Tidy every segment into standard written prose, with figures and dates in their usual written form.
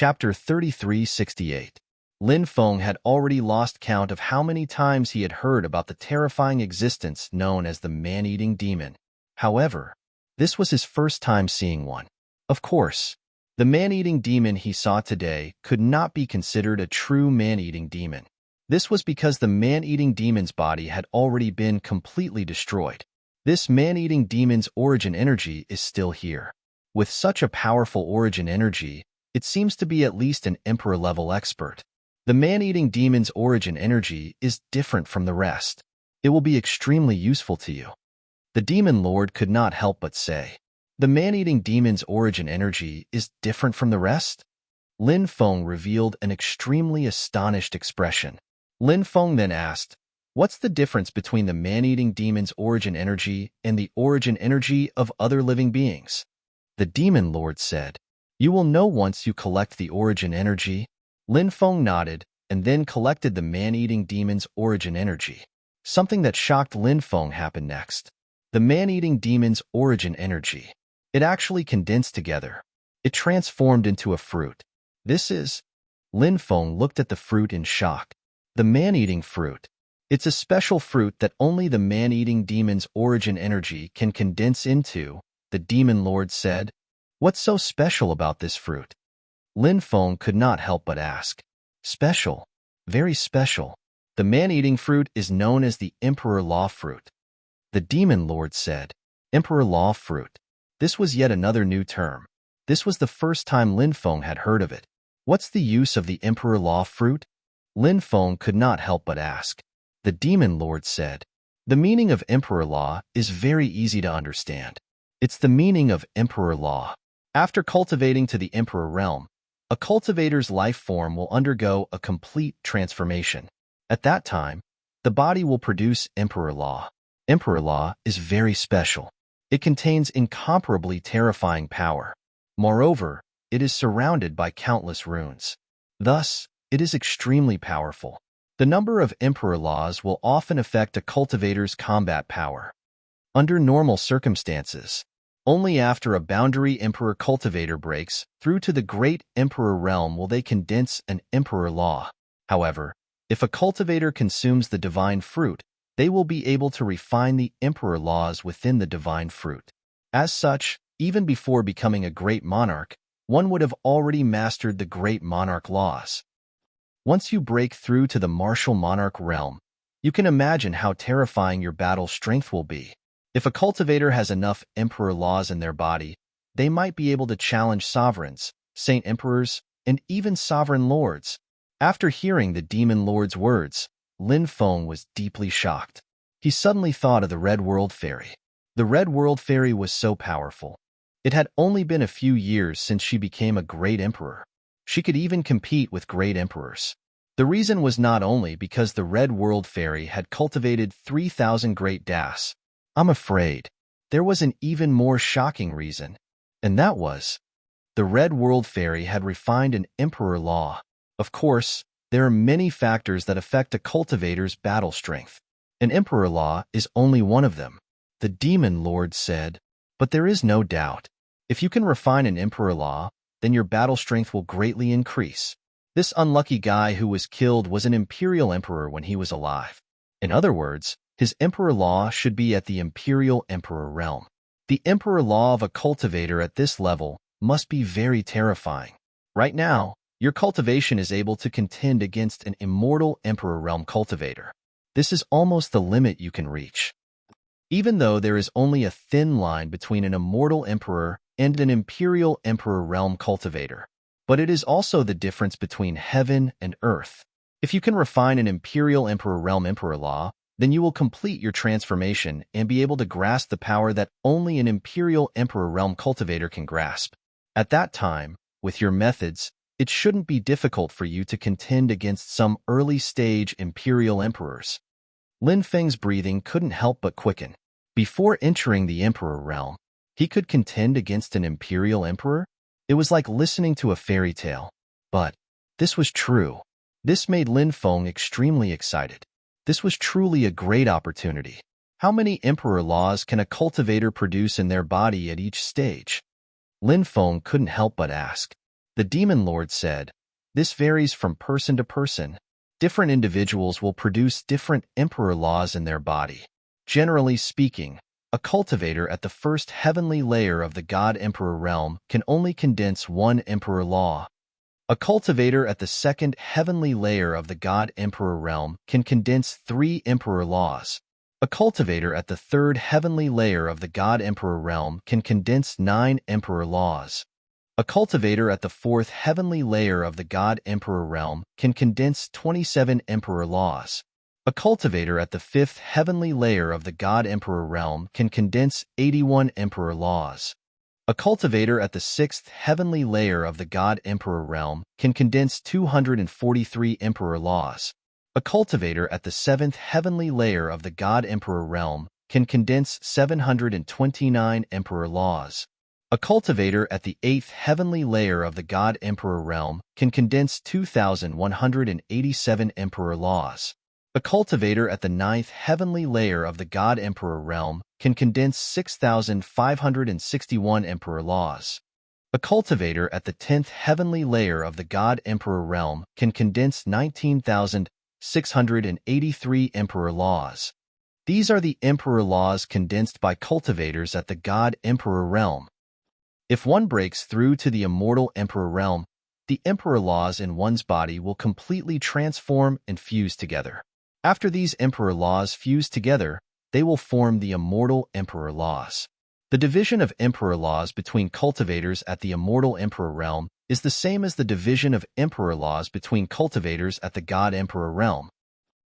Chapter 3368. Lin Feng had already lost count of how many times he had heard about the terrifying existence known as the man-eating demon. However, this was his first time seeing one. Of course, the man-eating demon he saw today could not be considered a true man-eating demon. This was because the man-eating demon's body had already been completely destroyed. This man-eating demon's origin energy is still here. With such a powerful origin energy, it seems to be at least an emperor-level expert. The man-eating demon's origin energy is different from the rest. It will be extremely useful to you. The demon lord could not help but say. The man-eating demon's origin energy is different from the rest? Lin Feng revealed an extremely astonished expression. Lin Feng then asked, "What's the difference between the man-eating demon's origin energy and the origin energy of other living beings?" The demon lord said, "You will know once you collect the origin energy." Lin Feng nodded and then collected the man-eating demon's origin energy. Something that shocked Lin Feng happened next. The man-eating demon's origin energy. It actually condensed together. It transformed into a fruit. This is... Lin Feng looked at the fruit in shock. The man-eating fruit. It's a special fruit that only the man-eating demon's origin energy can condense into, the demon lord said. What's so special about this fruit? Lin Feng could not help but ask. Special. Very special. The man-eating fruit is known as the Emperor Law fruit. The demon lord said. Emperor Law fruit. This was yet another new term. This was the first time Lin Feng had heard of it. What's the use of the Emperor Law fruit? Lin Feng could not help but ask. The demon lord said. The meaning of Emperor Law is very easy to understand. It's the meaning of Emperor Law. After cultivating to the Emperor realm, a cultivator's life form will undergo a complete transformation. At that time, the body will produce Emperor Law. Emperor Law is very special. It contains incomparably terrifying power. Moreover, it is surrounded by countless runes. Thus, it is extremely powerful. The number of Emperor Laws will often affect a cultivator's combat power. Under normal circumstances, only after a boundary Emperor cultivator breaks through to the Great Emperor realm will they condense an Emperor Law. However, if a cultivator consumes the divine fruit, they will be able to refine the Emperor Laws within the divine fruit. As such, even before becoming a great monarch, one would have already mastered the great monarch laws. Once you break through to the martial monarch realm, you can imagine how terrifying your battle strength will be. If a cultivator has enough Emperor Laws in their body, they might be able to challenge sovereigns, saint emperors, and even sovereign lords. After hearing the demon lord's words, Lin Feng was deeply shocked. He suddenly thought of the Red World Fairy. The Red World Fairy was so powerful. It had only been a few years since she became a great emperor. She could even compete with great emperors. The reason was not only because the Red World Fairy had cultivated 3,000 great das. I'm afraid there was an even more shocking reason, and that was the Red World Fairy had refined an Emperor Law. Of course, there are many factors that affect a cultivator's battle strength. An Emperor Law is only one of them, the demon lord said. But there is no doubt. If you can refine an Emperor Law, then your battle strength will greatly increase. This unlucky guy who was killed was an Imperial Emperor when he was alive. In other words, his Emperor Law should be at the Imperial Emperor realm. The Emperor Law of a cultivator at this level must be very terrifying. Right now, your cultivation is able to contend against an immortal Emperor realm cultivator. This is almost the limit you can reach. Even though there is only a thin line between an immortal emperor and an Imperial Emperor realm cultivator, but it is also the difference between heaven and earth. If you can refine an Imperial Emperor realm Emperor Law, then you will complete your transformation and be able to grasp the power that only an Imperial Emperor realm cultivator can grasp. At that time, with your methods, it shouldn't be difficult for you to contend against some early-stage Imperial Emperors. Lin Feng's breathing couldn't help but quicken. Before entering the Emperor realm, he could contend against an Imperial Emperor? It was like listening to a fairy tale. But this was true. This made Lin Feng extremely excited. This was truly a great opportunity. How many Emperor Laws can a cultivator produce in their body at each stage? Lin Feng couldn't help but ask. The demon lord said, "This varies from person to person. Different individuals will produce different emperor laws in their body. Generally speaking, a cultivator at the first heavenly layer of the God-Emperor realm can only condense one emperor law. A cultivator at the second heavenly layer of the God-Emperor realm can condense 3 emperor laws. A cultivator at the third heavenly layer of the God-Emperor realm can condense 9 emperor laws. A cultivator at the fourth heavenly layer of the God-Emperor realm can condense 27 emperor laws. A cultivator at the fifth heavenly layer of the God-Emperor realm can condense 81 emperor laws. A cultivator at the sixth heavenly layer of the God-Emperor realm can condense 243 emperor laws. A cultivator at the seventh heavenly layer of the God-Emperor realm can condense 729 emperor laws. A cultivator at the eighth heavenly layer of the God-Emperor realm can condense 2,187 emperor laws. A cultivator at the ninth heavenly layer of the God-Emperor realm can condense 6,561 emperor laws. A cultivator at the 10th heavenly layer of the God-Emperor realm can condense 19,683 emperor laws. These are the emperor laws condensed by cultivators at the God-Emperor realm. If one breaks through to the immortal emperor realm, the emperor laws in one's body will completely transform and fuse together. After these emperor laws fuse together, they will form the immortal emperor laws. The division of emperor laws between cultivators at the immortal emperor realm is the same as the division of emperor laws between cultivators at the God-Emperor realm.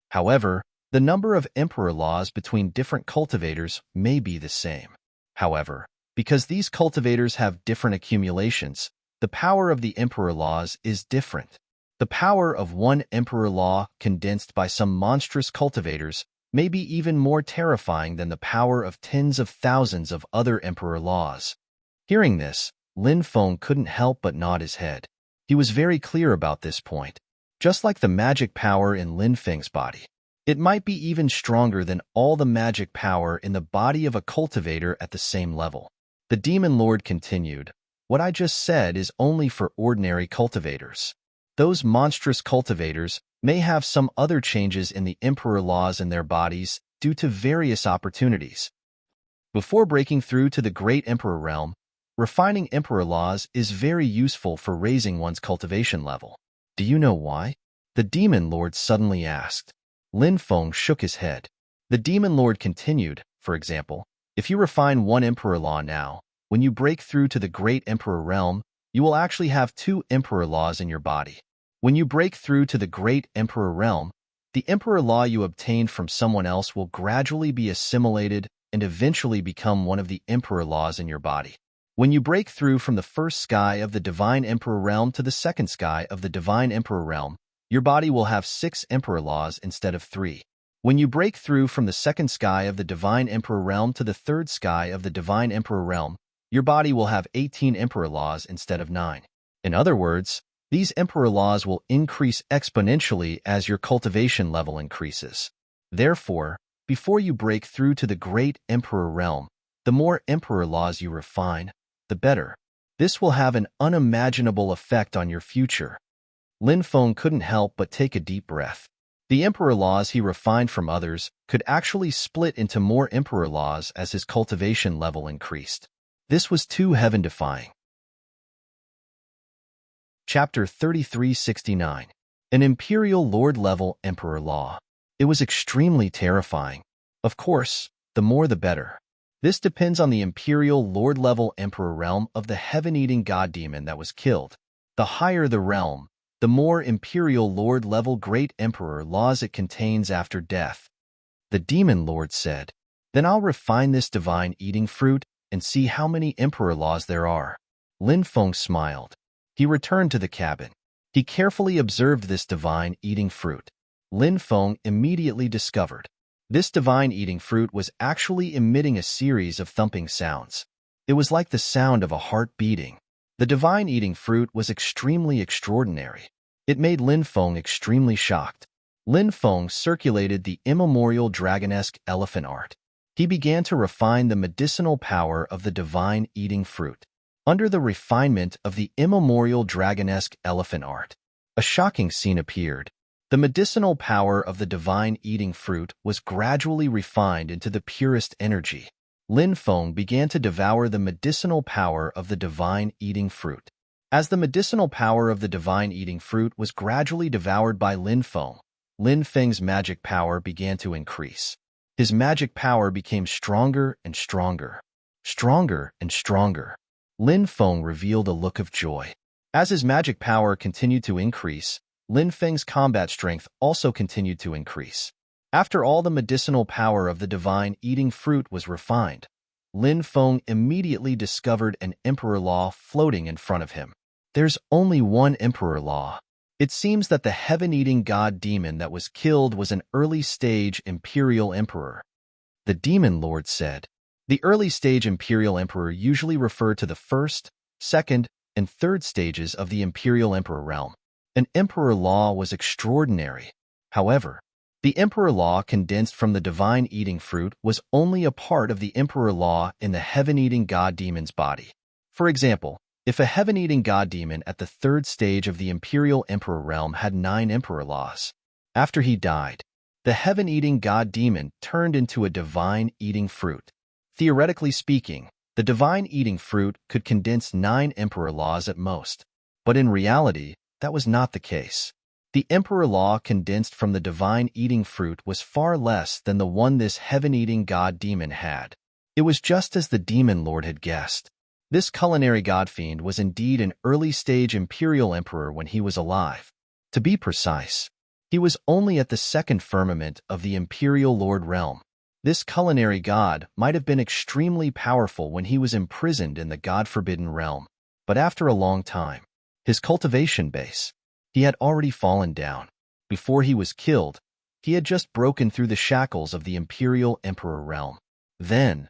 However, the number of emperor laws between different cultivators may be the same. However, because these cultivators have different accumulations, the power of the emperor laws is different. The power of one emperor law condensed by some monstrous cultivators may be even more terrifying than the power of tens of thousands of other emperor laws. Hearing this, Lin Feng couldn't help but nod his head. He was very clear about this point. Just like the magic power in Lin Feng's body, it might be even stronger than all the magic power in the body of a cultivator at the same level. The demon lord continued, "What I just said is only for ordinary cultivators. Those monstrous cultivators may have some other changes in the emperor laws in their bodies due to various opportunities. Before breaking through to the great emperor realm, refining emperor laws is very useful for raising one's cultivation level. Do you know why?" the demon lord suddenly asked. Lin Feng shook his head. The demon lord continued, "For example, if you refine one emperor law now, when you break through to the great emperor realm, you will actually have 2 emperor laws in your body. When you break through to the great emperor realm, the emperor law you obtained from someone else will gradually be assimilated and eventually become one of the emperor laws in your body. When you break through from the first sky of the divine emperor realm to the second sky of the divine emperor realm, your body will have 6 emperor laws instead of 3. When you break through from the second sky of the divine emperor realm to the third sky of the divine emperor realm, your body will have 18 emperor laws instead of 9. In other words, these emperor laws will increase exponentially as your cultivation level increases. Therefore, before you break through to the great emperor realm, the more emperor laws you refine, the better. This will have an unimaginable effect on your future." Lin Feng couldn't help but take a deep breath. The emperor laws he refined from others could actually split into more emperor laws as his cultivation level increased. This was too heaven-defying. Chapter 3369. An Imperial Lord-Level Emperor Law. It was extremely terrifying. Of course, the more the better. This depends on the Imperial Lord-Level Emperor realm of the heaven-eating god demon that was killed. The higher the realm, the more Imperial Lord-level Great Emperor laws it contains after death. The demon lord said, "Then I'll refine this divine eating fruit and see how many emperor laws there are." Lin Feng smiled. He returned to the cabin. He carefully observed this divine eating fruit. Lin Feng immediately discovered this divine eating fruit was actually emitting a series of thumping sounds. It was like the sound of a heart beating. The divine eating fruit was extremely extraordinary. It made Lin Feng extremely shocked. Lin Feng circulated the immemorial dragonesque elephant art. He began to refine the medicinal power of the divine eating fruit. Under the refinement of the immemorial dragonesque elephant art, a shocking scene appeared. The medicinal power of the divine eating fruit was gradually refined into the purest energy. Lin Feng began to devour the medicinal power of the divine eating fruit. As the medicinal power of the divine eating fruit was gradually devoured by Lin Feng, Lin Feng's magic power began to increase. His magic power became stronger and stronger. Stronger and stronger. Lin Feng revealed a look of joy. As his magic power continued to increase, Lin Feng's combat strength also continued to increase. After all the medicinal power of the divine eating fruit was refined, Lin Feng immediately discovered an Emperor Law floating in front of him. There's only one Emperor Law. It seems that the heaven-eating god demon that was killed was an early-stage Imperial Emperor. The Demon Lord said. The early-stage Imperial Emperor usually referred to the first, second, and third stages of the Imperial Emperor realm. An Emperor Law was extraordinary. However, the Emperor Law condensed from the divine eating fruit was only a part of the Emperor Law in the heaven-eating god demon's body. For example, if a heaven-eating god demon at the third stage of the Imperial Emperor realm had 9 Emperor Laws, after he died, the heaven-eating god demon turned into a divine eating fruit. Theoretically speaking, the divine eating fruit could condense 9 Emperor Laws at most, but in reality, that was not the case. The Emperor Law condensed from the divine eating fruit was far less than the one this heaven-eating god demon had. It was just as the Demon Lord had guessed. This culinary god-fiend was indeed an early-stage Imperial Emperor when he was alive. To be precise, he was only at the second firmament of the Imperial Lord realm. This culinary god might have been extremely powerful when he was imprisoned in the god-forbidden realm, but after a long time, his cultivation base, he had already fallen down. Before he was killed, he had just broken through the shackles of the Imperial Emperor realm. Then,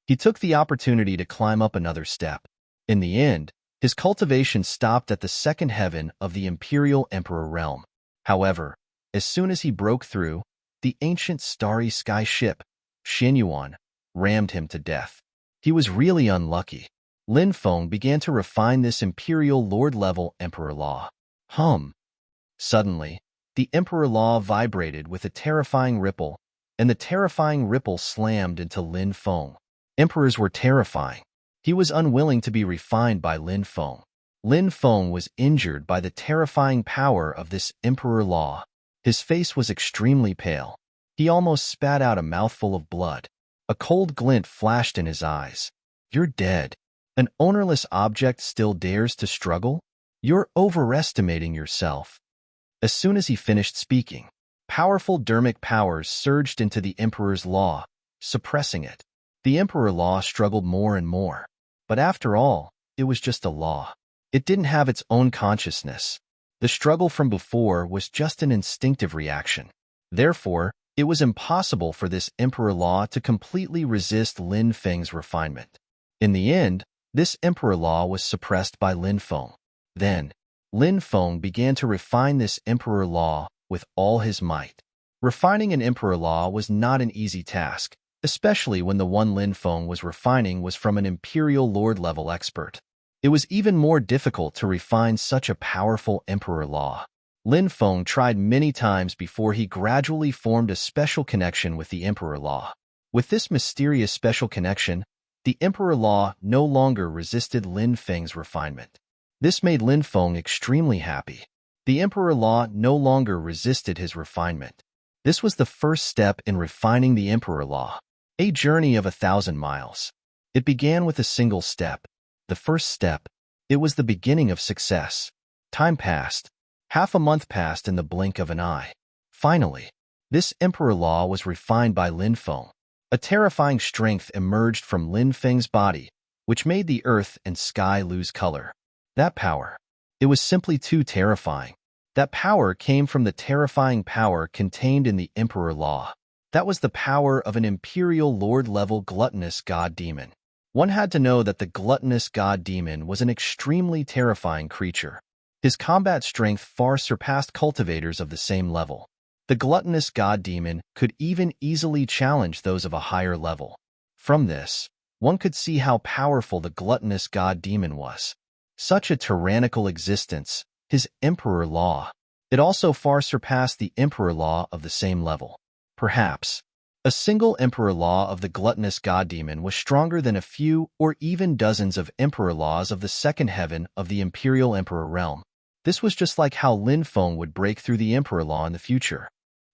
he took the opportunity to climb up another step. In the end, his cultivation stopped at the second heaven of the Imperial Emperor realm. However, as soon as he broke through, the ancient starry sky ship, Xinyuan, rammed him to death. He was really unlucky. Lin Feng began to refine this Imperial Lord-level Emperor Law. Suddenly, the Emperor Law vibrated with a terrifying ripple, and the terrifying ripple slammed into Lin Feng. Emperors were terrifying. He was unwilling to be refined by Lin Feng. Lin Feng was injured by the terrifying power of this Emperor Law. His face was extremely pale. He almost spat out a mouthful of blood. A cold glint flashed in his eyes. You're dead. An ownerless object still dares to struggle? You're overestimating yourself. As soon as he finished speaking, powerful dermic powers surged into the Emperor's Law, suppressing it. The Emperor Law struggled more and more. But after all, it was just a law. It didn't have its own consciousness. The struggle from before was just an instinctive reaction. Therefore, it was impossible for this Emperor Law to completely resist Lin Feng's refinement. In the end, this Emperor Law was suppressed by Lin Feng. Then, Lin Feng began to refine this Emperor Law with all his might. Refining an Emperor Law was not an easy task, especially when the one Lin Feng was refining was from an Imperial Lord-level expert. It was even more difficult to refine such a powerful Emperor Law. Lin Feng tried many times before he gradually formed a special connection with the Emperor Law. With this mysterious special connection, the Emperor Law no longer resisted Lin Feng's refinement. This made Lin Feng extremely happy. The Emperor Law no longer resisted his refinement. This was the first step in refining the Emperor Law, a journey of 1,000 miles. It began with a single step. The first step. It was the beginning of success. Time passed. Half a month passed in the blink of an eye. Finally, this Emperor Law was refined by Lin Feng. A terrifying strength emerged from Lin Feng's body, which made the earth and sky lose color. That power. It was simply too terrifying. That power came from the terrifying power contained in the Emperor Law. That was the power of an Imperial Lord-level gluttonous god demon. One had to know that the gluttonous god demon was an extremely terrifying creature. His combat strength far surpassed cultivators of the same level. The gluttonous god demon could even easily challenge those of a higher level. From this, one could see how powerful the gluttonous god-demon was. Such a tyrannical existence, his emperor law. It also far surpassed the emperor law of the same level. Perhaps, a single emperor law of the gluttonous god-demon was stronger than a few or even dozens of emperor laws of the second heaven of the imperial emperor realm. This was just like how Lin Feng would break through the emperor law in the future.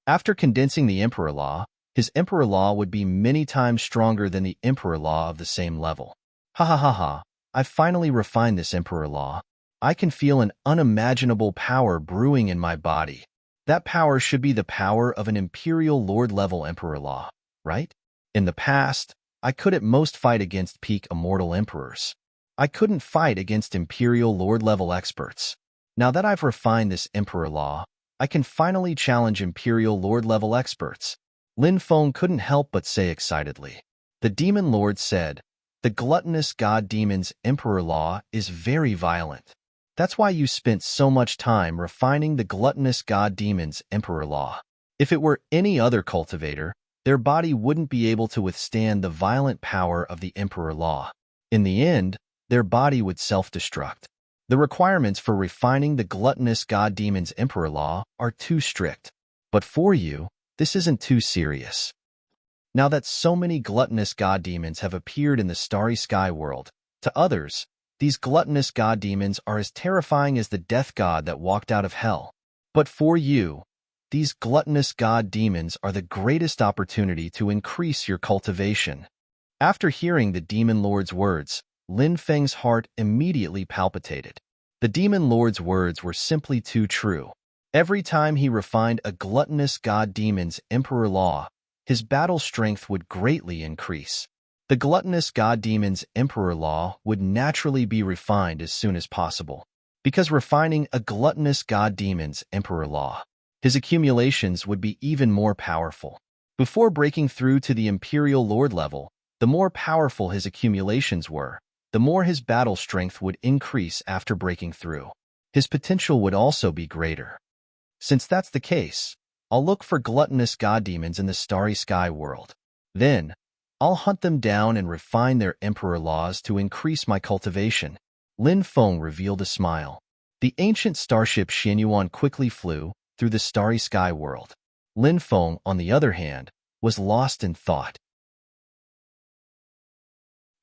After condensing the emperor law, his emperor law would be many times stronger than the emperor law of the same level. Ha ha ha ha, I've finally refined this emperor law. I can feel an unimaginable power brewing in my body. That power should be the power of an imperial lord-level emperor law, right? In the past, I could at most fight against peak immortal emperors. I couldn't fight against imperial lord-level experts. Now that I've refined this emperor law, I can finally challenge imperial lord-level experts. Lin Feng couldn't help but say excitedly. The demon lord said, the gluttonous god-demon's emperor law is very violent. That's why you spent so much time refining the gluttonous god-demon's emperor law. If it were any other cultivator, their body wouldn't be able to withstand the violent power of the emperor law. In the end, their body would self-destruct. The requirements for refining the gluttonous god-demon's emperor law are too strict. But for you, this isn't too serious. Now that so many gluttonous god-demons have appeared in the starry sky world, to others, these gluttonous god-demons are as terrifying as the death god that walked out of hell. But for you, these gluttonous god-demons are the greatest opportunity to increase your cultivation. After hearing the demon lord's words, Lin Feng's heart immediately palpitated. The demon lord's words were simply too true. Every time he refined a gluttonous god-demon's emperor law, his battle strength would greatly increase. The gluttonous god-demon's emperor law would naturally be refined as soon as possible, because refining a gluttonous god-demon's emperor law, his accumulations would be even more powerful. Before breaking through to the imperial lord level, the more powerful his accumulations were, the more his battle strength would increase after breaking through. His potential would also be greater. Since that's the case, I'll look for gluttonous god-demons in the starry sky world. Then, I'll hunt them down and refine their emperor laws to increase my cultivation. Lin Feng revealed a smile. The ancient starship Xianyuan quickly flew through the starry sky world. Lin Feng, on the other hand, was lost in thought.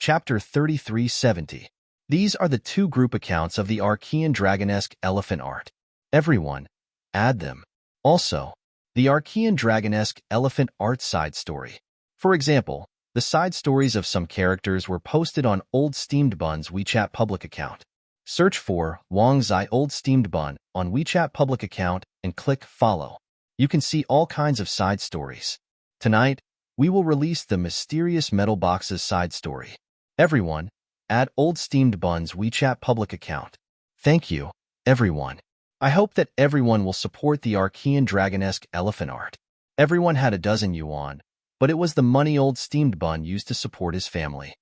Chapter 3370. These are the two group accounts of the Archean Dragonesque elephant art. Everyone, add them. Also, the Archean Dragonesque elephant art side story. For example, the side stories of some characters were posted on Old Steamed Bun's WeChat public account. Search for Wang Zai Old Steamed Bun on WeChat public account and click follow. You can see all kinds of side stories. Tonight, we will release the Mysterious Metal Boxes side story. Everyone, add Old Steamed Bun's WeChat public account. Thank you, everyone. I hope that everyone will support the Archean Dragonesque elephant art. Everyone had a dozen yuan, but it was the money Old Steamed Bun used to support his family.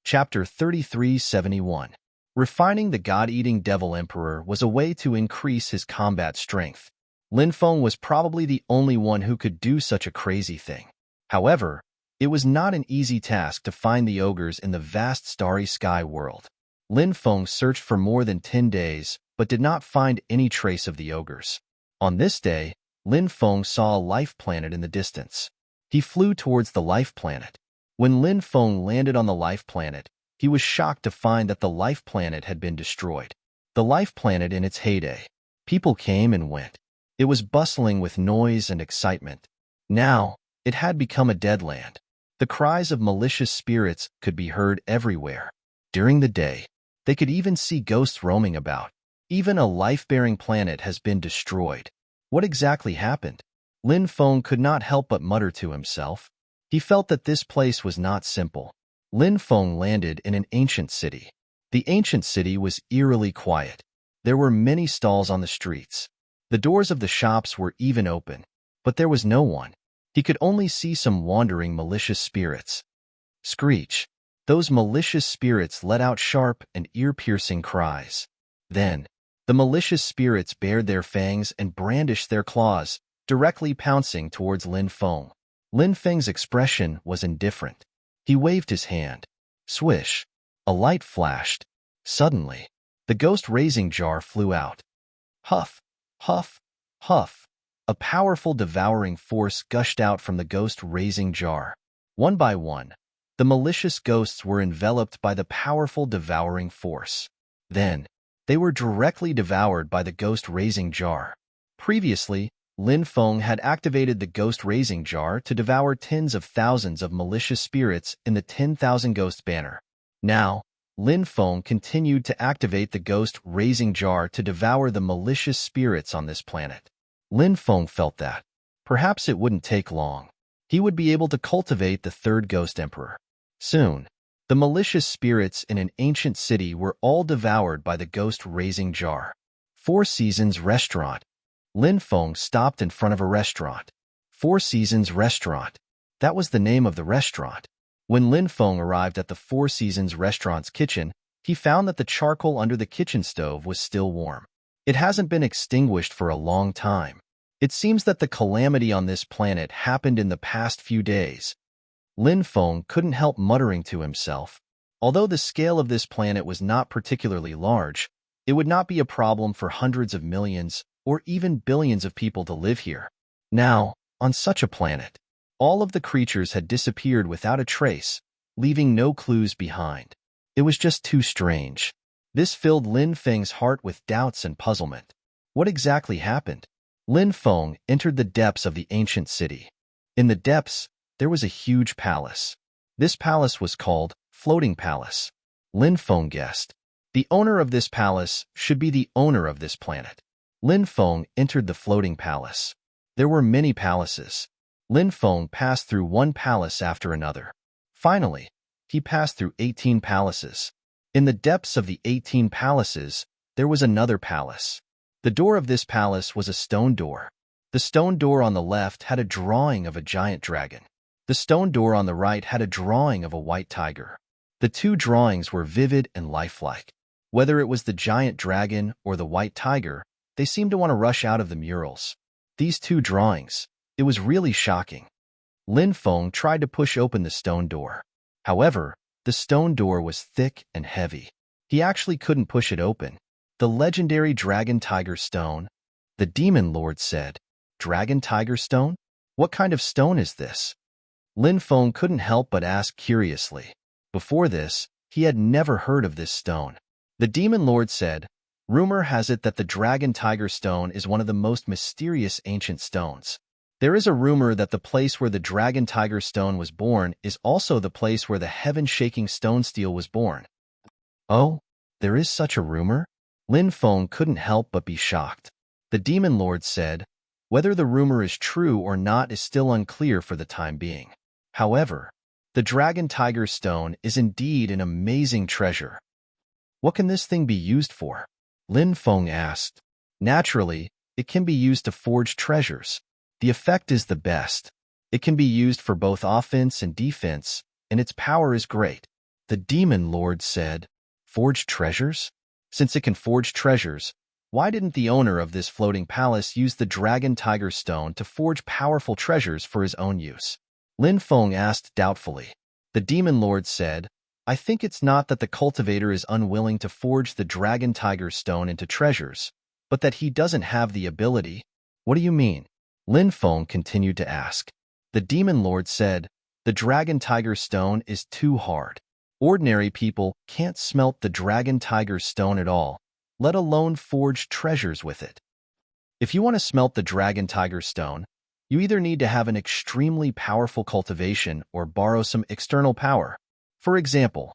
Chapter 3371. Refining the God-Eating Devil Emperor was a way to increase his combat strength. Lin Feng was probably the only one who could do such a crazy thing. However, it was not an easy task to find the ogres in the vast starry sky world. Lin Feng searched for more than 10 days, but did not find any trace of the ogres. On this day, Lin Feng saw a life planet in the distance. He flew towards the life planet. When Lin Feng landed on the life planet, he was shocked to find that the life planet had been destroyed. The life planet in its heyday. People came and went. It was bustling with noise and excitement. Now, it had become a dead land. The cries of malicious spirits could be heard everywhere. During the day, they could even see ghosts roaming about. Even a life-bearing planet has been destroyed. What exactly happened? Lin Feng could not help but mutter to himself. He felt that this place was not simple. Lin Feng landed in an ancient city. The ancient city was eerily quiet. There were many stalls on the streets. The doors of the shops were even open, but there was no one. He could only see some wandering malicious spirits. Screech. Those malicious spirits let out sharp and ear-piercing cries. Then, the malicious spirits bared their fangs and brandished their claws, directly pouncing towards Lin Feng. Lin Feng's expression was indifferent. He waved his hand. Swish. A light flashed. Suddenly, the ghost raising jar flew out. Huff, huff, huff. A powerful devouring force gushed out from the ghost raising jar. One by one, the malicious ghosts were enveloped by the powerful devouring force. Then, they were directly devoured by the ghost raising jar. Previously, Lin Feng had activated the ghost raising jar to devour tens of thousands of malicious spirits in the 10,000 Ghost banner. Now, Lin Feng continued to activate the ghost raising jar to devour the malicious spirits on this planet. Lin Feng felt that, perhaps it wouldn't take long, he would be able to cultivate the third Ghost Emperor. Soon, the malicious spirits in an ancient city were all devoured by the ghost raising jar. Four Seasons Restaurant. Lin Feng stopped in front of a restaurant. Four Seasons Restaurant. That was the name of the restaurant. When Lin Feng arrived at the Four Seasons restaurant's kitchen, he found that the charcoal under the kitchen stove was still warm. It hasn't been extinguished for a long time. It seems that the calamity on this planet happened in the past few days. Lin Feng couldn't help muttering to himself. Although the scale of this planet was not particularly large, it would not be a problem for hundreds of millions or even billions of people to live here. Now, on such a planet, all of the creatures had disappeared without a trace, leaving no clues behind. It was just too strange. This filled Lin Feng's heart with doubts and puzzlement. What exactly happened? Lin Feng entered the depths of the ancient city. In the depths, there was a huge palace. This palace was called Floating Palace. Lin Feng guessed. The owner of this palace should be the owner of this planet. Lin Feng entered the Floating Palace. There were many palaces. Lin Feng passed through one palace after another. Finally, he passed through 18 palaces. In the depths of the 18 palaces, there was another palace. The door of this palace was a stone door. The stone door on the left had a drawing of a giant dragon. The stone door on the right had a drawing of a white tiger. The two drawings were vivid and lifelike. Whether it was the giant dragon or the white tiger, they seemed to want to rush out of the murals. These two drawings, it was really shocking. Lin Feng tried to push open the stone door. However, the stone door was thick and heavy. He actually couldn't push it open. The legendary Dragon Tiger Stone, the Demon Lord said. Dragon Tiger Stone? What kind of stone is this? Lin Feng couldn't help but ask curiously. Before this, he had never heard of this stone. The Demon Lord said, rumor has it that the Dragon Tiger Stone is one of the most mysterious ancient stones. There is a rumor that the place where the Dragon Tiger Stone was born is also the place where the heaven-shaking stone steel was born. Oh, there is such a rumor? Lin Feng couldn't help but be shocked. The Demon Lord said, whether the rumor is true or not is still unclear for the time being. However, the Dragon Tiger Stone is indeed an amazing treasure. What can this thing be used for? Lin Feng asked. Naturally, it can be used to forge treasures. The effect is the best. It can be used for both offense and defense, and its power is great. The Demon Lord said, forge treasures? Since it can forge treasures, why didn't the owner of this floating palace use the Dragon Tiger Stone to forge powerful treasures for his own use? Lin Feng asked doubtfully. The Demon Lord said, I think it's not that the cultivator is unwilling to forge the Dragon Tiger Stone into treasures, but that he doesn't have the ability. What do you mean? Lin Feng continued to ask. The Demon Lord said, the Dragon Tiger Stone is too hard. Ordinary people can't smelt the Dragon Tiger Stone at all, let alone forge treasures with it. If you want to smelt the Dragon Tiger Stone, you either need to have an extremely powerful cultivation or borrow some external power. For example,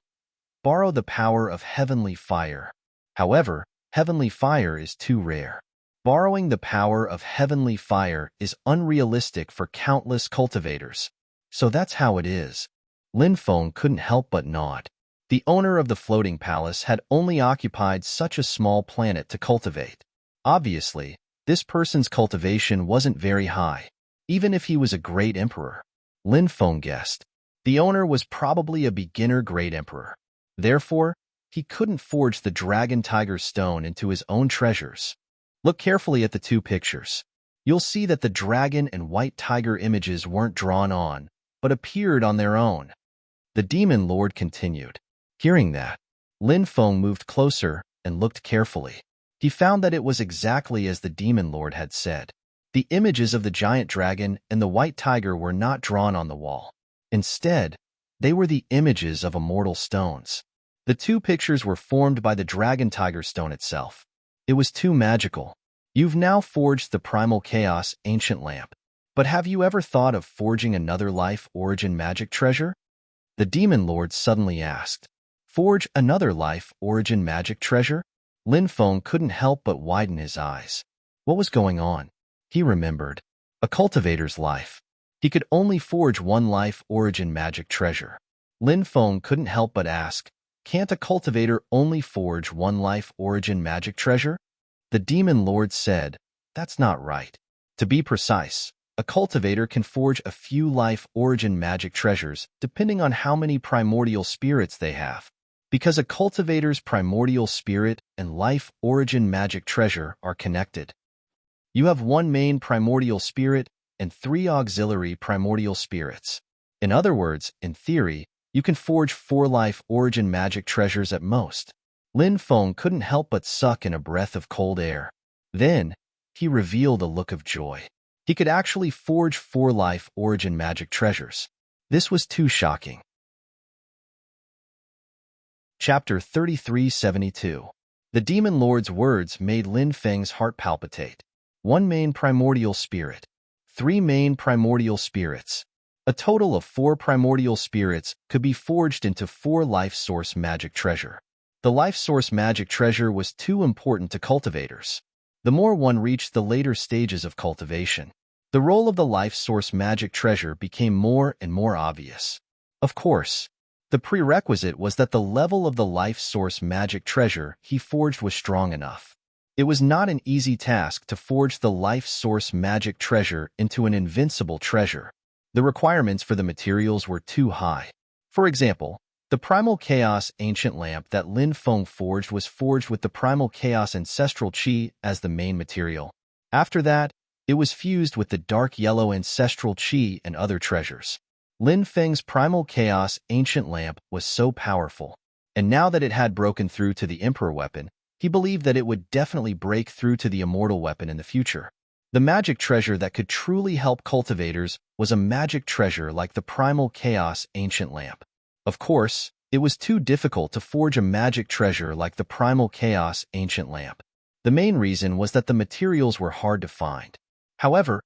borrow the power of heavenly fire. However, heavenly fire is too rare. Borrowing the power of heavenly fire is unrealistic for countless cultivators. So that's how it is. Lin Feng couldn't help but nod. The owner of the floating palace had only occupied such a small planet to cultivate. Obviously, this person's cultivation wasn't very high, even if he was a great emperor. Lin Feng guessed. The owner was probably a beginner great emperor. Therefore, he couldn't forge the Dragon Tiger Stone into his own treasures. Look carefully at the two pictures. you'll see that the dragon and white tiger images weren't drawn on, but appeared on their own. The demon lord continued. Hearing that, Lin Feng moved closer and looked carefully. He found that it was exactly as the demon lord had said. The images of the giant dragon and the white tiger were not drawn on the wall. Instead, they were the images of immortal stones. The two pictures were formed by the dragon tiger stone itself. It was too magical. You've now forged the primal chaos ancient lamp. But have you ever thought of forging another life origin magic treasure? The demon lord suddenly asked. Forge another life origin magic treasure? Lin Feng couldn't help but widen his eyes. What was going on? He remembered. A cultivator's life. He could only forge one life origin magic treasure. Lin Feng couldn't help but ask, can't a cultivator only forge one life origin magic treasure? The demon lord said, that's not right. To be precise, a cultivator can forge a few life origin magic treasures depending on how many primordial spirits they have. Because a cultivator's primordial spirit and life origin magic treasure are connected. You have one main primordial spirit and 3 auxiliary primordial spirits. In other words, in theory, you can forge 4 life origin magic treasures at most. Lin Feng couldn't help but suck in a breath of cold air. Then, he revealed a look of joy. He could actually forge 4 life origin magic treasures. This was too shocking. Chapter 3372. The demon lord's words made Lin Feng's heart palpitate. 1 main primordial spirit. 3 main primordial spirits. A total of 4 primordial spirits could be forged into 4 life source magic treasure. The life source magic treasure was too important to cultivators. The more one reached the later stages of cultivation, the role of the life source magic treasure became more and more obvious. Of course, the prerequisite was that the level of the life source magic treasure he forged was strong enough. It was not an easy task to forge the life source magic treasure into an invincible treasure. The requirements for the materials were too high. For example, the primal chaos ancient lamp that Lin Feng forged was forged with the primal chaos ancestral qi as the main material. After that, it was fused with the dark yellow ancestral qi and other treasures. Lin Feng's primal chaos ancient lamp was so powerful, and now that it had broken through to the emperor weapon, he believed that it would definitely break through to the immortal weapon in the future. The magic treasure that could truly help cultivators was a magic treasure like the primal chaos ancient lamp. Of course, it was too difficult to forge a magic treasure like the primal chaos ancient lamp. The main reason was that the materials were hard to find. However,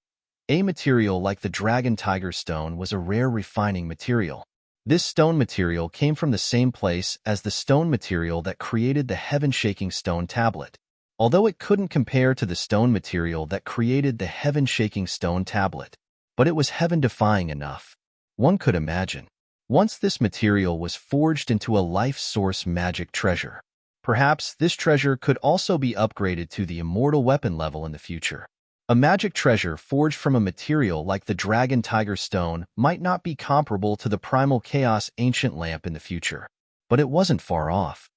a material like the dragon tiger stone was a rare refining material. This stone material came from the same place as the stone material that created the heaven-shaking stone tablet. Although it couldn't compare to the stone material that created the heaven-shaking stone tablet, but it was heaven-defying enough. One could imagine. Once this material was forged into a life source magic treasure, perhaps this treasure could also be upgraded to the immortal weapon level in the future. A magic treasure forged from a material like the dragon tiger stone might not be comparable to the primal chaos ancient lamp in the future, but it wasn't far off.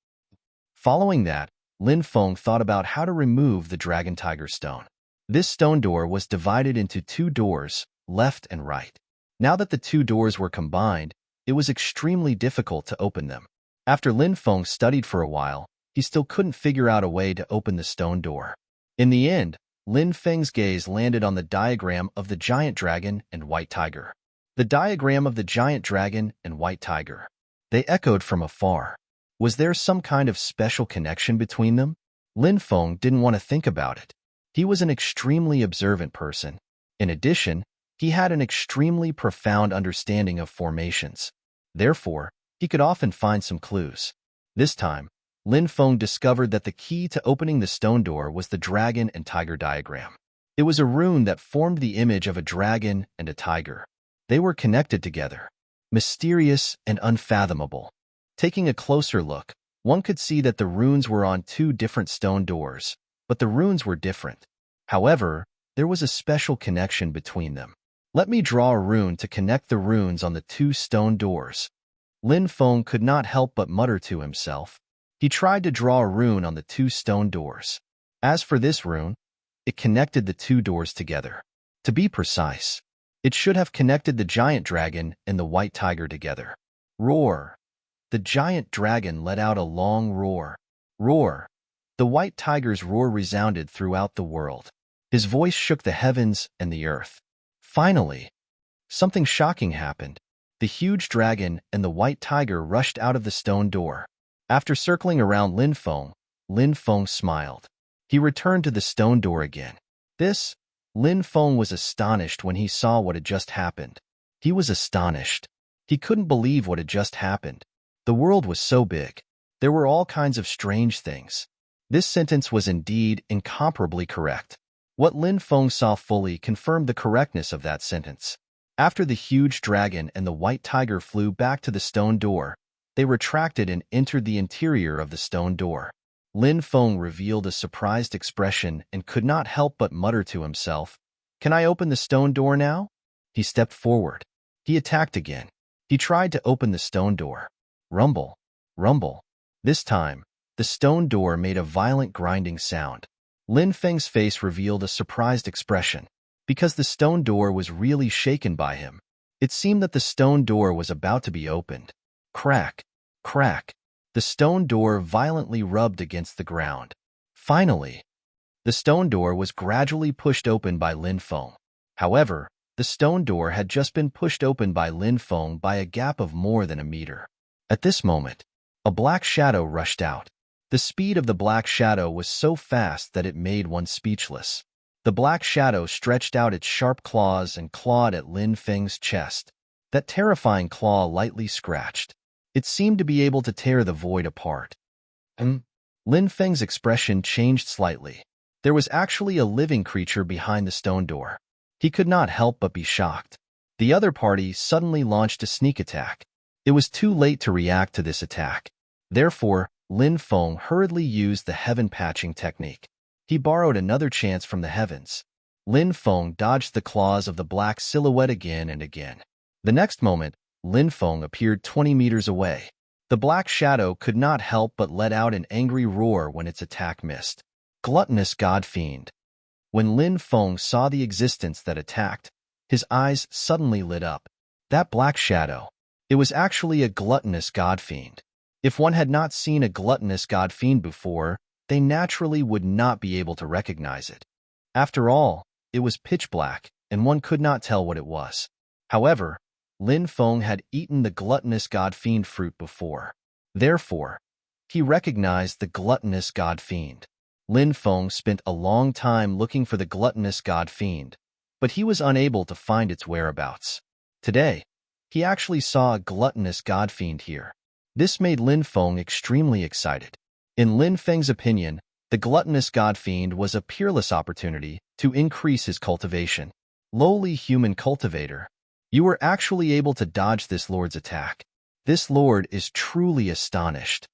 Following that, Lin Feng thought about how to remove the dragon tiger stone. This stone door was divided into 2 doors, left and right. Now that the 2 doors were combined, it was extremely difficult to open them. After Lin Feng studied for a while, he still couldn't figure out a way to open the stone door. In the end, Lin Feng's gaze landed on the diagram of the giant dragon and white tiger. The diagram of the giant dragon and white tiger. They echoed from afar. Was there some kind of special connection between them? Lin Feng didn't want to think about it. He was an extremely observant person. In addition, he had an extremely profound understanding of formations. Therefore, he could often find some clues. This time, Lin Feng discovered that the key to opening the stone door was the dragon and tiger diagram. It was a rune that formed the image of a dragon and a tiger. They were connected together, mysterious and unfathomable. Taking a closer look, one could see that the runes were on 2 different stone doors, but the runes were different. However, there was a special connection between them. Let me draw a rune to connect the runes on the 2 stone doors. Lin Feng could not help but mutter to himself. He tried to draw a rune on the 2 stone doors. As for this rune, it connected the two doors together. To be precise, it should have connected the giant dragon and the white tiger together. Roar! The giant dragon let out a long roar. Roar! The white tiger's roar resounded throughout the world. His voice shook the heavens and the earth. Finally, something shocking happened. The huge dragon and the white tiger rushed out of the stone door. After circling around Lin Feng smiled. He returned to the stone door again. Lin Feng was astonished when he saw what had just happened. He was astonished. He couldn't believe what had just happened. The world was so big. There were all kinds of strange things. This sentence was indeed incomparably correct. What Lin Feng saw fully confirmed the correctness of that sentence. After the huge dragon and the white tiger flew back to the stone door, they retracted and entered the interior of the stone door. Lin Feng revealed a surprised expression and could not help but mutter to himself, "Can I open the stone door now?" He stepped forward. He attacked again. He tried to open the stone door. Rumble, rumble. This time, the stone door made a violent grinding sound. Lin Feng's face revealed a surprised expression, because the stone door was really shaken by him. It seemed that the stone door was about to be opened. Crack, crack. The stone door violently rubbed against the ground. Finally, the stone door was gradually pushed open by Lin Feng. However, the stone door had just been pushed open by Lin Feng by a gap of more than a meter. At this moment, a black shadow rushed out. The speed of the black shadow was so fast that it made one speechless. The black shadow stretched out its sharp claws and clawed at Lin Feng's chest. That terrifying claw lightly scratched. It seemed to be able to tear the void apart. Lin Feng's expression changed slightly. There was actually a living creature behind the stone door. He could not help but be shocked. The other party suddenly launched a sneak attack. It was too late to react to this attack. Therefore, Lin Feng hurriedly used the heaven patching technique. He borrowed another chance from the heavens. Lin Feng dodged the claws of the black silhouette again and again. The next moment, Lin Feng appeared 20 meters away. The black shadow could not help but let out an angry roar when its attack missed. Gluttonous god fiend. When Lin Feng saw the existence that attacked, his eyes suddenly lit up. That black shadow. It was actually a gluttonous god fiend. If one had not seen a gluttonous god fiend before, they naturally would not be able to recognize it. After all, it was pitch black, and one could not tell what it was. However, Lin Feng had eaten the gluttonous god fiend fruit before. Therefore, he recognized the gluttonous god fiend. Lin Feng spent a long time looking for the gluttonous god fiend, but he was unable to find its whereabouts. Today, he actually saw a gluttonous god fiend here. This made Lin Feng extremely excited. In Lin Feng's opinion, the gluttonous god fiend was a peerless opportunity to increase his cultivation. Lowly human cultivator, you were actually able to dodge this lord's attack. This lord is truly astonished.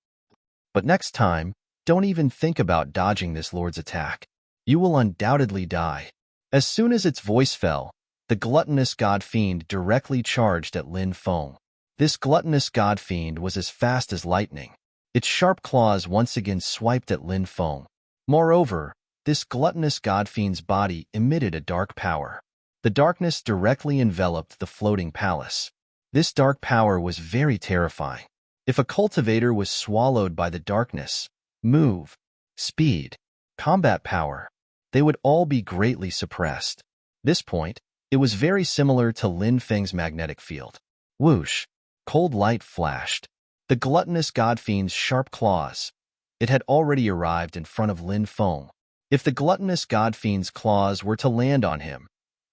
But next time, don't even think about dodging this lord's attack. You will undoubtedly die. As soon as its voice fell, the gluttonous god fiend directly charged at Lin Feng. This gluttonous god fiend was as fast as lightning. Its sharp claws once again swiped at Lin Feng. Moreover, this gluttonous god fiend's body emitted a dark power. The darkness directly enveloped the floating palace. This dark power was very terrifying. If a cultivator was swallowed by the darkness, move, speed, combat power, they would all be greatly suppressed. This point, it was very similar to Lin Feng's magnetic field. Whoosh! Cold light flashed. The gluttonous god fiend's sharp claws. It had already arrived in front of Lin Feng. If the gluttonous god fiend's claws were to land on him,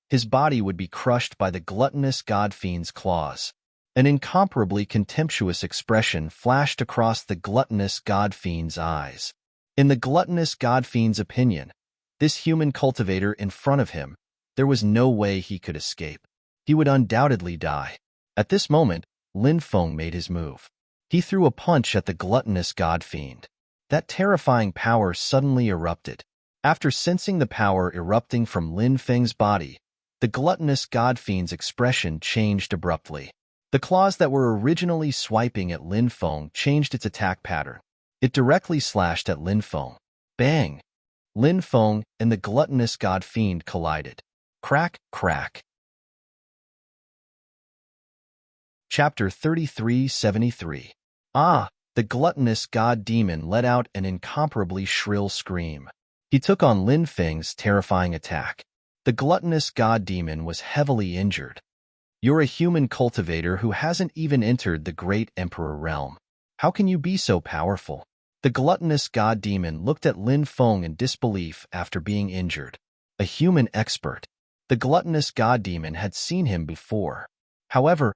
his body would be crushed by the gluttonous god fiend's claws. An incomparably contemptuous expression flashed across the gluttonous god fiend's eyes. In the gluttonous god fiend's opinion, this human cultivator in front of him, there was no way he could escape. He would undoubtedly die. At this moment, Lin Feng made his move. He threw a punch at the gluttonous god fiend. That terrifying power suddenly erupted. After sensing the power erupting from Lin Feng's body, the gluttonous god fiend's expression changed abruptly. The claws that were originally swiping at Lin Feng changed its attack pattern. It directly slashed at Lin Feng. Bang! Lin Feng and the gluttonous god fiend collided. Crack, crack. Chapter 3373. Ah! The gluttonous god demon let out an incomparably shrill scream. He took on Lin Feng's terrifying attack. The gluttonous god demon was heavily injured. You're a human cultivator who hasn't even entered the great emperor realm. How can you be so powerful? The gluttonous god demon looked at Lin Feng in disbelief after being injured. A human expert. The gluttonous god demon had seen him before. However,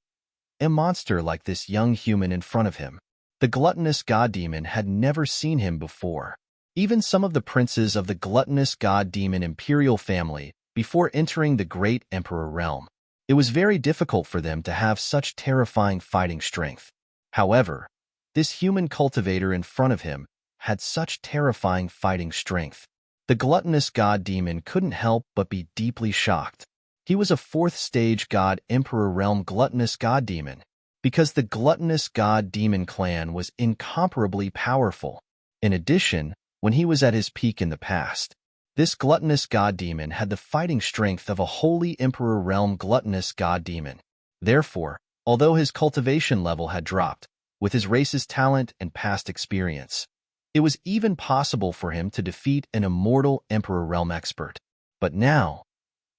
a monster like this young human in front of him. The gluttonous god demon had never seen him before. Even some of the princes of the gluttonous god demon imperial family, before entering the great emperor realm, it was very difficult for them to have such terrifying fighting strength. However, this human cultivator in front of him had such terrifying fighting strength. The gluttonous god demon couldn't help but be deeply shocked. He was a fourth-stage god emperor realm gluttonous god demon, because the gluttonous god demon clan was incomparably powerful. In addition, when he was at his peak in the past, this gluttonous god demon had the fighting strength of a holy emperor realm gluttonous god demon. Therefore, although his cultivation level had dropped, with his race's talent and past experience, it was even possible for him to defeat an immortal emperor realm expert. But now,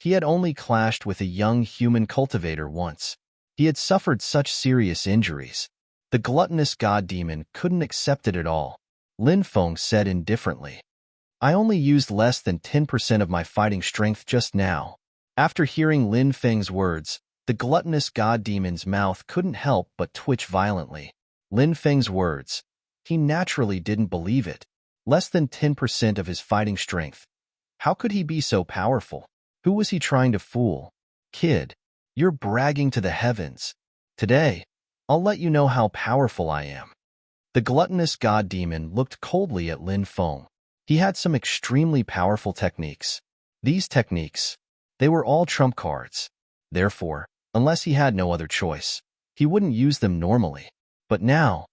he had only clashed with a young human cultivator once. He had suffered such serious injuries. The gluttonous god demon couldn't accept it at all. Lin Feng said indifferently, I only used less than 10% of my fighting strength just now. After hearing Lin Feng's words, the gluttonous god demon's mouth couldn't help but twitch violently. Lin Feng's words. He naturally didn't believe it. Less than 10% of his fighting strength. How could he be so powerful? Who was he trying to fool? Kid, you're bragging to the heavens. Today, I'll let you know how powerful I am. The gluttonous god demon looked coldly at Lin Feng. He had some extremely powerful techniques. These techniques, they were all trump cards. Therefore, unless he had no other choice, he wouldn't use them normally. But now,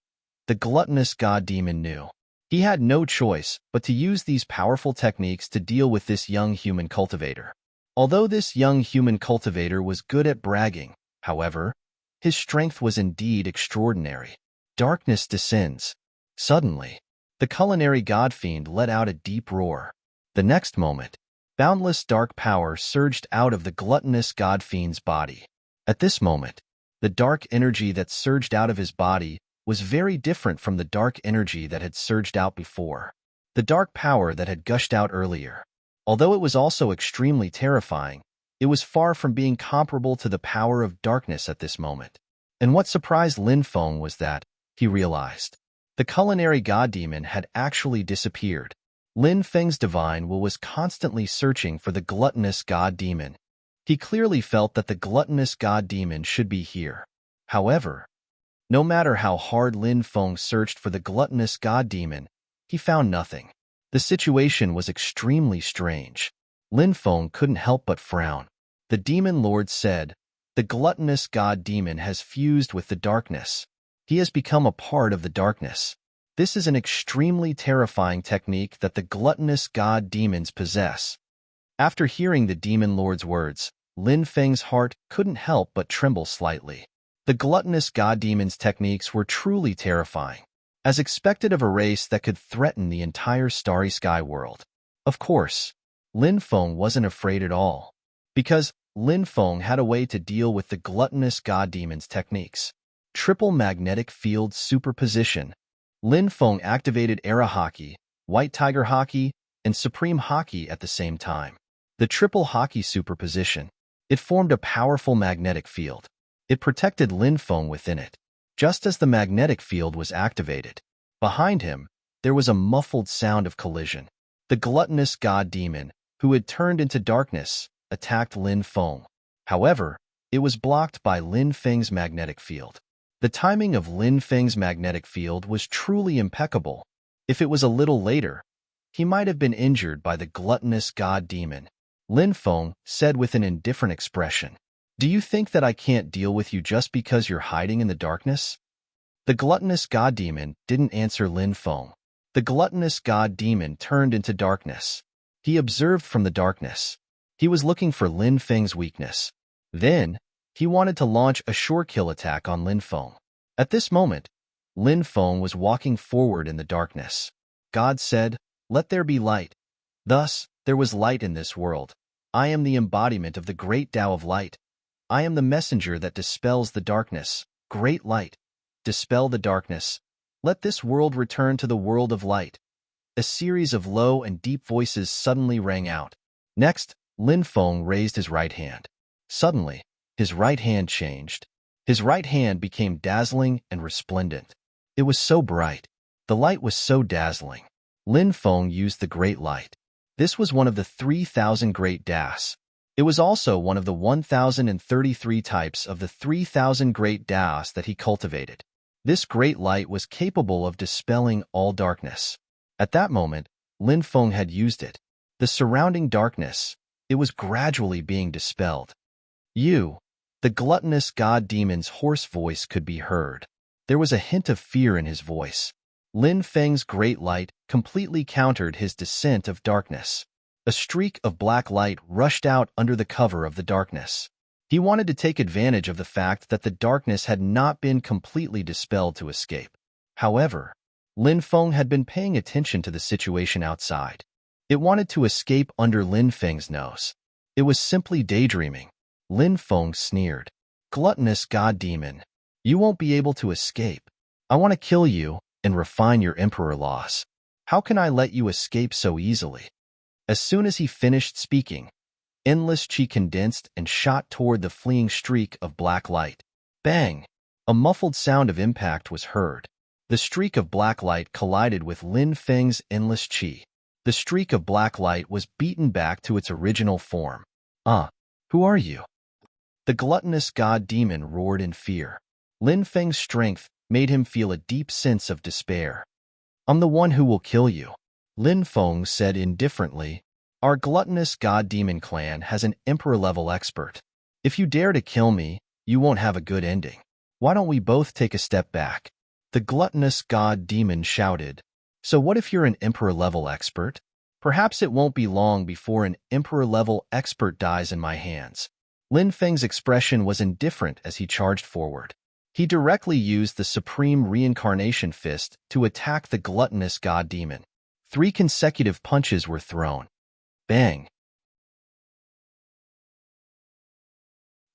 the gluttonous god demon knew. He had no choice but to use these powerful techniques to deal with this young human cultivator. Although this young human cultivator was good at bragging, however, his strength was indeed extraordinary. Darkness descends. Suddenly, the culinary god fiend let out a deep roar. The next moment, boundless dark power surged out of the gluttonous god fiend's body. At this moment, the dark energy that surged out of his body was very different from the dark energy that had surged out before. The dark power that had gushed out earlier, although it was also extremely terrifying, it was far from being comparable to the power of darkness at this moment. And what surprised Lin Feng was that, he realized, the culinary god demon had actually disappeared. Lin Feng's divine will was constantly searching for the gluttonous god demon. He clearly felt that the gluttonous god demon should be here. However, no matter how hard Lin Feng searched for the gluttonous god demon, he found nothing. The situation was extremely strange. Lin Feng couldn't help but frown. The demon lord said, the gluttonous god demon has fused with the darkness. He has become a part of the darkness. This is an extremely terrifying technique that the gluttonous god demons possess. After hearing the demon lord's words, Lin Feng's heart couldn't help but tremble slightly. The gluttonous god demon's techniques were truly terrifying, as expected of a race that could threaten the entire starry sky world. Of course, Lin Feng wasn't afraid at all, because Lin Feng had a way to deal with the gluttonous god demon's techniques. Triple magnetic field superposition. Lin Feng activated Era Hockey, White Tiger Hockey, and Supreme Hockey at the same time. The triple hockey superposition. It formed a powerful magnetic field. It protected Lin Feng within it. Just as the magnetic field was activated, behind him, there was a muffled sound of collision. The gluttonous god demon, who had turned into darkness, attacked Lin Feng. However, it was blocked by Lin Feng's magnetic field. The timing of Lin Feng's magnetic field was truly impeccable. If it was a little later, he might have been injured by the gluttonous god demon. Lin Feng said with an indifferent expression, "Do you think that I can't deal with you just because you're hiding in the darkness?" The gluttonous god demon didn't answer Lin Feng. The gluttonous god demon turned into darkness. He observed from the darkness. He was looking for Lin Feng's weakness. Then, he wanted to launch a sure kill attack on Lin Feng. At this moment, Lin Feng was walking forward in the darkness. God said, "Let there be light." Thus, there was light in this world. I am the embodiment of the great Tao of light. I am the messenger that dispels the darkness. Great light. Dispel the darkness. Let this world return to the world of light. A series of low and deep voices suddenly rang out. Next, Lin Feng raised his right hand. Suddenly, his right hand changed. His right hand became dazzling and resplendent. It was so bright. The light was so dazzling. Lin Feng used the great light. This was one of the 3,000 great Das. It was also one of the 1,033 types of the 3,000 great Das that he cultivated. This great light was capable of dispelling all darkness. At that moment, Lin Feng had used it. The surrounding darkness, it was gradually being dispelled. The gluttonous god demon's hoarse voice could be heard. There was a hint of fear in his voice. Lin Feng's great light completely countered his descent of darkness. A streak of black light rushed out under the cover of the darkness. He wanted to take advantage of the fact that the darkness had not been completely dispelled to escape. However, Lin Feng had been paying attention to the situation outside. It wanted to escape under Lin Feng's nose. It was simply daydreaming. Lin Feng sneered. "Gluttonous god demon, you won't be able to escape. I want to kill you and refine your emperor laws. How can I let you escape so easily?" As soon as he finished speaking, endless chi condensed and shot toward the fleeing streak of black light. Bang! A muffled sound of impact was heard. The streak of black light collided with Lin Feng's endless chi. The streak of black light was beaten back to its original form. Who are you?" The gluttonous god demon roared in fear. Lin Feng's strength made him feel a deep sense of despair. "I'm the one who will kill you," Lin Feng said indifferently. "Our gluttonous god demon clan has an emperor-level expert. If you dare to kill me, you won't have a good ending. Why don't we both take a step back?" The gluttonous god demon shouted. "So what if you're an emperor-level expert? Perhaps it won't be long before an emperor-level expert dies in my hands." Lin Feng's expression was indifferent as he charged forward. He directly used the Supreme Reincarnation Fist to attack the gluttonous god demon. 3 consecutive punches were thrown. Bang!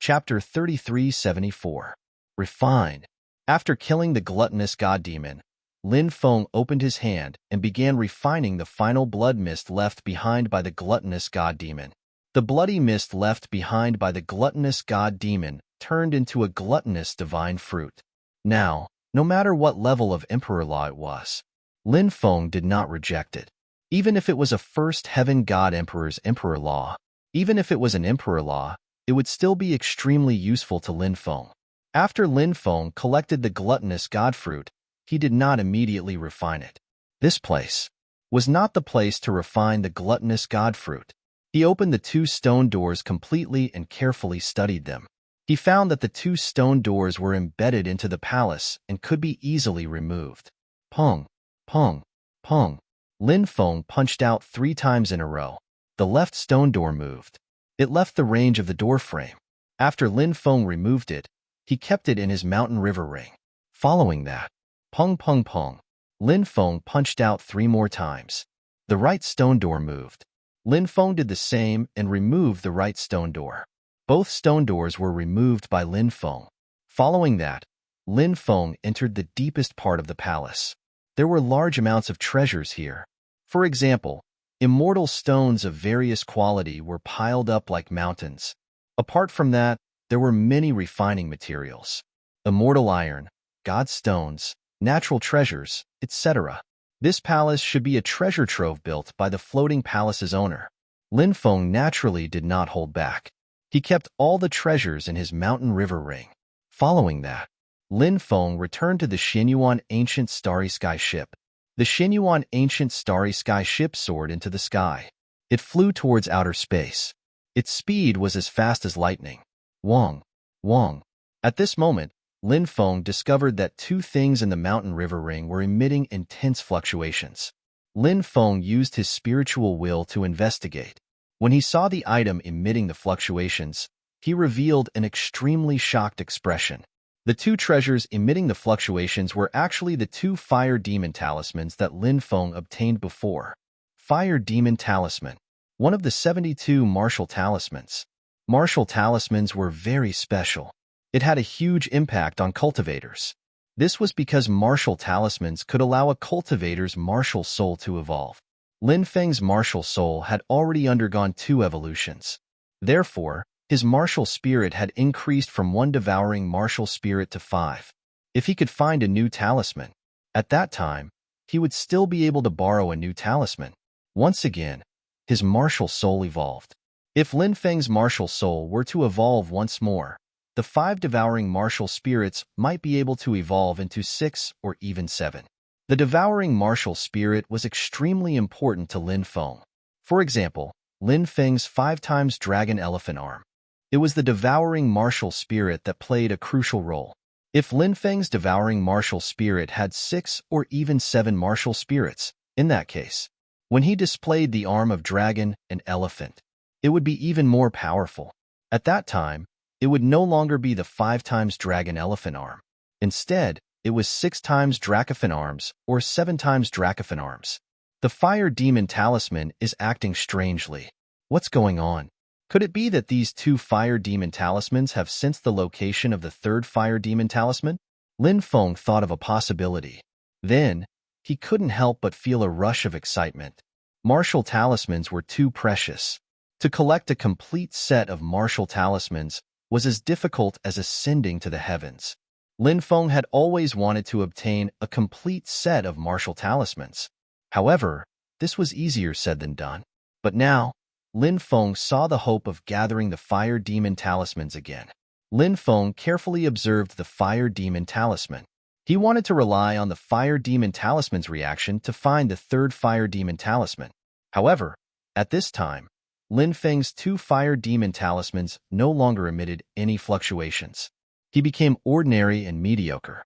Chapter 3374. Refined. After killing the gluttonous god demon, Lin Feng opened his hand and began refining the final blood mist left behind by the gluttonous god demon. The bloody mist left behind by the gluttonous god demon turned into a gluttonous divine fruit. Now, no matter what level of emperor law it was, Lin Feng did not reject it. Even if it was a first heaven god emperor's emperor law, even if it was an emperor law, it would still be extremely useful to Lin Feng. After Lin Feng collected the gluttonous god fruit, he did not immediately refine it. This place was not the place to refine the gluttonous god fruit. He opened the 2 stone doors completely and carefully studied them. He found that the 2 stone doors were embedded into the palace and could be easily removed. Pong, pong, pong. Lin Feng punched out 3 times in a row. The left stone door moved. It left the range of the door frame. After Lin Feng removed it, he kept it in his mountain river ring. Following that, pong pong pong, Lin Feng punched out 3 more times. The right stone door moved. Lin Feng did the same and removed the right stone door. Both stone doors were removed by Lin Feng. Following that, Lin Feng entered the deepest part of the palace. There were large amounts of treasures here. For example, immortal stones of various quality were piled up like mountains. Apart from that, there were many refining materials. Immortal iron, god stones, natural treasures, etc. This palace should be a treasure trove built by the floating palace's owner. Lin Feng naturally did not hold back. He kept all the treasures in his mountain river ring. Following that, Lin Feng returned to the Xinyuan ancient starry sky ship. The Xinyuan ancient starry sky ship soared into the sky. It flew towards outer space. Its speed was as fast as lightning. Wong, wong. At this moment, Lin Feng discovered that 2 things in the mountain river ring were emitting intense fluctuations. Lin Feng used his spiritual will to investigate. When he saw the item emitting the fluctuations, he revealed an extremely shocked expression. The two treasures emitting the fluctuations were actually the two fire demon talismans that Lin Feng obtained before. Fire Demon Talisman, one of the 72 martial talismans. Martial talismans were very special. It had a huge impact on cultivators. This was because martial talismans could allow a cultivator's martial soul to evolve. Lin Feng's martial soul had already undergone 2 evolutions. Therefore, his martial spirit had increased from 1 devouring martial spirit to 5. If he could find a new talisman, at that time, he would still be able to borrow a new talisman. Once again, his martial soul evolved. If Lin Feng's martial soul were to evolve once more, the 5 devouring martial spirits might be able to evolve into 6 or even 7. The devouring martial spirit was extremely important to Lin Feng. For example, Lin Feng's 5 times dragon elephant arm. It was the devouring martial spirit that played a crucial role. If Lin Feng's devouring martial spirit had 6 or even 7 martial spirits, in that case, when he displayed the arm of dragon and elephant, it would be even more powerful. At that time, it would no longer be the 5 times dragon elephant arm. Instead, it was 6 times dracophant arms or 7 times dracophant arms. The fire demon talisman is acting strangely. What's going on? Could it be that these 2 fire demon talismans have sensed the location of the 3rd fire demon talisman? Lin Feng thought of a possibility. Then, he couldn't help but feel a rush of excitement. Martial talismans were too precious. To collect a complete set of martial talismans was as difficult as ascending to the heavens. Lin Feng had always wanted to obtain a complete set of martial talismans. However, this was easier said than done. But now, Lin Feng saw the hope of gathering the fire demon talismans again. Lin Feng carefully observed the fire demon talisman. He wanted to rely on the fire demon talisman's reaction to find the 3rd fire demon talisman. However, at this time, Lin Feng's 2 fire demon talismans no longer emitted any fluctuations. He became ordinary and mediocre.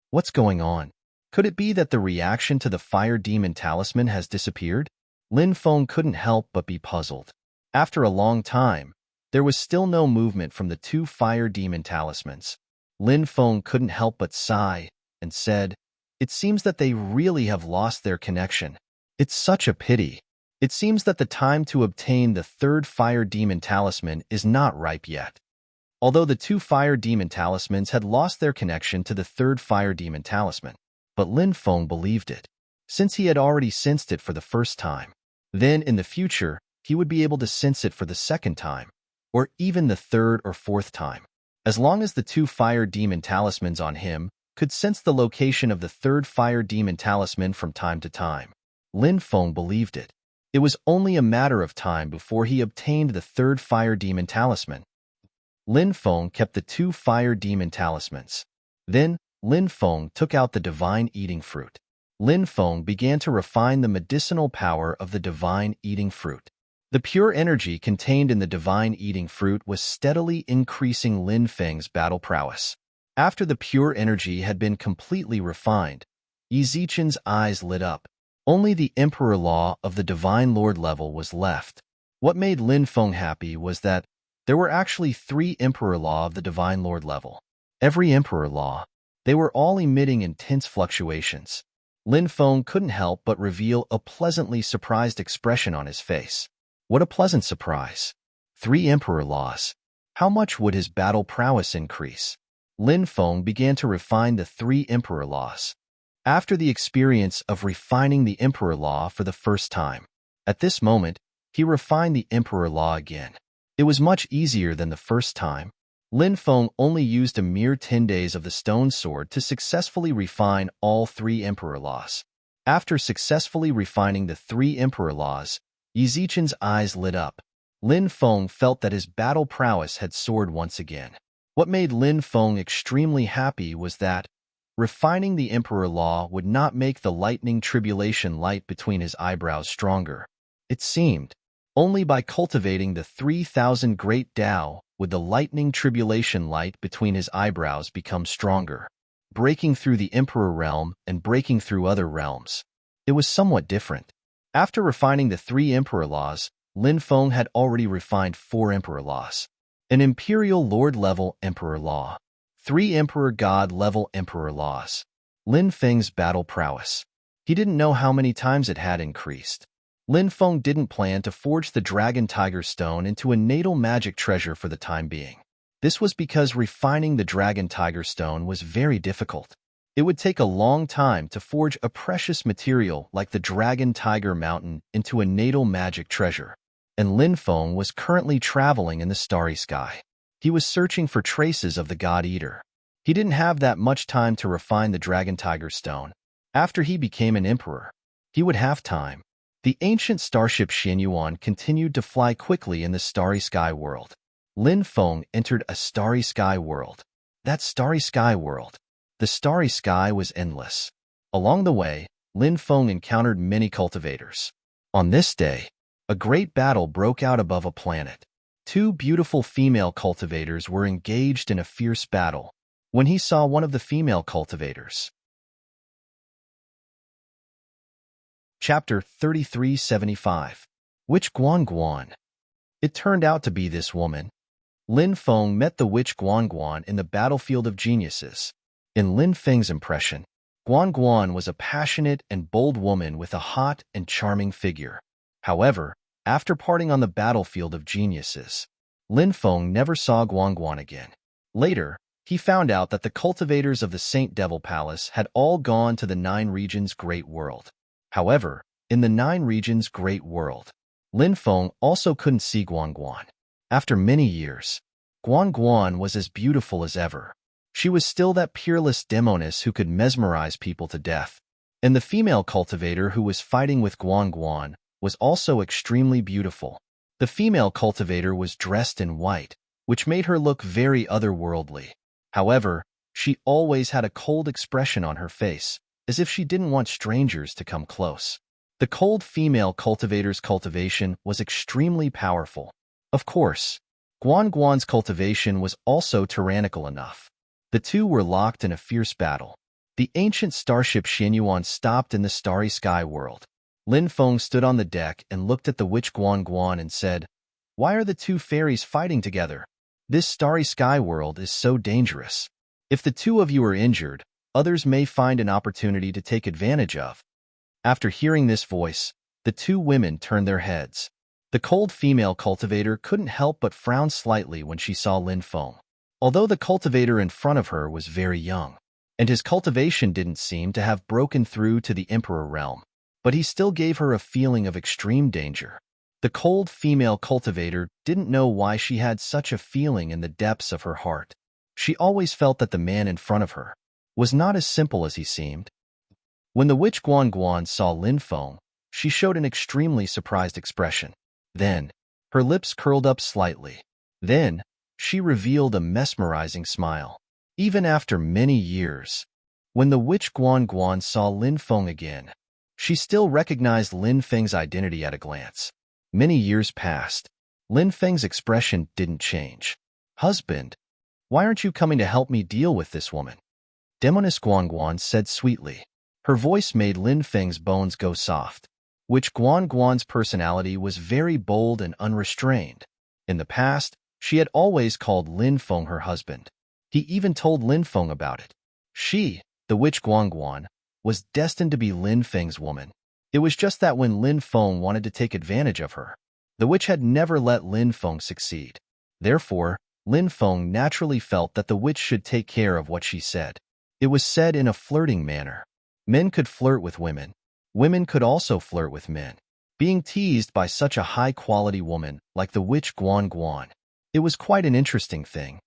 What's going on? Could it be that the reaction to the fire demon talisman has disappeared? Lin Feng couldn't help but be puzzled. After a long time, there was still no movement from the 2 fire demon talismans. Lin Feng couldn't help but sigh and said, "It seems that they really have lost their connection. It's such a pity. It seems that the time to obtain the 3rd fire demon talisman is not ripe yet." Although the 2 fire demon talismans had lost their connection to the 3rd fire demon talisman, but Lin Feng believed it, since he had already sensed it for the first time. Then, in the future, he would be able to sense it for the 2nd time, or even the 3rd or 4th time. As long as the 2 fire demon talismans on him could sense the location of the 3rd fire demon talisman from time to time, Lin Feng believed it. It was only a matter of time before he obtained the 3rd fire demon talisman. Lin Feng kept the 2 fire demon talismans. Then, Lin Feng took out the divine eating fruit. Lin Feng began to refine the medicinal power of the divine eating fruit. The pure energy contained in the divine eating fruit was steadily increasing Lin Feng's battle prowess. After the pure energy had been completely refined, Yi Zichen's eyes lit up. Only the Emperor Law of the Divine Lord level was left. What made Lin Feng happy was that there were actually 3 Emperor Law of the Divine Lord level. Every Emperor Law, they were all emitting intense fluctuations. Lin Feng couldn't help but reveal a pleasantly surprised expression on his face. What a pleasant surprise. 3 Emperor Laws. How much would his battle prowess increase? Lin Feng began to refine the 3 Emperor Laws. After the experience of refining the Emperor Law for the first time, at this moment, he refined the Emperor Law again. It was much easier than the first time. Lin Feng only used a mere 10 days of the stone sword to successfully refine all 3 Emperor Laws. After successfully refining the 3 Emperor Laws, Yi Zichen's eyes lit up. Lin Feng felt that his battle prowess had soared once again. What made Lin Feng extremely happy was that refining the Emperor Law would not make the lightning tribulation light between his eyebrows stronger. It seemed, only by cultivating the 3,000 great Tao would the lightning tribulation light between his eyebrows become stronger, breaking through the Emperor realm and breaking through other realms. It was somewhat different. After refining the 3 emperor laws, Lin Feng had already refined 4 emperor laws. An imperial lord-level emperor law. 3 emperor god-level emperor laws. Lin Feng's battle prowess. He didn't know how many times it had increased. Lin Feng didn't plan to forge the Dragon Tiger Stone into a natal magic treasure for the time being. This was because refining the Dragon Tiger Stone was very difficult. It would take a long time to forge a precious material like the Dragon Tiger Mountain into a natal magic treasure. And Lin Feng was currently traveling in the starry sky. He was searching for traces of the God Eater. He didn't have that much time to refine the Dragon Tiger Stone. After he became an emperor, he would have time. The ancient starship Xianyuan continued to fly quickly in the starry sky world. Lin Feng entered a starry sky world. That starry sky world. The starry sky was endless. Along the way, Lin Feng encountered many cultivators. On this day, a great battle broke out above a planet. 2 beautiful female cultivators were engaged in a fierce battle. When he saw one of the female cultivators. Chapter 3375. Witch Guan Guan. It turned out to be this woman. Lin Feng met the witch Guan Guan in the battlefield of geniuses. In Lin Feng's impression, Guan Guan was a passionate and bold woman with a hot and charming figure. However, after parting on the battlefield of geniuses, Lin Feng never saw Guan Guan again. Later, he found out that the cultivators of the Saint Devil Palace had all gone to the 9 Regions Great World. However, in the 9 Regions Great World, Lin Feng also couldn't see Guan Guan. After many years, Guan Guan was as beautiful as ever. She was still that peerless demoness who could mesmerize people to death. And the female cultivator who was fighting with Guan Guan was also extremely beautiful. The female cultivator was dressed in white, which made her look very otherworldly. However, she always had a cold expression on her face, as if she didn't want strangers to come close. The cold female cultivator's cultivation was extremely powerful. Of course, Guan Guan's cultivation was also tyrannical enough. The 2 were locked in a fierce battle. The ancient starship Xianyuan stopped in the starry sky world. Lin Feng stood on the deck and looked at the witch Guan Guan and said, "Why are the 2 fairies fighting together? This starry sky world is so dangerous. If the 2 of you are injured, others may find an opportunity to take advantage of." After hearing this voice, the 2 women turned their heads. The cold female cultivator couldn't help but frown slightly when she saw Lin Feng. Although the cultivator in front of her was very young, and his cultivation didn't seem to have broken through to the emperor realm, but he still gave her a feeling of extreme danger. The cold female cultivator didn't know why she had such a feeling in the depths of her heart. She always felt that the man in front of her was not as simple as he seemed. When the witch Guan Guan saw Lin Feng, she showed an extremely surprised expression. Then, her lips curled up slightly. Then, she revealed a mesmerizing smile. Even after many years, when the witch Guan Guan saw Lin Feng again, she still recognized Lin Feng's identity at a glance. Many years passed. Lin Feng's expression didn't change. "Husband, why aren't you coming to help me deal with this woman?" Demoness Guan Guan said sweetly. Her voice made Lin Feng's bones go soft. Witch Guan Guan's personality was very bold and unrestrained. In the past, she had always called Lin Feng her husband. He even told Lin Feng about it. She, the witch Guan Guan, was destined to be Lin Feng's woman. It was just that when Lin Feng wanted to take advantage of her, the witch had never let Lin Feng succeed. Therefore, Lin Feng naturally felt that the witch should take care of what she said. It was said in a flirting manner. Men could flirt with women. Women could also flirt with men. Being teased by such a high-quality woman like the witch Guan Guan, it was quite an interesting thing.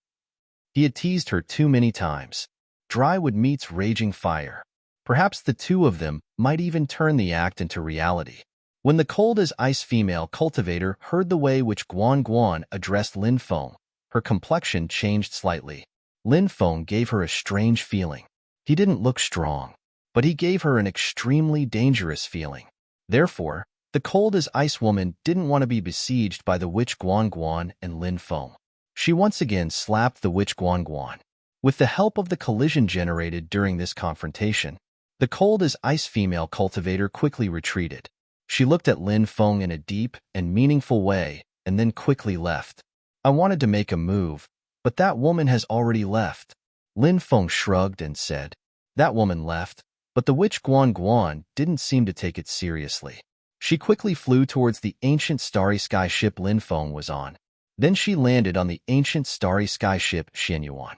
He had teased her too many times. Dry wood meets raging fire. Perhaps the 2 of them might even turn the act into reality. When the cold-as-ice female cultivator heard the way which Guan Guan addressed Lin Feng, her complexion changed slightly. Lin Feng gave her a strange feeling. He didn't look strong, but he gave her an extremely dangerous feeling. Therefore, the cold-as-ice woman didn't want to be besieged by the witch Guan Guan and Lin Feng. She once again slapped the witch Guan Guan. With the help of the collision generated during this confrontation, the cold-as-ice female cultivator quickly retreated. She looked at Lin Feng in a deep and meaningful way and then quickly left. I wanted to make a move, but that woman has already left. Lin Feng shrugged and said, that woman left, but the witch Guan Guan didn't seem to take it seriously. She quickly flew towards the ancient starry sky ship Lin Feng was on. Then she landed on the ancient starry sky ship Xianyuan.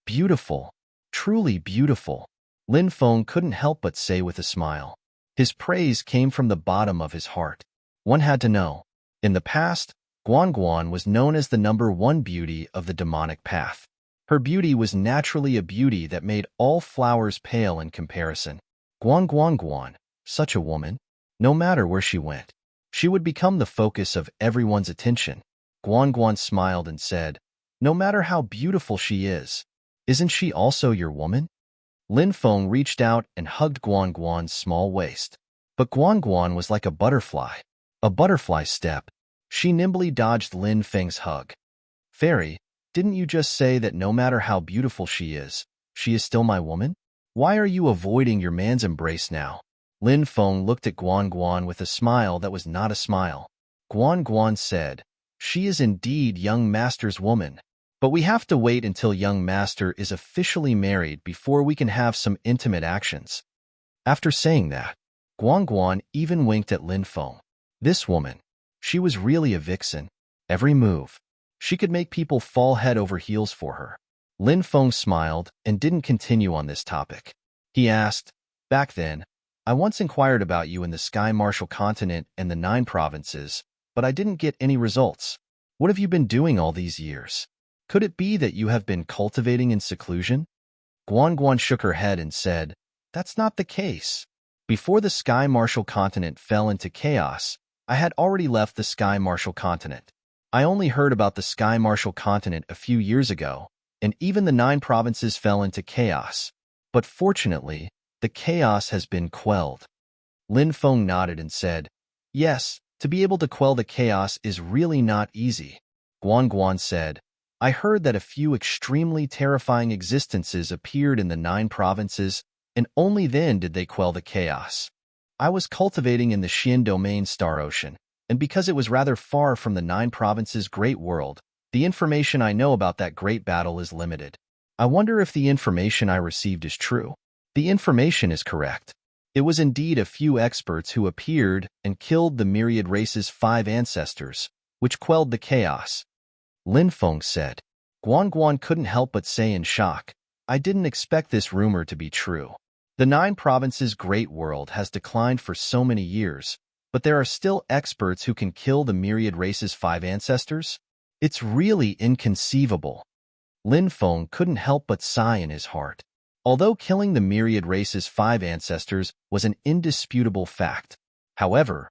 Beautiful, truly beautiful, Lin Feng couldn't help but say with a smile. His praise came from the bottom of his heart. One had to know. In the past, Guan Guan was known as the #1 beauty of the demonic path. Her beauty was naturally a beauty that made all flowers pale in comparison. Guan Guan Guan, such a woman. No matter where she went, she would become the focus of everyone's attention. Guan Guan smiled and said, no matter how beautiful she is, isn't she also your woman? Lin Feng reached out and hugged Guan Guan's small waist. But Guan Guan was like a butterfly step. She nimbly dodged Lin Feng's hug. Fairy, didn't you just say that no matter how beautiful she is still my woman? Why are you avoiding your man's embrace now? Lin Feng looked at Guan Guan with a smile that was not a smile. Guan Guan said, she is indeed young master's woman, but we have to wait until young master is officially married before we can have some intimate actions. After saying that, Guan Guan even winked at Lin Feng. This woman, she was really a vixen. Every move, she could make people fall head over heels for her. Lin Feng smiled and didn't continue on this topic. He asked, back then, I once inquired about you in the Sky Martial Continent and the 9 provinces, but I didn't get any results. What have you been doing all these years? Could it be that you have been cultivating in seclusion? Guan Guan shook her head and said, that's not the case. Before the Sky Martial Continent fell into chaos, I had already left the Sky Martial Continent. I only heard about the Sky Martial Continent a few years ago, and even the 9 provinces fell into chaos. But fortunately, the chaos has been quelled. Lin Feng nodded and said, yes, to be able to quell the chaos is really not easy. Guan Guan said, I heard that a few extremely terrifying existences appeared in the 9 provinces, and only then did they quell the chaos. I was cultivating in the Xin Domain Star Ocean, and because it was rather far from the 9 provinces' great world, the information I know about that great battle is limited. I wonder if the information I received is true. The information is correct. It was indeed a few experts who appeared and killed the myriad race's 5 ancestors, which quelled the chaos. Lin Feng said. Guan Guan couldn't help but say in shock, I didn't expect this rumor to be true. The 9 provinces' great world has declined for so many years, but there are still experts who can kill the myriad race's 5 ancestors? It's really inconceivable. Lin Feng couldn't help but sigh in his heart. Although killing the myriad race's 5 ancestors was an indisputable fact, however,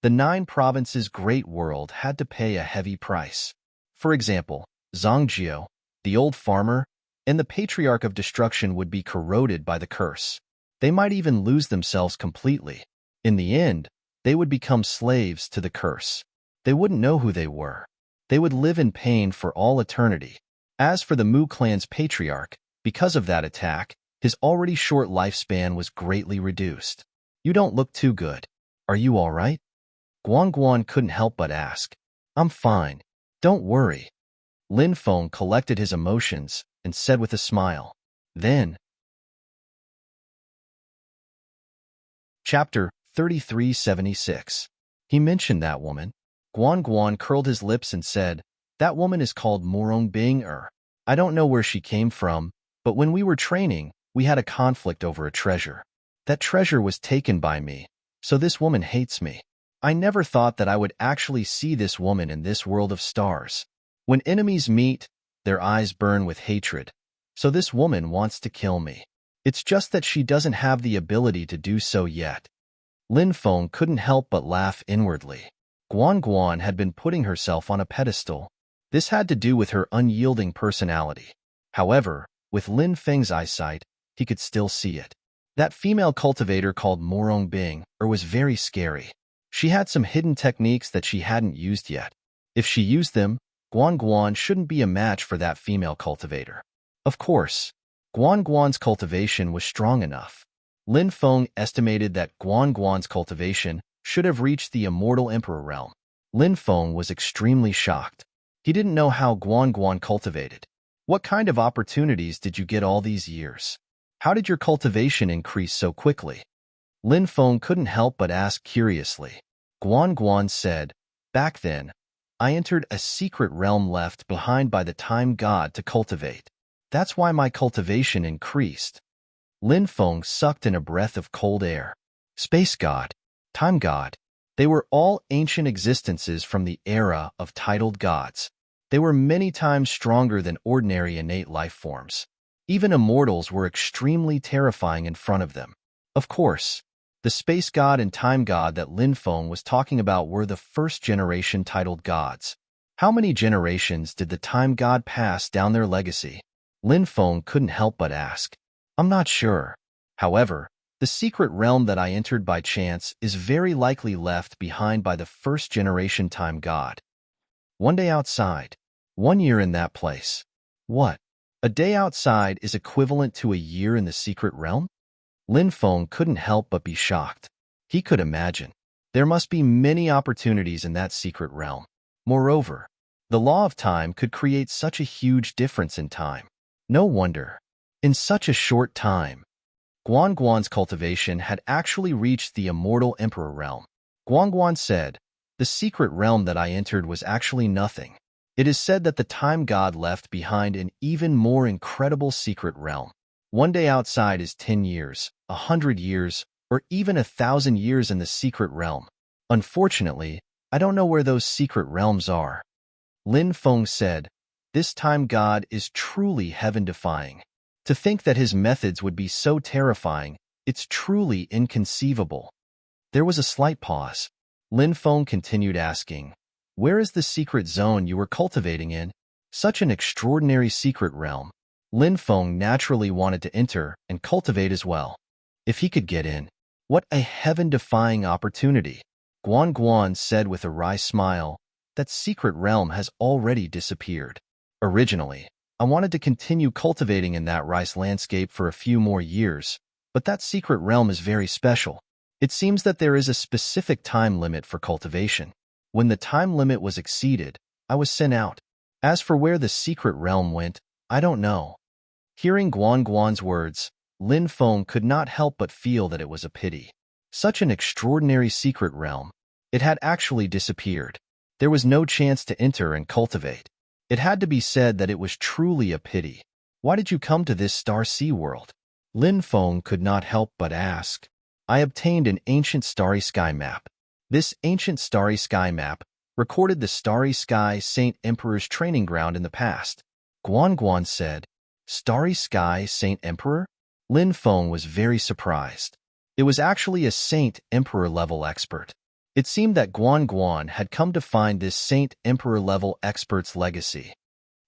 the 9 provinces' great world had to pay a heavy price. For example, Zhangjiu, the old farmer, and the Patriarch of Destruction would be corroded by the curse. They might even lose themselves completely. In the end, they would become slaves to the curse. They wouldn't know who they were. They would live in pain for all eternity. As for the Mu clan's Patriarch, because of that attack, his already short lifespan was greatly reduced. You don't look too good. Are you all right? Guan Guan couldn't help but ask. I'm fine. Don't worry. Lin Feng collected his emotions and said with a smile. Then, Chapter 3376. He mentioned that woman. Guan Guan curled his lips and said, that woman is called Morong Bing I don't know where she came from, but when we were training, we had a conflict over a treasure. That treasure was taken by me, so this woman hates me. I never thought that I would actually see this woman in this world of stars. When enemies meet, their eyes burn with hatred, so this woman wants to kill me. It's just that she doesn't have the ability to do so yet. Lin Feng couldn't help but laugh inwardly. Guan Guan had been putting herself on a pedestal. This had to do with her unyielding personality. However, with Lin Feng's eyesight, he could still see it. That female cultivator called Morong Bing was very scary. She had some hidden techniques that she hadn't used yet. If she used them, Guan Guan shouldn't be a match for that female cultivator. Of course, Guan Guan's cultivation was strong enough. Lin Feng estimated that Guan Guan's cultivation should have reached the immortal emperor realm. Lin Feng was extremely shocked. He didn't know how Guan Guan cultivated. What kind of opportunities did you get all these years? How did your cultivation increase so quickly? Lin Feng couldn't help but ask curiously. Guan Guan said, back then, I entered a secret realm left behind by the time god to cultivate. That's why my cultivation increased. Lin Feng sucked in a breath of cold air. Space god, time god, they were all ancient existences from the era of titled gods. They were many times stronger than ordinary innate life forms. Even immortals were extremely terrifying in front of them. Of course, the space god and time god that Lin Feng was talking about were the first-generation titled gods. How many generations did the time god pass down their legacy? Lin Feng couldn't help but ask. I'm not sure. However, the secret realm that I entered by chance is very likely left behind by the first-generation time god. One day outside. 1 year in that place. What? A day outside is equivalent to a year in the secret realm? Lin Feng couldn't help but be shocked. He could imagine. There must be many opportunities in that secret realm. Moreover, the law of time could create such a huge difference in time. No wonder. In such a short time, Guan Guan's cultivation had actually reached the immortal emperor realm. Guan Guan said, the secret realm that I entered was actually nothing. It is said that the time god left behind an even more incredible secret realm. 1 day outside is 10 years, 100 years, or even 1,000 years in the secret realm. Unfortunately, I don't know where those secret realms are. Lin Feng said, this time god is truly heaven-defying. To think that his methods would be so terrifying, it's truly inconceivable. There was a slight pause. Lin Feng continued asking, where is the secret zone you were cultivating in? Such an extraordinary secret realm. Lin Feng naturally wanted to enter and cultivate as well. If he could get in, what a heaven-defying opportunity. Guan Guan said with a wry smile, that secret realm has already disappeared. Originally, I wanted to continue cultivating in that rice landscape for a few more years, but that secret realm is very special. It seems that there is a specific time limit for cultivation. When the time limit was exceeded, I was sent out. As for where the secret realm went, I don't know. Hearing Guan Guan's words, Lin Feng could not help but feel that it was a pity. Such an extraordinary secret realm. It had actually disappeared. There was no chance to enter and cultivate. It had to be said that it was truly a pity. Why did you come to this Star Sea world? Lin Feng could not help but ask. I obtained an ancient starry sky map. This ancient starry sky map recorded the Starry Sky Saint Emperor's training ground in the past. Guan Guan said, Starry Sky Saint Emperor? Lin Feng was very surprised. It was actually a Saint Emperor level expert. It seemed that Guan Guan had come to find this Saint Emperor level expert's legacy.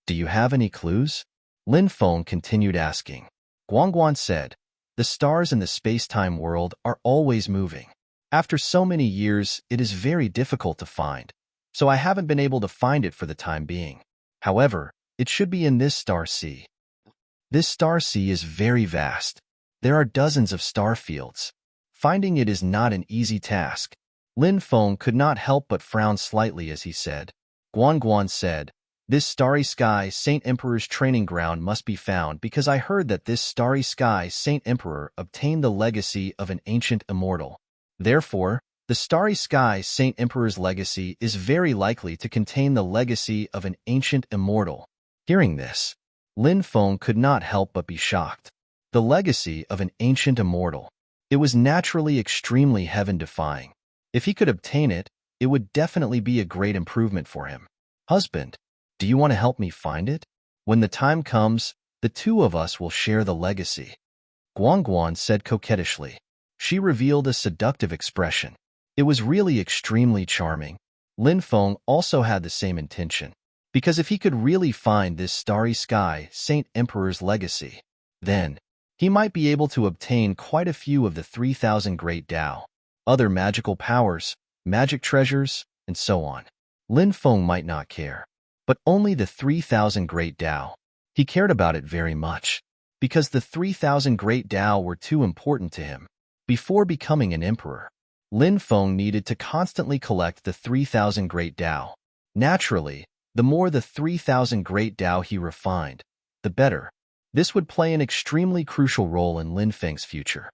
Do you have any clues? Lin Feng continued asking. Guan Guan said, the stars in the space-time world are always moving. After so many years, it is very difficult to find, so I haven't been able to find it for the time being. However, it should be in this star sea. This star sea is very vast. There are dozens of star fields. Finding it is not an easy task. Lin Feng could not help but frown slightly as he said. Guan Guan said, this Starry Sky Saint Emperor's training ground must be found because I heard that this Starry Sky Saint Emperor obtained the legacy of an ancient immortal. Therefore, the Starry Sky Saint Emperor's legacy is very likely to contain the legacy of an ancient immortal. Hearing this, Lin Feng could not help but be shocked. The legacy of an ancient immortal. It was naturally extremely heaven-defying. If he could obtain it, it would definitely be a great improvement for him. Husband, do you want to help me find it? When the time comes, the two of us will share the legacy. Guan Guan said coquettishly. She revealed a seductive expression. It was really extremely charming. Lin Feng also had the same intention, because if he could really find this Starry Sky Saint Emperor's legacy, then he might be able to obtain quite a few of the 3,000 Great Tao, other magical powers, magic treasures, and so on. Lin Feng might not care, but only the 3,000 Great Tao. He cared about it very much, because the 3,000 Great Tao were too important to him. Before becoming an emperor, Lin Feng needed to constantly collect the 3,000 Great Tao. Naturally, the more the 3,000 Great Tao he refined, the better. This would play an extremely crucial role in Lin Feng's future.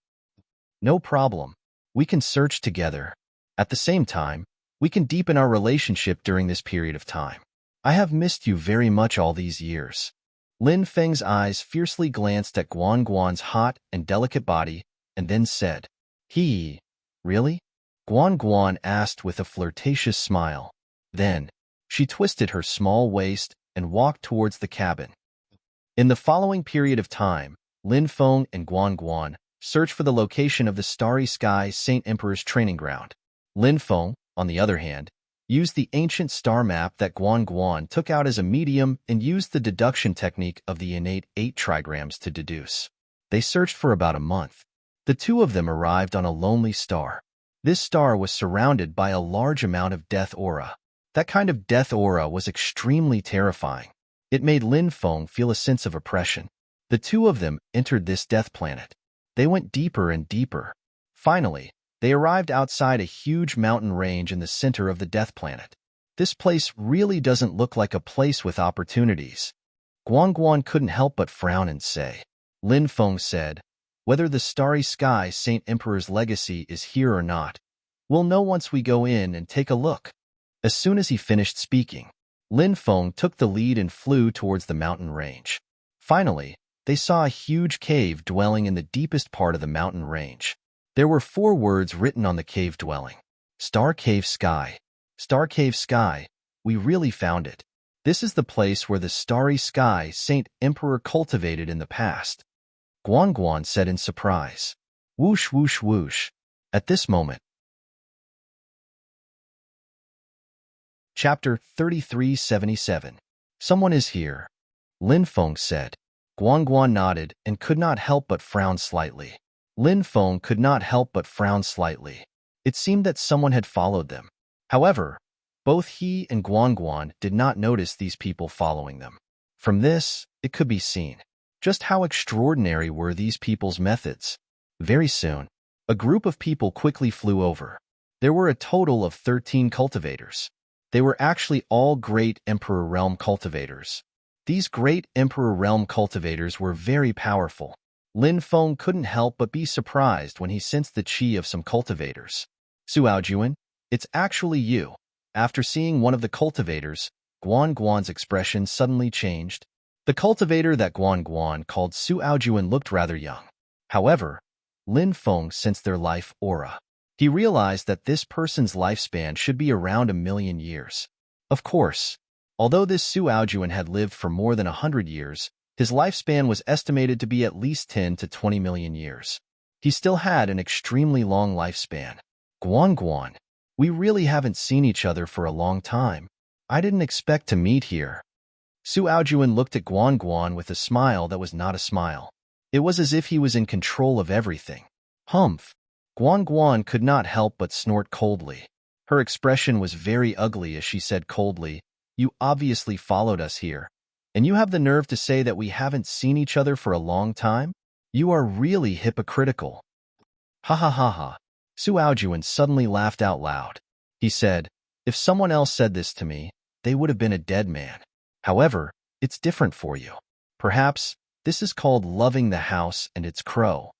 No problem. We can search together. At the same time, we can deepen our relationship during this period of time. I have missed you very much all these years. Lin Feng's eyes fiercely glanced at Guan Guan's hot and delicate body and then said, Really? Guan Guan asked with a flirtatious smile. Then, she twisted her small waist and walked towards the cabin. In the following period of time, Lin Feng and Guan Guan searched for the location of the Starry Sky Saint Emperor's training ground. Lin Feng, on the other hand, used the ancient star map that Guan Guan took out as a medium and used the deduction technique of the innate 8 trigrams to deduce. They searched for about a month. The two of them arrived on a lonely star. This star was surrounded by a large amount of death aura. That kind of death aura was extremely terrifying. It made Lin Feng feel a sense of oppression. The two of them entered this death planet. They went deeper and deeper. Finally, they arrived outside a huge mountain range in the center of the death planet. This place really doesn't look like a place with opportunities. Guan Guan couldn't help but frown and say. Lin Feng said, whether the Starry Sky Saint Emperor's legacy is here or not, we'll know once we go in and take a look. As soon as he finished speaking, Lin Feng took the lead and flew towards the mountain range. Finally, they saw a huge cave dwelling in the deepest part of the mountain range. There were 4 words written on the cave dwelling. Star Cave Sky. Star Cave Sky. We really found it. This is the place where the Starry Sky Saint Emperor cultivated in the past. Guan Guan said in surprise. Whoosh, whoosh, whoosh. At this moment. Chapter 3377. Someone is here. Lin Feng said. Guan Guan nodded and could not help but frown slightly. Lin Feng could not help but frown slightly. It seemed that someone had followed them. However, both he and Guan Guan did not notice these people following them. From this, it could be seen just how extraordinary were these people's methods. Very soon, a group of people quickly flew over. There were a total of 13 cultivators. They were actually all Great Emperor Realm cultivators. These Great Emperor Realm cultivators were very powerful. Lin Feng couldn't help but be surprised when he sensed the qi of some cultivators. Suaojuan, it's actually you. After seeing one of the cultivators, Guan Guan's expression suddenly changed. The cultivator that Guan Guan called Suaojuan looked rather young. However, Lin Feng sensed their life aura. He realized that this person's lifespan should be around 1,000,000 years. Of course, although this Suaojuan had lived for more than 100 years, his lifespan was estimated to be at least 10 to 20 million years. He still had an extremely long lifespan. Guan Guan, we really haven't seen each other for a long time. I didn't expect to meet here. Suaojuan looked at Guan Guan with a smile that was not a smile. It was as if he was in control of everything. Humph. Guan Guan could not help but snort coldly. Her expression was very ugly as she said coldly, You obviously followed us here. And you have the nerve to say that we haven't seen each other for a long time? You are really hypocritical. Ha ha ha ha. Suaojuan suddenly laughed out loud. He said, If someone else said this to me, they would have been a dead man. However, it's different for you. Perhaps this is called loving the house and its crow.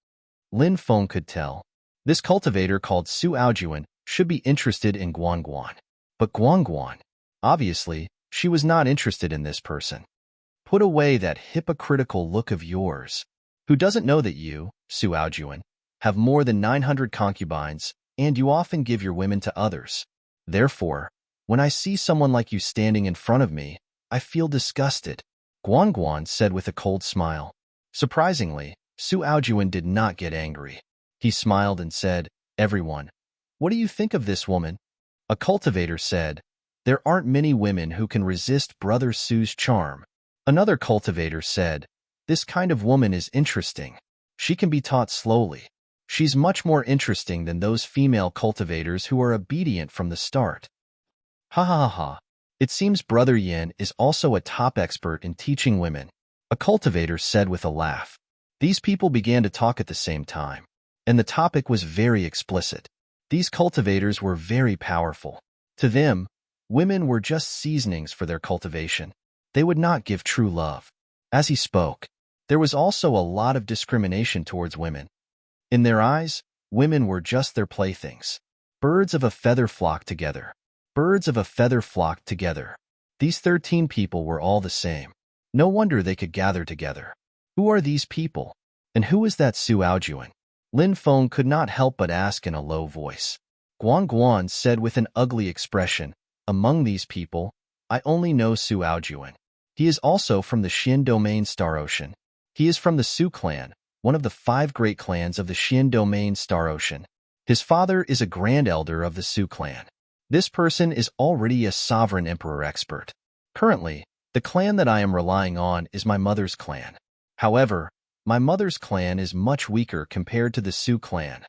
Lin Feng could tell. This cultivator called Suaojuan should be interested in Guan Guan. But Guan Guan, obviously, she was not interested in this person. Put away that hypocritical look of yours. Who doesn't know that you, Suaojuan, have more than 900 concubines, and you often give your women to others. Therefore, when I see someone like you standing in front of me, I feel disgusted. Guan Guan said with a cold smile. Surprisingly, Suaojuan did not get angry. He smiled and said, Everyone, what do you think of this woman? A cultivator said, There aren't many women who can resist Brother Su's charm. Another cultivator said, This kind of woman is interesting. She can be taught slowly. She's much more interesting than those female cultivators who are obedient from the start. Ha ha ha ha. It seems Brother Yin is also a top expert in teaching women, a cultivator said with a laugh. These people began to talk at the same time, and the topic was very explicit. These cultivators were very powerful. To them, women were just seasonings for their cultivation. They would not give true love. As he spoke, there was also a lot of discrimination towards women. In their eyes, women were just their playthings. Birds of a feather flock together. Birds of a feather flock together. These 13 people were all the same. No wonder they could gather together. Who are these people? And who is that Su Aojuan? Lin Feng could not help but ask in a low voice. Guan Guan said with an ugly expression, "Among these people, I only know Su Aojuan. He is also from the Xian Domain Star Ocean. He is from the Su clan, one of the 5 great clans of the Xian Domain Star Ocean. His father is a grand elder of the Su clan. This person is already a sovereign emperor expert. Currently, the clan that I am relying on is my mother's clan. However, my mother's clan is much weaker compared to the Su clan.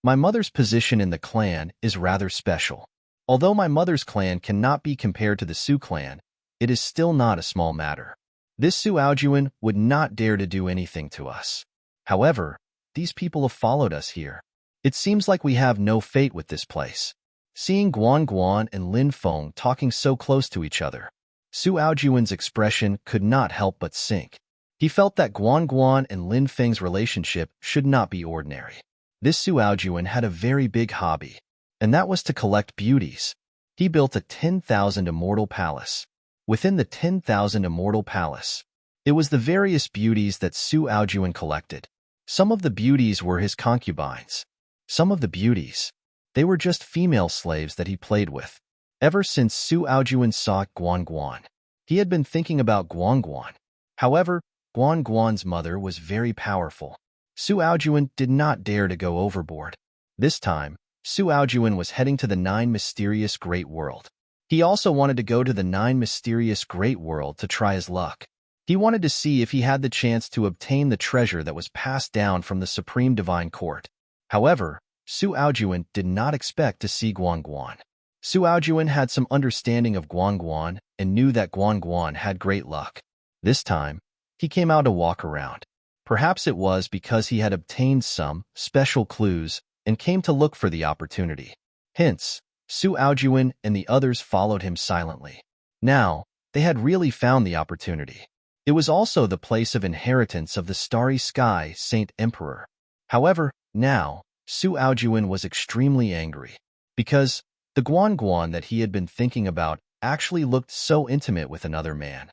My mother's position in the clan is rather special. Although my mother's clan cannot be compared to the Su clan, it is still not a small matter. This Su Aojuan would not dare to do anything to us. However, these people have followed us here. It seems like we have no fate with this place." Seeing Guan Guan and Lin Feng talking so close to each other, Su Aojuan's expression could not help but sink. He felt that Guan Guan and Lin Feng's relationship should not be ordinary. This Su Aojuan had a very big hobby, and that was to collect beauties. He built a 10,000 immortal palace. Within the 10,000 immortal palace, it was the various beauties that Su Aojuan collected. Some of the beauties were his concubines. Some of the beauties, they were just female slaves that he played with. Ever since Su Aojuan saw Guan Guan, he had been thinking about Guan Guan. However, Guan Guan's mother was very powerful. Su Aojuan did not dare to go overboard. This time, Su Aojuan was heading to the 9 mysterious great world. He also wanted to go to the 9 mysterious great world to try his luck. He wanted to see if he had the chance to obtain the treasure that was passed down from the Supreme Divine Court. However, Su Aojuan did not expect to see Guan Guan. Su Aojuan had some understanding of Guan Guan and knew that Guan Guan had great luck. This time, he came out to walk around. Perhaps it was because he had obtained some special clues and came to look for the opportunity. Hence, Su Aojuan and the others followed him silently. Now, they had really found the opportunity. It was also the place of inheritance of the starry sky Saint Emperor. However, now, Su Aojuan was extremely angry, because the Guan Guan that he had been thinking about actually looked so intimate with another man.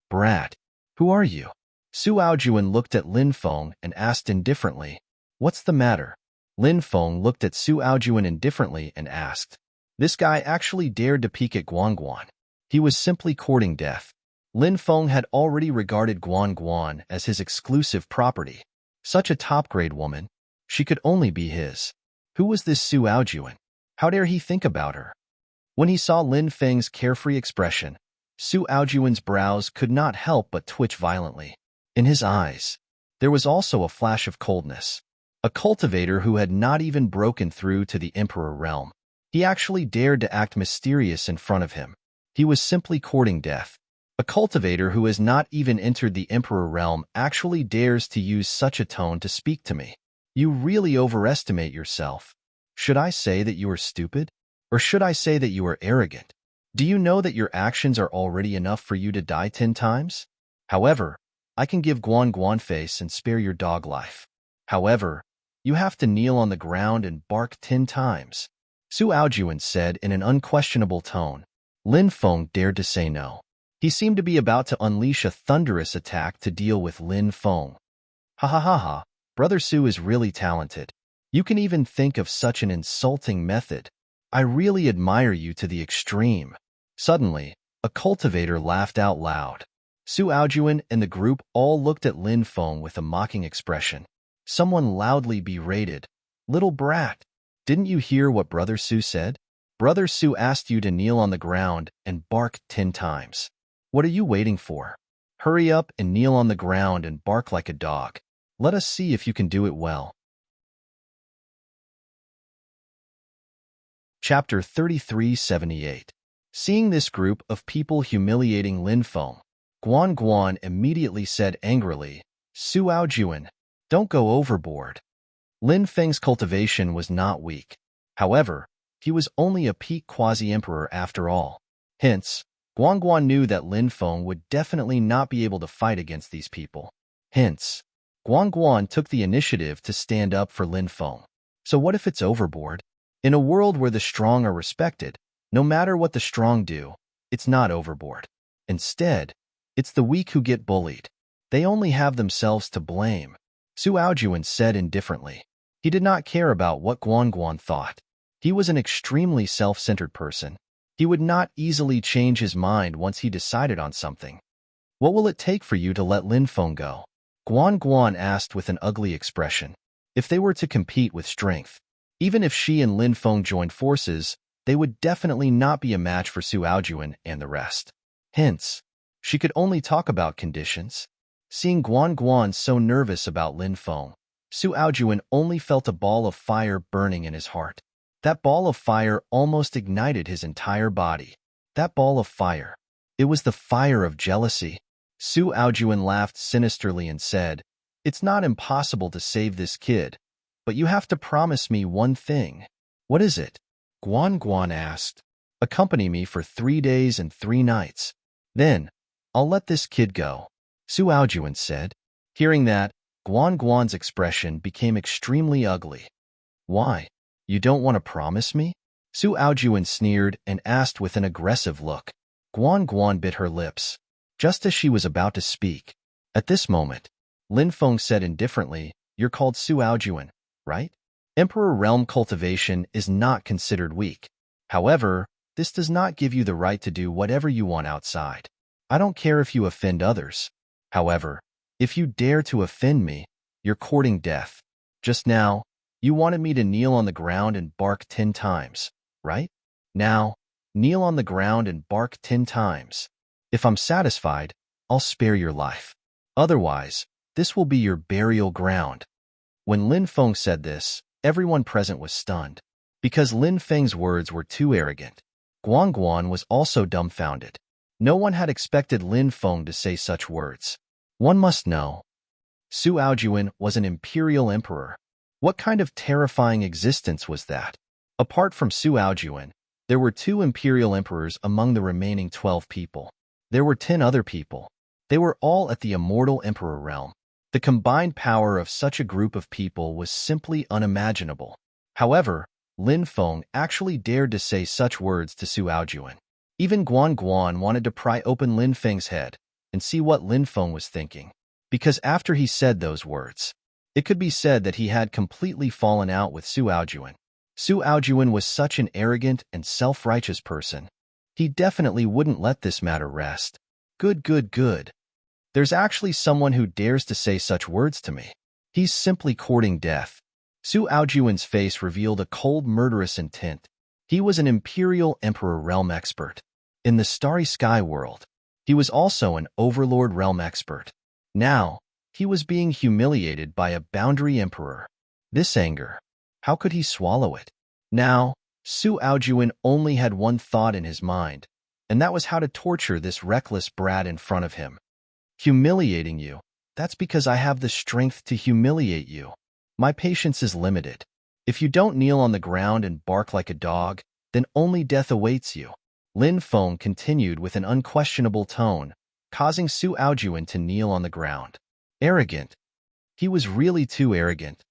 "Brat, who are you?" Su Aojuan looked at Lin Feng and asked indifferently, "What's the matter?" Lin Feng looked at Su Aojuan indifferently and asked. This guy actually dared to peek at Guan Guan. He was simply courting death. Lin Feng had already regarded Guan Guan as his exclusive property. Such a top-grade woman, she could only be his. Who was this Su Aojuan? How dare he think about her? When he saw Lin Feng's carefree expression, Su Aojuan's brows could not help but twitch violently. In his eyes, there was also a flash of coldness. A cultivator who had not even broken through to the Emperor realm. He actually dared to act mysterious in front of him. He was simply courting death. A cultivator who has not even entered the Emperor realm actually dares to use such a tone to speak to me. You really overestimate yourself. Should I say that you are stupid? Or should I say that you are arrogant? Do you know that your actions are already enough for you to die 10 times? However, I can give Guan Guan face and spare your dog life. However, you have to kneel on the ground and bark 10 times. Su Aojuan said in an unquestionable tone. Lin Feng dared to say no. He seemed to be about to unleash a thunderous attack to deal with Lin Feng. Ha ha ha ha, Brother Su is really talented. You can even think of such an insulting method. I really admire you to the extreme. Suddenly, a cultivator laughed out loud. Su Aojuan and the group all looked at Lin Feng with a mocking expression. Someone loudly berated, "Little brat, didn't you hear what Brother Su said? Brother Su asked you to kneel on the ground and bark 10 times. What are you waiting for? Hurry up and kneel on the ground and bark like a dog. Let us see if you can do it well." Chapter 3378. Seeing this group of people humiliating Lin Feng, Guan Guan immediately said angrily, "Su Aojuan, don't go overboard." Lin Feng's cultivation was not weak. However, he was only a peak quasi-emperor after all. Hence, Guangguan knew that Lin Feng would definitely not be able to fight against these people. Hence, Guangguan took the initiative to stand up for Lin Feng. So what if it's overboard? In a world where the strong are respected, no matter what the strong do, it's not overboard. Instead, it's the weak who get bullied. They only have themselves to blame, Su Aojuan said indifferently. He did not care about what Guangguan thought. He was an extremely self-centered person. He would not easily change his mind once he decided on something. What will it take for you to let Lin Feng go? Guangguan asked with an ugly expression. If they were to compete with strength, even if she and Lin Feng joined forces, they would definitely not be a match for Su Aojuan and the rest. Hence, she could only talk about conditions. Seeing Guangguan so nervous about Lin Feng, Su Aojuan only felt a ball of fire burning in his heart. That ball of fire almost ignited his entire body. That ball of fire. It was the fire of jealousy. Su Aojuan laughed sinisterly and said, "It's not impossible to save this kid, but you have to promise me one thing." "What is it?" Guangguan asked. "Accompany me for 3 days and 3 nights. Then, I'll let this kid go," Su Aojuan said. Hearing that, Guangguan's expression became extremely ugly. "Why? You don't want to promise me?" Su Aojuan sneered and asked with an aggressive look. Guangguan bit her lips, just as she was about to speak. At this moment, Lin Feng said indifferently, "You're called Su Aojuan, right? Emperor realm cultivation is not considered weak. However, this does not give you the right to do whatever you want outside. I don't care if you offend others. However, if you dare to offend me, you're courting death. Just now, you wanted me to kneel on the ground and bark 10 times, right? Now, kneel on the ground and bark 10 times. If I'm satisfied, I'll spare your life. Otherwise, this will be your burial ground." When Lin Feng said this, everyone present was stunned. Because Lin Feng's words were too arrogant. Guangguan was also dumbfounded. No one had expected Lin Feng to say such words. One must know. Su Aojuan was an imperial emperor. What kind of terrifying existence was that? Apart from Su Aojuan, there were 2 imperial emperors among the remaining 12 people. There were 10 other people. They were all at the immortal emperor realm. The combined power of such a group of people was simply unimaginable. However, Lin Feng actually dared to say such words to Su Aojuan. Even Guangguan wanted to pry open Lin Feng's head and see what Lin Feng was thinking. Because after he said those words, it could be said that he had completely fallen out with Su Aojuan. Su Aojuan was such an arrogant and self-righteous person. He definitely wouldn't let this matter rest. Good. There's actually someone who dares to say such words to me. He's simply courting death. Su Aojuan's face revealed a cold, murderous intent. He was an imperial emperor realm expert. In the starry sky world, he was also an overlord realm expert. Now, he was being humiliated by a boundary emperor. This anger, how could he swallow it? Now, Su Aojuan only had one thought in his mind, and that was how to torture this reckless brat in front of him. Humiliating you, that's because I have the strength to humiliate you. My patience is limited. If you don't kneel on the ground and bark like a dog, then only death awaits you. Lin Feng continued with an unquestionable tone, causing Su Aojuan to kneel on the ground. Arrogant. He was really too arrogant.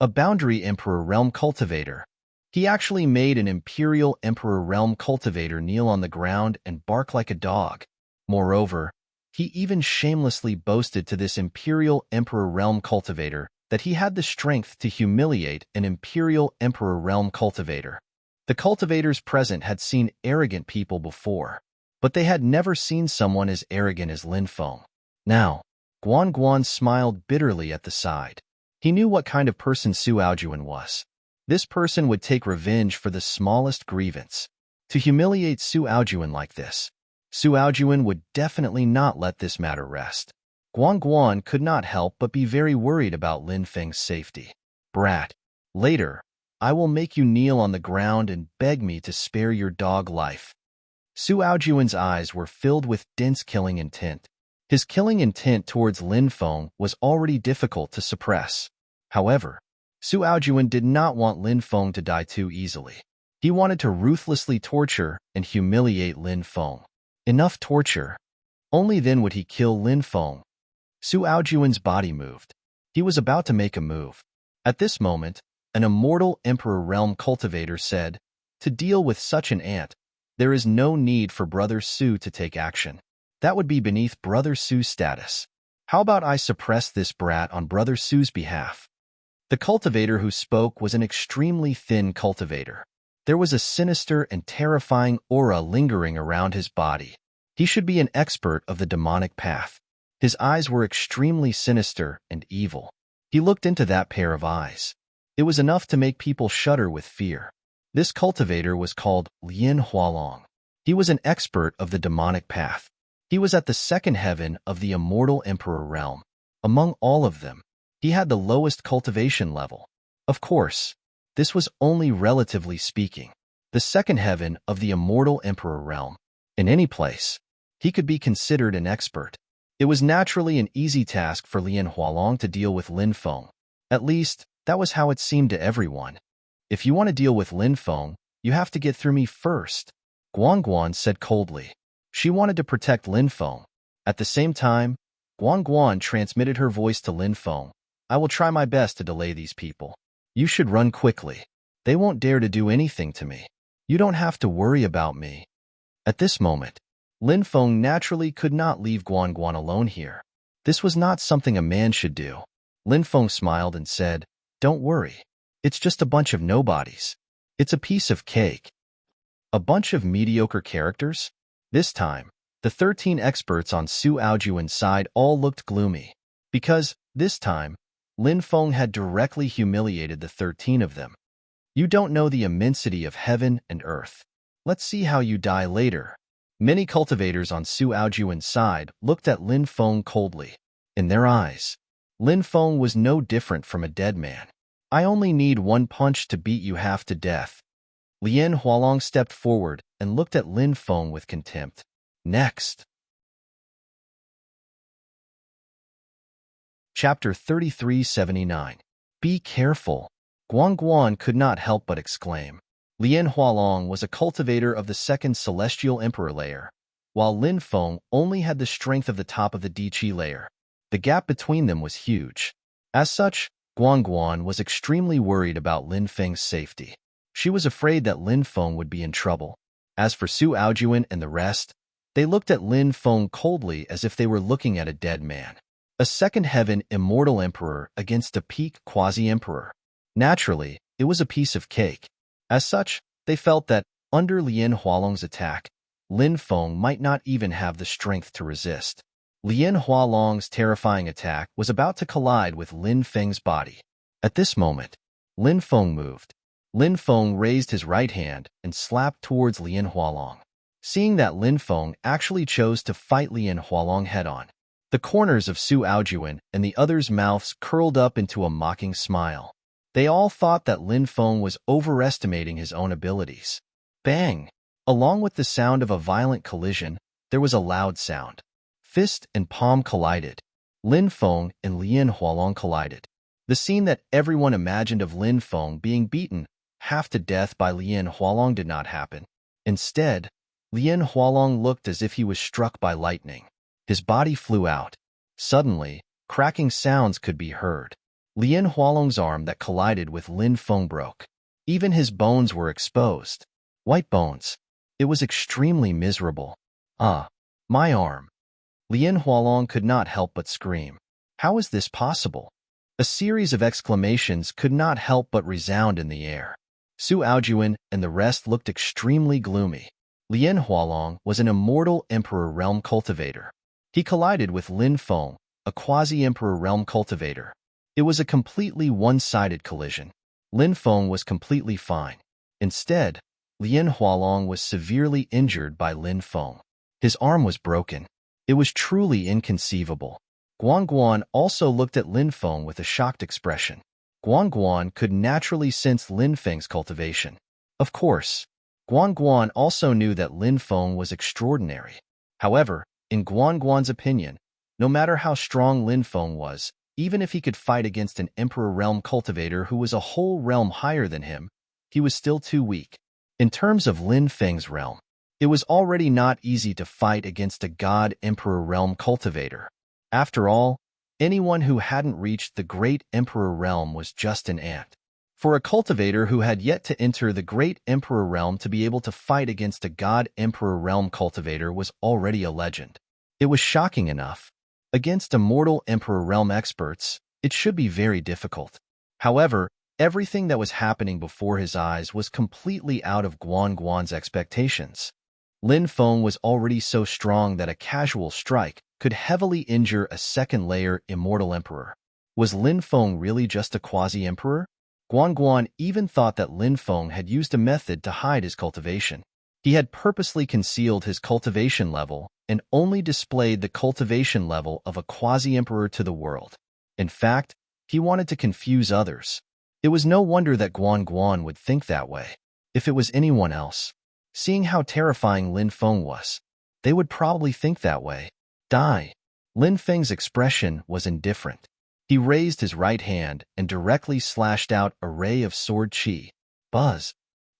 A boundary emperor realm cultivator. He actually made an imperial emperor realm cultivator kneel on the ground and bark like a dog. Moreover, he even shamelessly boasted to this imperial emperor realm cultivator that he had the strength to humiliate an imperial emperor realm cultivator. The cultivators present had seen arrogant people before, but they had never seen someone as arrogant as Lin Feng. Now, Guangguan smiled bitterly at the side. He knew what kind of person Su Aojuan was. This person would take revenge for the smallest grievance. To humiliate Su Aojuan like this, Su Aojuan would definitely not let this matter rest. Guangguan could not help but be very worried about Lin Feng's safety. Brat, later, I will make you kneel on the ground and beg me to spare your dog life. Su Aojuan's eyes were filled with dense killing intent. His killing intent towards Lin Feng was already difficult to suppress. However, Su Aojuan did not want Lin Feng to die too easily. He wanted to ruthlessly torture and humiliate Lin Feng. Enough torture. Only then would he kill Lin Feng. Su Aojuan's body moved. He was about to make a move. At this moment, an immortal Emperor Realm cultivator said, "To deal with such an ant, there is no need for Brother Su to take action. That would be beneath Brother Su's status. How about I suppress this brat on Brother Su's behalf?" The cultivator who spoke was an extremely thin cultivator. There was a sinister and terrifying aura lingering around his body. He should be an expert of the demonic path. His eyes were extremely sinister and evil. He looked into that pair of eyes. It was enough to make people shudder with fear. This cultivator was called Lin Hualong. He was an expert of the demonic path. He was at the second heaven of the immortal Emperor realm. Among all of them, he had the lowest cultivation level. Of course, this was only relatively speaking. The second heaven of the immortal Emperor realm. In any place, he could be considered an expert. It was naturally an easy task for Lin Hualong to deal with Lin Feng. At least, that was how it seemed to everyone. "If you want to deal with Lin Feng, you have to get through me first," Guan said coldly. She wanted to protect Lin Feng. At the same time, Guan transmitted her voice to Lin Feng. "I will try my best to delay these people. You should run quickly. They won't dare to do anything to me. You don't have to worry about me." At this moment, Lin Feng naturally could not leave Guan alone here. This was not something a man should do. Lin Feng smiled and said, "Don't worry. It's just a bunch of nobodies. It's a piece of cake." A bunch of mediocre characters? This time, the 13 experts on Su Aojuan's side all looked gloomy. Because, this time, Lin Feng had directly humiliated the 13 of them. "You don't know the immensity of heaven and earth. Let's see how you die later." Many cultivators on Su Aojuan's side looked at Lin Feng coldly. In their eyes, Lin Feng was no different from a dead man. "I only need one punch to beat you half to death." Lin Hualong stepped forward and looked at Lin Feng with contempt. Next. Chapter 3379. Be careful. Guan could not help but exclaim. Lin Hualong was a cultivator of the second celestial emperor layer, while Lin Feng only had the strength of the top of the Di-Chi layer. The gap between them was huge. As such, Guan was extremely worried about Lin Feng's safety. She was afraid that Lin Feng would be in trouble. As for Su Aojuan and the rest, they looked at Lin Feng coldly as if they were looking at a dead man. A second heaven immortal emperor against a peak quasi-emperor. Naturally, it was a piece of cake. As such, they felt that, under Lin Hualong's attack, Lin Feng might not even have the strength to resist. Lin Hualong's terrifying attack was about to collide with Lin Feng's body. At this moment, Lin Feng moved. Lin Feng raised his right hand and slapped towards Lin Hualong. Seeing that Lin Feng actually chose to fight Lin Hualong head-on, the corners of Su Aojuan and the others' mouths curled up into a mocking smile. They all thought that Lin Feng was overestimating his own abilities. Bang! Along with the sound of a violent collision, there was a loud sound. Fist and palm collided. Lin Feng and Lin Hualong collided. The scene that everyone imagined of Lin Feng being beaten half to death by Lin Hualong did not happen. Instead, Lin Hualong looked as if he was struck by lightning. His body flew out. Suddenly, cracking sounds could be heard. Lin Hualong's arm that collided with Lin Feng broke. Even his bones were exposed. White bones. It was extremely miserable. "Ah, my arm." Lin Hualong could not help but scream. How is this possible? A series of exclamations could not help but resound in the air. Su Aojuan and the rest looked extremely gloomy. Lin Hualong was an immortal Emperor Realm cultivator. He collided with Lin Feng, a quasi-Emperor Realm cultivator. It was a completely one-sided collision. Lin Feng was completely fine. Instead, Lin Hualong was severely injured by Lin Feng. His arm was broken. It was truly inconceivable. Guan also looked at Lin Feng with a shocked expression. Guan could naturally sense Lin Feng's cultivation. Of course, Guan also knew that Lin Feng was extraordinary. However, in Guan's opinion, no matter how strong Lin Feng was, Even if he could fight against an Emperor Realm cultivator who was a whole realm higher than him, he was still too weak. In terms of Lin Feng's realm, it was already not easy to fight against a God Emperor Realm cultivator. After all, anyone who hadn't reached the Great Emperor Realm was just an ant. For a cultivator who had yet to enter the Great Emperor Realm to be able to fight against a God Emperor Realm cultivator was already a legend. It was shocking enough. Against immortal Emperor Realm experts, it should be very difficult. However, everything that was happening before his eyes was completely out of Guan's expectations. Lin Feng was already so strong that a casual strike could heavily injure a second-layer immortal emperor. Was Lin Feng really just a quasi-emperor? Guan even thought that Lin Feng had used a method to hide his cultivation. He had purposely concealed his cultivation level and only displayed the cultivation level of a quasi-emperor to the world. In fact, he wanted to confuse others. It was no wonder that Guan would think that way. If it was anyone else, seeing how terrifying Lin Feng was, they would probably think that way. Die. Lin Feng's expression was indifferent. He raised his right hand and directly slashed out a ray of sword chi. Buzz.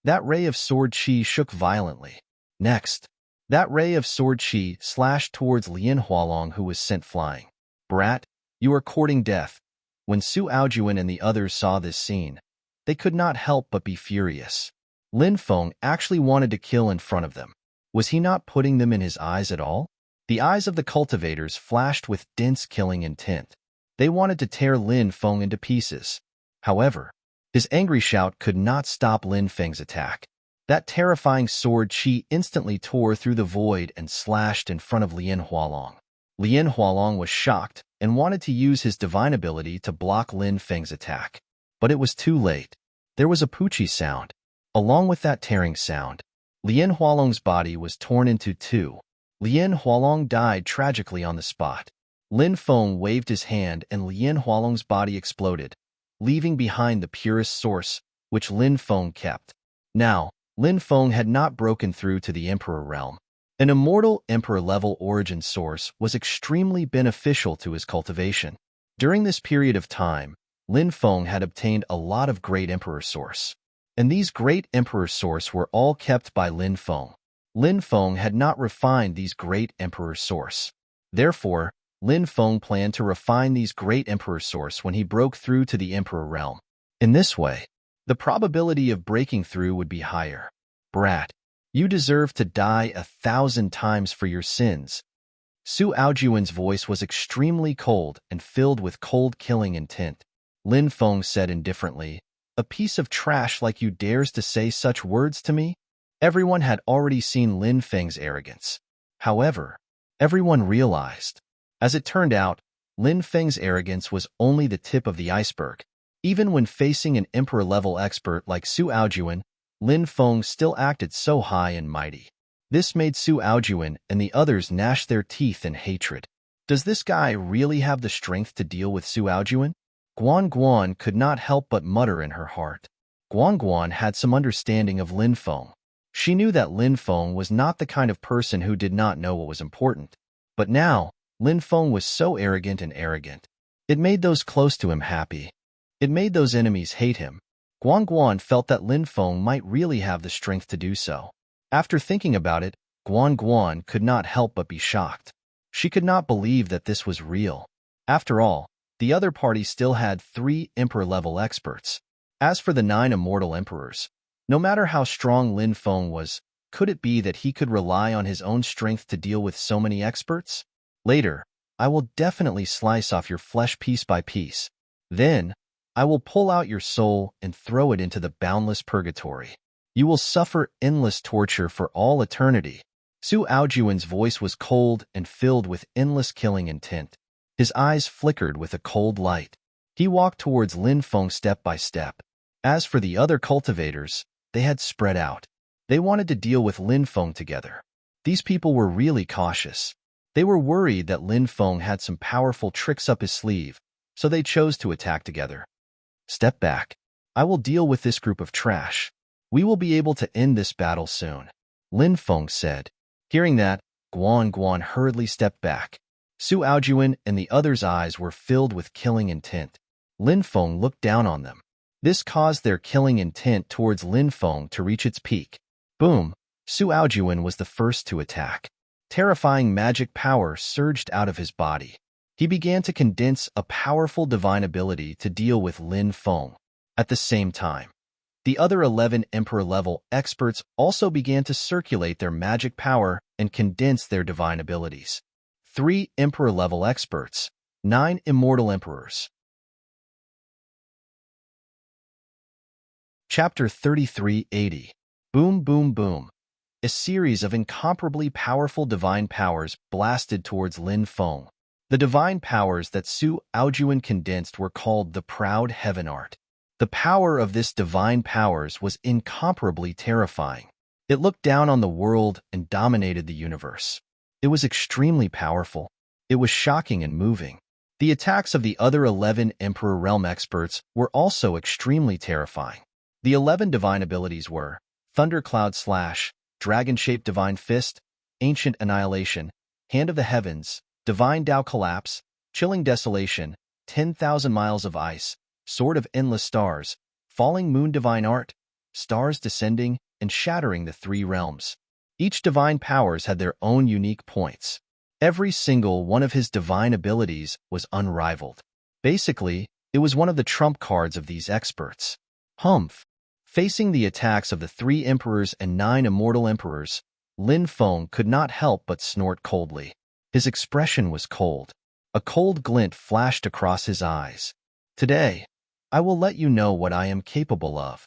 That ray of sword chi shook violently. Next, that ray of sword chi slashed towards Lin Hualong, who was sent flying. Brat, you are courting death. When Su Aojuan and the others saw this scene, they could not help but be furious. Lin Feng actually wanted to kill in front of them. Was he not putting them in his eyes at all? The eyes of the cultivators flashed with dense killing intent. They wanted to tear Lin Feng into pieces. However, his angry shout could not stop Lin Feng's attack. That terrifying sword chi instantly tore through the void and slashed in front of Lin Hualong. Lin Hualong was shocked and wanted to use his divine ability to block Lin Feng's attack. But it was too late. There was a poochie sound. Along with that tearing sound, Lin Hualong's body was torn into two. Lin Hualong died tragically on the spot. Lin Feng waved his hand and Lin Hualong's body exploded, leaving behind the purest source, which Lin Feng kept. Now, Lin Feng had not broken through to the Emperor realm. An immortal Emperor-level origin source was extremely beneficial to his cultivation. During this period of time, Lin Feng had obtained a lot of great Emperor source. And these great Emperor source were all kept by Lin Feng. Lin Feng had not refined these great Emperor source. Therefore, Lin Feng planned to refine these great Emperor source when he broke through to the Emperor realm. In this way, the probability of breaking through would be higher. Brat, you deserve to die 1,000 times for your sins. Su Aojuan's voice was extremely cold and filled with cold killing intent. Lin Feng said indifferently, a piece of trash like you dares to say such words to me? Everyone had already seen Lin Feng's arrogance. However, everyone realized. As it turned out, Lin Feng's arrogance was only the tip of the iceberg. Even when facing an emperor-level expert like Su Aojuan, Lin Feng still acted so high and mighty. This made Su Aojuan and the others gnash their teeth in hatred. Does this guy really have the strength to deal with Su Aojuan? Guan could not help but mutter in her heart. Guan had some understanding of Lin Feng. She knew that Lin Feng was not the kind of person who did not know what was important. But now, Lin Feng was so arrogant. It made those close to him happy. It made those enemies hate him. Guan felt that Lin Feng might really have the strength to do so. After thinking about it, Guan could not help but be shocked. She could not believe that this was real. After all, the other party still had 3 Emperor-level experts. As for the 9 immortal emperors, no matter how strong Lin Feng was, could it be that he could rely on his own strength to deal with so many experts? Later, I will definitely slice off your flesh piece by piece. Then, I will pull out your soul and throw it into the boundless purgatory. You will suffer endless torture for all eternity. Su Aojuan's voice was cold and filled with endless killing intent. His eyes flickered with a cold light. He walked towards Lin Feng step by step. As for the other cultivators, they had spread out. They wanted to deal with Lin Feng together. These people were really cautious. They were worried that Lin Feng had some powerful tricks up his sleeve, so they chose to attack together. Step back. I will deal with this group of trash. We will be able to end this battle soon, Lin Feng said. Hearing that, Guan hurriedly stepped back. Su Aojuan and the others' eyes were filled with killing intent. Lin Feng looked down on them. This caused their killing intent towards Lin Feng to reach its peak. Boom! Su Aojuan was the first to attack. Terrifying magic power surged out of his body. He began to condense a powerful divine ability to deal with Lin Feng. At the same time, the other 11 Emperor-level experts also began to circulate their magic power and condense their divine abilities. 3 Emperor-level experts, 9 Immortal Emperors. Chapter 3380. Boom, boom, boom. A series of incomparably powerful divine powers blasted towards Lin Feng. The divine powers that Su Aojuan condensed were called the Proud Heaven Art. The power of this divine powers was incomparably terrifying. It looked down on the world and dominated the universe. It was extremely powerful. It was shocking and moving. The attacks of the other 11 Emperor Realm experts were also extremely terrifying. The 11 divine abilities were Thundercloud Slash, Dragon-Shaped Divine Fist, Ancient Annihilation, Hand of the Heavens, Divine Tao Collapse, Chilling Desolation, 10,000 Miles of Ice, Sword of Endless Stars, Falling Moon Divine Art, Stars Descending, and Shattering the 3 Realms. Each divine powers had their own unique points. Every single one of his divine abilities was unrivaled. Basically, it was one of the trump cards of these experts. Humph! Facing the attacks of the 3 Emperors and 9 Immortal Emperors, Lin Feng could not help but snort coldly. His expression was cold. A cold glint flashed across his eyes. Today, I will let you know what I am capable of.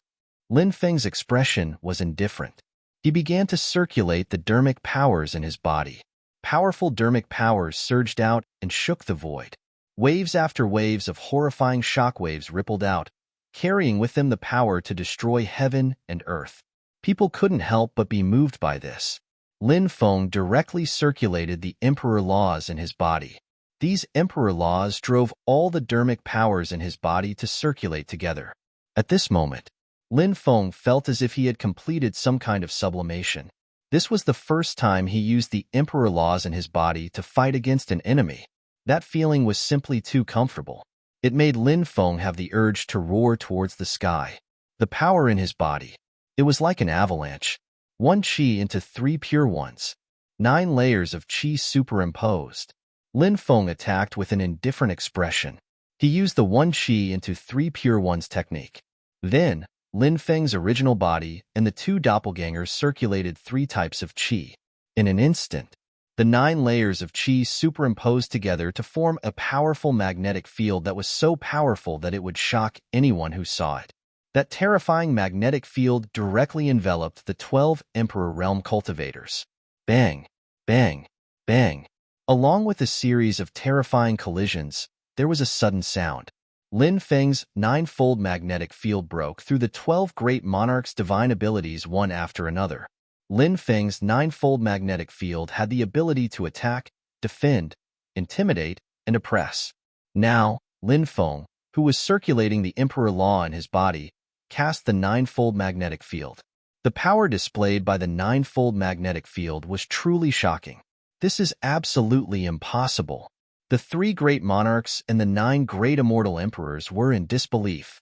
Lin Feng's expression was indifferent. He began to circulate the dermic powers in his body. Powerful dermic powers surged out and shook the void. Waves after waves of horrifying shockwaves rippled out, carrying with them the power to destroy heaven and earth. People couldn't help but be moved by this. Lin Feng directly circulated the Emperor Laws in his body. These Emperor Laws drove all the dermic powers in his body to circulate together. At this moment, Lin Feng felt as if he had completed some kind of sublimation. This was the first time he used the Emperor Laws in his body to fight against an enemy. That feeling was simply too comfortable. It made Lin Feng have the urge to roar towards the sky. The power in his body. It was like an avalanche. 1 Qi into 3 pure ones. 9 layers of Qi superimposed. Lin Feng attacked with an indifferent expression. He used the 1 Qi into 3 pure ones technique. Then, Lin Feng's original body and the 2 doppelgangers circulated 3 types of Qi. In an instant, the 9 layers of Qi superimposed together to form a powerful magnetic field that was so powerful that it would shock anyone who saw it. That terrifying magnetic field directly enveloped the 12 Emperor Realm cultivators. Bang, bang, bang. Along with a series of terrifying collisions, there was a sudden sound. Lin Feng's 9-fold magnetic field broke through the 12 great monarchs' divine abilities one after another. Lin Feng's 9-fold magnetic field had the ability to attack, defend, intimidate, and oppress. Now, Lin Feng, who was circulating the Emperor Law in his body, cast the 9-fold magnetic field. The power displayed by the 9-fold magnetic field was truly shocking. This is absolutely impossible. The 3 great monarchs and the 9 great immortal emperors were in disbelief.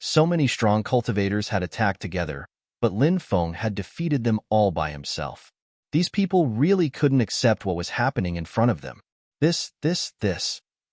So many strong cultivators had attacked together, but Lin Feng had defeated them all by himself. These people really couldn't accept what was happening in front of them. This.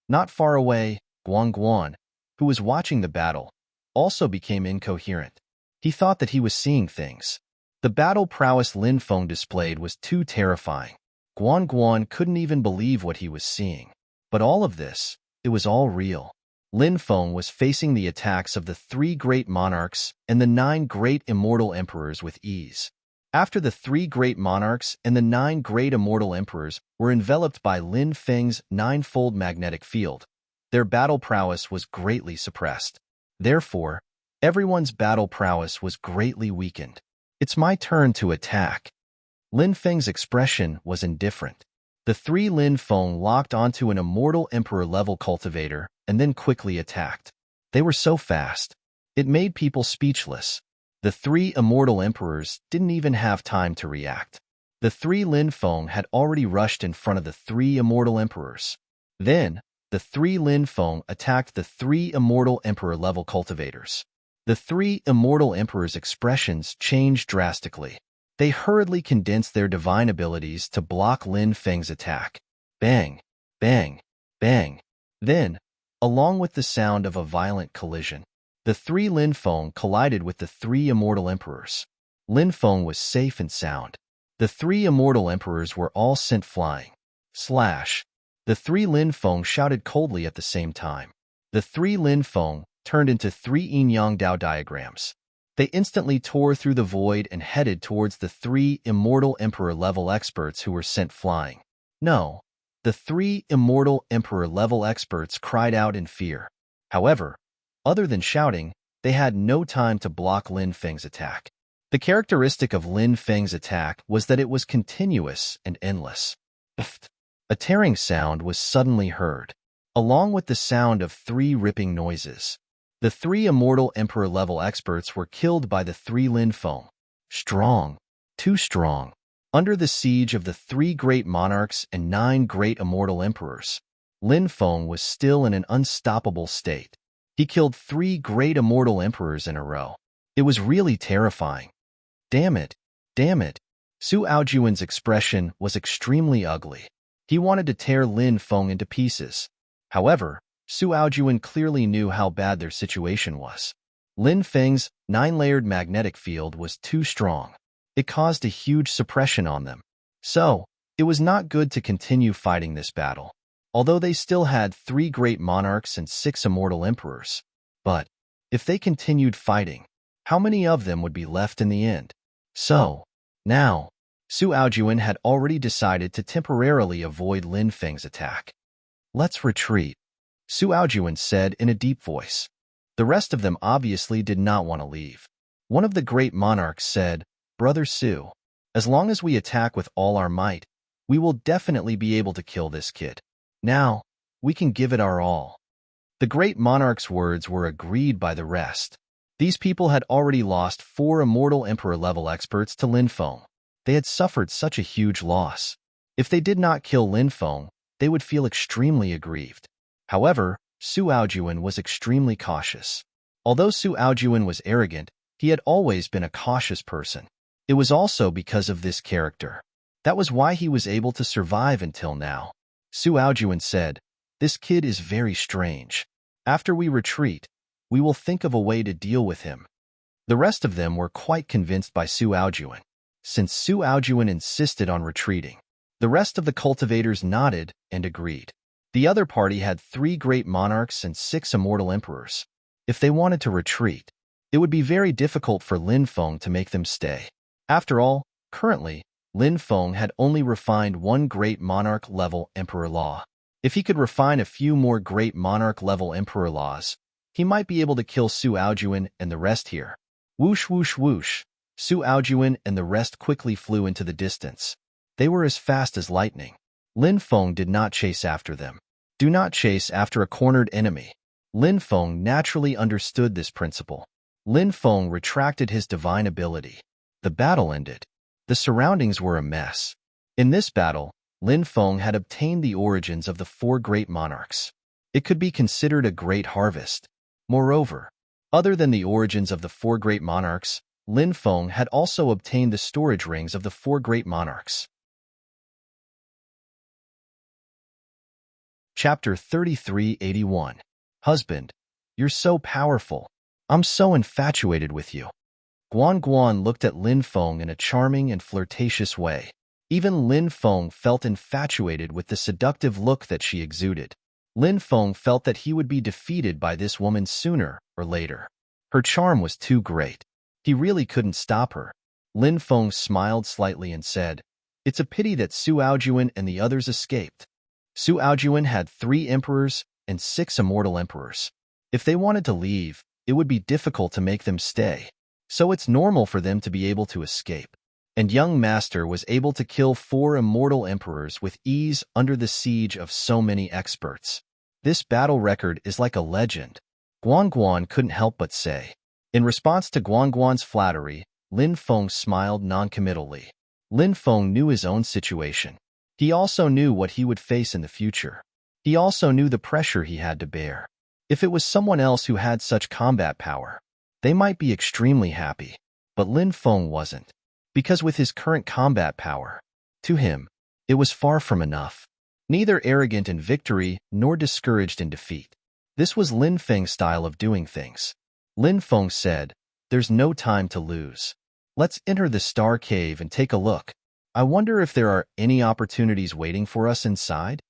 Not far away, Guan, who was watching the battle, also became incoherent. He thought that he was seeing things. The battle prowess Lin Feng displayed was too terrifying. Guan couldn't even believe what he was seeing. But all of this, it was all real. Lin Feng was facing the attacks of the 3 great monarchs and the 9 great immortal emperors with ease. After the 3 great monarchs and the 9 great immortal emperors were enveloped by Lin Feng's 9-fold magnetic field, their battle prowess was greatly suppressed. Therefore, everyone's battle prowess was greatly weakened. It's my turn to attack. Lin Feng's expression was indifferent. The 3 Lin Feng locked onto an immortal emperor-level cultivator and then quickly attacked. They were so fast. It made people speechless. The 3 immortal emperors didn't even have time to react. The three Lin Feng had already rushed in front of the three immortal emperors. Then, the three Lin Feng attacked the three immortal emperor-level cultivators. The three immortal emperors' expressions changed drastically. They hurriedly condensed their divine abilities to block Lin Feng's attack. Bang, bang, bang. Then, along with the sound of a violent collision, the three Lin Feng collided with the three immortal emperors. Lin Feng was safe and sound. The three immortal emperors were all sent flying. Slash. The three Lin Feng shouted coldly at the same time. The three Lin Feng turned into three yin-yang Dao diagrams. They instantly tore through the void and headed towards the three immortal emperor-level experts who were sent flying. No. The three immortal emperor-level experts cried out in fear. However, other than shouting, they had no time to block Lin Feng's attack. The characteristic of Lin Feng's attack was that it was continuous and endless. A tearing sound was suddenly heard, along with the sound of three ripping noises. The three immortal emperor-level experts were killed by the three Lin Feng. Strong. Too strong. Under the siege of the three great monarchs and 9 great immortal emperors, Lin Feng was still in an unstoppable state. He killed 3 great immortal emperors in a row. It was really terrifying. Damn it. Damn it. Su Aojuan's expression was extremely ugly. He wanted to tear Lin Feng into pieces. However, Su Aojuan clearly knew how bad their situation was. Lin Feng's 9-layered magnetic field was too strong. It caused a huge suppression on them. So, it was not good to continue fighting this battle, although they still had 3 great monarchs and 6 immortal emperors. But, if they continued fighting, how many of them would be left in the end? So, now, Su Aojuan had already decided to temporarily avoid Lin Feng's attack. Let's retreat, Su Aojuan said in a deep voice. The rest of them obviously did not want to leave. One of the great monarchs said, Brother Su, as long as we attack with all our might, we will definitely be able to kill this kid. Now, we can give it our all. The great monarch's words were agreed by the rest. These people had already lost 4 immortal emperor-level experts to Lin Feng. They had suffered such a huge loss. If they did not kill Lin Feng, they would feel extremely aggrieved. However, Su Aojuan was extremely cautious. Although Su Aojuan was arrogant, he had always been a cautious person. It was also because of this character. That was why he was able to survive until now. Su Aojuan said, This kid is very strange. After we retreat, we will think of a way to deal with him. The rest of them were quite convinced by Su Aojuan. Since Su Aojuan insisted on retreating, the rest of the cultivators nodded and agreed. The other party had 3 great monarchs and 6 immortal emperors. If they wanted to retreat, it would be very difficult for Lin Feng to make them stay. After all, currently, Lin Feng had only refined 1 great monarch-level emperor law. If he could refine a few more great monarch-level emperor laws, he might be able to kill Su Aojuan and the rest here. Whoosh, whoosh, whoosh. Su Aojuan and the rest quickly flew into the distance. They were as fast as lightning. Lin Feng did not chase after them. Do not chase after a cornered enemy. Lin Feng naturally understood this principle. Lin Feng retracted his divine ability. The battle ended. The surroundings were a mess. In this battle, Lin Feng had obtained the origins of the 4 great monarchs. It could be considered a great harvest. Moreover, other than the origins of the 4 great monarchs, Lin Feng had also obtained the storage rings of the 4 great monarchs. Chapter 3381. Husband, you're so powerful. I'm so infatuated with you. Guan Guan looked at Lin Feng in a charming and flirtatious way. Even Lin Feng felt infatuated with the seductive look that she exuded. Lin Feng felt that he would be defeated by this woman sooner or later. Her charm was too great. He really couldn't stop her. Lin Feng smiled slightly and said, It's a pity that Su Aojuan and the others escaped. Su Aojuan had 3 emperors and 6 immortal emperors. If they wanted to leave, it would be difficult to make them stay. So it's normal for them to be able to escape. And young master was able to kill 4 immortal emperors with ease under the siege of so many experts. This battle record is like a legend. Guan Guan couldn't help but say. In response to Guan Guan's flattery, Lin Feng smiled noncommittally. Lin Feng knew his own situation. He also knew what he would face in the future. He also knew the pressure he had to bear. If it was someone else who had such combat power, they might be extremely happy. But Lin Feng wasn't. Because with his current combat power, to him, it was far from enough. Neither arrogant in victory nor discouraged in defeat. This was Lin Feng's style of doing things. Lin Feng said, "There's no time to lose. Let's enter the Star Cave and take a look. I wonder if there are any opportunities waiting for us inside?"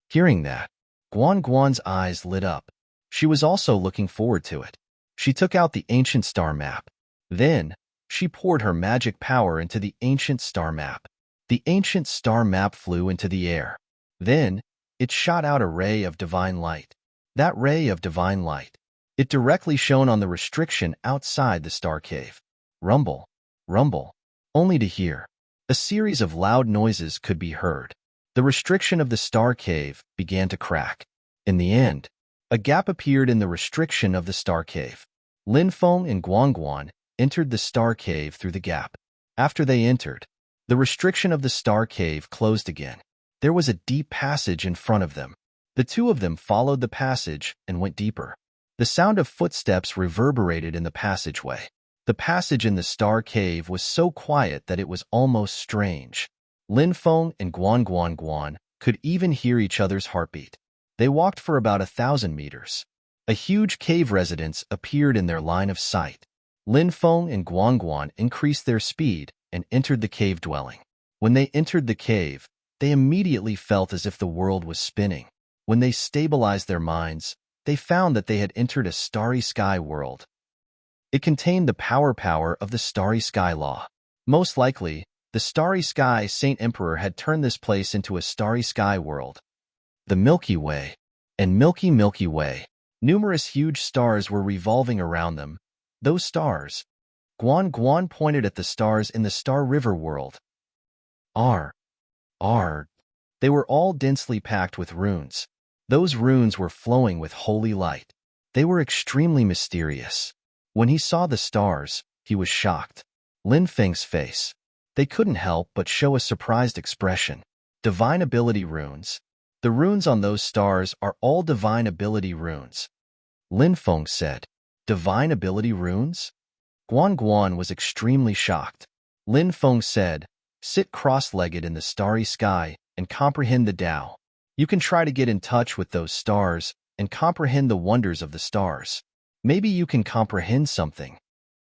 Hearing that, Guan Guan's eyes lit up. She was also looking forward to it. She took out the ancient star map. Then, she poured her magic power into the ancient star map. The ancient star map flew into the air. Then, it shot out a ray of divine light. That ray of divine light, it directly shone on the restriction outside the star cave. Rumble, rumble, only to hear. A series of loud noises could be heard. The restriction of the star cave began to crack. In the end, a gap appeared in the restriction of the star cave. Lin Feng and Guan Guan entered the star cave through the gap. After they entered, the restriction of the star cave closed again. There was a deep passage in front of them. The two of them followed the passage and went deeper. The sound of footsteps reverberated in the passageway. The passage in the star cave was so quiet that it was almost strange. Lin Feng and Guan could even hear each other's heartbeat. They walked for about 1,000 meters. A huge cave residence appeared in their line of sight. Lin Feng and Guan increased their speed and entered the cave dwelling. When they entered the cave, they immediately felt as if the world was spinning. When they stabilized their minds, they found that they had entered a starry sky world. It contained the power of the starry sky law. Most likely, the starry sky Saint Emperor had turned this place into a starry sky world. The Milky Way and Milky Way. Numerous huge stars were revolving around them. Those stars. Guan pointed at the stars in the Star River world. They were all densely packed with runes. Those runes were flowing with holy light. They were extremely mysterious. When he saw the stars, he was shocked. Lin Feng's face. They couldn't help but show a surprised expression. Divine ability runes. The runes on those stars are all divine ability runes. Lin Feng said, "Divine ability runes?" Guan was extremely shocked. Lin Feng said, "Sit cross-legged in the starry sky and comprehend the Tao. You can try to get in touch with those stars and comprehend the wonders of the stars. Maybe you can comprehend something."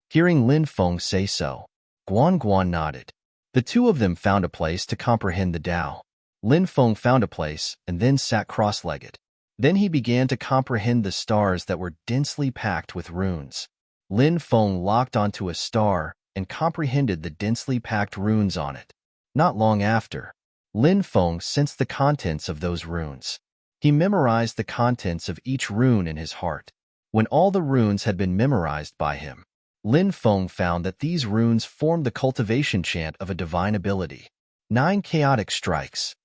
Hearing Lin Feng say so, Guan nodded. The two of them found a place to comprehend the Tao. Lin Feng found a place and then sat cross-legged. Then he began to comprehend the stars that were densely packed with runes. Lin Feng locked onto a star and comprehended the densely packed runes on it. Not long after, Lin Feng sensed the contents of those runes. He memorized the contents of each rune in his heart. When all the runes had been memorized by him, Lin Feng found that these runes formed the cultivation chant of a divine ability. 9 chaotic strikes.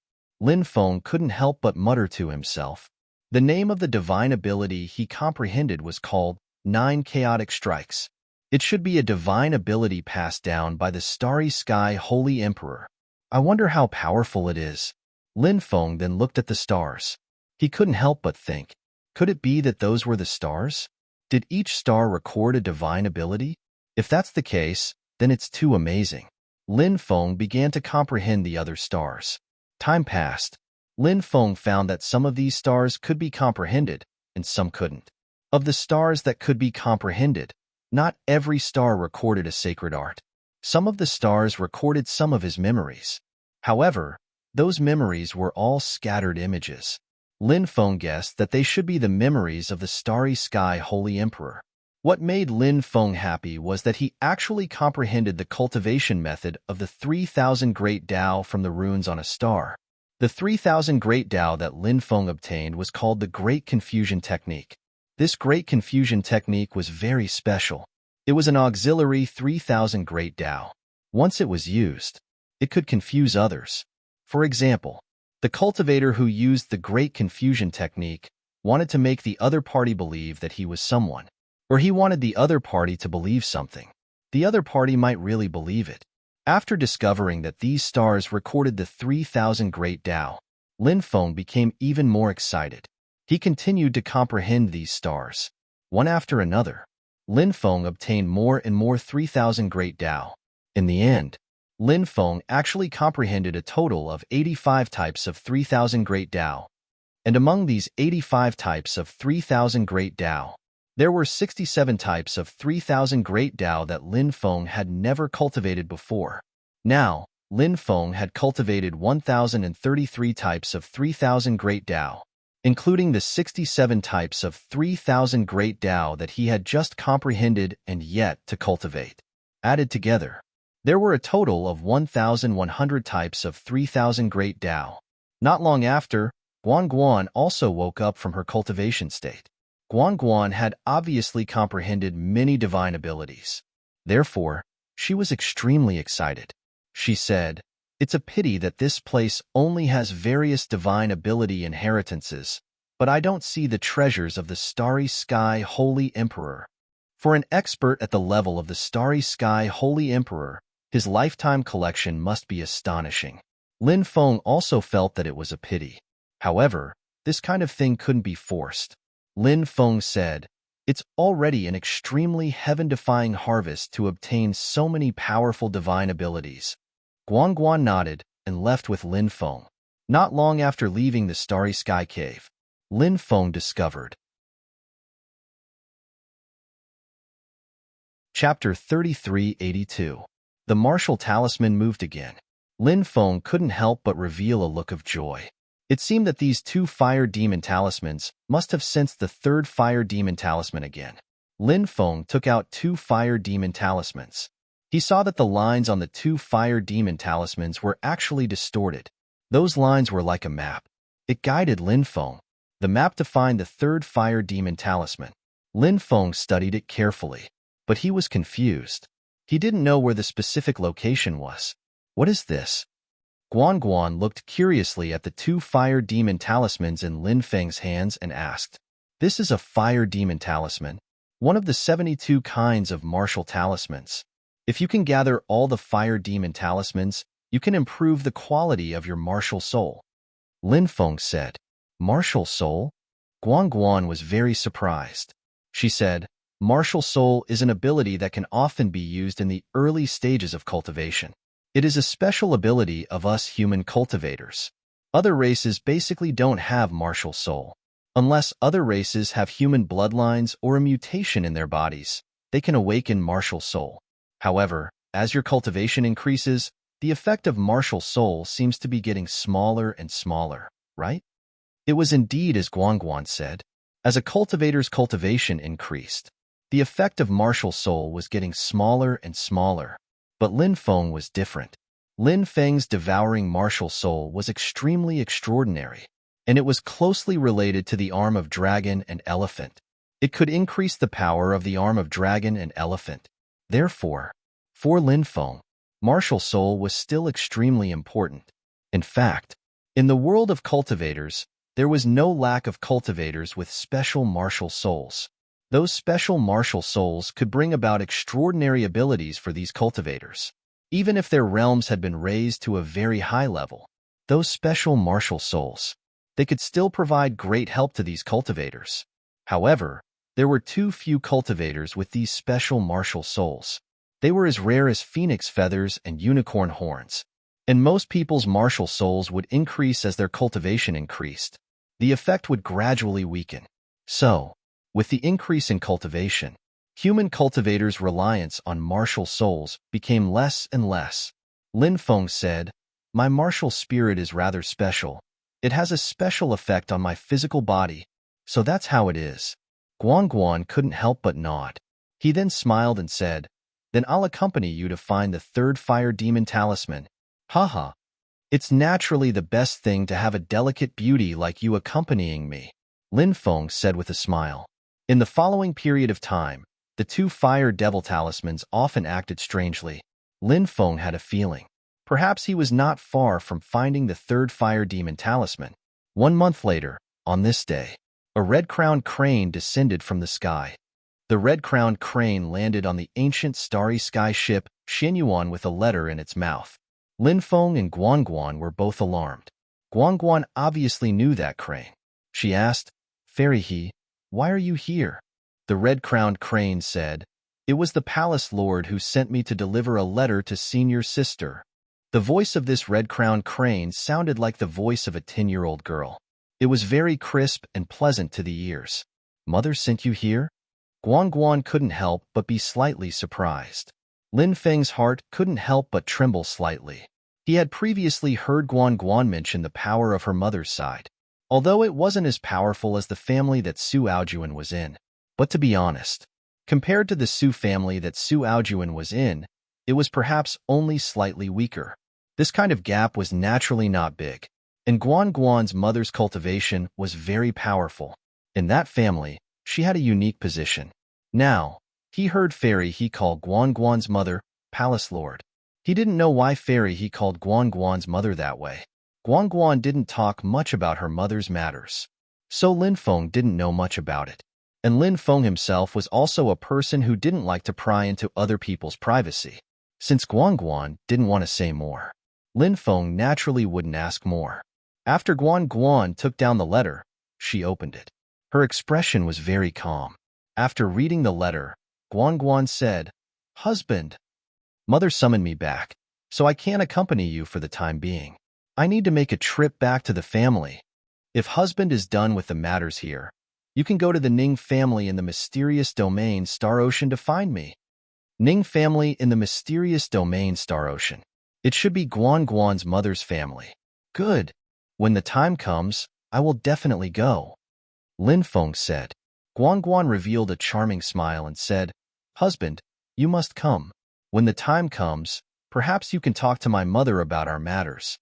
Lin Feng couldn't help but mutter to himself. The name of the divine ability he comprehended was called 9 chaotic strikes. It should be a divine ability passed down by the starry sky holy emperor. I wonder how powerful it is. Lin Feng then looked at the stars. He couldn't help but think, could it be that those were the stars? Did each star record a divine ability? If that's the case, then it's too amazing. Lin Feng began to comprehend the other stars. Time passed. Lin Feng found that some of these stars could be comprehended, and some couldn't. Of the stars that could be comprehended, not every star recorded a sacred art. Some of the stars recorded some of his memories. However, those memories were all scattered images. Lin Feng guessed that they should be the memories of the starry sky holy emperor. What made Lin Feng happy was that he actually comprehended the cultivation method of the 3,000 great Tao from the runes on a star. The 3,000 great Tao that Lin Feng obtained was called the Great Confusion Technique. This Great Confusion Technique was very special. It was an auxiliary 3,000 great Tao. Once it was used, it could confuse others. For example, the cultivator who used the Great Confusion Technique wanted to make the other party believe that he was someone, or he wanted the other party to believe something. The other party might really believe it. After discovering that these stars recorded the 3,000 Great Tao, Lin Feng became even more excited. He continued to comprehend these stars. One after another, Lin Feng obtained more and more 3,000 Great Tao. In the end, Lin Feng actually comprehended a total of 85 types of 3,000 Great Tao. And among these 85 types of 3,000 Great Tao, there were 67 types of 3,000 Great Tao that Lin Feng had never cultivated before. Now, Lin Feng had cultivated 1,033 types of 3,000 Great Tao, including the 67 types of 3,000 Great Tao that he had just comprehended and yet to cultivate. Added together, there were a total of 1,100 types of 3,000 Great Tao. Not long after, Guan Guan also woke up from her cultivation state. Guan Guan had obviously comprehended many divine abilities. Therefore, she was extremely excited. She said, "It's a pity that this place only has various divine ability inheritances, but I don't see the treasures of the Starry Sky Holy Emperor. For an expert at the level of the Starry Sky Holy Emperor, his lifetime collection must be astonishing." Lin Feng also felt that it was a pity. However, this kind of thing couldn't be forced. Lin Feng said, "It's already an extremely heaven-defying harvest to obtain so many powerful divine abilities." Guan Guan nodded and left with Lin Feng. Not long after leaving the Starry Sky Cave, Lin Feng discovered. Chapter 3382. The martial talisman moved again. Lin Feng couldn't help but reveal a look of joy. It seemed that these two fire demon talismans must have sensed the third fire demon talisman again. Lin Feng took out two fire demon talismans. He saw that the lines on the two fire demon talismans were actually distorted. Those lines were like a map. It guided Lin Feng. The map to find the third fire demon talisman. Lin Feng studied it carefully, but he was confused. He didn't know where the specific location was. What is this? Guan Guan looked curiously at the two fire demon talismans in Lin Feng's hands and asked, "This is a fire demon talisman, one of the 72 kinds of martial talismans. If you can gather all the fire demon talismans, you can improve the quality of your martial soul." Lin Feng said, "Martial soul?" Guan Guan was very surprised. She said, "Martial soul is an ability that can often be used in the early stages of cultivation. It is a special ability of us human cultivators. Other races basically don't have martial soul. Unless other races have human bloodlines or a mutation in their bodies, they can awaken martial soul. However, as your cultivation increases, the effect of martial soul seems to be getting smaller and smaller, right?" It was indeed as Guan Guan said. As a cultivator's cultivation increased, the effect of martial soul was getting smaller and smaller. But Lin Feng was different. Lin Feng's devouring martial soul was extremely extraordinary, and it was closely related to the arm of dragon and elephant. It could increase the power of the arm of dragon and elephant. Therefore, for Lin Feng, martial soul was still extremely important. In fact, in the world of cultivators, there was no lack of cultivators with special martial souls. Those special martial souls could bring about extraordinary abilities for these cultivators. Even if their realms had been raised to a very high level, those special martial souls, they could still provide great help to these cultivators. However, there were too few cultivators with these special martial souls. They were as rare as phoenix feathers and unicorn horns. And most people's martial souls would increase as their cultivation increased. The effect would gradually weaken. So, with the increase in cultivation, human cultivators' reliance on martial souls became less and less. Lin Feng said, "My martial spirit is rather special. It has a special effect on my physical body, so that's how it is." Guan Guan couldn't help but nod. He then smiled and said, "Then I'll accompany you to find the third fire demon talisman." "Haha. It's naturally the best thing to have a delicate beauty like you accompanying me," Lin Feng said with a smile. In the following period of time, the two fire devil talismans often acted strangely. Lin Feng had a feeling. Perhaps he was not far from finding the third fire demon talisman. 1 month later, on this day, a red-crowned crane descended from the sky. The red-crowned crane landed on the ancient starry sky ship Xianyuan with a letter in its mouth. Lin Feng and Guan Guan were both alarmed. Guan Guan obviously knew that crane. She asked, "Fairy He, why are you here?" The red-crowned crane said, "It was the palace lord who sent me to deliver a letter to senior sister." The voice of this red-crowned crane sounded like the voice of a 10-year-old girl. It was very crisp and pleasant to the ears. "Mother sent you here?" Guan Guan couldn't help but be slightly surprised. Lin Feng's heart couldn't help but tremble slightly. He had previously heard Guan Guan mention the power of her mother's side, although it wasn't as powerful as the family that Su Aojuan was in. But to be honest, compared to the Su family that Su Aojuan was in, it was perhaps only slightly weaker. This kind of gap was naturally not big, and Guan Guan's mother's cultivation was very powerful. In that family, she had a unique position. Now, he heard Fairy He called Guan Guan's mother Palace Lord. He didn't know why Fairy He called Guan Guan's mother that way. Guan Guan didn't talk much about her mother's matters, so Lin Feng didn't know much about it. And Lin Feng himself was also a person who didn't like to pry into other people's privacy. Since Guan Guan didn't want to say more, Lin Feng naturally wouldn't ask more. After Guan Guan took down the letter, she opened it. Her expression was very calm. After reading the letter, Guan Guan said, "Husband, Mother summoned me back, so I can't accompany you for the time being. I need to make a trip back to the family. If husband is done with the matters here, you can go to the Ning family in the mysterious domain Star Ocean to find me." Ning family in the mysterious domain Star Ocean. It should be Guan Guan's mother's family. Good. When the time comes, I will definitely go, Lin Feng said. Guan Guan revealed a charming smile and said, "Husband, you must come. When the time comes, perhaps you can talk to my mother about our matters."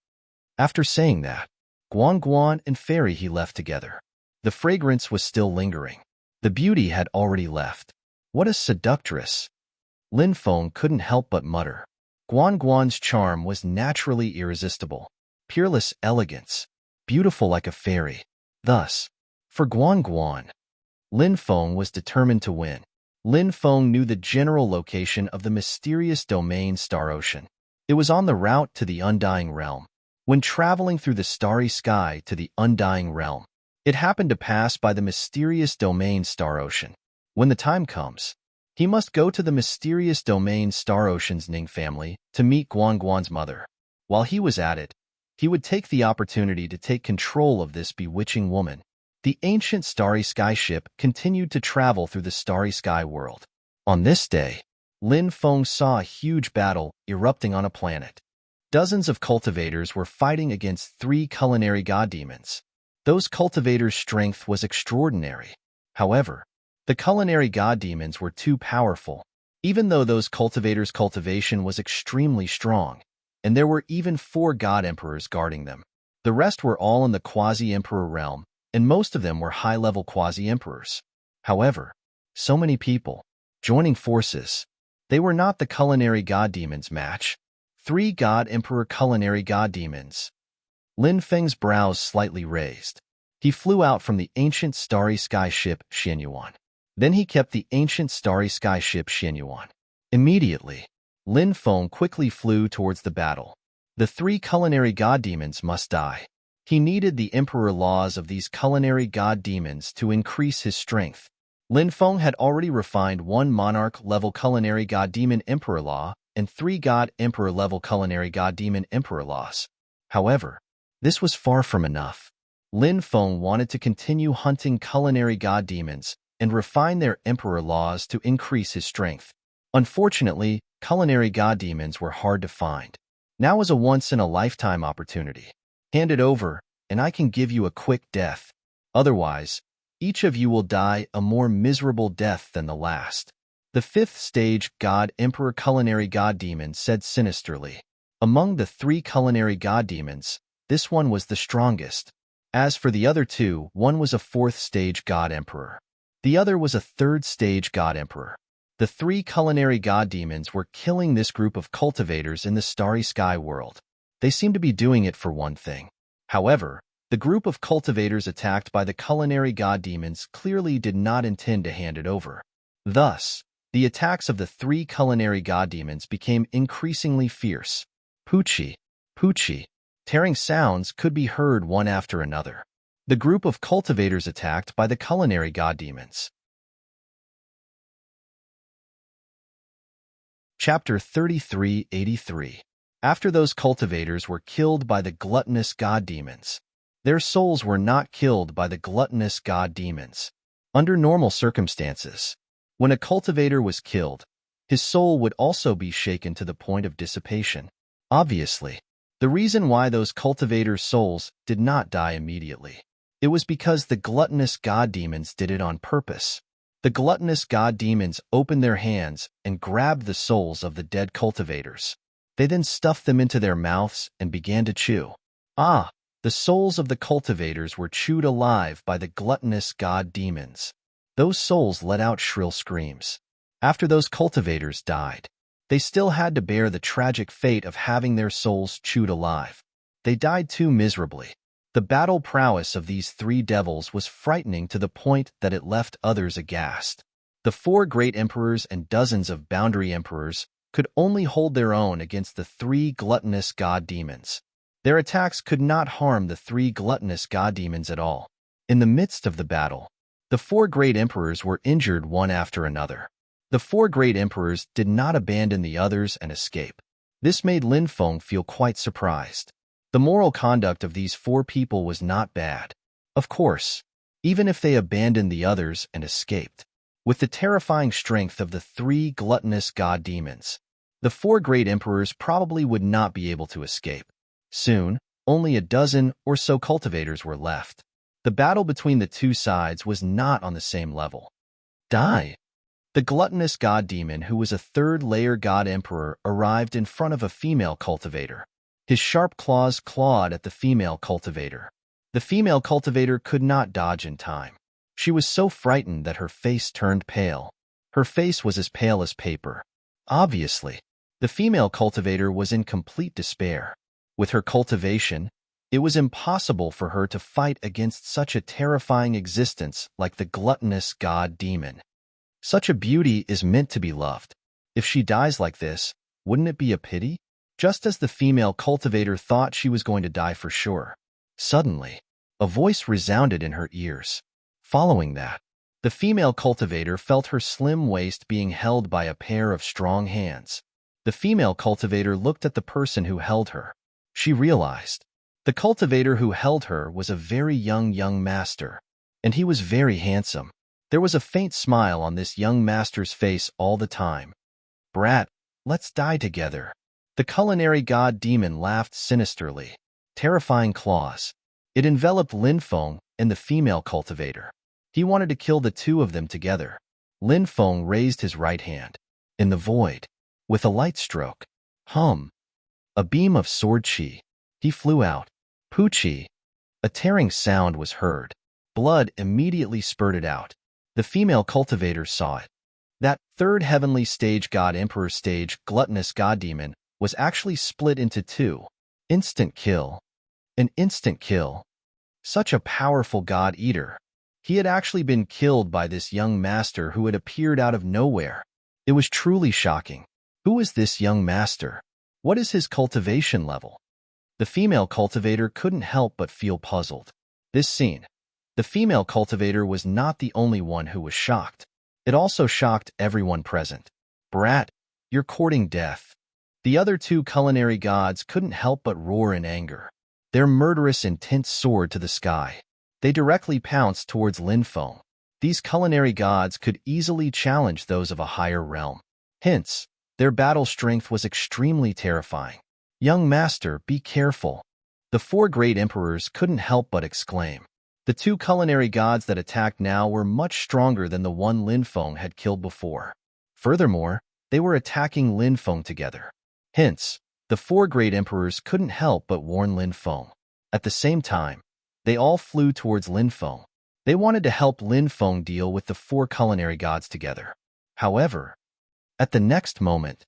After saying that, Guan Guan and Fairy He left together. The fragrance was still lingering. The beauty had already left. What a seductress! Lin Feng couldn't help but mutter. Guan Guan's charm was naturally irresistible. Peerless elegance. Beautiful like a fairy. Thus, for Guan Guan, Lin Feng was determined to win. Lin Feng knew the general location of the mysterious domain Star Ocean. It was on the route to the Undying Realm. When traveling through the starry sky to the Undying Realm, it happened to pass by the mysterious domain Star Ocean. When the time comes, he must go to the mysterious domain Star Ocean's Ning family to meet Guan Guan's mother. While he was at it, he would take the opportunity to take control of this bewitching woman. The ancient starry sky ship continued to travel through the starry sky world. On this day, Lin Feng saw a huge battle erupting on a planet. Dozens of cultivators were fighting against 3 culinary god demons. Those cultivators' strength was extraordinary. However, the culinary god demons were too powerful, even though those cultivators' cultivation was extremely strong, and there were even 4 god emperors guarding them. The rest were all in the quasi-emperor realm, and most of them were high-level quasi-emperors. However, so many people joining forces. They were not the culinary god demons' match. 3 god emperor culinary god demons. Lin Feng's brows slightly raised. He flew out from the ancient starry sky ship Xianyuan. Then he kept the ancient starry sky ship Xianyuan. Immediately, Lin Feng quickly flew towards the battle. The 3 culinary god demons must die. He needed the emperor laws of these culinary god demons to increase his strength. Lin Feng had already refined 1 monarch-level culinary god demon emperor law and 3 god emperor-level culinary god demon emperor laws. However, this was far from enough. Lin Feng wanted to continue hunting culinary god demons and refine their emperor laws to increase his strength. Unfortunately, culinary god demons were hard to find. Now was a once-in-a-lifetime opportunity. Hand it over, and I can give you a quick death. Otherwise, each of you will die a more miserable death than the last. The 5th stage God Emperor Culinary God Demon said sinisterly. Among the 3 culinary god demons, this one was the strongest. As for the other 2, one was a 4th stage God Emperor. The other was a 3rd stage God Emperor. The 3 culinary god demons were killing this group of cultivators in the starry sky world. They seemed to be doing it for one thing. However, the group of cultivators attacked by the culinary god demons clearly did not intend to hand it over. Thus, the attacks of the three culinary god demons became increasingly fierce. Poochie, poochie, tearing sounds could be heard one after another. The group of cultivators attacked by the culinary god demons. Chapter 3383. After those cultivators were killed by the gluttonous god demons, their souls were not killed by the gluttonous god demons. Under normal circumstances, when a cultivator was killed, his soul would also be shaken to the point of dissipation. Obviously, the reason why those cultivators' souls did not die immediately, it was because the gluttonous god demons did it on purpose. The gluttonous god demons opened their hands and grabbed the souls of the dead cultivators. They then stuffed them into their mouths and began to chew. The souls of the cultivators were chewed alive by the gluttonous god demons. Those souls let out shrill screams. After those cultivators died, they still had to bear the tragic fate of having their souls chewed alive. They died too miserably. The battle prowess of these three devils was frightening to the point that it left others aghast. The four great emperors and dozens of boundary emperors could only hold their own against the three gluttonous god demons. Their attacks could not harm the three gluttonous god demons at all. In the midst of the battle, the four great emperors were injured one after another. The four great emperors did not abandon the others and escape. This made Lin Feng feel quite surprised. The moral conduct of these four people was not bad. Of course, even if they abandoned the others and escaped. With the terrifying strength of the three gluttonous god demons, the four great emperors probably would not be able to escape. Soon, only a dozen or so cultivators were left. The battle between the two sides was not on the same level. Die! The gluttonous god demon, who was a third-layer god emperor, arrived in front of a female cultivator. His sharp claws clawed at the female cultivator. The female cultivator could not dodge in time. She was so frightened that her face turned pale. Her face was as pale as paper. Obviously, the female cultivator was in complete despair. With her cultivation, it was impossible for her to fight against such a terrifying existence like the gluttonous god demon. Such a beauty is meant to be loved. If she dies like this, wouldn't it be a pity? Just as the female cultivator thought she was going to die for sure, suddenly, a voice resounded in her ears. Following that, the female cultivator felt her slim waist being held by a pair of strong hands. The female cultivator looked at the person who held her. She realized the cultivator who held her was a very young master, and he was very handsome. There was a faint smile on this young master's face all the time. "Brat, let's die together." The culinary god demon laughed sinisterly. Terrifying claws. It enveloped Lin Feng and the female cultivator. He wanted to kill the two of them together. Lin Feng raised his right hand. In the void, with a light stroke, a beam of sword chi. He flew out. Poochie. A tearing sound was heard. Blood immediately spurted out. The female cultivator saw it. That third heavenly stage god emperor stage gluttonous god demon was actually split into two. Instant kill. An instant kill. Such a powerful god eater. He had actually been killed by this young master who had appeared out of nowhere. It was truly shocking. Who is this young master? What is his cultivation level? The female cultivator couldn't help but feel puzzled. This scene. The female cultivator was not the only one who was shocked. It also shocked everyone present. "Brat, you're courting death." The other two culinary gods couldn't help but roar in anger. Their murderous intent soared to the sky. They directly pounced towards Lin Feng. These culinary gods could easily challenge those of a higher realm. Hence, their battle strength was extremely terrifying. "Young master, be careful." The four great emperors couldn't help but exclaim. The two culinary gods that attacked now were much stronger than the one Lin Feng had killed before. Furthermore, they were attacking Lin Feng together. Hence, the four great emperors couldn't help but warn Lin Feng. At the same time, they all flew towards Lin Feng. They wanted to help Lin Feng deal with the four culinary gods together. However, at the next moment,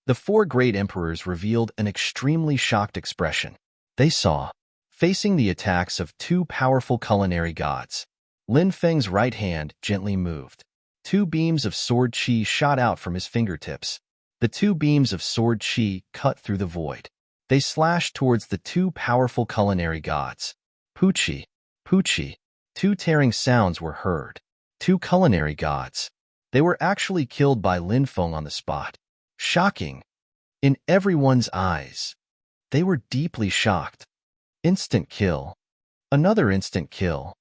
the four great emperors revealed an extremely shocked expression. They saw, facing the attacks of two powerful culinary gods, Lin Feng's right hand gently moved. 2 beams of sword chi shot out from his fingertips. The 2 beams of sword chi cut through the void. They slashed towards the 2 powerful culinary gods. Poochie, Poochie. 2 tearing sounds were heard. 2 culinary gods. They were actually killed by Lin Feng on the spot. Shocking. In everyone's eyes. They were deeply shocked. Instant kill. Another instant kill.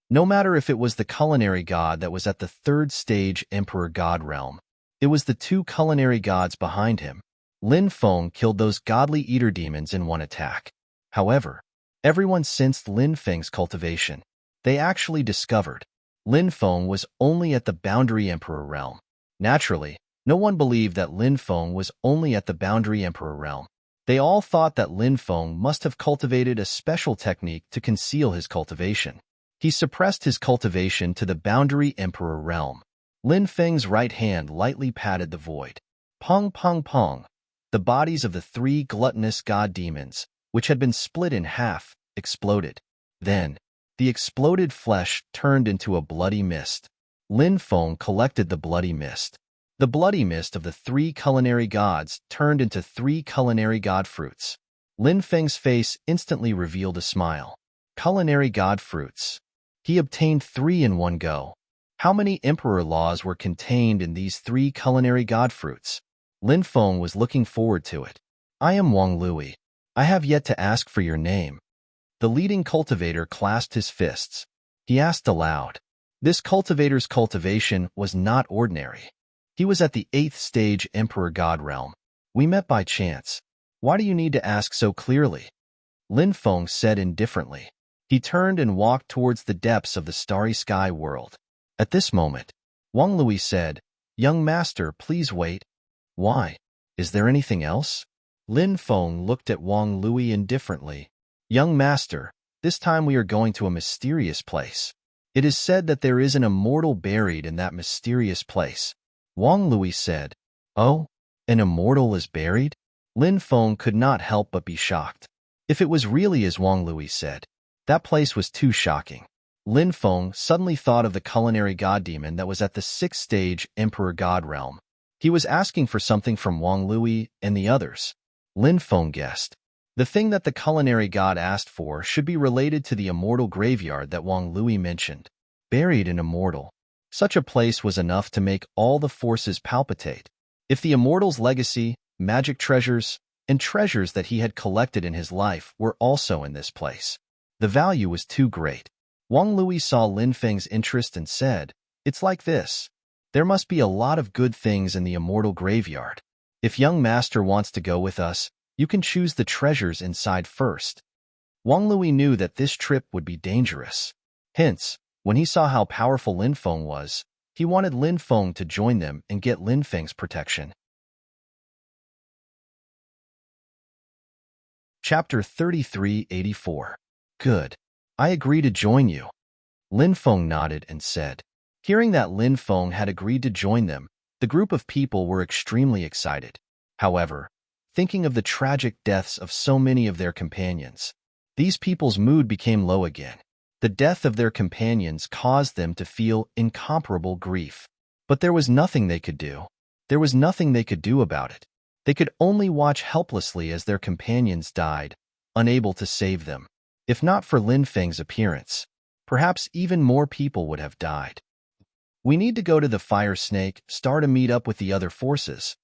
No matter if it was the culinary god that was at the 3rd stage Emperor God realm, it was the 2 culinary gods behind him. Lin Feng killed those godly eater demons in one attack. However, everyone sensed Lin Feng's cultivation. They actually discovered Lin Feng was only at the Boundary Emperor realm. Naturally, no one believed that Lin Feng was only at the Boundary Emperor realm. They all thought that Lin Feng must have cultivated a special technique to conceal his cultivation. He suppressed his cultivation to the Boundary Emperor realm. Lin Feng's right hand lightly patted the void. Pong, pong, pong. The bodies of the 3 gluttonous god demons, which had been split in half, exploded. Then, the exploded flesh turned into a bloody mist. Lin Feng collected the bloody mist. The bloody mist of the 3 culinary gods turned into 3 culinary god fruits. Lin Feng's face instantly revealed a smile. Culinary god fruits. He obtained 3 in one go. How many emperor laws were contained in these 3 culinary god fruits? Lin Feng was looking forward to it. I am Wang Lui. I have yet to ask for your name. The leading cultivator clasped his fists. He asked aloud. This cultivator's cultivation was not ordinary. He was at the 8th stage Emperor God realm. We met by chance. Why do you need to ask so clearly? Lin Feng said indifferently. He turned and walked towards the depths of the starry sky world. At this moment, Wang Lui said, Young master, please wait. Why? Is there anything else? Lin Feng looked at Wang Lui indifferently. Young master, this time we are going to a mysterious place. It is said that there is an immortal buried in that mysterious place. Wang Lui said, Oh, an immortal is buried? Lin Feng could not help but be shocked. If it was really as Wang Lui said, that place was too shocking. Lin Feng suddenly thought of the culinary god demon that was at the 6th stage Emperor God realm. He was asking for something from Wang Lui and the others. Lin Feng guessed. The thing that the culinary god asked for should be related to the immortal graveyard that Wang Lui mentioned. Buried in immortal. Such a place was enough to make all the forces palpitate. If the immortal's legacy, magic treasures, and treasures that he had collected in his life were also in this place, the value was too great. Wang Lui saw Lin Feng's interest and said, It's like this. There must be a lot of good things in the immortal graveyard. If young master wants to go with us, you can choose the treasures inside first. Wang Lui knew that this trip would be dangerous. Hence, when he saw how powerful Lin Feng was, he wanted Lin Feng to join them and get Lin Feng's protection. Chapter 3384. Good. I agree to join you. Lin Feng nodded and said. Hearing that Lin Feng had agreed to join them, the group of people were extremely excited. However, thinking of the tragic deaths of so many of their companions, these people's mood became low again. The death of their companions caused them to feel incomparable grief. But there was nothing they could do. There was nothing they could do about it. They could only watch helplessly as their companions died, unable to save them. If not for Lin Feng's appearance, perhaps even more people would have died. We need to go to the fire snake star to meet up with the other forces,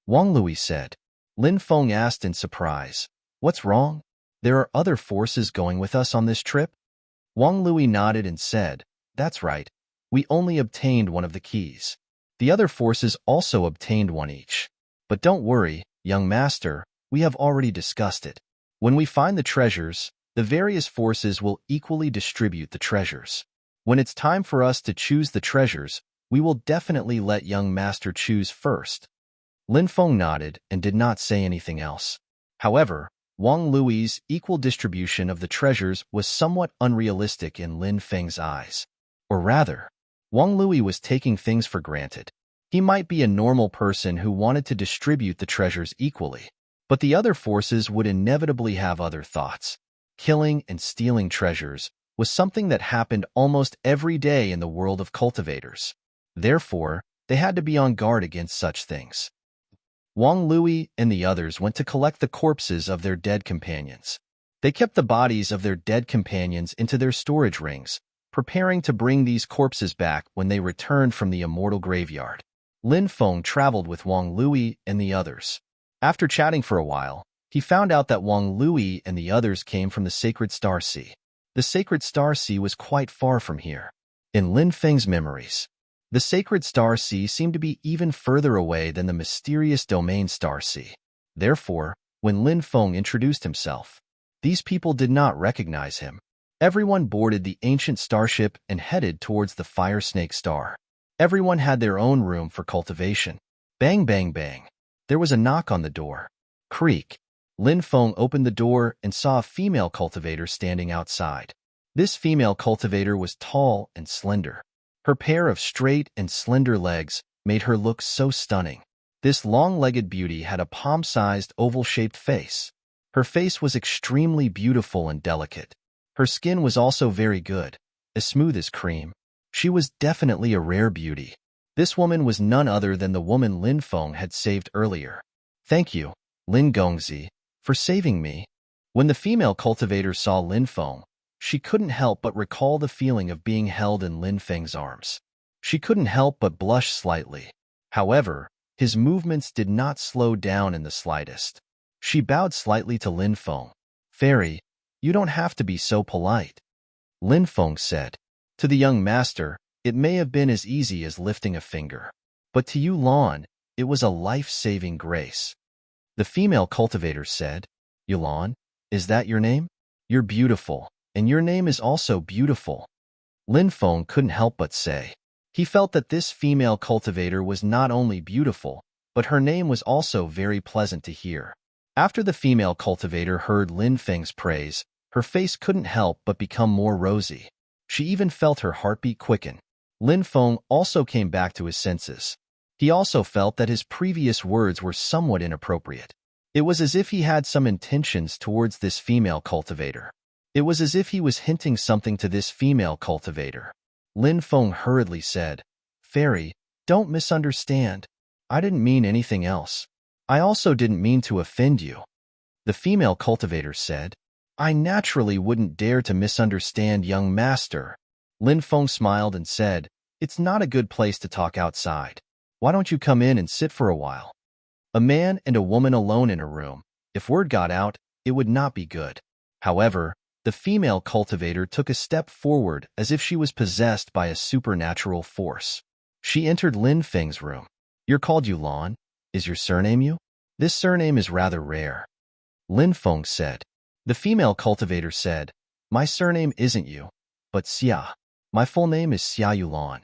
Wang Lui said. Lin Feng asked in surprise, What's wrong? There are other forces going with us on this trip? Wang Lui nodded and said, That's right. We only obtained one of the keys. The other forces also obtained one each. But don't worry, young master, we have already discussed it. When we find the treasures, the various forces will equally distribute the treasures. When it's time for us to choose the treasures, we will definitely let young master choose first. Lin Feng nodded and did not say anything else. However, Wang Lui's equal distribution of the treasures was somewhat unrealistic in Lin Feng's eyes. Or rather, Wang Lui was taking things for granted. He might be a normal person who wanted to distribute the treasures equally, but the other forces would inevitably have other thoughts. Killing and stealing treasures was something that happened almost every day in the world of cultivators. Therefore, they had to be on guard against such things. Wang Lui and the others went to collect the corpses of their dead companions. They kept the bodies of their dead companions into their storage rings, preparing to bring these corpses back when they returned from the immortal graveyard. Lin Feng traveled with Wang Lui and the others. After chatting for a while, he found out that Wang Lui and the others came from the Sacred Star Sea. The Sacred Star Sea was quite far from here. In Lin Feng's memories, the Sacred Star Sea seemed to be even further away than the mysterious Domain Star Sea. Therefore, when Lin Feng introduced himself, these people did not recognize him. Everyone boarded the ancient starship and headed towards the Fire Snake Star. Everyone had their own room for cultivation. Bang, bang, bang. There was a knock on the door. Creak. Lin Feng opened the door and saw a female cultivator standing outside. This female cultivator was tall and slender. Her pair of straight and slender legs made her look so stunning. This long-legged beauty had a palm-sized oval-shaped face. Her face was extremely beautiful and delicate. Her skin was also very good, as smooth as cream. She was definitely a rare beauty. This woman was none other than the woman Lin Feng had saved earlier. Thank you, Lin Gongzi, for saving me. When the female cultivator saw Lin Feng, she couldn't help but recall the feeling of being held in Lin Feng's arms. She couldn't help but blush slightly. However, his movements did not slow down in the slightest. She bowed slightly to Lin Feng. Fairy, you don't have to be so polite. Lin Feng said. To the young master, it may have been as easy as lifting a finger. But to you, Lan, it was a life-saving grace. The female cultivator said, Yulan, is that your name? You're beautiful, and your name is also beautiful. Lin Feng couldn't help but say. He felt that this female cultivator was not only beautiful, but her name was also very pleasant to hear. After the female cultivator heard Lin Feng's praise, her face couldn't help but become more rosy. She even felt her heartbeat quicken. Lin Feng also came back to his senses. He also felt that his previous words were somewhat inappropriate. It was as if he had some intentions towards this female cultivator. It was as if he was hinting something to this female cultivator. Lin Feng hurriedly said, Fairy, don't misunderstand. I didn't mean anything else. I also didn't mean to offend you. The female cultivator said, I naturally wouldn't dare to misunderstand, young master. Lin Feng smiled and said, It's not a good place to talk outside. Why don't you come in and sit for a while? A man and a woman alone in a room. If word got out, it would not be good. However, the female cultivator took a step forward as if she was possessed by a supernatural force. She entered Lin Feng's room. You're called Yulan? Is your surname Yu? This surname is rather rare. Lin Feng said. The female cultivator said, My surname isn't Yu, but Xia. My full name is Xia Yulan.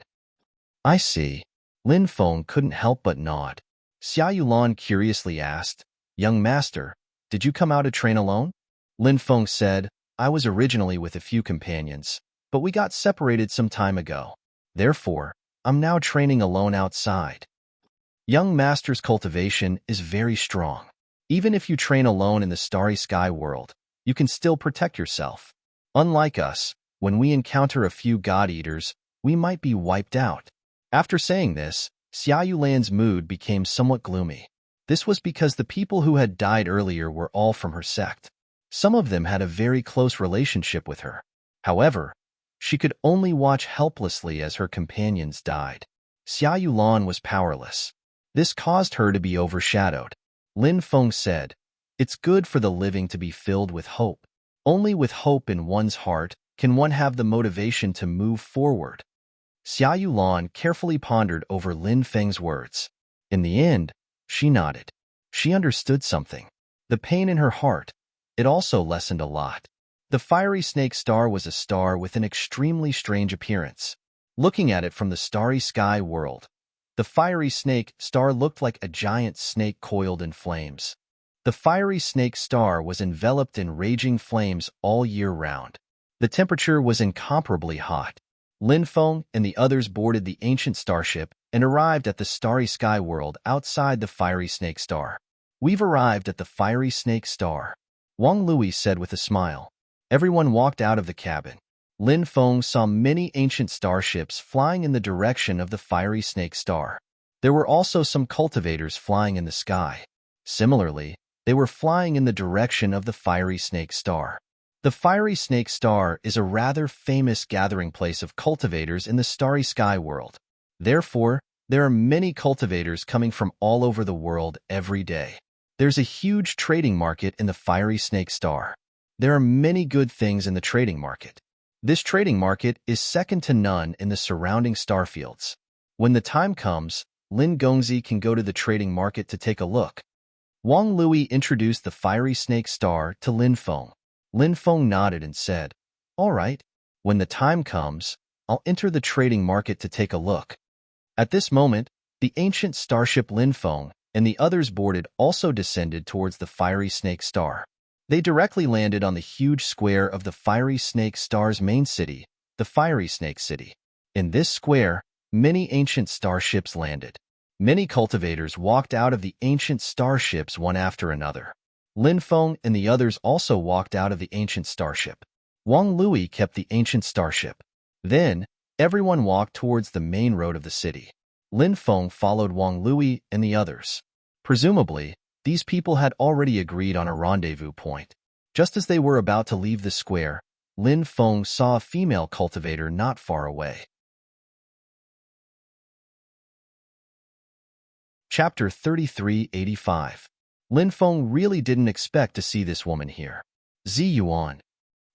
I see. Lin Feng couldn't help but nod. Xia Yulan curiously asked, Young master, did you come out to train alone? Lin Feng said, I was originally with a few companions, but we got separated some time ago. Therefore, I'm now training alone outside. Young master's cultivation is very strong. Even if you train alone in the starry sky world, you can still protect yourself. Unlike us, when we encounter a few god-eaters, we might be wiped out. After saying this, Xia Yulan's mood became somewhat gloomy. This was because the people who had died earlier were all from her sect. Some of them had a very close relationship with her. However, she could only watch helplessly as her companions died. Xia Yulan was powerless. This caused her to be overshadowed. Lin Feng said, It's good for the living to be filled with hope. Only with hope in one's heart can one have the motivation to move forward. Xia Yulan carefully pondered over Lin Feng's words. In the end, she nodded. She understood something. The pain in her heart. It also lessened a lot. The fiery snake star was a star with an extremely strange appearance. Looking at it from the starry sky world, the fiery snake star looked like a giant snake coiled in flames. The fiery snake star was enveloped in raging flames all year round. The temperature was incomparably hot. Lin Feng and the others boarded the ancient starship and arrived at the starry sky world outside the fiery snake star. We've arrived at the fiery snake star, Wang Lui said with a smile. Everyone walked out of the cabin. Lin Feng saw many ancient starships flying in the direction of the fiery snake star. There were also some cultivators flying in the sky. Similarly, they were flying in the direction of the fiery snake star. The fiery snake star is a rather famous gathering place of cultivators in the starry sky world. Therefore, there are many cultivators coming from all over the world every day. There's a huge trading market in the fiery snake star. There are many good things in the trading market. This trading market is second to none in the surrounding star fields. When the time comes, Lin Gongzi can go to the trading market to take a look. Wang Lui introduced the fiery snake star to Lin Feng. Lin Feng nodded and said, "All right. When the time comes, I'll enter the trading market to take a look." At this moment, the ancient starship Lin Feng and the others boarded also descended towards the fiery snake star. They directly landed on the huge square of the fiery snake star's main city, the Fiery Snake City. In this square, many ancient starships landed. Many cultivators walked out of the ancient starships one after another. Lin Feng and the others also walked out of the ancient starship. Wang Lui kept the ancient starship. Then, everyone walked towards the main road of the city. Lin Feng followed Wang Lui and the others. Presumably, these people had already agreed on a rendezvous point. Just as they were about to leave the square, Lin Feng saw a female cultivator not far away. Chapter 3385. Lin Feng really didn't expect to see this woman here. Zi Yuan.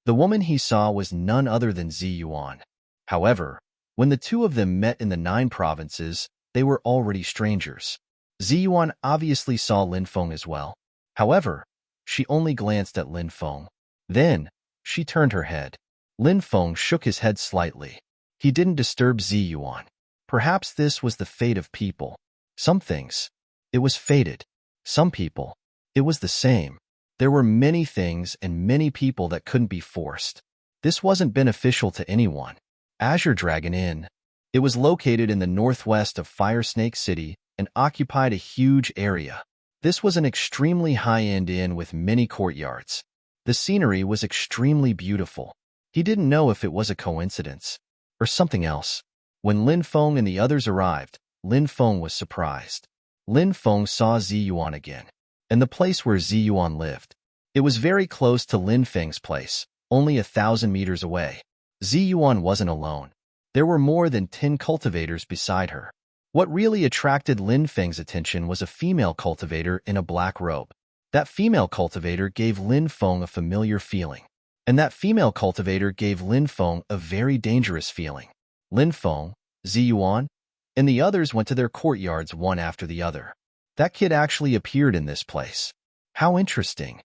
The woman he saw was none other than Zi Yuan. However, when the two of them met in the 9 provinces, they were already strangers. Zi Yuan obviously saw Lin Feng as well. However, she only glanced at Lin Feng. Then, she turned her head. Lin Feng shook his head slightly. He didn't disturb Zi Yuan. Perhaps this was the fate of people. Some things, it was fated. Some people, it was the same. There were many things and many people that couldn't be forced. This wasn't beneficial to anyone. Azure Dragon Inn. It was located in the northwest of Fire Snake City and occupied a huge area. This was an extremely high-end inn with many courtyards. The scenery was extremely beautiful. He didn't know if it was a coincidence or something else. When Lin Feng and the others arrived, Lin Feng was surprised. Lin Feng saw Zi Yuan again, and the place where Zi Yuan lived. It was very close to Lin Feng's place, only 1,000 meters away. Zi Yuan wasn't alone. There were more than 10 cultivators beside her. What really attracted Lin Feng's attention was a female cultivator in a black robe. That female cultivator gave Lin Feng a familiar feeling, and that female cultivator gave Lin Feng a very dangerous feeling. Lin Feng, Zi Yuan, and the others went to their courtyards one after the other. That kid actually appeared in this place. How interesting.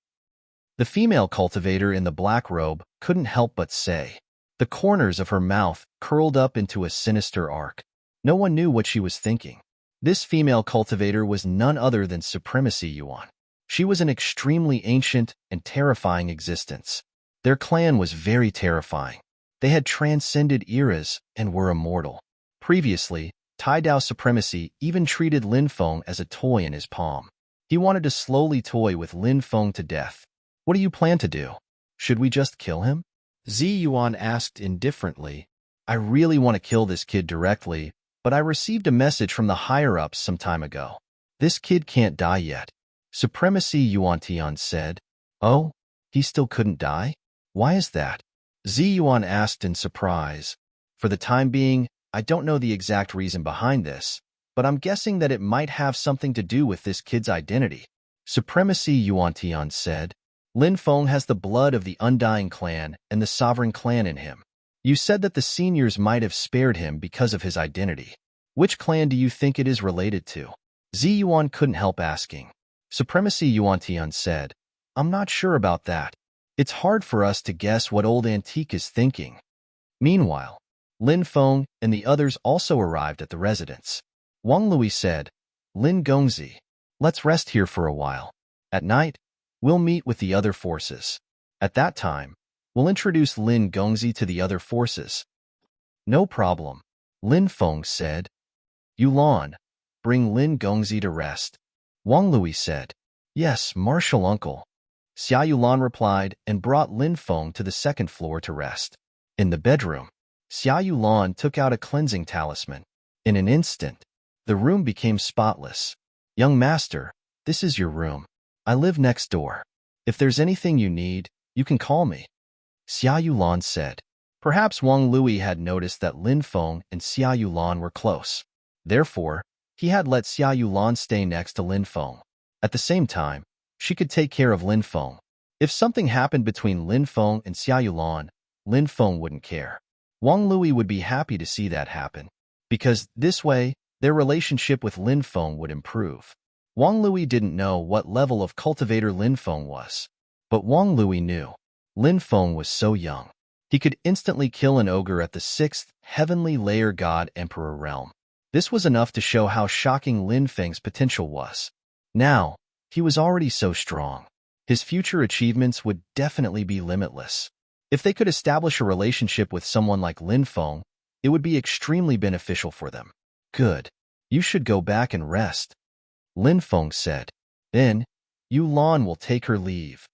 The female cultivator in the black robe couldn't help but say. The corners of her mouth curled up into a sinister arc. No one knew what she was thinking. This female cultivator was none other than Supremacy Yuan. She was an extremely ancient and terrifying existence. Their clan was very terrifying. They had transcended eras and were immortal. Previously, Taidao Supremacy even treated Lin Feng as a toy in his palm. He wanted to slowly toy with Lin Feng to death. What do you plan to do? Should we just kill him? Zi Yuan asked indifferently. I really want to kill this kid directly, but I received a message from the higher-ups some time ago. This kid can't die yet. Supremacy Yuan Tian said. Oh, he still couldn't die? Why is that? Zi Yuan asked in surprise. For the time being, I don't know the exact reason behind this, but I'm guessing that it might have something to do with this kid's identity. Supremacy Yuan Tian said. Lin Feng has the blood of the Undying clan and the Sovereign clan in him. You said that the seniors might have spared him because of his identity. Which clan do you think it is related to? Zi Yuan couldn't help asking. Supremacy Yuan Tian said. I'm not sure about that. It's hard for us to guess what old Antique is thinking. Meanwhile, Lin Feng and the others also arrived at the residence. Wang Lui said, Lin Gongzi, let's rest here for a while. At night, we'll meet with the other forces. At that time, we'll introduce Lin Gongzi to the other forces. No problem, Lin Feng said. Yulan, bring Lin Gongzi to rest. Wang Lui said, Yes, Martial Uncle. Xia Yulan replied and brought Lin Feng to the second floor to rest. In the bedroom, Xia Yulan took out a cleansing talisman. In an instant, the room became spotless. Young master, this is your room. I live next door. If there's anything you need, you can call me, Xia Yulan said. Perhaps Wang Lui had noticed that Lin Feng and Xia Yulan were close. Therefore, he had let Xia Yulan stay next to Lin Feng. At the same time, she could take care of Lin Feng. If something happened between Lin Feng and Xia Yulan, Lin Feng wouldn't care. Wang Lui would be happy to see that happen, because this way, their relationship with Lin Feng would improve. Wang Lui didn't know what level of cultivator Lin Feng was, but Wang Lui knew. Lin Feng was so young. He could instantly kill an ogre at the 6th Heavenly Layer God Emperor realm. This was enough to show how shocking Lin Feng's potential was. Now, he was already so strong. His future achievements would definitely be limitless. If they could establish a relationship with someone like Lin Feng, it would be extremely beneficial for them. Good. You should go back and rest, Lin Feng said. Then, Yulan will take her leave,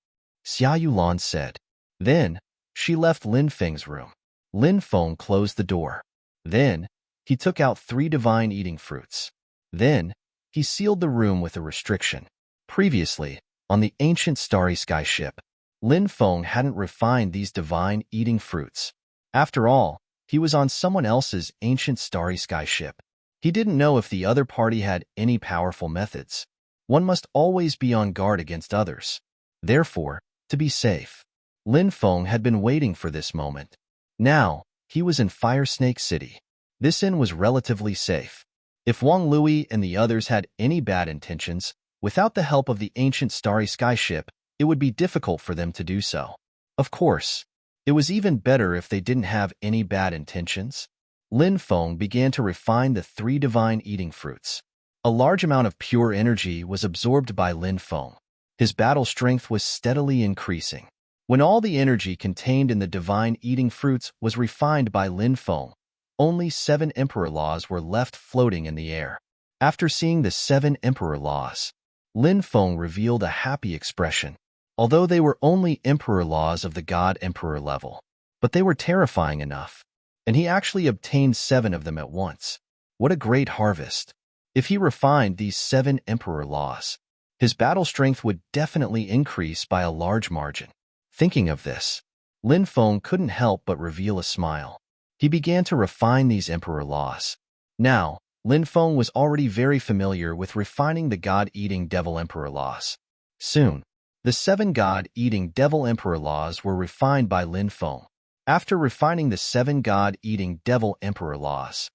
Xia Yulan said. Then, she left Lin Feng's room. Lin Feng closed the door. Then, he took out 3 divine eating fruits. Then, he sealed the room with a restriction. Previously, on the ancient starry sky ship, Lin Feng hadn't refined these divine eating fruits. After all, he was on someone else's ancient starry sky ship. He didn't know if the other party had any powerful methods. One must always be on guard against others. Therefore, to be safe, Lin Feng had been waiting for this moment. Now, he was in Fire Snake City. This inn was relatively safe. If Wang Lui and the others had any bad intentions, without the help of the ancient starry sky ship, it would be difficult for them to do so. Of course, it was even better if they didn't have any bad intentions. Lin Feng began to refine the 3 divine eating fruits. A large amount of pure energy was absorbed by Lin Feng. His battle strength was steadily increasing. When all the energy contained in the divine eating fruits was refined by Lin Feng, only 7 Emperor Laws were left floating in the air. After seeing the 7 Emperor Laws, Lin Feng revealed a happy expression. Although they were only Emperor Laws of the God Emperor level, but they were terrifying enough, and he actually obtained 7 of them at once. What a great harvest! If he refined these 7 Emperor Laws, his battle strength would definitely increase by a large margin. Thinking of this, Lin Feng couldn't help but reveal a smile. He began to refine these Emperor Laws. Now, Lin Feng was already very familiar with refining the God-eating Devil Emperor Laws. Soon, the 7 God-eating Devil Emperor Laws were refined by Lin Feng. After refining the 7 God-eating Devil Emperor Laws,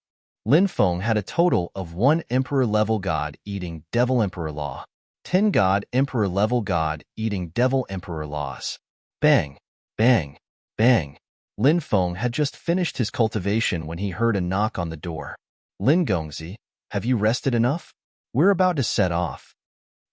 Lin Feng had a total of 1 Emperor-level God-eating Devil Emperor Law, 10 God Emperor-level God-eating Devil Emperor Laws. Bang, bang, bang. Lin Feng had just finished his cultivation when he heard a knock on the door. Lin Gongzi, have you rested enough? We're about to set off.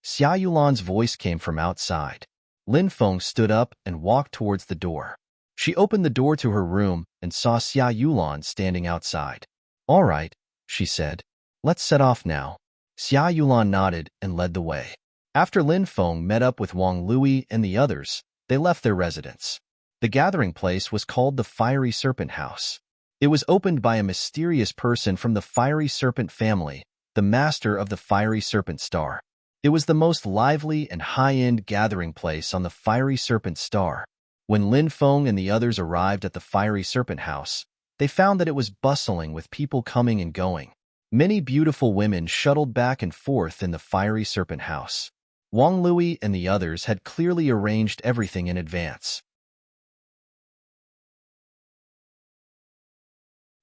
Xia Yulan's voice came from outside. Lin Feng stood up and walked towards the door. She opened the door to her room and saw Xia Yulan standing outside. All right, she said. Let's set off now. Xia Yulan nodded and led the way. After Lin Feng met up with Wang Lui and the others, they left their residence. The gathering place was called the Fiery Serpent House. It was opened by a mysterious person from the Fiery Serpent family, the master of the Fiery Serpent Star. It was the most lively and high-end gathering place on the Fiery Serpent Star. When Lin Feng and the others arrived at the Fiery Serpent House, they found that it was bustling with people coming and going. Many beautiful women shuttled back and forth in the Fiery Serpent House. Wang Lui and the others had clearly arranged everything in advance.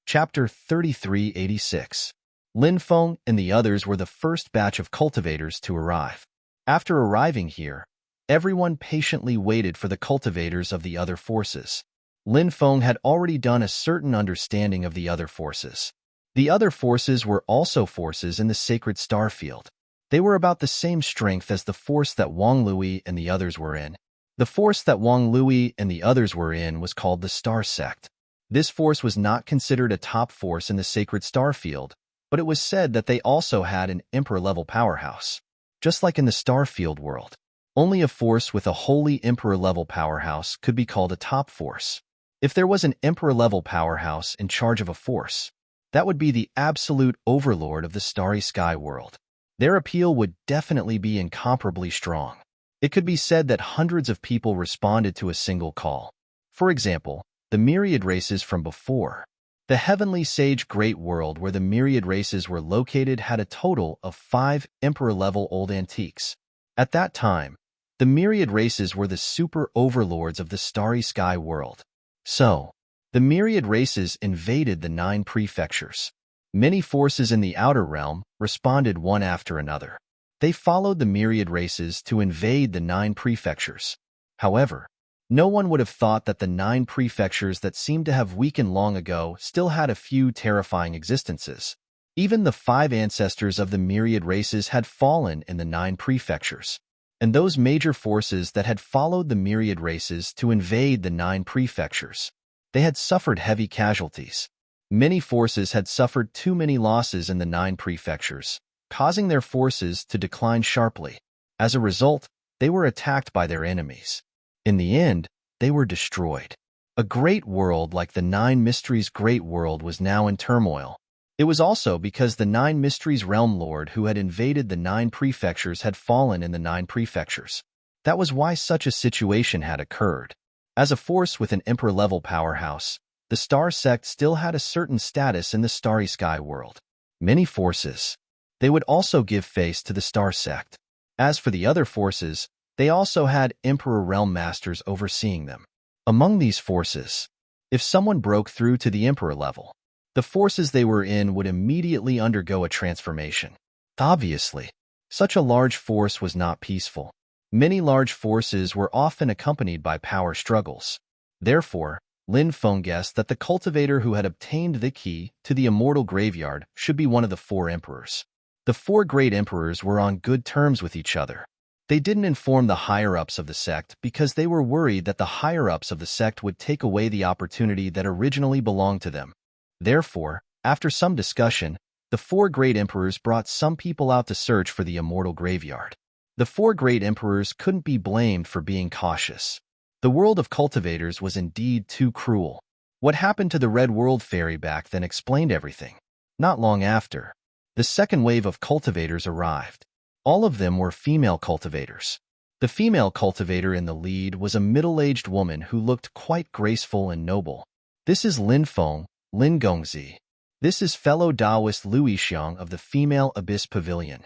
Chapter 3386. Lin Feng and the others were the first batch of cultivators to arrive. After arriving here, everyone patiently waited for the cultivators of the other forces. Lin Feng had already done a certain understanding of the other forces. The other forces were also forces in the sacred star field. They were about the same strength as the force that Wang Lui and the others were in. The force that Wang Lui and the others were in was called the Star Sect. This force was not considered a top force in the sacred star field, but it was said that they also had an emperor-level powerhouse. Just like in the star field world, only a force with a holy emperor-level powerhouse could be called a top force. If there was an emperor-level powerhouse in charge of a force, that would be the absolute overlord of the starry sky world. Their appeal would definitely be incomparably strong. It could be said that hundreds of people responded to a single call. For example, the myriad races from before. The heavenly sage great world where the myriad races were located had a total of 5 emperor-level old antiques. At that time, the myriad races were the super overlords of the starry sky world. So, the myriad races invaded the 9 prefectures. Many forces in the outer realm responded one after another. They followed the myriad races to invade the 9 prefectures. However, no one would have thought that the 9 prefectures that seemed to have weakened long ago still had a few terrifying existences. Even the 5 ancestors of the myriad races had fallen in the 9 prefectures. And those major forces that had followed the myriad races to invade the 9 prefectures, they had suffered heavy casualties. Many forces had suffered too many losses in the 9 prefectures, causing their forces to decline sharply. As a result, they were attacked by their enemies. In the end, they were destroyed. A great world like the 9 Mysteries Great World was now in turmoil. It was also because the 9 Mysteries Realm Lord who had invaded the 9 prefectures had fallen in the 9 prefectures. That was why such a situation had occurred. As a force with an emperor-level powerhouse, the Star Sect still had a certain status in the starry sky world. Many forces. They would also give face to the Star Sect. As for the other forces, they also had Emperor Realm Masters overseeing them. Among these forces, if someone broke through to the Emperor level, the forces they were in would immediately undergo a transformation. Obviously, such a large force was not peaceful. Many large forces were often accompanied by power struggles. Therefore, Lin Feng guessed that the cultivator who had obtained the key to the immortal graveyard should be one of the 4 emperors. The 4 great emperors were on good terms with each other. They didn't inform the higher-ups of the sect because they were worried that the higher-ups of the sect would take away the opportunity that originally belonged to them. Therefore, after some discussion, the 4 great emperors brought some people out to search for the immortal graveyard. The 4 great emperors couldn't be blamed for being cautious. The world of cultivators was indeed too cruel. What happened to the Red World Fairy back then explained everything. Not long after, the second wave of cultivators arrived. All of them were female cultivators. The female cultivator in the lead was a middle-aged woman who looked quite graceful and noble. This is Lin Feng, Lin Gongzi. This is fellow Taoist Louis Xiang of the Female Abyss Pavilion.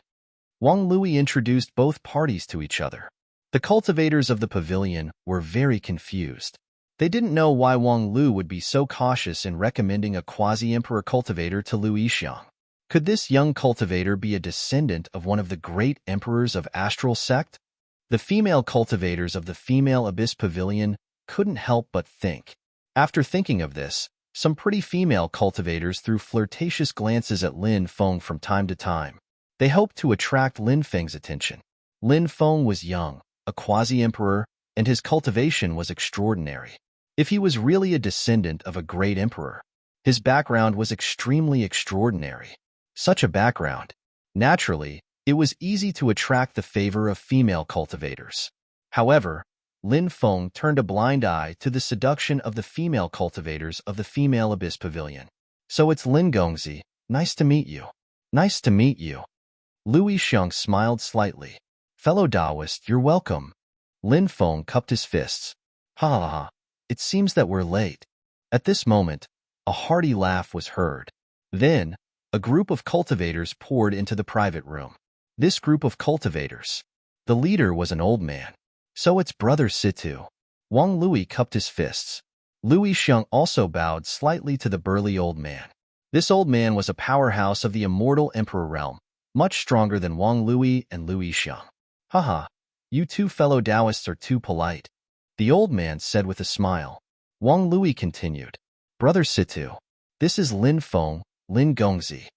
Wang Lui introduced both parties to each other. The cultivators of the pavilion were very confused. They didn't know why Wang Lu would be so cautious in recommending a quasi-emperor cultivator to Louis Xiang. Could this young cultivator be a descendant of one of the great emperors of Astral Sect? The female cultivators of the Female Abyss Pavilion couldn't help but think. After thinking of this, some pretty female cultivators threw flirtatious glances at Lin Feng from time to time. They hoped to attract Lin Feng's attention. Lin Feng was young, a quasi-emperor, and his cultivation was extraordinary. If he was really a descendant of a great emperor, his background was extremely extraordinary. Such a background. Naturally, it was easy to attract the favor of female cultivators. However, Lin Feng turned a blind eye to the seduction of the female cultivators of the Female Abyss Pavilion. So it's Lin Gongzi. Nice to meet you. Nice to meet you. Louis Xiang smiled slightly. Fellow Taoist, you're welcome. Lin Feng cupped his fists. Ha ha ha. It seems that we're late. At this moment, a hearty laugh was heard. Then, a group of cultivators poured into the private room. This group of cultivators. The leader was an old man. So it's Brother Situ. Wang Lui cupped his fists. Louis Xiang also bowed slightly to the burly old man. This old man was a powerhouse of the immortal emperor realm, much stronger than Wang Lui and Louis Xiang. Haha, you two fellow Taoists are too polite, the old man said with a smile. Wang Lui continued. Brother Situ, this is Lin Feng, Lin Gongzi.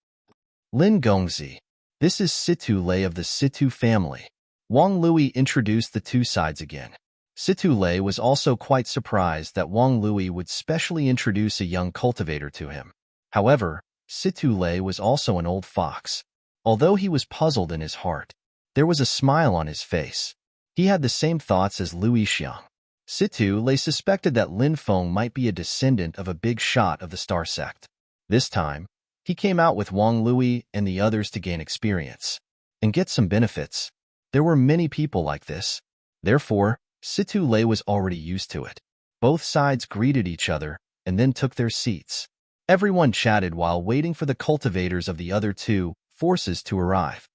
Lin Gongzi, this is Situ Lei of the Situ family. Wang Lui introduced the two sides again. Situ Lei was also quite surprised that Wang Lui would specially introduce a young cultivator to him. However, Situ Lei was also an old fox. Although he was puzzled in his heart, there was a smile on his face. He had the same thoughts as Louis Xiang. Situ Lei suspected that Lin Feng might be a descendant of a big shot of the star sect. This time, he came out with Wang Lui and the others to gain experience and get some benefits. There were many people like this. Therefore, Situ Lei was already used to it. Both sides greeted each other and then took their seats. Everyone chatted while waiting for the cultivators of the other two forces to arrive.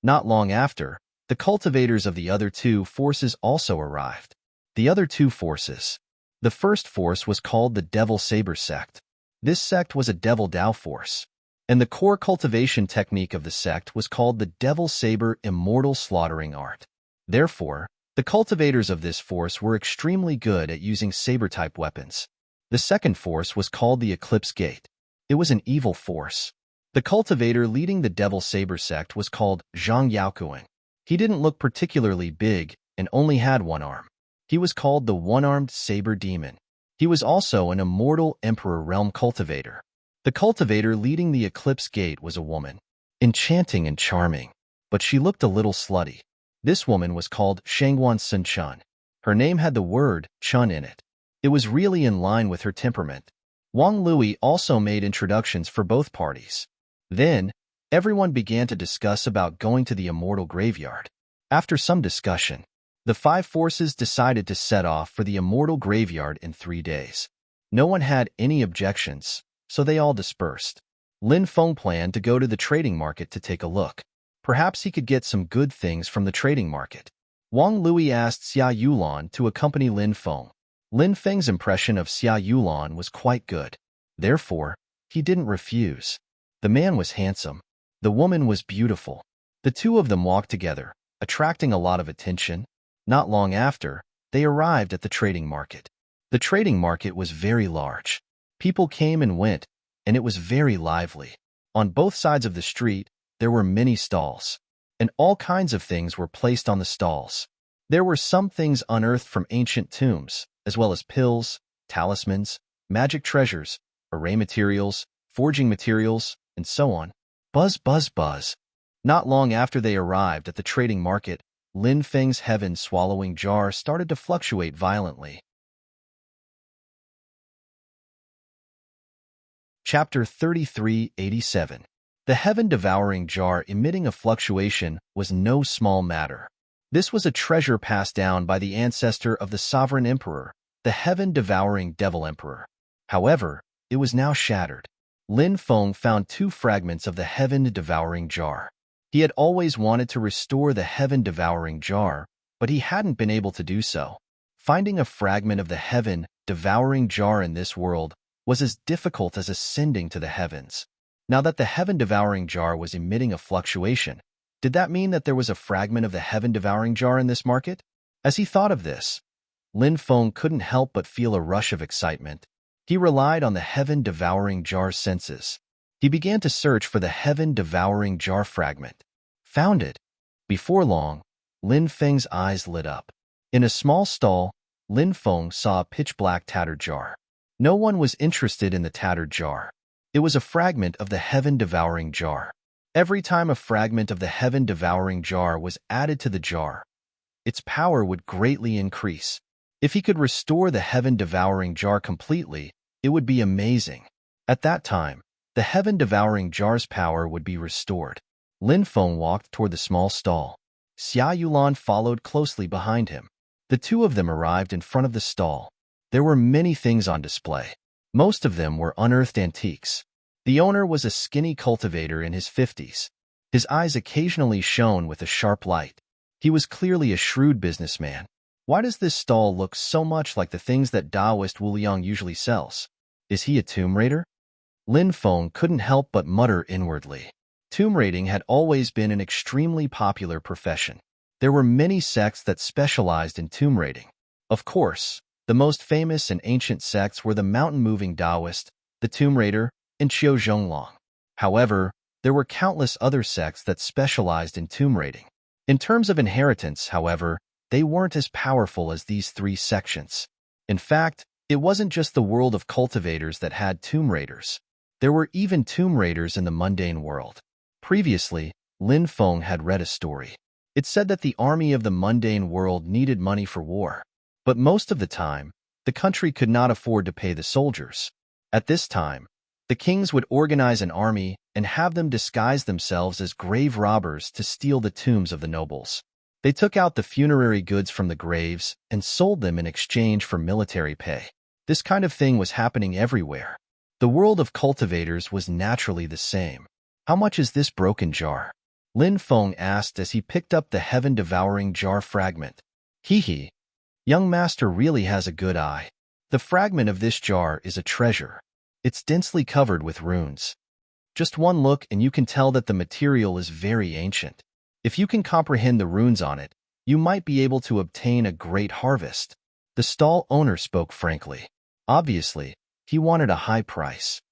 Not long after, the cultivators of the other two forces also arrived. The other two forces. The first force was called the Devil Saber sect. This sect was a Devil Dao force, and the core cultivation technique of the sect was called the Devil Saber Immortal Slaughtering Art. Therefore, the cultivators of this force were extremely good at using saber-type weapons. The second force was called the Eclipse Gate. It was an evil force. The cultivator leading the Devil Saber sect was called Zhang Yaokuan. He didn't look particularly big and only had one arm. He was called the One-Armed Saber Demon. He was also an immortal Emperor Realm cultivator. The cultivator leading the Eclipse Gate was a woman, enchanting and charming, but she looked a little slutty. This woman was called Shangguan Sun Chun. Her name had the word Chun in it. It was really in line with her temperament. Wang Lui also made introductions for both parties. Then, everyone began to discuss about going to the Immortal Graveyard. After some discussion, the five forces decided to set off for the Immortal Graveyard in 3 days. No one had any objections, so they all dispersed. Lin Feng planned to go to the trading market to take a look. Perhaps he could get some good things from the trading market. Wang Lui asked Xia Yulan to accompany Lin Feng. Lin Feng's impression of Xia Yulan was quite good. Therefore, he didn't refuse. The man was handsome. The woman was beautiful. The two of them walked together, attracting a lot of attention. Not long after, they arrived at the trading market. The trading market was very large. People came and went, and it was very lively. On both sides of the street, there were many stalls, and all kinds of things were placed on the stalls. There were some things unearthed from ancient tombs, as well as pills, talismans, magic treasures, array materials, forging materials, and so on. Buzz, buzz, buzz. Not long after they arrived at the trading market, Lin Feng's heaven-swallowing jar started to fluctuate violently. Chapter 3387. The heaven-devouring jar emitting a fluctuation was no small matter. This was a treasure passed down by the ancestor of the sovereign emperor, the heaven-devouring devil emperor. However, it was now shattered. Lin Feng found 2 fragments of the heaven-devouring jar. He had always wanted to restore the heaven-devouring jar, but he hadn't been able to do so. Finding a fragment of the heaven-devouring jar in this world was as difficult as ascending to the heavens. Now that the heaven-devouring jar was emitting a fluctuation, did that mean that there was a fragment of the heaven-devouring jar in this market? As he thought of this, Lin Feng couldn't help but feel a rush of excitement. He relied on the heaven-devouring jar's senses. He began to search for the heaven-devouring jar fragment. Found it. Before long, Lin Feng's eyes lit up. In a small stall, Lin Feng saw a pitch-black tattered jar. No one was interested in the tattered jar. It was a fragment of the heaven-devouring jar. Every time a fragment of the heaven-devouring jar was added to the jar, its power would greatly increase. If he could restore the heaven-devouring jar completely, it would be amazing. At that time, the heaven-devouring jar's power would be restored. Lin Feng walked toward the small stall. Xia Yulan followed closely behind him. The two of them arrived in front of the stall. There were many things on display. Most of them were unearthed antiques. The owner was a skinny cultivator in his 50s. His eyes occasionally shone with a sharp light. He was clearly a shrewd businessman. Why does this stall look so much like the things that Taoist Wu Liang usually sells? Is he a tomb raider? Lin Feng couldn't help but mutter inwardly. Tomb raiding had always been an extremely popular profession. There were many sects that specialized in tomb raiding. Of course, the most famous and ancient sects were the mountain-moving Taoist, the Tomb Raider, and Qiu Zhonglong. However, there were countless other sects that specialized in tomb raiding. In terms of inheritance, however, they weren't as powerful as these 3 sections. In fact, it wasn't just the world of cultivators that had tomb raiders. There were even tomb raiders in the mundane world. Previously, Lin Feng had read a story. It said that the army of the mundane world needed money for war. But most of the time, the country could not afford to pay the soldiers. At this time, the kings would organize an army and have them disguise themselves as grave robbers to steal the tombs of the nobles. They took out the funerary goods from the graves and sold them in exchange for military pay. This kind of thing was happening everywhere. The world of cultivators was naturally the same. "How much is this broken jar?" Lin Feng asked as he picked up the heaven-devouring jar fragment. Hee. Young master really has a good eye. The fragment of this jar is a treasure. It's densely covered with runes. Just one look and you can tell that the material is very ancient. If you can comprehend the runes on it, you might be able to obtain a great harvest. The stall owner spoke frankly. Obviously, he wanted a high price.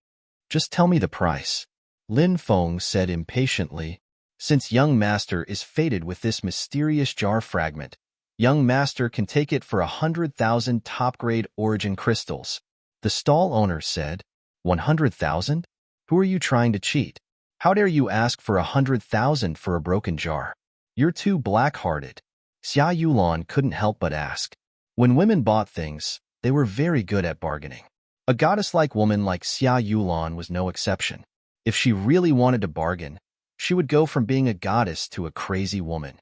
"Just tell me the price," Lin Feng said impatiently. "Since young master is fated with this mysterious jar fragment, young master can take it for 100,000 top-grade origin crystals," the stall owner said. 100,000? Who are you trying to cheat? How dare you ask for 100,000 for a broken jar? You're too black-hearted. Xia Yulan couldn't help but ask. When women bought things, they were very good at bargaining. A goddess-like woman like Xia Yulan was no exception. If she really wanted to bargain, she would go from being a goddess to a crazy woman.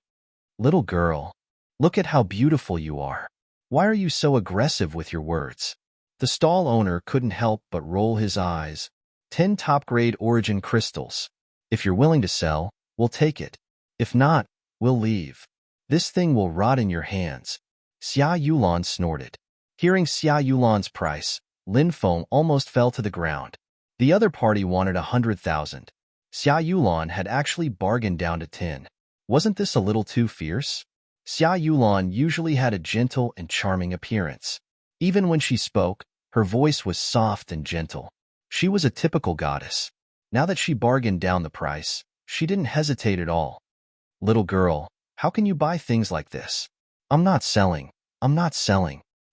"Little girl, look at how beautiful you are. Why are you so aggressive with your words?" The stall owner couldn't help but roll his eyes. 10 top-grade origin crystals. If you're willing to sell, we'll take it. If not, we'll leave. This thing will rot in your hands. Xia Yulan snorted. Hearing Xia Yulan's price, Lin Feng almost fell to the ground. The other party wanted 100,000. Xia Yulan had actually bargained down to 10. Wasn't this a little too fierce? Xia Yulan usually had a gentle and charming appearance. Even when she spoke, her voice was soft and gentle. She was a typical goddess. Now that she bargained down the price, she didn't hesitate at all. "Little girl, how can you buy things like this?" I'm not selling.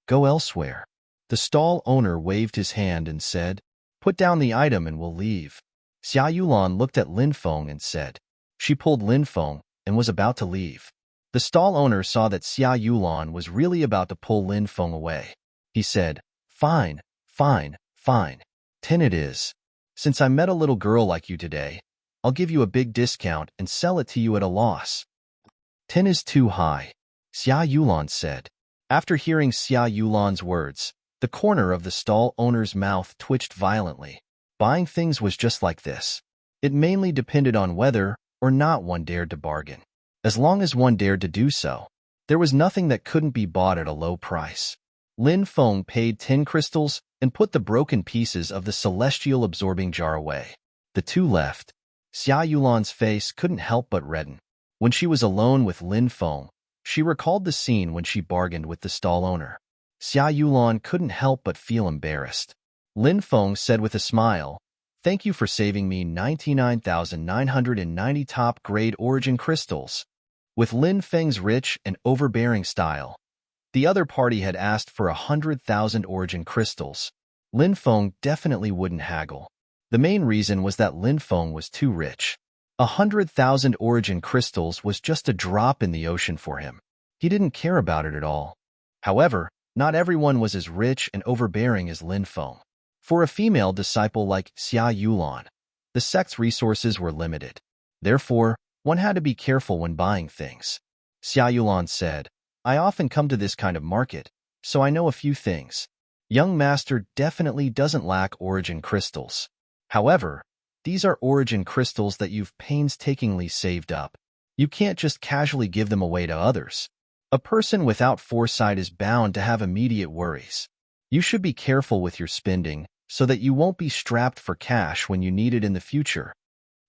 Go elsewhere." The stall owner waved his hand and said, "Put down the item and we'll leave." Xia Yulan looked at Lin Feng and said. She pulled Lin Feng and was about to leave. The stall owner saw that Xia Yulan was really about to pull Lin Feng away. He said, Fine. 10 it is. Since I met a little girl like you today, I'll give you a big discount and sell it to you at a loss." 10 is too high, Xia Yulan said. After hearing Xia Yulan's words, the corner of the stall owner's mouth twitched violently. Buying things was just like this. It mainly depended on whether or not one dared to bargain. As long as one dared to do so, there was nothing that couldn't be bought at a low price. Lin Feng paid 10 crystals and put the broken pieces of the celestial absorbing jar away. The two left. Xia Yulan's face couldn't help but redden. When she was alone with Lin Feng, she recalled the scene when she bargained with the stall owner. Xia Yulan couldn't help but feel embarrassed. Lin Feng said with a smile, "Thank you for saving me 99,990 top-grade origin crystals." With Lin Feng's rich and overbearing style, the other party had asked for 100,000 origin crystals. Lin Feng definitely wouldn't haggle. The main reason was that Lin Feng was too rich. 100,000 origin crystals was just a drop in the ocean for him. He didn't care about it at all. However, not everyone was as rich and overbearing as Lin Feng. For a female disciple like Xia Yulan, the sect's resources were limited. Therefore, one had to be careful when buying things. Xia Yulan said, "I often come to this kind of market, so I know a few things. Young master definitely doesn't lack origin crystals. However, these are origin crystals that you've painstakingly saved up. You can't just casually give them away to others. A person without foresight is bound to have immediate worries. You should be careful with your spending so that you won't be strapped for cash when you need it in the future."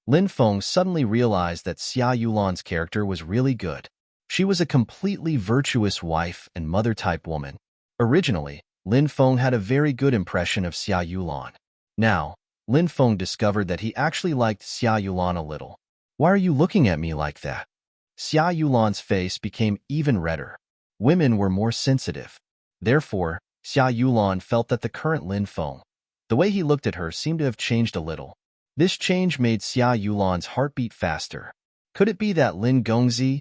Lin Feng suddenly realized that Xia Yulan's character was really good. She was a completely virtuous wife and mother-type woman. Originally, Lin Feng had a very good impression of Xia Yulan. Now, Lin Feng discovered that he actually liked Xia Yulan a little. "Why are you looking at me like that?" Xia Yulan's face became even redder. Women were more sensitive. Therefore, Xia Yulan felt that the current Lin Feng, the way he looked at her, seemed to have changed a little. This change made Xia Yulan's heart beat faster. Could it be that Lin Gongzi,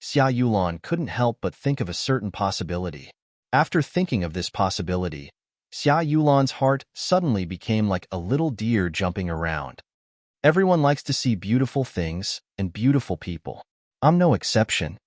Xia Yulan couldn't help but think of a certain possibility. After thinking of this possibility, Xia Yulan's heart suddenly became like a little deer jumping around. Everyone likes to see beautiful things and beautiful people. I'm no exception.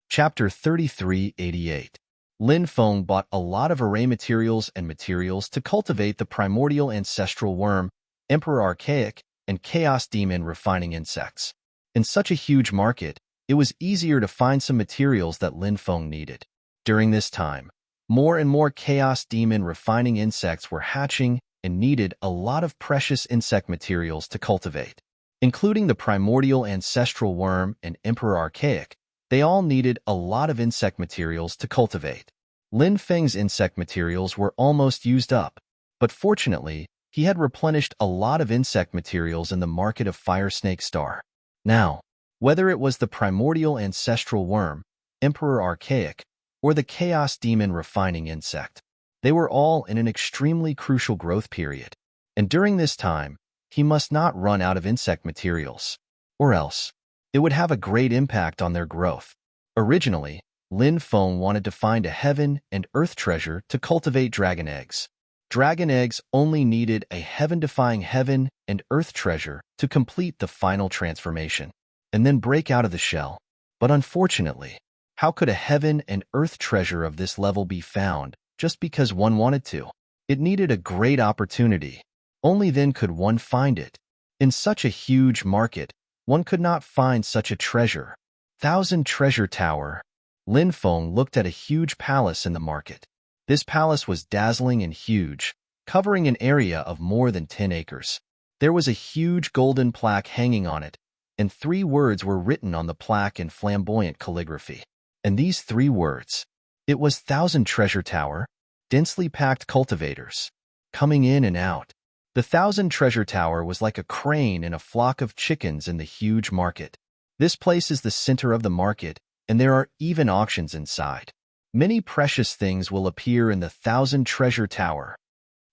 Chapter 3388. Lin Feng bought a lot of array materials and materials to cultivate the primordial ancestral worm, Emperor Archaic, and Chaos Demon refining insects. In such a huge market, it was easier to find some materials that Lin Feng needed. During this time, more and more Chaos Demon refining insects were hatching and needed a lot of precious insect materials to cultivate. Including the primordial ancestral worm and Emperor Archaic, they all needed a lot of insect materials to cultivate. Lin Feng's insect materials were almost used up, but fortunately, he had replenished a lot of insect materials in the market of Fire Snake Star. Now, whether it was the primordial ancestral worm, Emperor Archaic, or the Chaos Demon refining insect, they were all in an extremely crucial growth period. And during this time, he must not run out of insect materials, or else it would have a great impact on their growth. Originally, Lin Feng wanted to find a heaven and earth treasure to cultivate dragon eggs. Dragon eggs only needed a heaven-defying heaven and earth treasure to complete the final transformation, and then break out of the shell. But unfortunately, how could a heaven and earth treasure of this level be found just because one wanted to? It needed a great opportunity. Only then could one find it. In such a huge market, one could not find such a treasure. Thousand Treasure Tower. Lin Feng looked at a huge palace in the market. This palace was dazzling and huge, covering an area of more than 10 acres. There was a huge golden plaque hanging on it, and 3 words were written on the plaque in flamboyant calligraphy. And these 3 words, it was Thousand Treasure Tower, densely packed cultivators, coming in and out. The Thousand Treasure Tower was like a crane in a flock of chickens in the huge market. This place is the center of the market, and there are even auctions inside. Many precious things will appear in the Thousand Treasure Tower.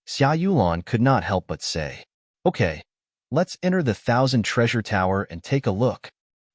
Xia Yulan could not help but say, "Okay, let's enter the Thousand Treasure Tower and take a look,"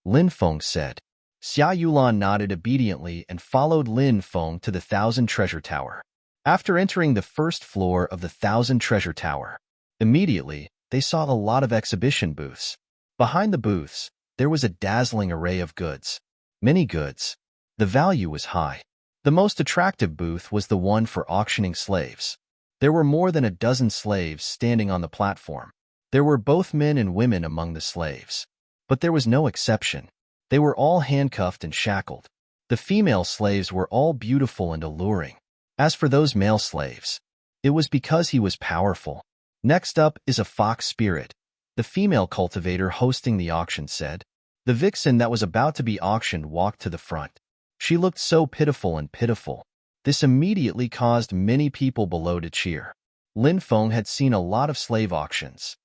Lin Feng said. Xia Yulan nodded obediently and followed Lin Feng to the Thousand Treasure Tower. After entering the first floor of the Thousand Treasure Tower, immediately, they saw a lot of exhibition booths. Behind the booths, there was a dazzling array of goods. Many goods. The value was high. The most attractive booth was the one for auctioning slaves. There were more than a dozen slaves standing on the platform. There were both men and women among the slaves. But there was no exception. They were all handcuffed and shackled. The female slaves were all beautiful and alluring. As for those male slaves, it was because he was powerful. Next up is a fox spirit. The female cultivator hosting the auction said. The vixen that was about to be auctioned walked to the front. She looked so pitiful and pitiful. This immediately caused many people below to cheer. Lin Feng had seen a lot of slave auctions.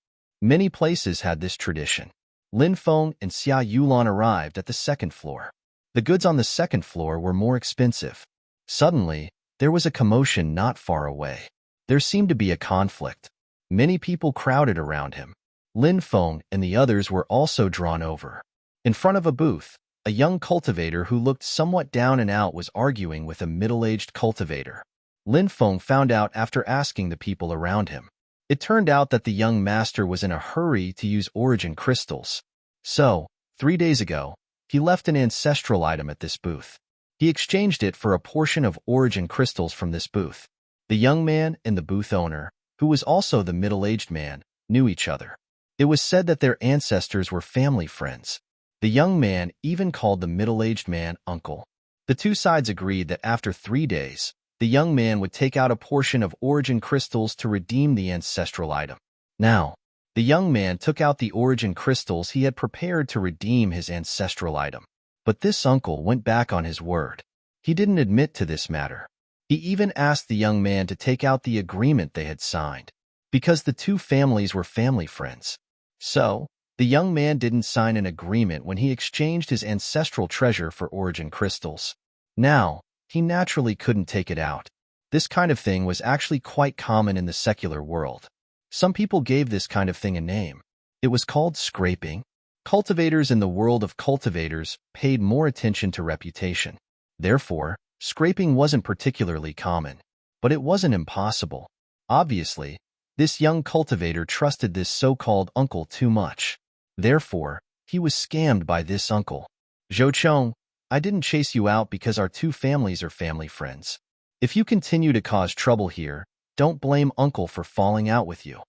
Many places had this tradition. Lin Feng and Xia Yulan arrived at the second floor. The goods on the second floor were more expensive. Suddenly, there was a commotion not far away. There seemed to be a conflict. Many people crowded around him. Lin Feng and the others were also drawn over. In front of a booth, a young cultivator who looked somewhat down and out was arguing with a middle-aged cultivator. Lin Feng found out after asking the people around him. It turned out that the young master was in a hurry to use origin crystals. So, 3 days ago, he left an ancestral item at this booth. He exchanged it for a portion of origin crystals from this booth. The young man and the booth owner, who was also the middle-aged man, knew each other. It was said that their ancestors were family friends. The young man even called the middle-aged man uncle. The two sides agreed that after 3 days, the young man would take out a portion of origin crystals to redeem the ancestral item. Now, the young man took out the origin crystals he had prepared to redeem his ancestral item. But this uncle went back on his word. He didn't admit to this matter. He even asked the young man to take out the agreement they had signed, because the two families were family friends. So, the young man didn't sign an agreement when he exchanged his ancestral treasure for origin crystals. Now, he naturally couldn't take it out. This kind of thing was actually quite common in the secular world. Some people gave this kind of thing a name. It was called scraping. Cultivators in the world of cultivators paid more attention to reputation. Therefore, scraping wasn't particularly common. But it wasn't impossible. Obviously, this young cultivator trusted this so-called uncle too much. Therefore, he was scammed by this uncle. Zhou Chong, I didn't chase you out because our two families are family friends. If you continue to cause trouble here, don't blame uncle for falling out with you.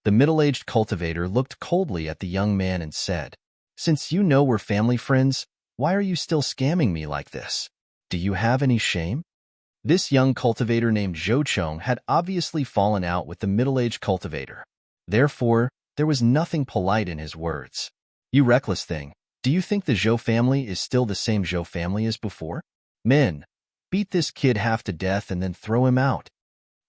The middle-aged cultivator looked coldly at the young man and said, Since you know we're family friends, why are you still scamming me like this? Do you have any shame? This young cultivator named Zhou Chong had obviously fallen out with the middle-aged cultivator. Therefore, there was nothing polite in his words. You reckless thing, do you think the Zhou family is still the same Zhou family as before? Men, beat this kid half to death and then throw him out.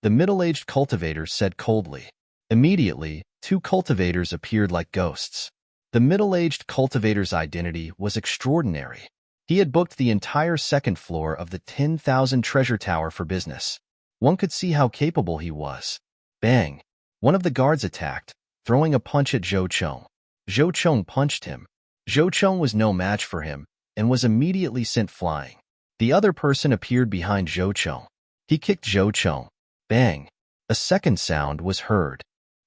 The middle-aged cultivator said coldly. Immediately, two cultivators appeared like ghosts. The middle-aged cultivator's identity was extraordinary. He had booked the entire second floor of the 10,000 treasure tower for business. One could see how capable he was. Bang! One of the guards attacked, throwing a punch at Zhou Chong. Zhou Chong punched him. Zhou Chong was no match for him and was immediately sent flying. The other person appeared behind Zhou Chong. He kicked Zhou Chong. Bang! A second sound was heard.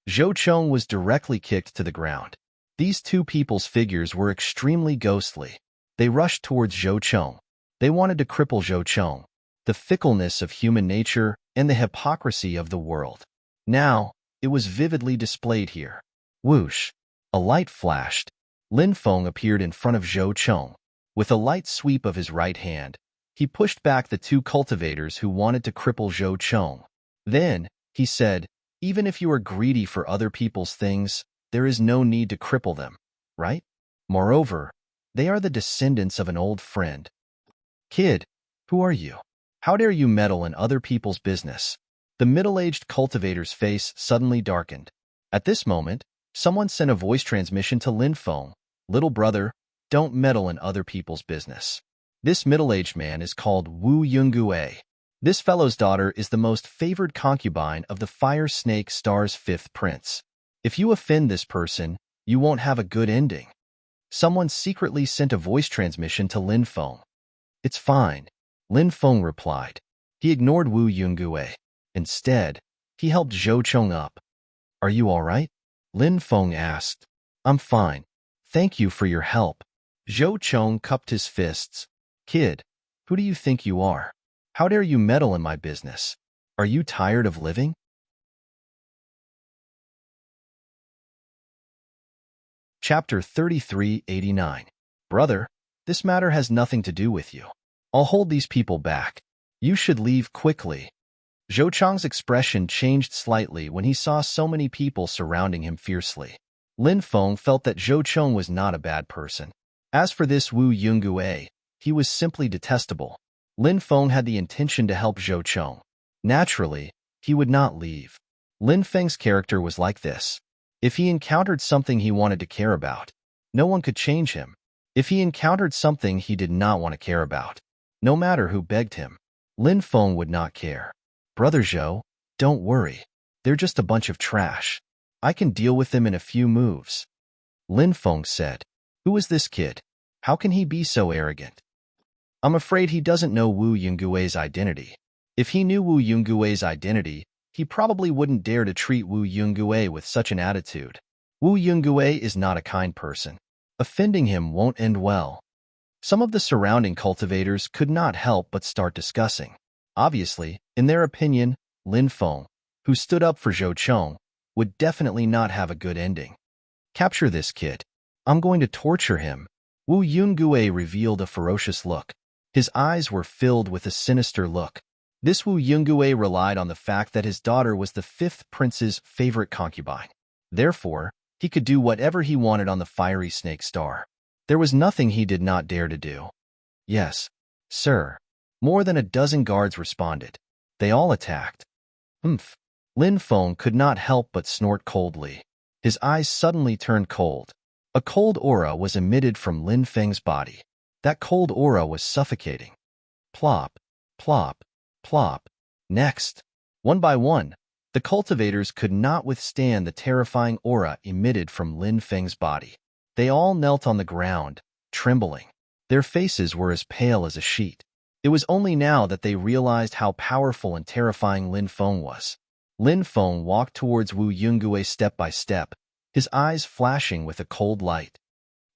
Zhou Chong was directly kicked to the ground. These two people's figures were extremely ghostly. They rushed towards Zhou Chong. They wanted to cripple Zhou Chong. The fickleness of human nature and the hypocrisy of the world. Now, it was vividly displayed here. Whoosh! A light flashed. Lin Feng appeared in front of Zhou Chong. With a light sweep of his right hand, he pushed back the two cultivators who wanted to cripple Zhou Chong. Then, he said, Even if you are greedy for other people's things, there is no need to cripple them, right? Moreover, they are the descendants of an old friend. Kid, who are you? How dare you meddle in other people's business? The middle-aged cultivator's face suddenly darkened. At this moment, someone sent a voice transmission to Lin Feng. Little brother, don't meddle in other people's business. This middle-aged man is called Wu Yungue. This fellow's daughter is the most favored concubine of the Fire Snake Star's fifth prince. If you offend this person, you won't have a good ending. Someone secretly sent a voice transmission to Lin Feng. It's fine, Lin Feng replied. He ignored Wu Yungue. Instead, he helped Zhou Chong up. Are you all right? Lin Feng asked. I'm fine. Thank you for your help. Zhou Chong cupped his fists. Kid, who do you think you are? How dare you meddle in my business? Are you tired of living? Chapter 3389. Brother, this matter has nothing to do with you. I'll hold these people back. You should leave quickly. Zhou Chong's expression changed slightly when he saw so many people surrounding him fiercely. Lin Feng felt that Zhou Chong was not a bad person. As for this Wu Yungue, he was simply detestable. Lin Feng had the intention to help Zhou Chong. Naturally, he would not leave. Lin Feng's character was like this. If he encountered something he wanted to care about, no one could change him. If he encountered something he did not want to care about, no matter who begged him, Lin Feng would not care. Brother Zhou, don't worry. They're just a bunch of trash. I can deal with them in a few moves. Lin Feng said. Who is this kid? How can he be so arrogant? I'm afraid he doesn't know Wu Yungue's identity. If he knew Wu Yungue's identity, he probably wouldn't dare to treat Wu Yungue with such an attitude. Wu Yungue is not a kind person. Offending him won't end well. Some of the surrounding cultivators could not help but start discussing. Obviously, in their opinion, Lin Feng, who stood up for Zhou Chong, would definitely not have a good ending. Capture this kid. I'm going to torture him. Wu Yungue revealed a ferocious look. His eyes were filled with a sinister look. This Wu Yungue relied on the fact that his daughter was the fifth prince's favorite concubine. Therefore, he could do whatever he wanted on the fiery snake star. There was nothing he did not dare to do. Yes, sir. More than a dozen guards responded. They all attacked. Humph. Lin Feng could not help but snort coldly. His eyes suddenly turned cold. A cold aura was emitted from Lin Feng's body. That cold aura was suffocating. Plop, plop, plop. Next, one by one, the cultivators could not withstand the terrifying aura emitted from Lin Feng's body. They all knelt on the ground, trembling. Their faces were as pale as a sheet. It was only now that they realized how powerful and terrifying Lin Feng was. Lin Feng walked towards Wu Yungue step by step, his eyes flashing with a cold light.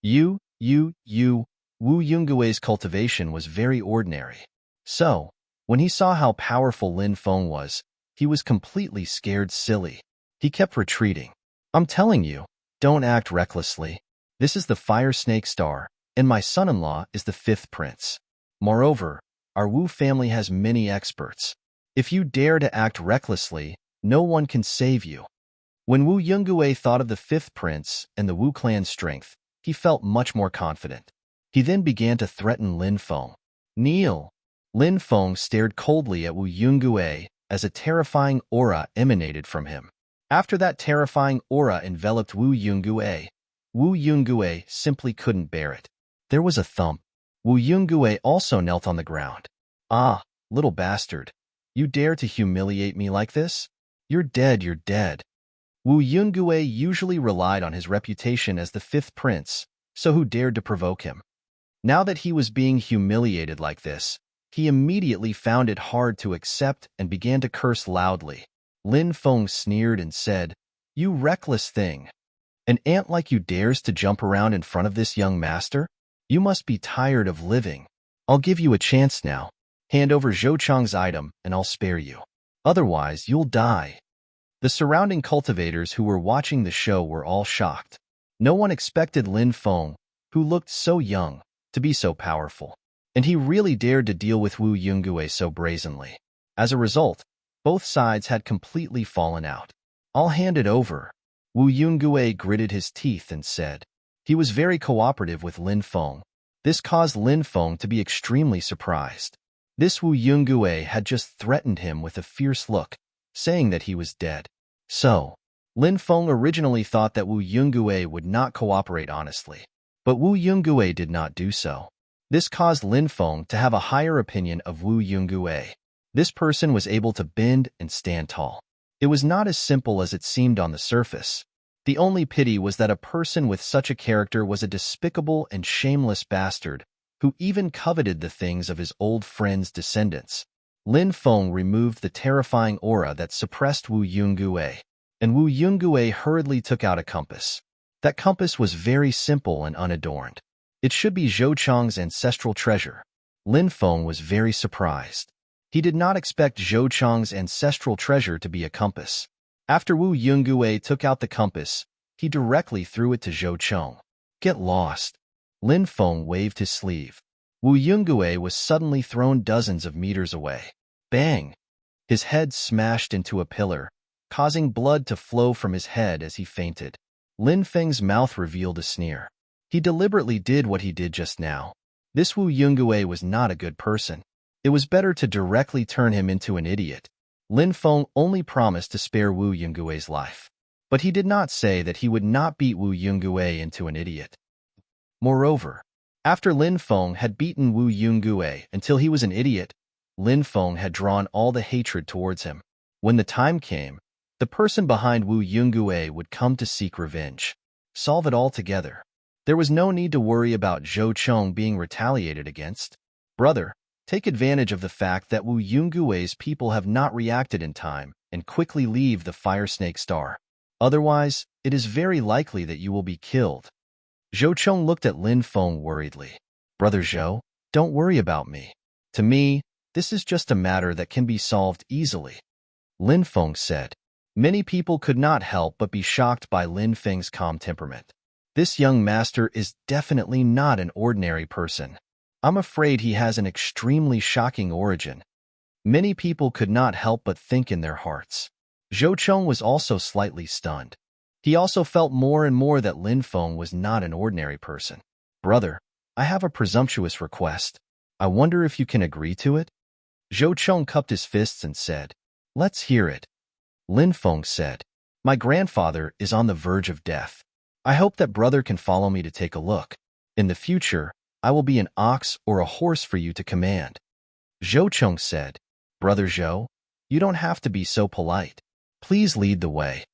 Wu Yungue's cultivation was very ordinary. So, when he saw how powerful Lin Feng was, he was completely scared silly. He kept retreating. I'm telling you, don't act recklessly. This is the fire snake star, and my son-in-law is the fifth prince. Moreover, our Wu family has many experts. If you dare to act recklessly, no one can save you. When Wu Yungue thought of the fifth prince and the Wu clan's strength, he felt much more confident. He then began to threaten Lin Feng. Kneel. Lin Feng stared coldly at Wu Yungue as a terrifying aura emanated from him. After that terrifying aura enveloped Wu Yungue simply couldn't bear it. There was a thump. Wu Yungue also knelt on the ground. Ah, little bastard. You dare to humiliate me like this? You're dead, you're dead. Wu Yungue usually relied on his reputation as the fifth prince, so who dared to provoke him? Now that he was being humiliated like this, he immediately found it hard to accept and began to curse loudly. Lin Feng sneered and said, You reckless thing. An ant like you dares to jump around in front of this young master? You must be tired of living. I'll give you a chance now. Hand over Zhou Chang's item and I'll spare you. Otherwise, you'll die. The surrounding cultivators who were watching the show were all shocked. No one expected Lin Feng, who looked so young, to be so powerful. And he really dared to deal with Wu Yungue so brazenly. As a result, both sides had completely fallen out. I'll hand it over. Wu Yungue gritted his teeth and said. He was very cooperative with Lin Feng. This caused Lin Feng to be extremely surprised. This Wu Yungue had just threatened him with a fierce look, saying that he was dead. So, Lin Feng originally thought that Wu Yungue would not cooperate honestly. But Wu Yungue did not do so. This caused Lin Feng to have a higher opinion of Wu Yungue. This person was able to bend and stand tall. It was not as simple as it seemed on the surface. The only pity was that a person with such a character was a despicable and shameless bastard, who even coveted the things of his old friend's descendants. Lin Feng removed the terrifying aura that suppressed Wu Yungue, and Wu Yungue hurriedly took out a compass. That compass was very simple and unadorned. It should be Zhou Chang's ancestral treasure. Lin Feng was very surprised. He did not expect Zhou Chang's ancestral treasure to be a compass. After Wu Yungue took out the compass, he directly threw it to Zhou Chang. Get lost. Lin Feng waved his sleeve. Wu Yungue was suddenly thrown dozens of meters away. Bang! His head smashed into a pillar, causing blood to flow from his head as he fainted. Lin Feng's mouth revealed a sneer. He deliberately did what he did just now. This Wu Yungue was not a good person. It was better to directly turn him into an idiot. Lin Feng only promised to spare Wu Yungue's life. But he did not say that he would not beat Wu Yungue into an idiot. Moreover, after Lin Feng had beaten Wu Yungue until he was an idiot, Lin Feng had drawn all the hatred towards him. When the time came, the person behind Wu Yungue would come to seek revenge. Solve it all together. There was no need to worry about Zhou Chang being retaliated against. Brother, take advantage of the fact that Wu Yungue's people have not reacted in time and quickly leave the fire snake star. Otherwise, it is very likely that you will be killed. Zhou Chang looked at Lin Feng worriedly. Brother Zhou, don't worry about me. To me, this is just a matter that can be solved easily. Lin Feng said. Many people could not help but be shocked by Lin Feng's calm temperament. This young master is definitely not an ordinary person. I'm afraid he has an extremely shocking origin. Many people could not help but think in their hearts. Zhou Chang was also slightly stunned. He also felt more and more that Lin Feng was not an ordinary person. Brother, I have a presumptuous request. I wonder if you can agree to it? Zhou Chang cupped his fists and said, Let's hear it. Lin Feng said, My grandfather is on the verge of death. I hope that brother can follow me to take a look. In the future, I will be an ox or a horse for you to command. Zhou Chang said, Brother Zhou, you don't have to be so polite. Please lead the way.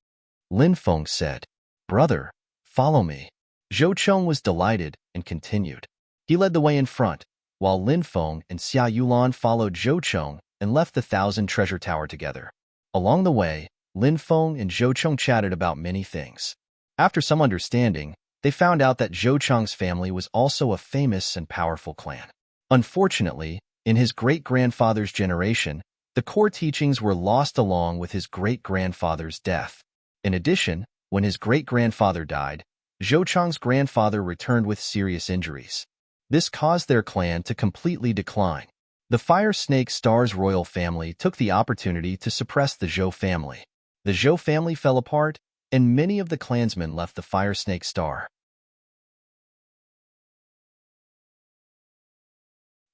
Lin Feng said, Brother, follow me. Zhou Cheng was delighted and continued. He led the way in front, while Lin Feng and Xia Yulan followed Zhou Cheng and left the 1,000 Treasure Tower together. Along the way, Lin Feng and Zhou Cheng chatted about many things. After some understanding, they found out that Zhou Cheng's family was also a famous and powerful clan. Unfortunately, in his great-grandfather's generation, the core teachings were lost along with his great-grandfather's death. In addition, when his great-grandfather died, Zhou Cheng's grandfather returned with serious injuries. This caused their clan to completely decline. The Fire Snake Star's royal family took the opportunity to suppress the Zhou family. The Zhou family fell apart, and many of the clansmen left the Fire Snake Star.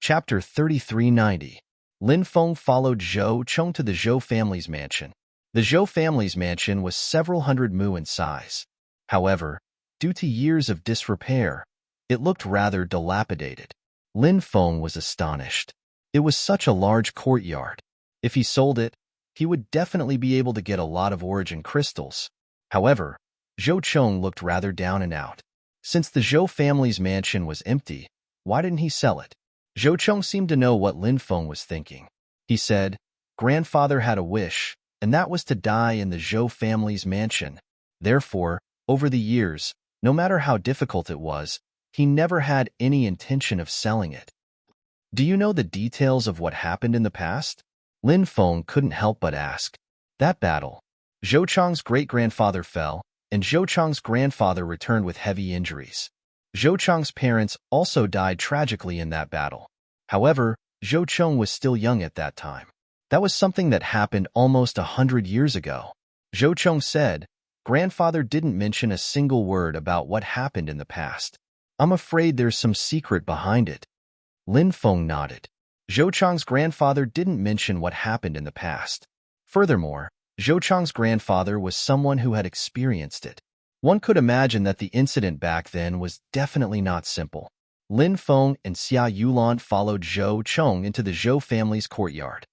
Chapter 3390. Lin Feng followed Zhou Cheng to the Zhou family's mansion. The Zhou family's mansion was several hundred mu in size. However, due to years of disrepair, it looked rather dilapidated. Lin Feng was astonished. It was such a large courtyard. If he sold it, he would definitely be able to get a lot of origin crystals. However, Zhou Cheng looked rather down and out. Since the Zhou family's mansion was empty, why didn't he sell it? Zhou Cheng seemed to know what Lin Feng was thinking. He said, "Grandfather had a wish, and that was to die in the Zhou family's mansion. Therefore, over the years, no matter how difficult it was, he never had any intention of selling it." "Do you know the details of what happened in the past?" Lin Feng couldn't help but ask. "That battle. Zhou Cheng's great-grandfather fell, and Zhou Cheng's grandfather returned with heavy injuries. Zhou Cheng's parents also died tragically in that battle. However, Zhou Cheng was still young at that time. That was something that happened almost 100 years ago." Zhou Cheng said, "Grandfather didn't mention a single word about what happened in the past. I'm afraid there's some secret behind it." Lin Feng nodded. Zhou Cheng's grandfather didn't mention what happened in the past. Furthermore, Zhou Cheng's grandfather was someone who had experienced it. One could imagine that the incident back then was definitely not simple. Lin Feng and Xia Yulan followed Zhou Cheng into the Zhou family's courtyard.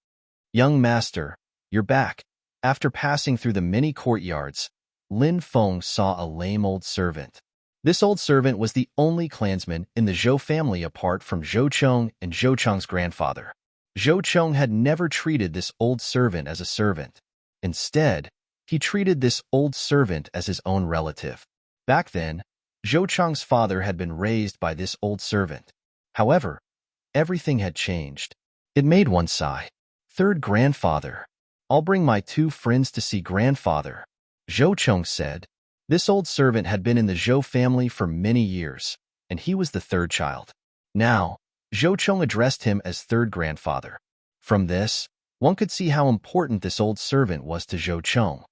"Young master, you're back." After passing through the many courtyards, Lin Feng saw a lame old servant. This old servant was the only clansman in the Zhou family apart from Zhou Cheng and Zhou Cheng's grandfather. Zhou Cheng had never treated this old servant as a servant. Instead, he treated this old servant as his own relative. Back then, Zhou Cheng's father had been raised by this old servant. However, everything had changed. It made one sigh. "Third grandfather. I'll bring my 2 friends to see grandfather," Zhou Cheng said. This old servant had been in the Zhou family for many years, and he was the 3rd child. Now, Zhou Cheng addressed him as third grandfather. From this, one could see how important this old servant was to Zhou Cheng.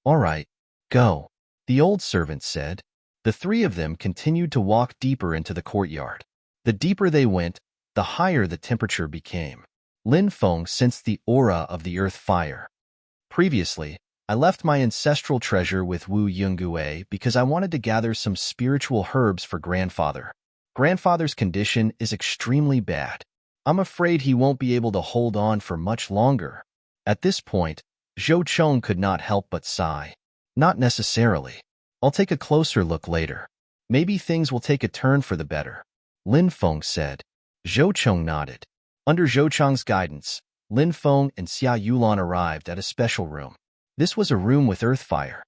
"All right, go," the old servant said. The 3 of them continued to walk deeper into the courtyard. The deeper they went, the higher the temperature became. Lin Feng sensed the aura of the earth fire. "Previously, I left my ancestral treasure with Wu Yungue because I wanted to gather some spiritual herbs for grandfather. Grandfather's condition is extremely bad. I'm afraid he won't be able to hold on for much longer." At this point, Zhou Cheng could not help but sigh. "Not necessarily. I'll take a closer look later. Maybe things will take a turn for the better," Lin Feng said. Zhou Cheng nodded. Under Zhou Cheng's guidance, Lin Feng and Xia Yulan arrived at a special room. This was a room with earth fire.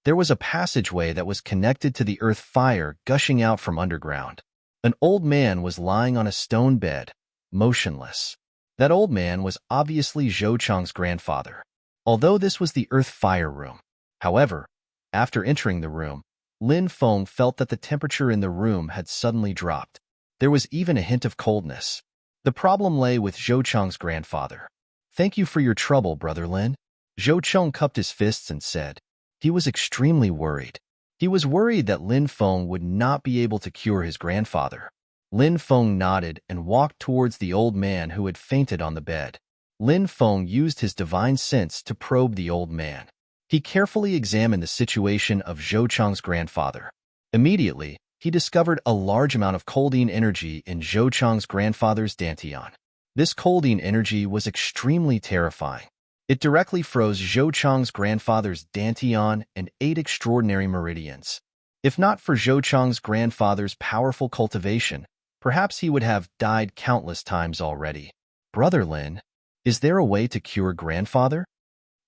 There was a passageway that was connected to the earth fire gushing out from underground. An old man was lying on a stone bed, motionless. That old man was obviously Zhou Cheng's grandfather, although this was the earth fire room. However, after entering the room, Lin Feng felt that the temperature in the room had suddenly dropped. There was even a hint of coldness. The problem lay with Zhou Cheng's grandfather. "Thank you for your trouble, Brother Lin." Zhou Cheng cupped his fists and said. He was extremely worried. He was worried that Lin Feng would not be able to cure his grandfather. Lin Feng nodded and walked towards the old man who had fainted on the bed. Lin Feng used his divine sense to probe the old man. He carefully examined the situation of Zhou Cheng's grandfather. Immediately, he discovered a large amount of colding energy in Zhou Cheng's grandfather's dantian. This colding energy was extremely terrifying. It directly froze Zhou Cheng's grandfather's dantian and 8 extraordinary meridians. If not for Zhou Cheng's grandfather's powerful cultivation, perhaps he would have died countless times already. Brother Lin, is there a way to cure grandfather?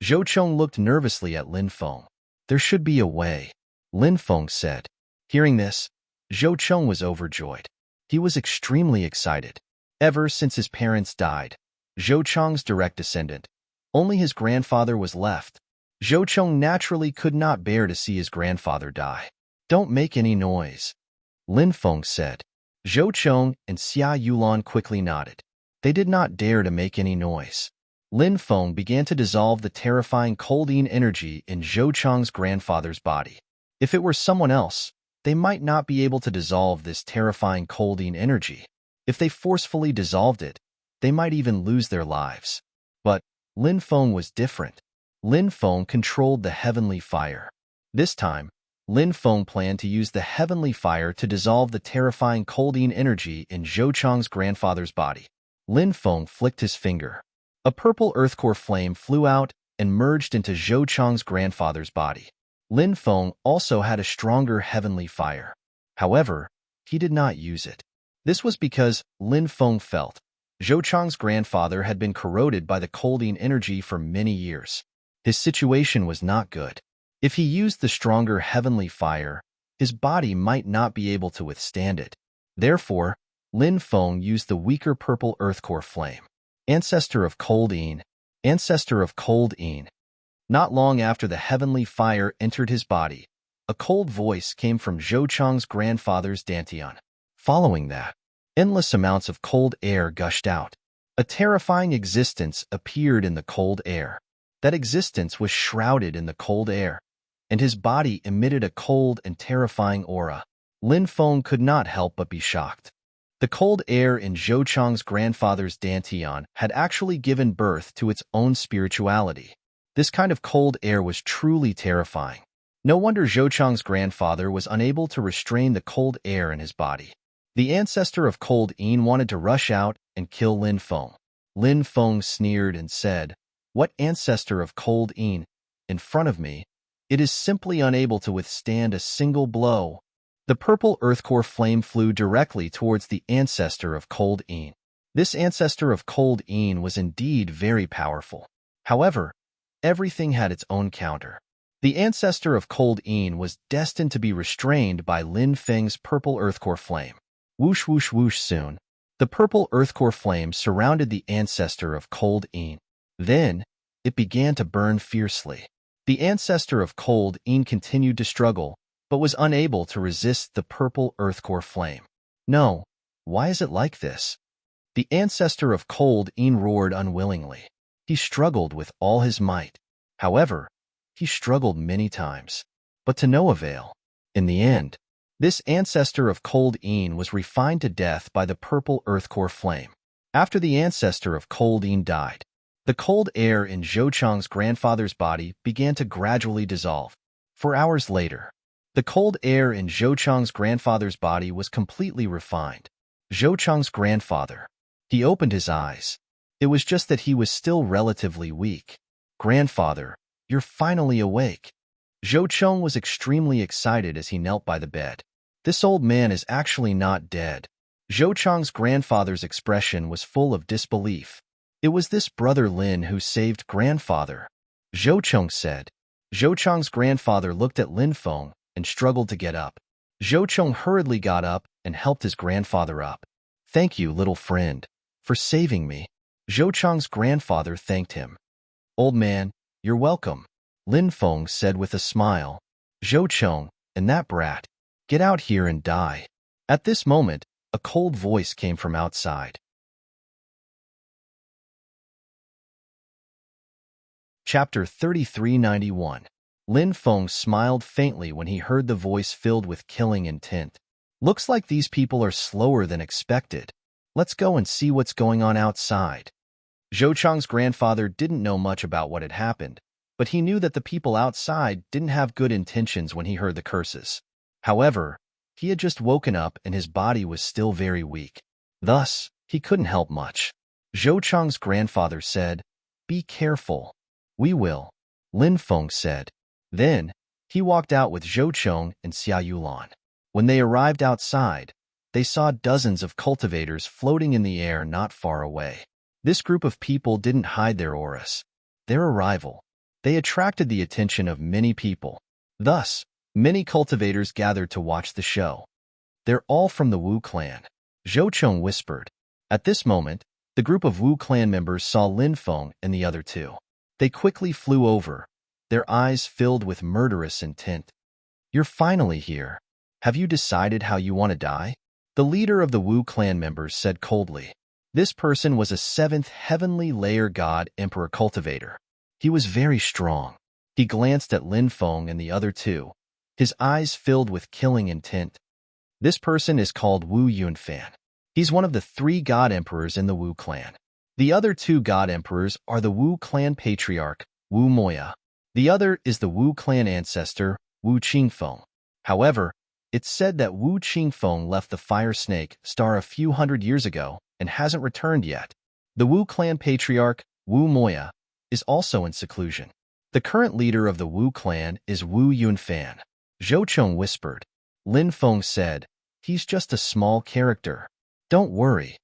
Zhou Cheng looked nervously at Lin Feng. There should be a way, Lin Feng said. Hearing this, Zhou Cheng was overjoyed. He was extremely excited. Ever since his parents died, Zhou Cheng's direct descendant, only his grandfather was left. Zhou Cheng naturally could not bear to see his grandfather die. Don't make any noise, Lin Feng said. Zhou Cheng and Xia Yulan quickly nodded. They did not dare to make any noise. Lin Feng began to dissolve the terrifying coldine energy in Zhou Cheng's grandfather's body. If it were someone else, they might not be able to dissolve this terrifying coldine energy. If they forcefully dissolved it, they might even lose their lives. But Lin Feng was different. Lin Feng controlled the heavenly fire. This time, Lin Feng planned to use the heavenly fire to dissolve the terrifying coldine energy in Zhou Cheng's grandfather's body. Lin Feng flicked his finger. A purple earth core flame flew out and merged into Zhou Cheng's grandfather's body. Lin Feng also had a stronger heavenly fire. However, he did not use it. This was because Lin Feng felt Zhou Cheng's grandfather had been corroded by the coldine energy for many years. His situation was not good. If he used the stronger heavenly fire, his body might not be able to withstand it. Therefore, Lin Feng used the weaker purple earth core flame. Ancestor of Coldine, Ancestor of Coldine. Not long after the heavenly fire entered his body, a cold voice came from Zhou Cheng's grandfather's dantian. Following that, endless amounts of cold air gushed out. A terrifying existence appeared in the cold air. That existence was shrouded in the cold air, and his body emitted a cold and terrifying aura. Lin Feng could not help but be shocked. The cold air in Zhou Cheng's grandfather's dantian had actually given birth to its own spirituality. This kind of cold air was truly terrifying. No wonder Zhou Cheng's grandfather was unable to restrain the cold air in his body. The ancestor of Cold Een wanted to rush out and kill Lin Feng. Lin Feng sneered and said, "What ancestor of Cold Een? In front of me, it is simply unable to withstand a single blow." The purple earth core flame flew directly towards the ancestor of Cold Een. This ancestor of Cold Een was indeed very powerful. However, everything had its own counter. The ancestor of Cold Een was destined to be restrained by Lin Feng's purple earth core flame. Whoosh whoosh whoosh soon, the purple earth core flame surrounded the ancestor of Cold Een. Then, it began to burn fiercely. The ancestor of Cold Een continued to struggle, but was unable to resist the purple earth core flame. No, why is it like this? The ancestor of Cold Een roared unwillingly. He struggled with all his might. However, he struggled many times, but to no avail. In the end, this ancestor of Cold Een was refined to death by the purple earth core flame. After the ancestor of Cold Een died, the cold air in Zhou Cheng's grandfather's body began to gradually dissolve. 4 hours later, the cold air in Zhou Cheng's grandfather's body was completely refined. Zhou Cheng's grandfather. He opened his eyes. It was just that he was still relatively weak. "Grandfather, you're finally awake." Zhou Cheng was extremely excited as he knelt by the bed. This old man is actually not dead. Zhou Cheng's grandfather's expression was full of disbelief. It was this brother Lin who saved grandfather, Zhou Cheng said. Zhou Cheng's grandfather looked at Lin Feng and struggled to get up. Zhou Cheng hurriedly got up and helped his grandfather up. "Thank you, little friend, for saving me." Zhou Cheng's grandfather thanked him. "Old man, you're welcome," Lin Feng said with a smile. "Zhou Cheng and that brat, get out here and die." At this moment, a cold voice came from outside. Chapter 3391. Lin Feng smiled faintly when he heard the voice filled with killing intent. "Looks like these people are slower than expected. Let's go and see what's going on outside." Zhou Cheng's grandfather didn't know much about what had happened, but he knew that the people outside didn't have good intentions when he heard the curses. However, he had just woken up and his body was still very weak. Thus, he couldn't help much. Zhou Cheng's grandfather said, "Be careful." "We will," Lin Feng said. Then, He walked out with Zhou Chong and Xia Yulan. When they arrived outside, they saw dozens of cultivators floating in the air not far away. This group of people didn't hide their auras. Their arrival, they attracted the attention of many people. Thus, many cultivators gathered to watch the show. They're all from the Wu clan, Zhou Chong whispered. At this moment, the group of Wu clan members saw Lin Feng and the other two. They quickly flew over, their eyes filled with murderous intent. You're finally here. Have you decided how you want to die? The leader of the Wu clan members said coldly. This person was a 7th heavenly layer god emperor cultivator. He was very strong. He glanced at Lin Feng and the other two, his eyes filled with killing intent. This person is called Wu Yunfan. He's one of the 3 god emperors in the Wu clan. The other 2 god emperors are the Wu clan patriarch, Wu Moya. The other is the Wu clan ancestor, Wu Qingfeng. However, it's said that Wu Qingfeng left the fire snake star a few hundred years ago and hasn't returned yet. The Wu clan patriarch, Wu Moya, is also in seclusion. The current leader of the Wu clan is Wu Yunfan. Zhou Chong whispered. Lin Feng said, he's just a small character. Don't worry.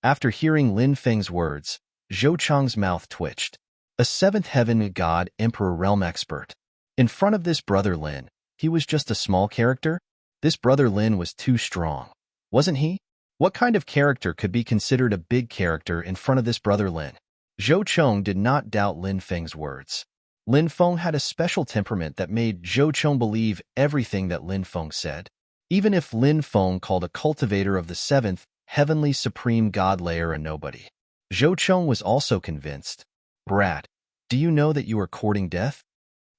After hearing Lin Feng's words, Zhou Chong's mouth twitched. A 7th heaven god emperor realm expert. In front of this brother Lin, he was just a small character? This brother Lin was too strong, wasn't he? What kind of character could be considered a big character in front of this brother Lin? Zhou Chong did not doubt Lin Feng's words. Lin Feng had a special temperament that made Zhou Chong believe everything that Lin Feng said. Even if Lin Feng called a cultivator of the 7th heavenly supreme god layer a nobody. Zhou Chong was also convinced. Brat, do you know that you are courting death?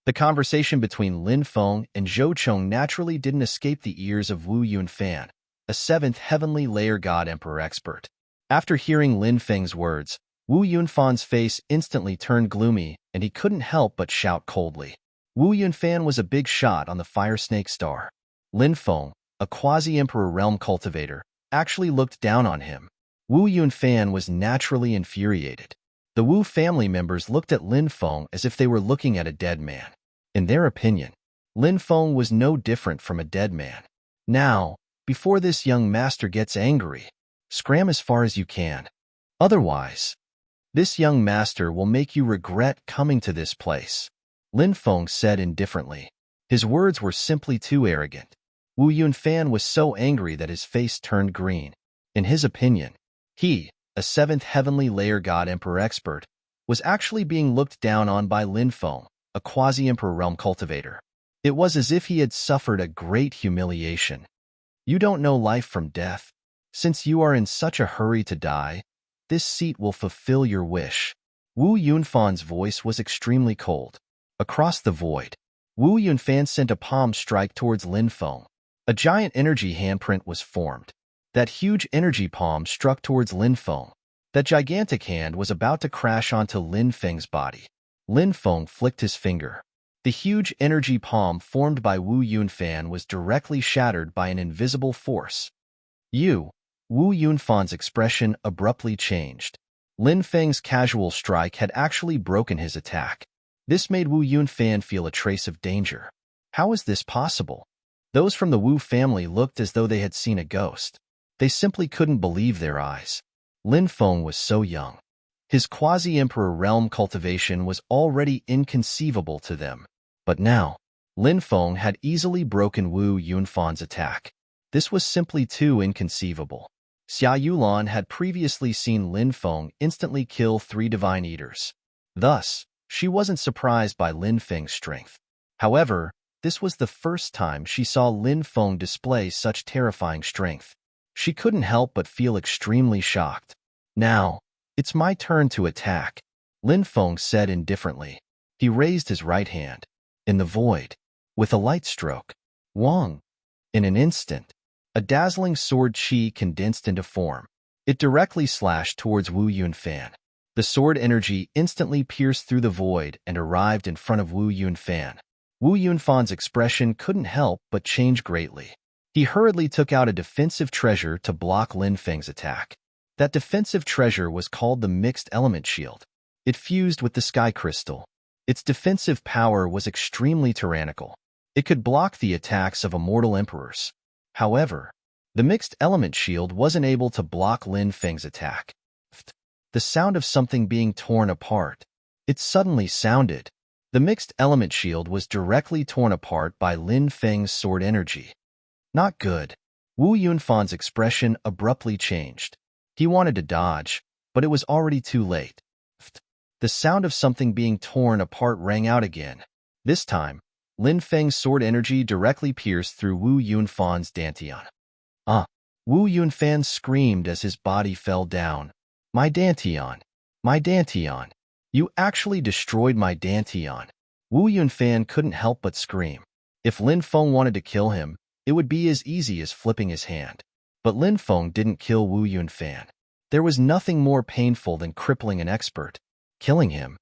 The conversation between Lin Feng and Zhou Chong naturally didn't escape the ears of Wu Yunfan, a 7th heavenly layer god emperor expert. After hearing Lin Feng's words, Wu Yunfan's face instantly turned gloomy and he couldn't help but shout coldly. Wu Yunfan was a big shot on the fire snake star. Lin Feng, a quasi-emperor realm cultivator, actually looked down on him. Wu Yunfan was naturally infuriated. The Wu family members looked at Lin Feng as if they were looking at a dead man. In their opinion, Lin Feng was no different from a dead man. Now, before this young master gets angry, scram as far as you can. Otherwise, this young master will make you regret coming to this place, Lin Feng said indifferently. His words were simply too arrogant. Wu Yunfan was so angry that his face turned green. In his opinion, he, a 7th heavenly layer god emperor expert, was actually being looked down on by Lin Feng, a quasi-emperor realm cultivator. It was as if he had suffered a great humiliation. You don't know life from death. Since you are in such a hurry to die, this seat will fulfill your wish. Wu Yunfan's voice was extremely cold. Across the void, Wu Yunfan sent a palm strike towards Lin Feng. A giant energy handprint was formed. That huge energy palm struck towards Lin Feng. That gigantic hand was about to crash onto Lin Feng's body. Lin Feng flicked his finger. The huge energy palm formed by Wu Yunfan was directly shattered by an invisible force. Wu Yunfan's expression abruptly changed. Lin Feng's casual strike had actually broken his attack. This made Wu Yunfan feel a trace of danger. How is this possible? Those from the Wu family looked as though they had seen a ghost. They simply couldn't believe their eyes. Lin Feng was so young. His quasi-emperor realm cultivation was already inconceivable to them. But now, Lin Feng had easily broken Wu Yunfan's attack. This was simply too inconceivable. Xia Yulan had previously seen Lin Feng instantly kill 3 divine eaters. Thus, she wasn't surprised by Lin Feng's strength. However, this was the first time she saw Lin Feng display such terrifying strength. She couldn't help but feel extremely shocked. Now, it's my turn to attack, Lin Feng said indifferently. He raised his right hand. In the void, with a light stroke, Wang. In an instant, a dazzling sword chi condensed into form. It directly slashed towards Wu Yunfan. The sword energy instantly pierced through the void and arrived in front of Wu Yunfan. Wu Yunfan's expression couldn't help but change greatly. He hurriedly took out a defensive treasure to block Lin Feng's attack. That defensive treasure was called the Mixed Element Shield. It fused with the Sky Crystal. Its defensive power was extremely tyrannical. It could block the attacks of immortal emperors. However, the mixed element shield wasn't able to block Lin Feng's attack. The sound of something being torn apart. It suddenly sounded. The mixed element shield was directly torn apart by Lin Feng's sword energy. Not good. Wu Yunfan's expression abruptly changed. He wanted to dodge, but it was already too late. The sound of something being torn apart rang out again. This time, Lin Feng's sword energy directly pierced through Wu Yunfan's dantian. Wu Yunfan screamed as his body fell down. My dantian! My dantian! You actually destroyed my dantian! Wu Yunfan couldn't help but scream. If Lin Feng wanted to kill him, it would be as easy as flipping his hand. But Lin Feng didn't kill Wu Yunfan. There was nothing more painful than crippling an expert, killing him.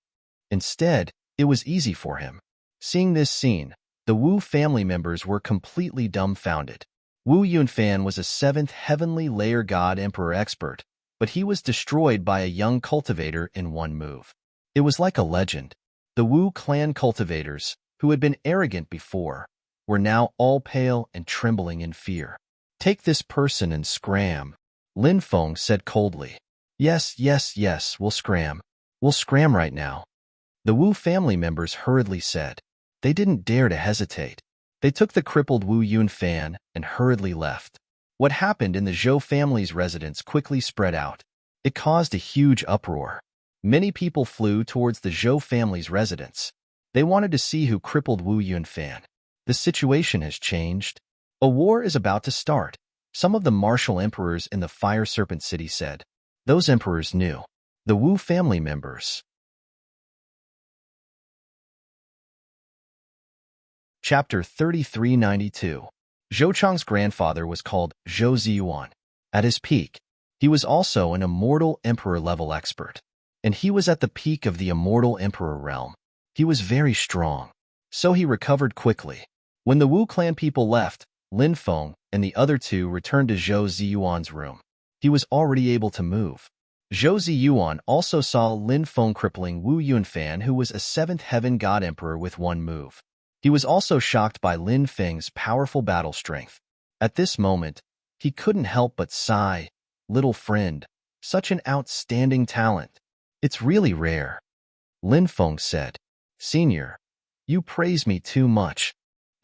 Instead, it was easy for him. Seeing this scene, the Wu family members were completely dumbfounded. Wu Yunfan was a 7th heavenly layer god emperor expert, but he was destroyed by a young cultivator in one move. It was like a legend. The Wu clan cultivators, who had been arrogant before, were now all pale and trembling in fear. Take this person and scram, Lin Feng said coldly. Yes, we'll scram. We'll scram right now. The Wu family members hurriedly said. They didn't dare to hesitate. They took the crippled Wu Yunfan and hurriedly left. What happened in the Zhou family's residence quickly spread out. It caused a huge uproar. Many people flew towards the Zhou family's residence. They wanted to see who crippled Wu Yunfan. The situation has changed. A war is about to start, some of the martial emperors in the Fire Serpent City said. Those emperors knew. The Wu family members. Chapter 3392. Zhou Chang's grandfather was called Zhou Ziyuan. At his peak, he was also an immortal emperor-level expert. And he was at the peak of the immortal emperor realm. He was very strong. So he recovered quickly. When the Wu clan people left, Lin Feng and the other two returned to Zhou Ziyuan's room. He was already able to move. Zhou Ziyuan also saw Lin Feng crippling Wu Yunfan, who was a 7th heaven god emperor with one move. He was also shocked by Lin Feng's powerful battle strength. At this moment, he couldn't help but sigh. Little friend, such an outstanding talent. It's really rare. Lin Feng said. Senior, you praise me too much.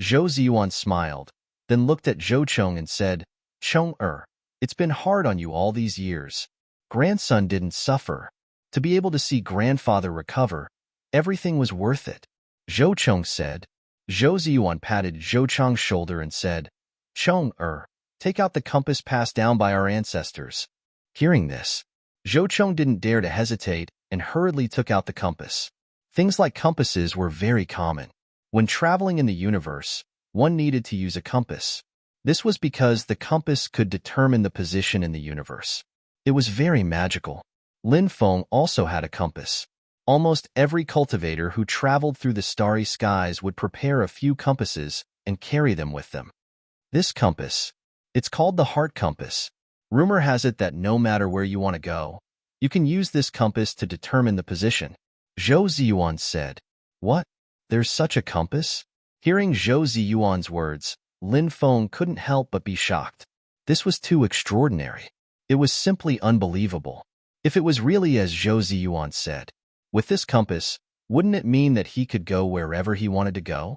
Zhou Ziyuan smiled, then looked at Zhou Chong and said, Chong-er, it's been hard on you all these years. Grandson didn't suffer. To be able to see grandfather recover, everything was worth it. Zhou Chong said. Zhou Ziyuan patted Zhou Chong's shoulder and said, Chong-er, take out the compass passed down by our ancestors. Hearing this, Zhou Chong didn't dare to hesitate and hurriedly took out the compass. Things like compasses were very common. When traveling in the universe, one needed to use a compass. This was because the compass could determine the position in the universe. It was very magical. Lin Feng also had a compass. Almost every cultivator who traveled through the starry skies would prepare a few compasses and carry them with them. This compass, it's called the heart compass. Rumor has it that no matter where you want to go, you can use this compass to determine the position. Zhou Ziyuan said. What? There's such a compass? Hearing Zhou Ziyuan's words, Lin Feng couldn't help but be shocked. This was too extraordinary. It was simply unbelievable. If it was really as Zhou Ziyuan said, with this compass, wouldn't it mean that he could go wherever he wanted to go?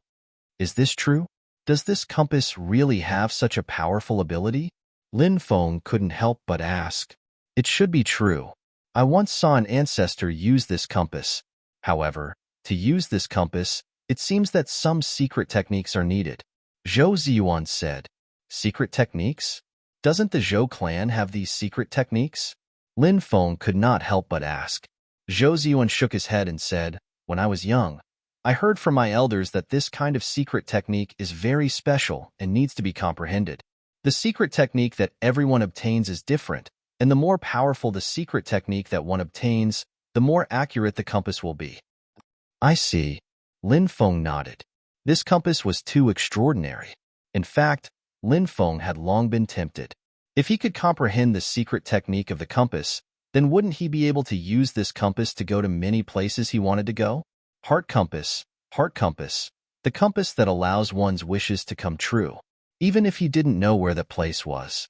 Is this true? Does this compass really have such a powerful ability? Lin Feng couldn't help but ask. It should be true. I once saw an ancestor use this compass. However, to use this compass, it seems that some secret techniques are needed. Zhou Ziyuan said. Secret techniques? Doesn't the Zhou clan have these secret techniques? Lin Feng could not help but ask. Zhou Ziyuan shook his head and said, When I was young, I heard from my elders that this kind of secret technique is very special and needs to be comprehended. The secret technique that everyone obtains is different, and the more powerful the secret technique that one obtains, the more accurate the compass will be. I see. Lin Feng nodded. This compass was too extraordinary. In fact, Lin Feng had long been tempted. If he could comprehend the secret technique of the compass, then wouldn't he be able to use this compass to go to many places he wanted to go? Heart compass, the compass that allows one's wishes to come true, even if he didn't know where that place was.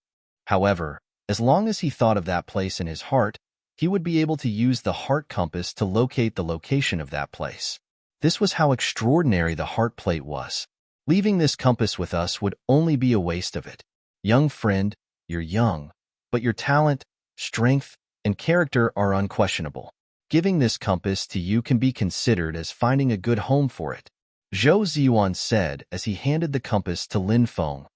However, as long as he thought of that place in his heart, he would be able to use the heart compass to locate the location of that place. This was how extraordinary the heart plate was. Leaving this compass with us would only be a waste of it. Young friend, you're young, but your talent, strength, and character are unquestionable. Giving this compass to you can be considered as finding a good home for it, Zhou Ziyuan said as he handed the compass to Lin Feng.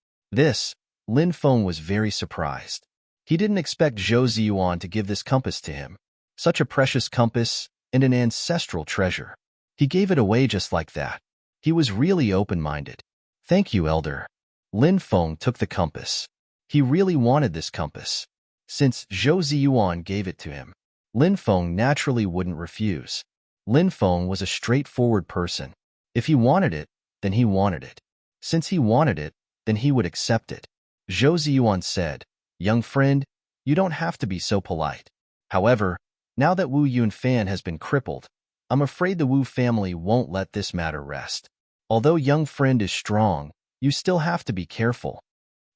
Lin Feng was very surprised. He didn't expect Zhou Ziyuan to give this compass to him. Such a precious compass and an ancestral treasure. He gave it away just like that. He was really open-minded. Thank you, Elder. Lin Feng took the compass. He really wanted this compass. Since Zhou Ziyuan gave it to him, Lin Feng naturally wouldn't refuse. Lin Feng was a straightforward person. If he wanted it, then he wanted it. Since he wanted it, then he would accept it. Zhou Ziyuan said, "Young friend, you don't have to be so polite. However, now that Wu Yunfan has been crippled, I'm afraid the Wu family won't let this matter rest. Although young friend is strong, you still have to be careful."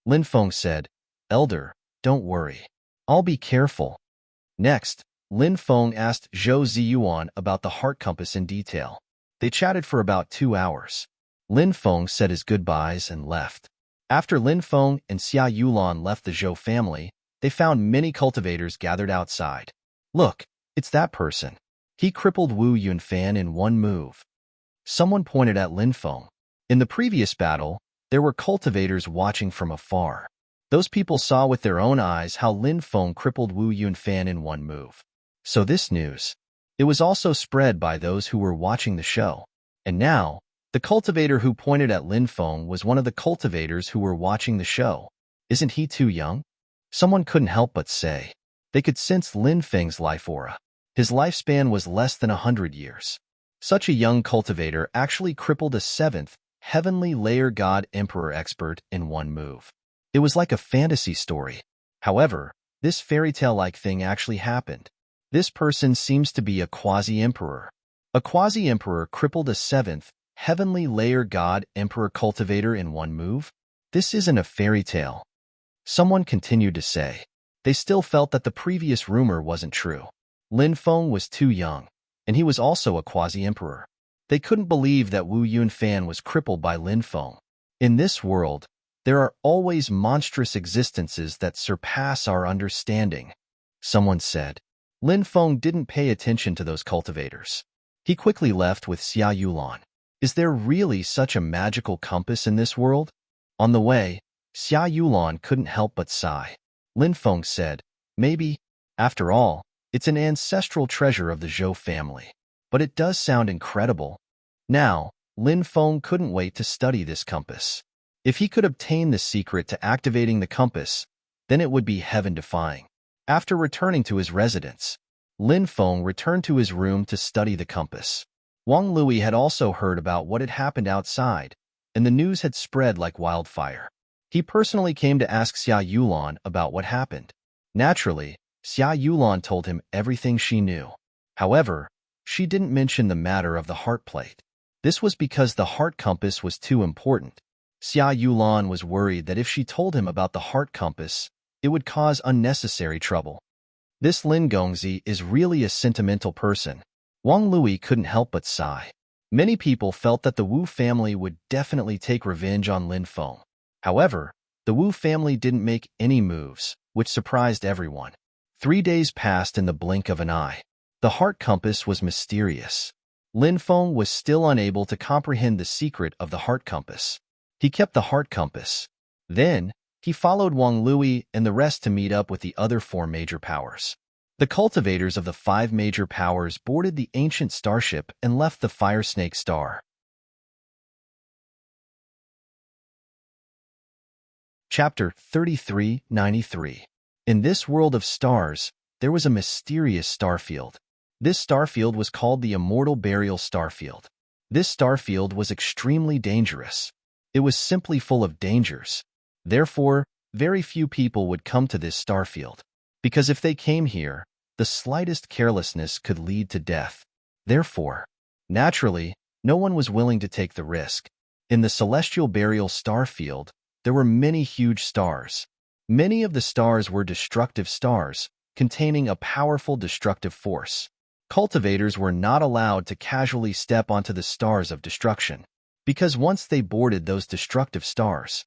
Lin Feng said, "Elder, don't worry. I'll be careful." Next, Lin Feng asked Zhou Ziyuan about the heart compass in detail. They chatted for about 2 hours. Lin Feng said his goodbyes and left. After Lin Feng and Xia Yulan left the Zhou family, they found many cultivators gathered outside. "Look, it's that person. He crippled Wu Yunfan in one move." Someone pointed at Lin Feng. In the previous battle, there were cultivators watching from afar. Those people saw with their own eyes how Lin Feng crippled Wu Yunfan in one move. So this news, it was also spread by those who were watching the show. And now, the cultivator who pointed at Lin Feng was one of the cultivators who were watching the show. Isn't he too young? Someone couldn't help but say. They could sense Lin Feng's life aura. His lifespan was less than 100 years. Such a young cultivator actually crippled a 7th, heavenly layer god emperor expert in one move. It was like a fantasy story. However, this fairy tale-like thing actually happened. This person seems to be a quasi-emperor. A quasi-emperor crippled a 7th, heavenly layer god emperor cultivator in one move? This isn't a fairy tale. Someone continued to say. They still felt that the previous rumor wasn't true. Lin Feng was too young, and he was also a quasi-emperor. They couldn't believe that Wu Yunfan was crippled by Lin Feng. In this world, there are always monstrous existences that surpass our understanding, someone said. Lin Feng didn't pay attention to those cultivators. He quickly left with Xia Yulan. Is there really such a magical compass in this world? On the way, Xia Yulan couldn't help but sigh. Lin Feng said, "Maybe, after all, it's an ancestral treasure of the Zhou family. But it does sound incredible." Now, Lin Feng couldn't wait to study this compass. If he could obtain the secret to activating the compass, then it would be heaven-defying. After returning to his residence, Lin Feng returned to his room to study the compass. Wang Lui had also heard about what had happened outside, and the news had spread like wildfire. He personally came to ask Xia Yulan about what happened. Naturally, Xia Yulan told him everything she knew. However, she didn't mention the matter of the heart plate. This was because the heart compass was too important. Xia Yulan was worried that if she told him about the heart compass, it would cause unnecessary trouble. This Lin Gongzi is really a sentimental person. Wang Lui couldn't help but sigh. Many people felt that the Wu family would definitely take revenge on Lin Feng. However, the Wu family didn't make any moves, which surprised everyone. 3 days passed in the blink of an eye. The heart compass was mysterious. Lin Feng was still unable to comprehend the secret of the heart compass. He kept the heart compass. Then, he followed Wang Lui and the rest to meet up with the other 4 major powers. The cultivators of the 5 major powers boarded the ancient starship and left the Fire Snake Star. Chapter 3393. In this world of stars, there was a mysterious starfield. This starfield was called the Immortal Burial Starfield. This starfield was extremely dangerous. It was simply full of dangers. Therefore, very few people would come to this starfield, because if they came here, the slightest carelessness could lead to death. Therefore, naturally, no one was willing to take the risk. In the celestial burial star field, there were many huge stars. Many of the stars were destructive stars, containing a powerful destructive force. Cultivators were not allowed to casually step onto the stars of destruction, because once they boarded those destructive stars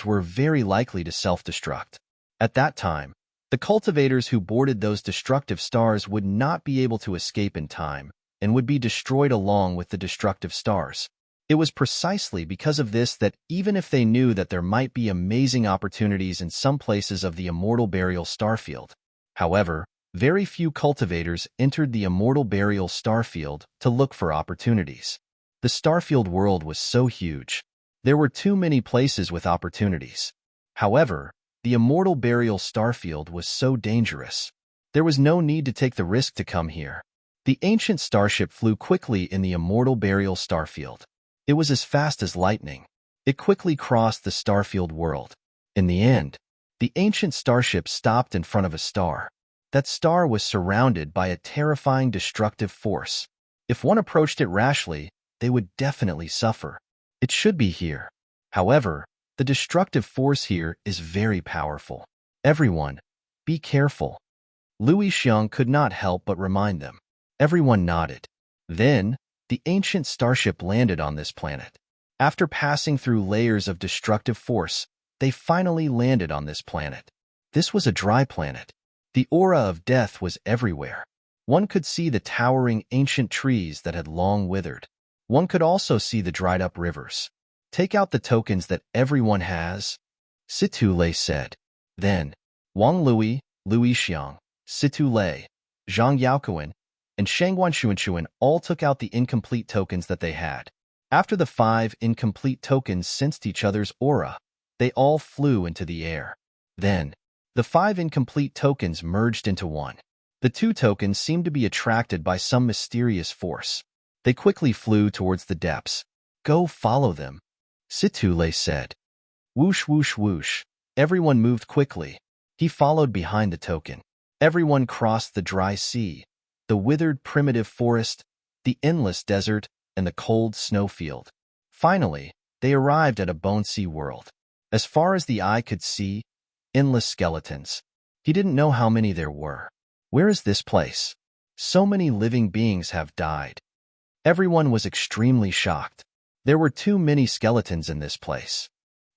were very likely to self-destruct. At that time, the cultivators who boarded those destructive stars would not be able to escape in time and would be destroyed along with the destructive stars. It was precisely because of this that even if they knew that there might be amazing opportunities in some places of the immortal burial starfield, however, very few cultivators entered the immortal burial starfield to look for opportunities. The starfield world was so huge. There were too many places with opportunities. However, the immortal burial starfield was so dangerous. There was no need to take the risk to come here. The ancient starship flew quickly in the immortal burial starfield. It was as fast as lightning. It quickly crossed the starfield world. In the end, the ancient starship stopped in front of a star. That star was surrounded by a terrifying destructive force. If one approached it rashly, they would definitely suffer. It should be here. However, the destructive force here is very powerful. Everyone, be careful. Louis Xiang could not help but remind them. Everyone nodded. Then, the ancient starship landed on this planet. After passing through layers of destructive force, they finally landed on this planet. This was a dry planet. The aura of death was everywhere. One could see the towering ancient trees that had long withered. One could also see the dried-up rivers. Take out the tokens that everyone has, Situ Lei said. Then, Wang Louis, Louis Xiang, Situ Lei, Zhang Yaoquan, and Shangguan Xuanxuan all took out the incomplete tokens that they had. After the 5 incomplete tokens sensed each other's aura, they all flew into the air. Then, the 5 incomplete tokens merged into one. The 2 tokens seemed to be attracted by some mysterious force. They quickly flew towards the depths. Go follow them, Situ Lei said. Whoosh, whoosh, whoosh. Everyone moved quickly. He followed behind the token. Everyone crossed the dry sea, the withered primitive forest, the endless desert, and the cold snowfield. Finally, they arrived at a bone sea world. As far as the eye could see, endless skeletons. He didn't know how many there were. Where is this place? So many living beings have died. Everyone was extremely shocked. There were too many skeletons in this place.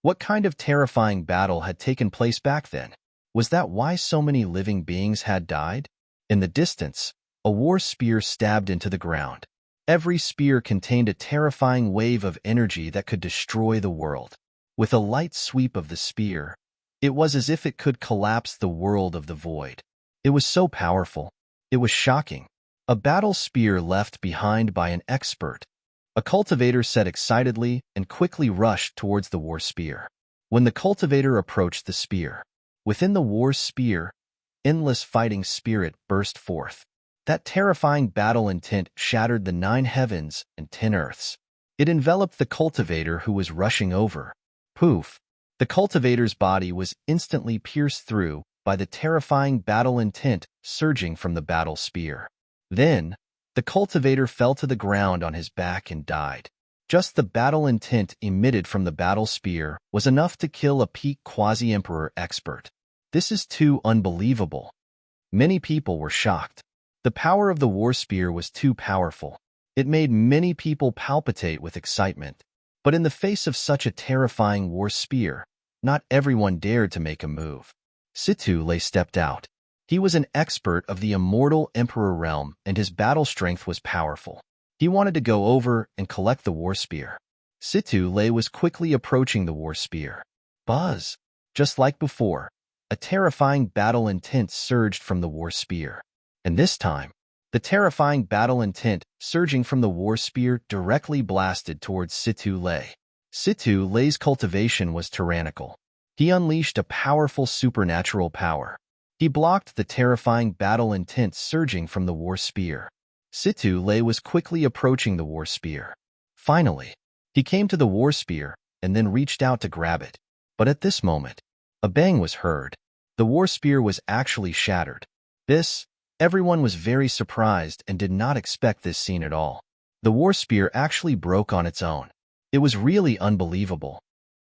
What kind of terrifying battle had taken place back then? Was that why so many living beings had died? In the distance, a war spear stabbed into the ground. Every spear contained a terrifying wave of energy that could destroy the world. With a light sweep of the spear, it was as if it could collapse the world of the void. It was so powerful. It was shocking. A battle spear left behind by an expert. A cultivator said excitedly and quickly rushed towards the war spear. When the cultivator approached the spear, within the war spear, endless fighting spirit burst forth. That terrifying battle intent shattered the 9 heavens and 10 earths. It enveloped the cultivator who was rushing over. Poof! The cultivator's body was instantly pierced through by the terrifying battle intent surging from the battle spear. Then, the cultivator fell to the ground on his back and died. Just the battle intent emitted from the battle spear was enough to kill a peak quasi-emperor expert. This is too unbelievable. Many people were shocked. The power of the war spear was too powerful. It made many people palpitate with excitement. But in the face of such a terrifying war spear, not everyone dared to make a move. Situ Lei stepped out. He was an expert of the immortal emperor realm, and his battle strength was powerful. He wanted to go over and collect the war spear. Situ Lei was quickly approaching the war spear. Buzz! Just like before, a terrifying battle intent surged from the war spear. And this time, the terrifying battle intent surging from the war spear directly blasted towards Situ Lei. Situ Lei's cultivation was tyrannical. He unleashed a powerful supernatural power. He blocked the terrifying battle intent surging from the war spear. Situ Lei was quickly approaching the war spear. Finally, he came to the war spear and then reached out to grab it. But at this moment, a bang was heard. The war spear was actually shattered. Everyone was very surprised and did not expect this scene at all. The war spear actually broke on its own. It was really unbelievable.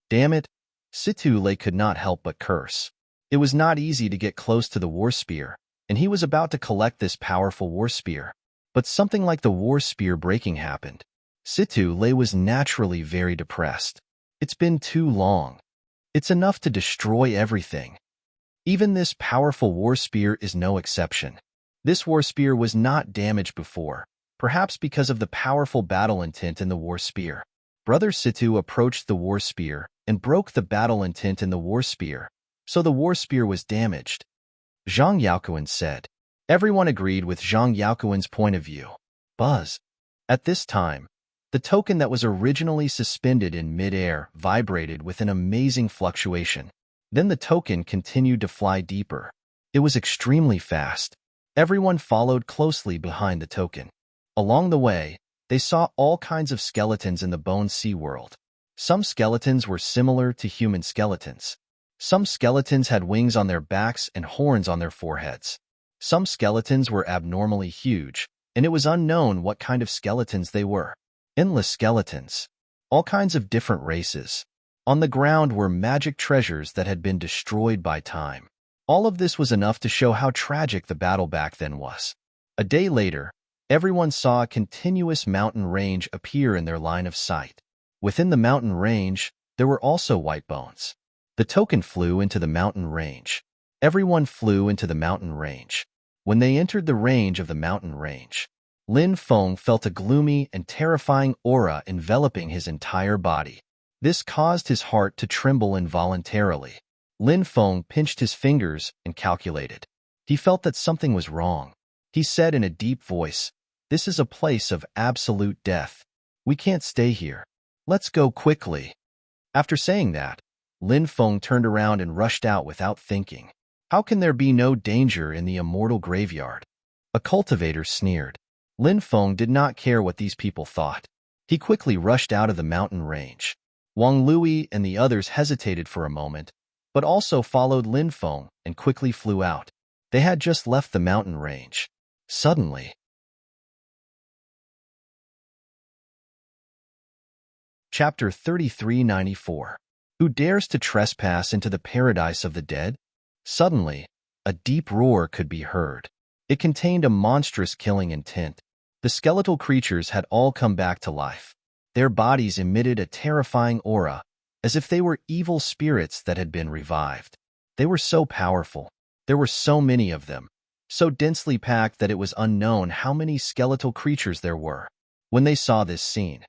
Damn it, Situ-Lei could not help but curse. It was not easy to get close to the war spear, and he was about to collect this powerful war spear. But something like the war spear breaking happened. Situ-Lei was naturally very depressed. It's been too long. It's enough to destroy everything. Even this powerful war spear is no exception. This war spear was not damaged before, perhaps because of the powerful battle intent in the war spear. Brother Situ approached the war spear and broke the battle intent in the war spear, so the war spear was damaged. Zhang Yaoquan said. Everyone agreed with Zhang Yaoquan's point of view. Buzz. At this time, the token that was originally suspended in mid-air vibrated with an amazing fluctuation. Then the token continued to fly deeper. It was extremely fast. Everyone followed closely behind the token. Along the way, they saw all kinds of skeletons in the Bone Sea world. Some skeletons were similar to human skeletons. Some skeletons had wings on their backs and horns on their foreheads. Some skeletons were abnormally huge, and it was unknown what kind of skeletons they were. Endless skeletons. All kinds of different races. On the ground were magic treasures that had been destroyed by time. All of this was enough to show how tragic the battle back then was. A day later, everyone saw a continuous mountain range appear in their line of sight. Within the mountain range, there were also white bones. The token flew into the mountain range. Everyone flew into the mountain range. When they entered the range of the mountain range, Lin Feng felt a gloomy and terrifying aura enveloping his entire body. This caused his heart to tremble involuntarily. Lin Feng pinched his fingers and calculated. He felt that something was wrong. He said in a deep voice, "This is a place of absolute death. We can't stay here. Let's go quickly." After saying that, Lin Feng turned around and rushed out without thinking. How can there be no danger in the immortal graveyard? A cultivator sneered. Lin Feng did not care what these people thought. He quickly rushed out of the mountain range. Wang Lui and the others hesitated for a moment, but also followed Lin Feng and quickly flew out. They had just left the mountain range. Suddenly, Chapter 3394. Who dares to trespass into the paradise of the dead? Suddenly, a deep roar could be heard. It contained a monstrous killing intent. The skeletal creatures had all come back to life. Their bodies emitted a terrifying aura, as if they were evil spirits that had been revived. They were so powerful. There were so many of them, so densely packed that it was unknown how many skeletal creatures there were. When they saw this scene,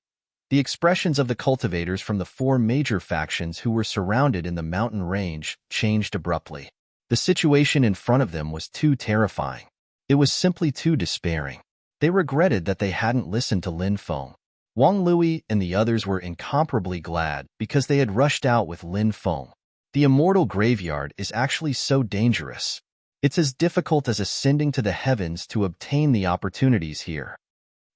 the expressions of the cultivators from the four major factions who were surrounded in the mountain range changed abruptly. The situation in front of them was too terrifying. It was simply too despairing. They regretted that they hadn't listened to Lin Feng. Wang Lui and the others were incomparably glad because they had rushed out with Lin Feng. The immortal graveyard is actually so dangerous. It's as difficult as ascending to the heavens to obtain the opportunities here.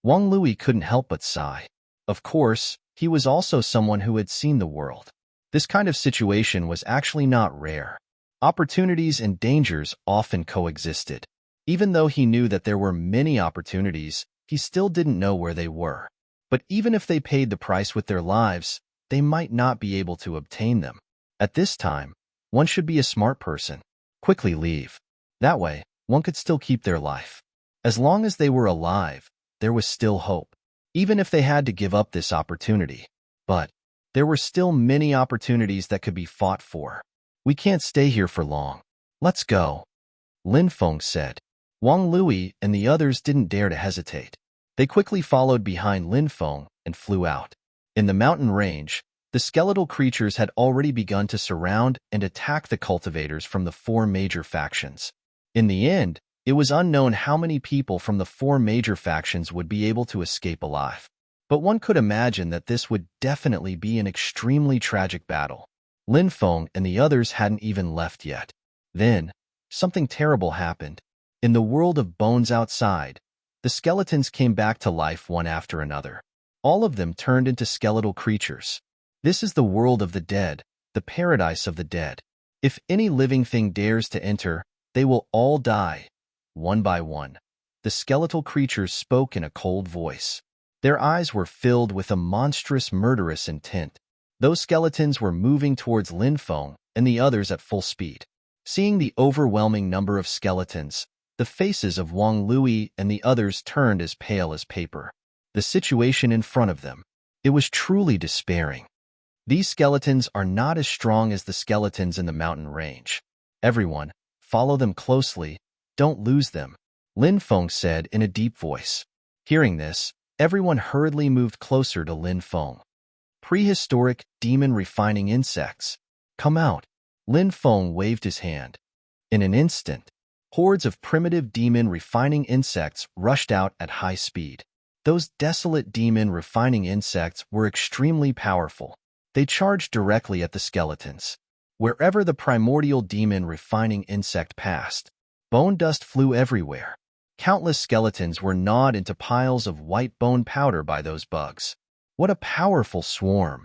Wang Lui couldn't help but sigh. Of course, he was also someone who had seen the world. This kind of situation was actually not rare. Opportunities and dangers often coexisted. Even though he knew that there were many opportunities, he still didn't know where they were. But even if they paid the price with their lives, they might not be able to obtain them. At this time, one should be a smart person. Quickly leave. That way, one could still keep their life. As long as they were alive, there was still hope. Even if they had to give up this opportunity. But there were still many opportunities that could be fought for. We can't stay here for long. Let's go, Lin Feng said. Wang Lui and the others didn't dare to hesitate. They quickly followed behind Lin Feng and flew out. In the mountain range, the skeletal creatures had already begun to surround and attack the cultivators from the four major factions. In the end, it was unknown how many people from the four major factions would be able to escape alive. But one could imagine that this would definitely be an extremely tragic battle. Lin Feng and the others hadn't even left yet. Then, something terrible happened. In the world of bones outside, the skeletons came back to life one after another. All of them turned into skeletal creatures. This is the world of the dead, the paradise of the dead. If any living thing dares to enter, they will all die. One by one, the skeletal creatures spoke in a cold voice. Their eyes were filled with a monstrous, murderous intent. Those skeletons were moving towards Lin Feng and the others at full speed. Seeing the overwhelming number of skeletons, the faces of Wang Lui and the others turned as pale as paper. The situation in front of them, it was truly despairing. These skeletons are not as strong as the skeletons in the mountain range. Everyone, follow them closely, don't lose them, Lin Feng said in a deep voice. Hearing this, everyone hurriedly moved closer to Lin Feng. Prehistoric demon refining insects. Come out. Lin Feng waved his hand. In an instant, hordes of primitive demon refining insects rushed out at high speed. Those desolate demon refining insects were extremely powerful. They charged directly at the skeletons. Wherever the primordial demon refining insect passed, bone dust flew everywhere. Countless skeletons were gnawed into piles of white bone powder by those bugs. What a powerful swarm!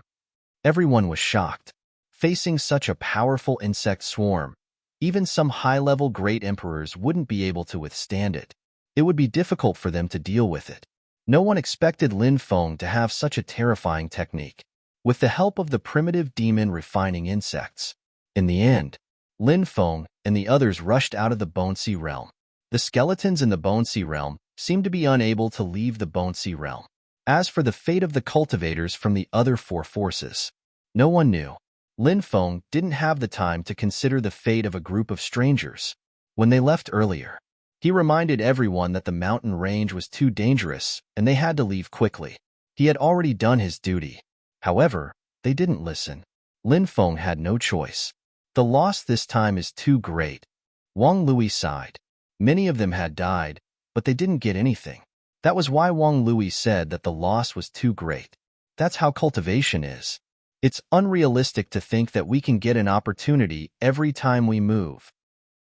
Everyone was shocked. Facing such a powerful insect swarm, even some high-level great emperors wouldn't be able to withstand it. It would be difficult for them to deal with it. No one expected Lin Feng to have such a terrifying technique. With the help of the primitive demon refining insects, in the end, Lin Feng and the others rushed out of the Bone Sea realm. The skeletons in the Bone Sea realm seemed to be unable to leave the Bone Sea realm. As for the fate of the cultivators from the other four forces, no one knew. Lin Feng didn't have the time to consider the fate of a group of strangers. When they left earlier, he reminded everyone that the mountain range was too dangerous and they had to leave quickly. He had already done his duty. However, they didn't listen. Lin Feng had no choice. The loss this time is too great. Wang Lui sighed. Many of them had died, but they didn't get anything. That was why Wang Lui said that the loss was too great. That's how cultivation is. It's unrealistic to think that we can get an opportunity every time we move.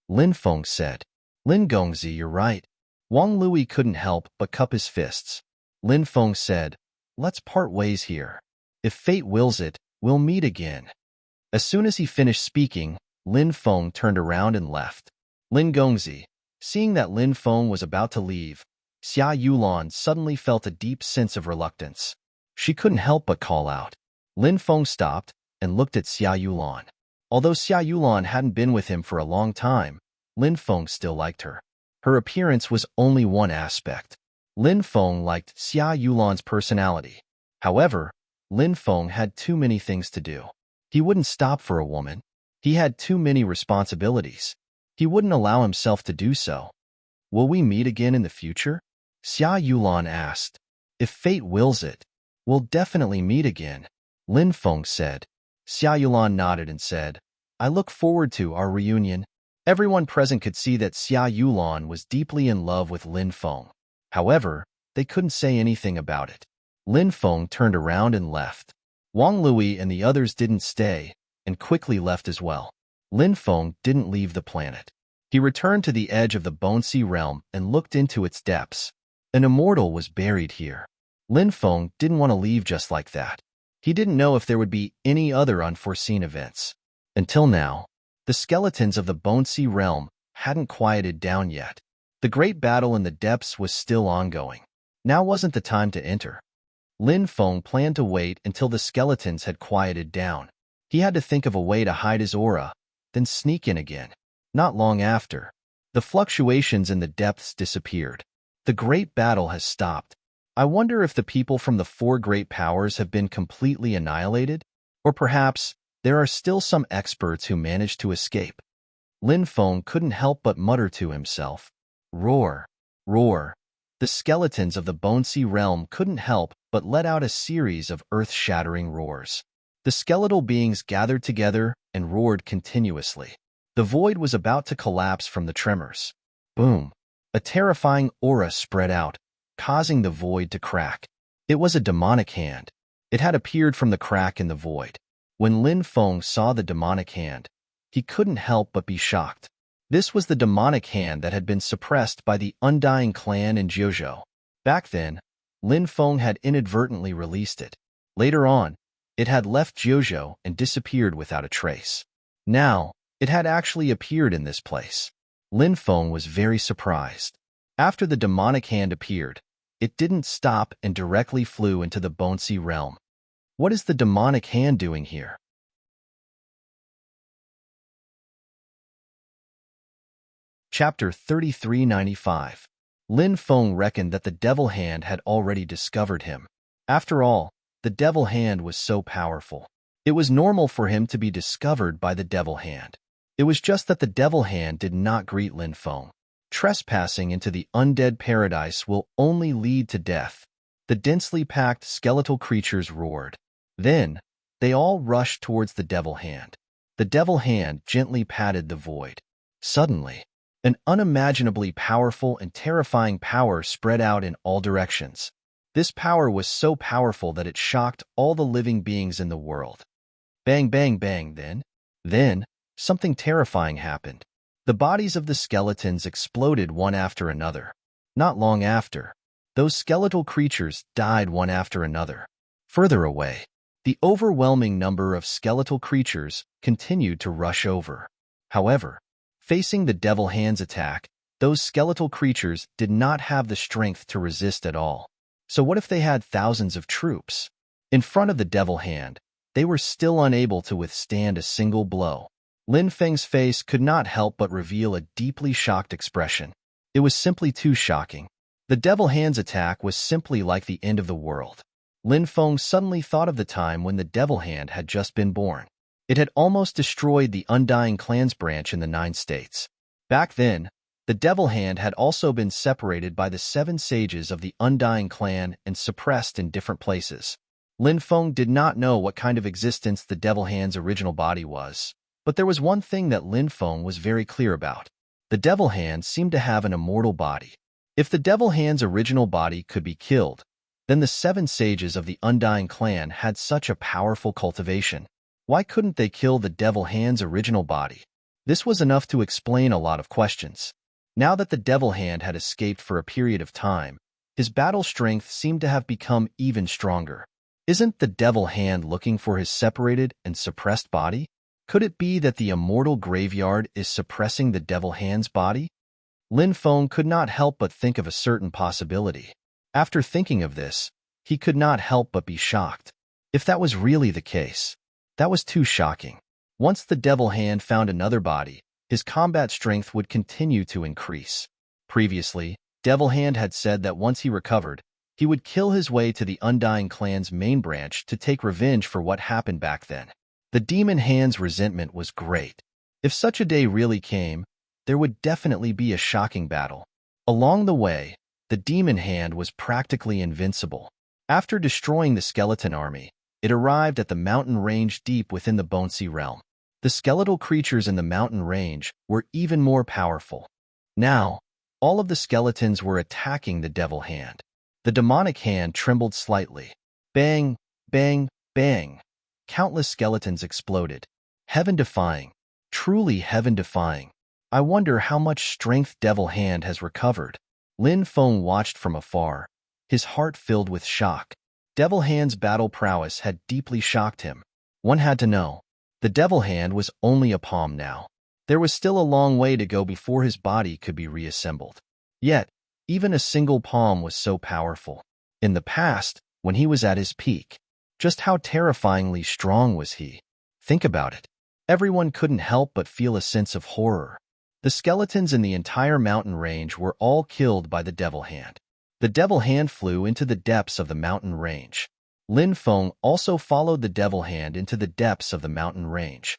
Lin Feng said. Lin Gongzi, you're right. Wang Lui couldn't help but cup his fists. Lin Feng said, let's part ways here. If fate wills it, we'll meet again. As soon as he finished speaking, Lin Feng turned around and left. Lin Gongzi, seeing that Lin Feng was about to leave, Xia Yulan suddenly felt a deep sense of reluctance. She couldn't help but call out. Lin Feng stopped and looked at Xia Yulan. Although Xia Yulan hadn't been with him for a long time, Lin Feng still liked her. Her appearance was only one aspect. Lin Feng liked Xia Yulan's personality. However, Lin Feng had too many things to do. He wouldn't stop for a woman. He had too many responsibilities. He wouldn't allow himself to do so. Will we meet again in the future? Xia Yulan asked. If fate wills it, we'll definitely meet again, Lin Feng said. Xia Yulan nodded and said, I look forward to our reunion. Everyone present could see that Xia Yulan was deeply in love with Lin Feng. However, they couldn't say anything about it. Lin Feng turned around and left. Wang Lui and the others didn't stay, and quickly left as well. Lin Feng didn't leave the planet. He returned to the edge of the Bone Sea realm and looked into its depths. An immortal was buried here. Lin Feng didn't want to leave just like that. He didn't know if there would be any other unforeseen events. Until now, the skeletons of the Bone Sea realm hadn't quieted down yet. The great battle in the depths was still ongoing. Now wasn't the time to enter. Lin Feng planned to wait until the skeletons had quieted down. He had to think of a way to hide his aura, then sneak in again. Not long after, the fluctuations in the depths disappeared. The great battle has stopped. I wonder if the people from the four great powers have been completely annihilated? Or perhaps there are still some experts who managed to escape. Lin Feng couldn't help but mutter to himself. Roar, roar. The skeletons of the Bone Sea realm couldn't help but let out a series of earth-shattering roars. The skeletal beings gathered together and roared continuously. The void was about to collapse from the tremors. Boom! A terrifying aura spread out, causing the void to crack. It was a demonic hand. It had appeared from the crack in the void. When Lin Feng saw the demonic hand, he couldn't help but be shocked. This was the demonic hand that had been suppressed by the Undying clan in Jiuzhou. Back then, Lin Feng had inadvertently released it. Later on, it had left Jiuzhou and disappeared without a trace. Now, it had actually appeared in this place. Lin Feng was very surprised. After the demonic hand appeared, it didn't stop and directly flew into the bonesy realm. What is the demonic hand doing here? Chapter 3395. Lin Feng reckoned that the devil hand had already discovered him. After all, the devil hand was so powerful. It was normal for him to be discovered by the devil hand. It was just that the devil hand did not greet Lin Feng. Trespassing into the undead paradise will only lead to death. The densely packed skeletal creatures roared. Then, they all rushed towards the devil hand. The devil hand gently patted the void. Suddenly, an unimaginably powerful and terrifying power spread out in all directions. This power was so powerful that it shocked all the living beings in the world. Bang, bang, bang, then, something terrifying happened. The bodies of the skeletons exploded one after another. Not long after, those skeletal creatures died one after another. Further away, the overwhelming number of skeletal creatures continued to rush over. However, facing the devil hand's attack, those skeletal creatures did not have the strength to resist at all. So what if they had thousands of troops? In front of the devil hand, they were still unable to withstand a single blow. Lin Feng's face could not help but reveal a deeply shocked expression. It was simply too shocking. The devil hand's attack was simply like the end of the world. Lin Feng suddenly thought of the time when the devil hand had just been born. It had almost destroyed the Undying Clan's branch in the 9 states. Back then, the devil hand had also been separated by the 7 sages of the Undying Clan and suppressed in different places. Lin Feng did not know what kind of existence the devil hand's original body was, but there was one thing that Lin Feng was very clear about. The devil hand seemed to have an immortal body. If the devil hand's original body could be killed, then the 7 sages of the Undying Clan had such a powerful cultivation. Why couldn't they kill the devil hand's original body? This was enough to explain a lot of questions. Now that the devil hand had escaped for a period of time, his battle strength seemed to have become even stronger. Isn't the devil hand looking for his separated and suppressed body? Could it be that the immortal graveyard is suppressing the devil hand's body? Lin Feng could not help but think of a certain possibility. After thinking of this, he could not help but be shocked. If that was really the case, that was too shocking. Once the devil hand found another body, his combat strength would continue to increase. Previously, Devil Hand had said that once he recovered, he would kill his way to the Undying Clan's main branch to take revenge for what happened back then. The Demon Hand's resentment was great. If such a day really came, there would definitely be a shocking battle. Along the way, the Demon Hand was practically invincible. After destroying the skeleton army, it arrived at the mountain range deep within the Bonesy realm. The skeletal creatures in the mountain range were even more powerful. Now, all of the skeletons were attacking the Devil Hand. The demonic hand trembled slightly. Bang, bang, bang. Countless skeletons exploded. Heaven-defying. Truly heaven-defying. I wonder how much strength Devil Hand has recovered. Lin Feng watched from afar, his heart filled with shock. Devil Hand's battle prowess had deeply shocked him. One had to know. The Devil Hand was only a palm now. There was still a long way to go before his body could be reassembled. Yet, even a single palm was so powerful. In the past, when he was at his peak, just how terrifyingly strong was he? Think about it. Everyone couldn't help but feel a sense of horror. The skeletons in the entire mountain range were all killed by the Devil Hand. The Devil Hand flew into the depths of the mountain range. Lin Feng also followed the Devil Hand into the depths of the mountain range.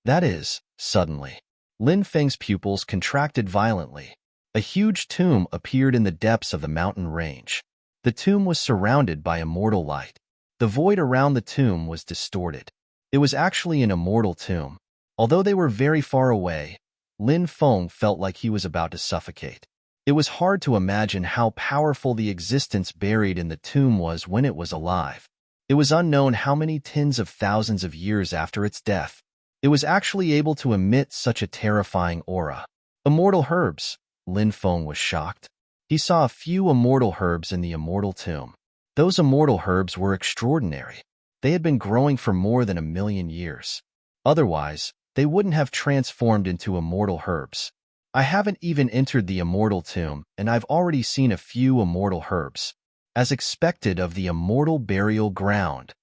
That is, suddenly, Lin Feng's pupils contracted violently. A huge tomb appeared in the depths of the mountain range. The tomb was surrounded by immortal light. The void around the tomb was distorted. It was actually an immortal tomb. Although they were very far away, Lin Feng felt like he was about to suffocate. It was hard to imagine how powerful the existence buried in the tomb was when it was alive. It was unknown how many tens of thousands of years after its death, it was actually able to emit such a terrifying aura. Immortal herbs. Lin Feng was shocked. He saw a few immortal herbs in the immortal tomb. Those immortal herbs were extraordinary. They had been growing for more than 1,000,000 years. Otherwise, they wouldn't have transformed into immortal herbs. I haven't even entered the immortal tomb, and I've already seen a few immortal herbs. As expected of the immortal burial ground.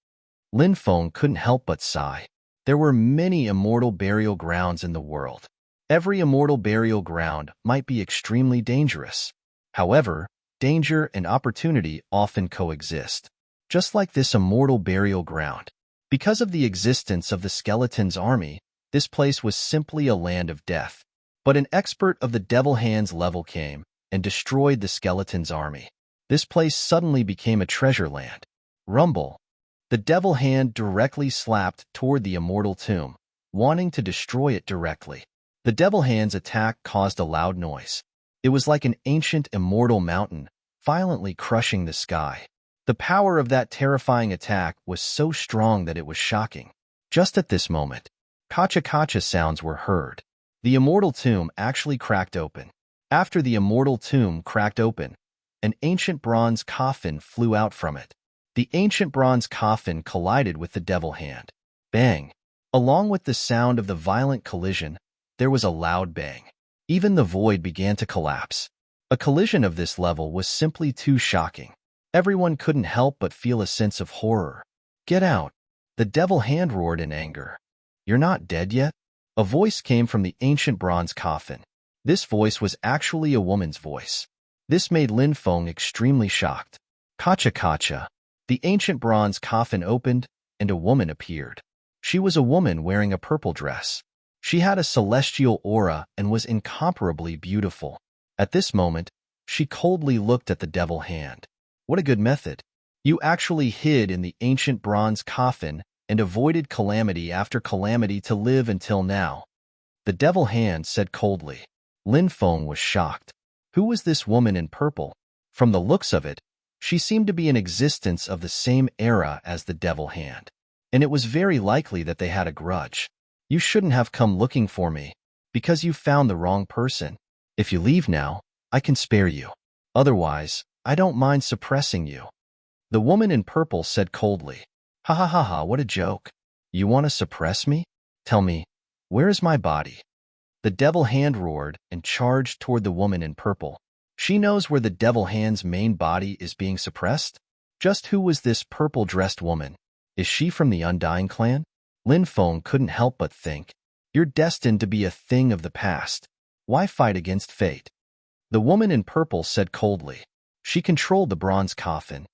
Lin Feng couldn't help but sigh. There were many immortal burial grounds in the world. Every immortal burial ground might be extremely dangerous. However, danger and opportunity often coexist. Just like this immortal burial ground. Because of the existence of the skeleton's army, this place was simply a land of death. But an expert of the Devil Hands level came and destroyed the skeleton's army. This place suddenly became a treasure land. Rumble. The Devil Hand directly slapped toward the immortal tomb, wanting to destroy it directly. The Devil Hand's attack caused a loud noise. It was like an ancient immortal mountain, violently crushing the sky. The power of that terrifying attack was so strong that it was shocking. Just at this moment, kacha-kacha sounds were heard. The immortal tomb actually cracked open. After the immortal tomb cracked open, an ancient bronze coffin flew out from it. The ancient bronze coffin collided with the Devil Hand. Bang! Along with the sound of the violent collision, there was a loud bang. Even the void began to collapse. A collision of this level was simply too shocking. Everyone couldn't help but feel a sense of horror. Get out! The Devil Hand roared in anger. You're not dead yet? A voice came from the ancient bronze coffin. This voice was actually a woman's voice. This made Lin Feng extremely shocked. Kacha-kacha. The ancient bronze coffin opened, and a woman appeared. She was a woman wearing a purple dress. She had a celestial aura and was incomparably beautiful. At this moment, she coldly looked at the Devil Hand. What a good method. You actually hid in the ancient bronze coffin and avoided calamity after calamity to live until now. The Devil Hand said coldly. Lin Feng was shocked. Who was this woman in purple? From the looks of it, she seemed to be in existence of the same era as the Devil Hand. And it was very likely that they had a grudge. You shouldn't have come looking for me, because you found the wrong person. If you leave now, I can spare you. Otherwise, I don't mind suppressing you. The woman in purple said coldly. Ha ha ha ha, what a joke. You want to suppress me? Tell me, where is my body? The Devil Hand roared and charged toward the woman in purple. She knows where the Devil Hand's main body is being suppressed? Just who was this purple-dressed woman? Is she from the Undying clan? Lin Feng couldn't help but think. You're destined to be a thing of the past. Why fight against fate? The woman in purple said coldly. She controlled the bronze coffin.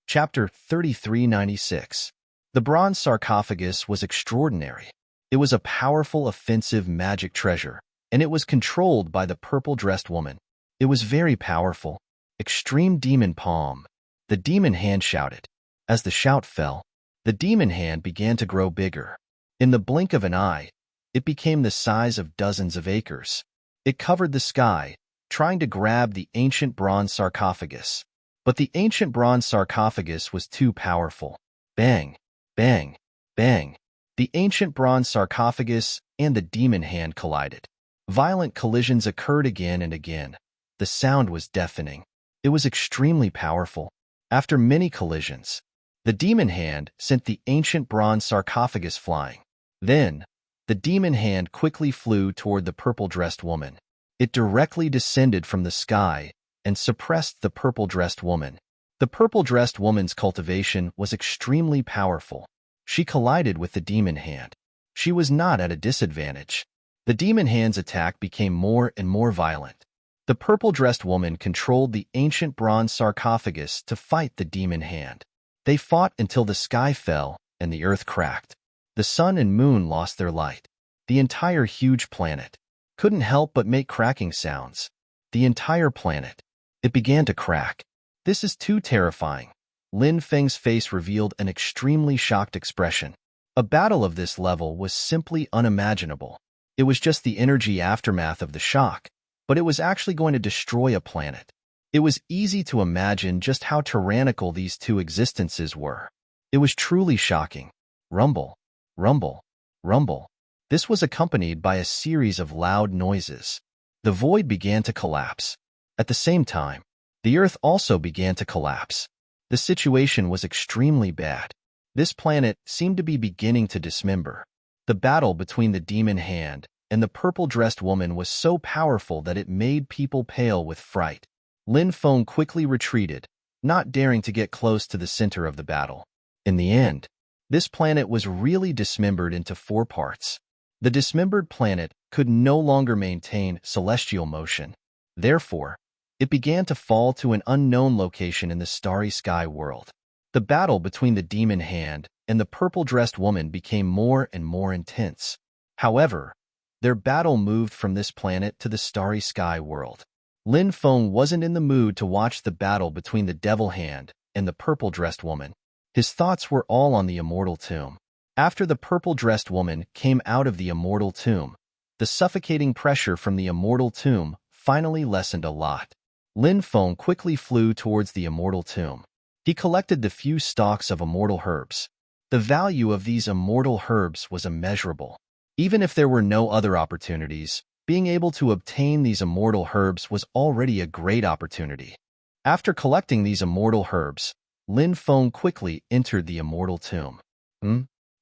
Chapter 3396. The bronze sarcophagus was extraordinary. It was a powerful offensive magic treasure, and it was controlled by the purple-dressed woman. It was very powerful. Extreme demon palm. The demon hand shouted. As the shout fell, the demon hand began to grow bigger. In the blink of an eye, it became the size of dozens of acres. It covered the sky, trying to grab the ancient bronze sarcophagus. But the ancient bronze sarcophagus was too powerful. Bang, bang, bang. The ancient bronze sarcophagus and the demon hand collided. Violent collisions occurred again and again. The sound was deafening. It was extremely powerful. After many collisions, the demon hand sent the ancient bronze sarcophagus flying. Then, the demon hand quickly flew toward the purple-dressed woman. It directly descended from the sky and suppressed the purple-dressed woman. The purple-dressed woman's cultivation was extremely powerful. She collided with the demon hand. She was not at a disadvantage. The demon hand's attack became more and more violent. The purple-dressed woman controlled the ancient bronze sarcophagus to fight the demon hand. They fought until the sky fell and the earth cracked. The sun and moon lost their light. The entire huge planet couldn't help but make cracking sounds. The entire planet. It began to crack. This is too terrifying. Lin Feng's face revealed an extremely shocked expression. A battle of this level was simply unimaginable. It was just the energy aftermath of the shock, but it was actually going to destroy a planet. It was easy to imagine just how tyrannical these two existences were. It was truly shocking. Rumble, rumble, rumble. This was accompanied by a series of loud noises. The void began to collapse. At the same time, the earth also began to collapse. The situation was extremely bad. This planet seemed to be beginning to dismember. The battle between the demon hand and the purple-dressed woman was so powerful that it made people pale with fright. Lin Feng quickly retreated, not daring to get close to the center of the battle. In the end, this planet was really dismembered into 4 parts. The dismembered planet could no longer maintain celestial motion. Therefore, it began to fall to an unknown location in the starry sky world. The battle between the demon hand and the purple-dressed woman became more and more intense. However, their battle moved from this planet to the starry sky world. Lin Feng wasn't in the mood to watch the battle between the devil hand and the purple-dressed woman. His thoughts were all on the immortal tomb. After the purple-dressed woman came out of the immortal tomb, the suffocating pressure from the immortal tomb finally lessened a lot. Lin Feng quickly flew towards the immortal tomb. He collected the few stalks of immortal herbs. The value of these immortal herbs was immeasurable. Even if there were no other opportunities, being able to obtain these immortal herbs was already a great opportunity. After collecting these immortal herbs, Lin Feng quickly entered the immortal tomb.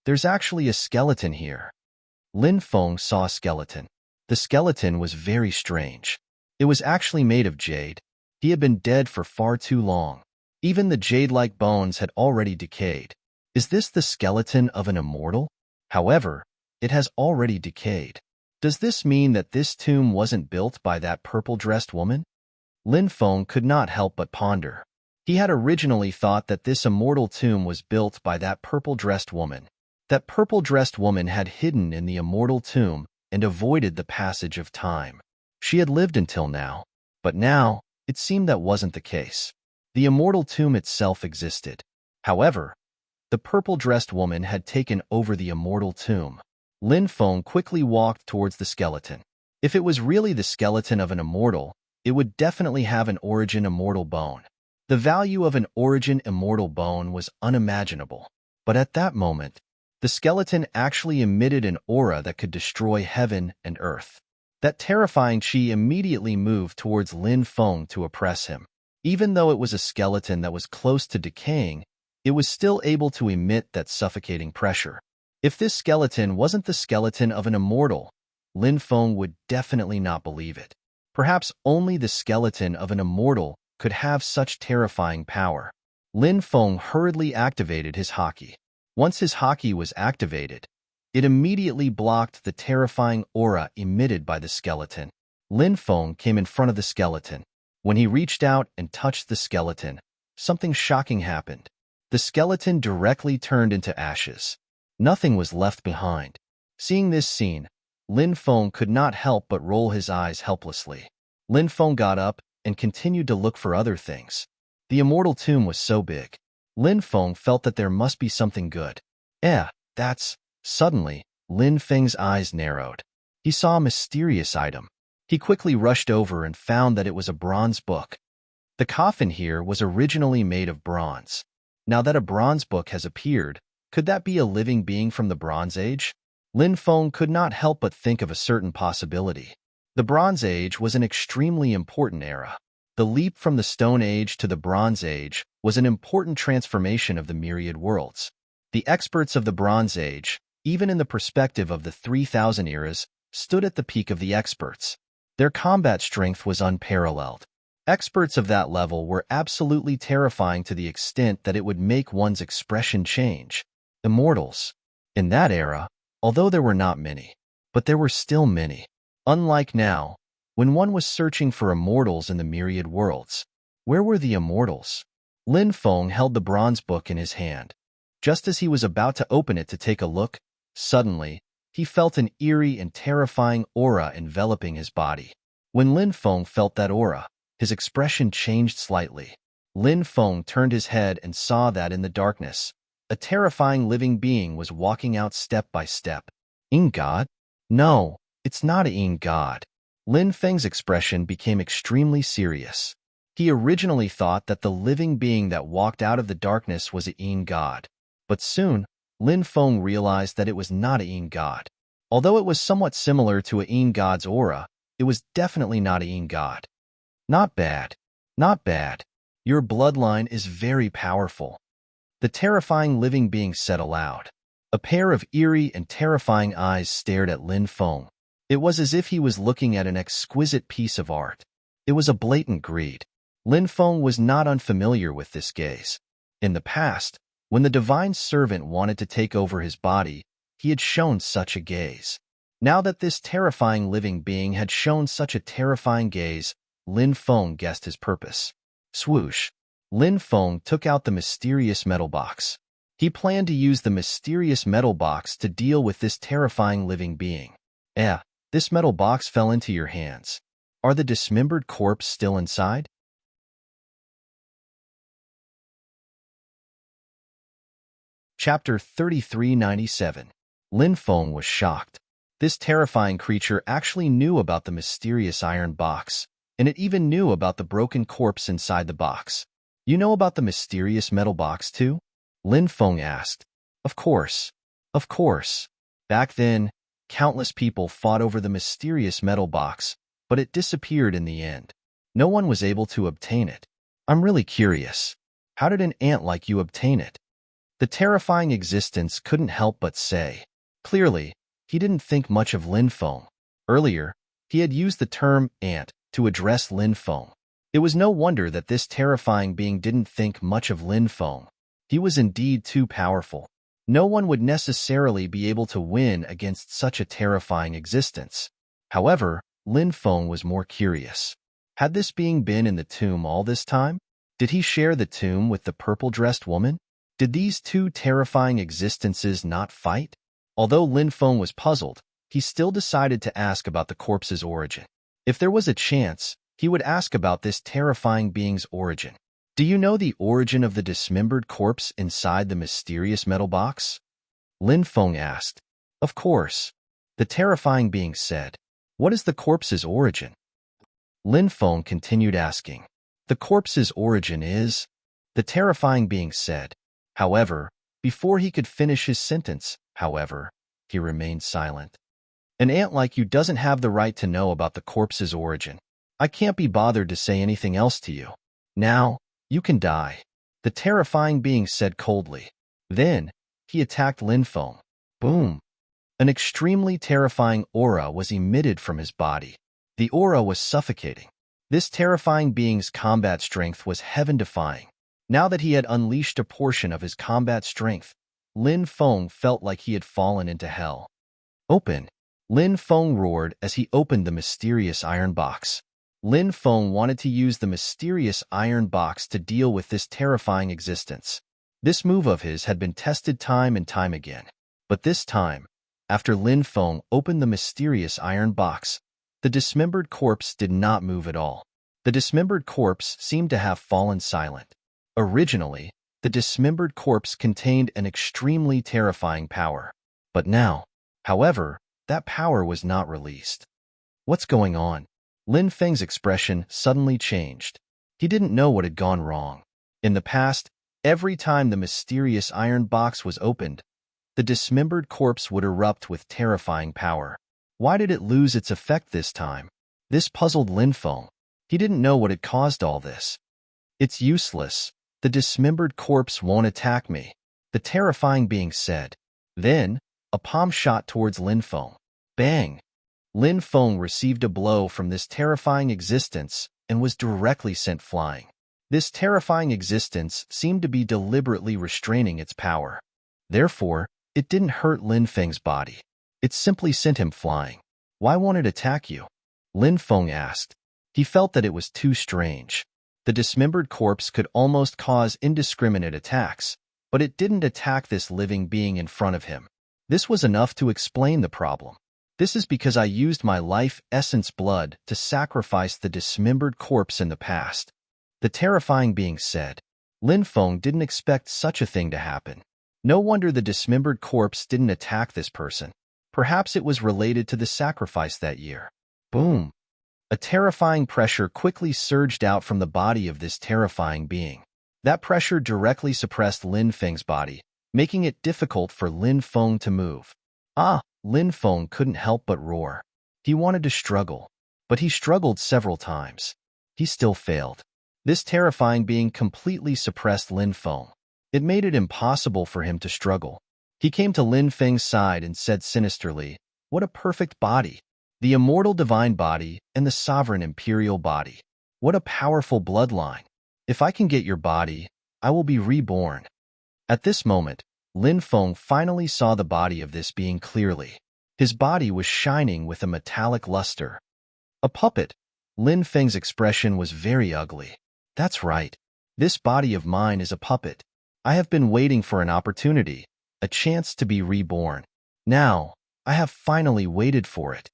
There's actually a skeleton here. Lin Feng saw a skeleton. The skeleton was very strange. It was actually made of jade. He had been dead for far too long. Even the jade-like bones had already decayed. Is this the skeleton of an immortal? However, it has already decayed. Does this mean that this tomb wasn't built by that purple-dressed woman? Lin Feng could not help but ponder. He had originally thought that this immortal tomb was built by that purple-dressed woman. That purple-dressed woman had hidden in the immortal tomb and avoided the passage of time. She had lived until now, but now it seemed that wasn't the case. The immortal tomb itself existed. However, the purple-dressed woman had taken over the immortal tomb. Lin Feng quickly walked towards the skeleton. If it was really the skeleton of an immortal, it would definitely have an origin immortal bone. The value of an origin immortal bone was unimaginable. But at that moment, the skeleton actually emitted an aura that could destroy heaven and earth. That terrifying chi immediately moved towards Lin Feng to oppress him. Even though it was a skeleton that was close to decaying, it was still able to emit that suffocating pressure. If this skeleton wasn't the skeleton of an immortal, Lin Feng would definitely not believe it. Perhaps only the skeleton of an immortal could have such terrifying power. Lin Feng hurriedly activated his haki. Once his haki was activated, it immediately blocked the terrifying aura emitted by the skeleton. Lin Feng came in front of the skeleton. When he reached out and touched the skeleton, something shocking happened. The skeleton directly turned into ashes. Nothing was left behind. Seeing this scene, Lin Feng could not help but roll his eyes helplessly. Lin Feng got up and continued to look for other things. The immortal tomb was so big. Lin Feng felt that there must be something good. That's... Suddenly, Lin Feng's eyes narrowed. He saw a mysterious item. He quickly rushed over and found that it was a bronze book. The coffin here was originally made of bronze. Now that a bronze book has appeared, could that be a living being from the Bronze Age? Lin Feng could not help but think of a certain possibility. The Bronze Age was an extremely important era. The leap from the Stone Age to the Bronze Age was an important transformation of the myriad worlds. The experts of the Bronze Age, even in the perspective of the 3000 eras, stood at the peak of the experts. Their combat strength was unparalleled. Experts of that level were absolutely terrifying to the extent that it would make one's expression change. Immortals. In that era, although there were not many, but there were still many. Unlike now, when one was searching for immortals in the myriad worlds. Where were the immortals? Lin Feng held the bronze book in his hand. Just as he was about to open it to take a look, suddenly, he felt an eerie and terrifying aura enveloping his body. When Lin Feng felt that aura, his expression changed slightly. Lin Feng turned his head and saw that in the darkness, a terrifying living being was walking out step by step. God? No, it's not God. Lin Feng's expression became extremely serious. He originally thought that the living being that walked out of the darkness was God. But soon, Lin Feng realized that it was not God. Although it was somewhat similar to God's aura, it was definitely not God. Not bad. Not bad. Your bloodline is very powerful. The terrifying living being said aloud. A pair of eerie and terrifying eyes stared at Lin Feng. It was as if he was looking at an exquisite piece of art. It was a blatant greed. Lin Feng was not unfamiliar with this gaze. In the past, when the divine servant wanted to take over his body, he had shown such a gaze. Now that this terrifying living being had shown such a terrifying gaze, Lin Feng guessed his purpose. Swoosh! Lin Feng took out the mysterious metal box. He planned to use the mysterious metal box to deal with this terrifying living being. This metal box fell into your hands. Are the dismembered corpse still inside? Chapter 3397. Lin Feng was shocked. This terrifying creature actually knew about the mysterious iron box, and it even knew about the broken corpse inside the box. You know about the mysterious metal box too? Lin Feng asked. Of course. Of course. Back then, countless people fought over the mysterious metal box, but it disappeared in the end. No one was able to obtain it. I'm really curious. How did an ant like you obtain it? The terrifying existence couldn't help but say. Clearly, he didn't think much of Lin Feng. Earlier, he had used the term ant to address Lin Feng. It was no wonder that this terrifying being didn't think much of Lin Feng. He was indeed too powerful. No one would necessarily be able to win against such a terrifying existence. However, Lin Feng was more curious. Had this being been in the tomb all this time? Did he share the tomb with the purple-dressed woman? Did these two terrifying existences not fight? Although Lin Feng was puzzled, he still decided to ask about the corpse's origin. If there was a chance, he would ask about this terrifying being's origin. Do you know the origin of the dismembered corpse inside the mysterious metal box? Lin Feng asked. Of course. The terrifying being said. What is the corpse's origin? Lin Feng continued asking. The corpse's origin is... The terrifying being said. However, before he could finish his sentence, he remained silent. An ant like you doesn't have the right to know about the corpse's origin. I can't be bothered to say anything else to you. Now, you can die. The terrifying being said coldly. Then, he attacked Lin Feng. Boom! An extremely terrifying aura was emitted from his body. The aura was suffocating. This terrifying being's combat strength was heaven-defying. Now that he had unleashed a portion of his combat strength, Lin Feng felt like he had fallen into hell. Open! Lin Feng roared as he opened the mysterious iron box. Lin Feng wanted to use the mysterious iron box to deal with this terrifying existence. This move of his had been tested time and time again. But this time, after Lin Feng opened the mysterious iron box, the dismembered corpse did not move at all. The dismembered corpse seemed to have fallen silent. Originally, the dismembered corpse contained an extremely terrifying power. But now, however, that power was not released. What's going on? Lin Feng's expression suddenly changed. He didn't know what had gone wrong. In the past, every time the mysterious iron box was opened, the dismembered corpse would erupt with terrifying power. Why did it lose its effect this time? This puzzled Lin Feng. He didn't know what had caused all this. It's useless. The dismembered corpse won't attack me, the terrifying being said. Then, a palm shot towards Lin Feng. Bang! Lin Feng received a blow from this terrifying existence and was directly sent flying. This terrifying existence seemed to be deliberately restraining its power. Therefore, it didn't hurt Lin Feng's body. It simply sent him flying. Why won't it attack you? Lin Feng asked. He felt that it was too strange. The dismembered corpse could almost cause indiscriminate attacks, but it didn't attack this living being in front of him. This was enough to explain the problem. This is because I used my life essence blood to sacrifice the dismembered corpse in the past. The terrifying being said. Lin Feng didn't expect such a thing to happen. No wonder the dismembered corpse didn't attack this person. Perhaps it was related to the sacrifice that year. Boom! A terrifying pressure quickly surged out from the body of this terrifying being. That pressure directly suppressed Lin Feng's body, making it difficult for Lin Feng to move. Lin Feng couldn't help but roar. He wanted to struggle, but he struggled several times. He still failed. This terrifying being completely suppressed Lin Feng. It made it impossible for him to struggle. He came to Lin Feng's side and said sinisterly, "What a perfect body! The immortal divine body and the sovereign imperial body. What a powerful bloodline! If I can get your body, I will be reborn." At this moment, Lin Feng finally saw the body of this being clearly. His body was shining with a metallic luster. A puppet. Lin Feng's expression was very ugly. "That's right. This body of mine is a puppet. I have been waiting for an opportunity, a chance to be reborn. Now, I have finally waited for it."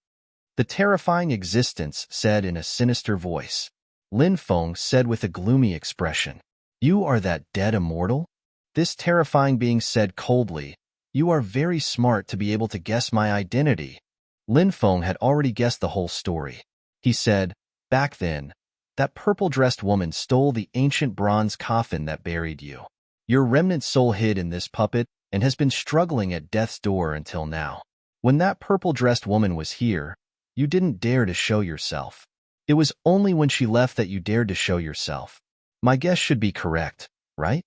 The terrifying existence said in a sinister voice. Lin Feng said with a gloomy expression, "You are that dead immortal?" This terrifying being said coldly, "You are very smart to be able to guess my identity." Lin Feng had already guessed the whole story. He said, "Back then, that purple-dressed woman stole the ancient bronze coffin that buried you. Your remnant soul hid in this puppet and has been struggling at death's door until now. When that purple-dressed woman was here, you didn't dare to show yourself. It was only when she left that you dared to show yourself. My guess should be correct, right?"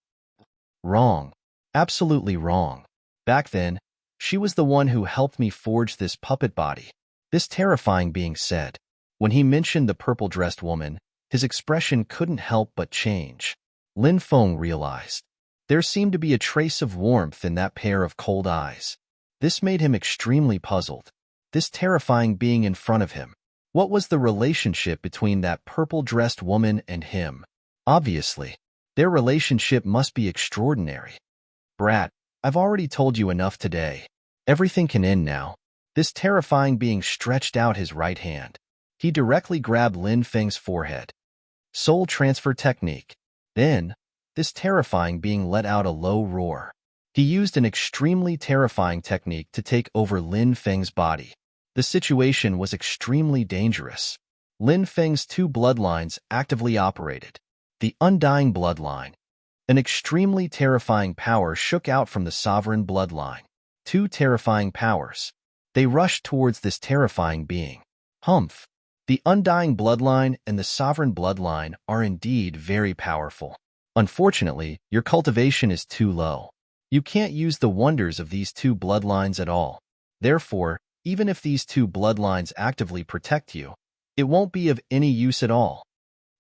"Wrong. Absolutely wrong. Back then, she was the one who helped me forge this puppet body." This terrifying being said. When he mentioned the purple-dressed woman, his expression couldn't help but change. Lin Feng realized. There seemed to be a trace of warmth in that pair of cold eyes. This made him extremely puzzled. This terrifying being in front of him. What was the relationship between that purple-dressed woman and him? Obviously, their relationship must be extraordinary. "Brat, I've already told you enough today. Everything can end now." This terrifying being stretched out his right hand. He directly grabbed Lin Feng's forehead. Soul transfer technique. Then, this terrifying being let out a low roar. He used an extremely terrifying technique to take over Lin Feng's body. The situation was extremely dangerous. Lin Feng's two bloodlines actively operated. The undying bloodline. An extremely terrifying power shook out from the sovereign bloodline. Two terrifying powers. They rushed towards this terrifying being. Humph. The undying bloodline and the sovereign bloodline are indeed very powerful. Unfortunately, your cultivation is too low. You can't use the wonders of these two bloodlines at all. Therefore, even if these two bloodlines actively protect you, it won't be of any use at all.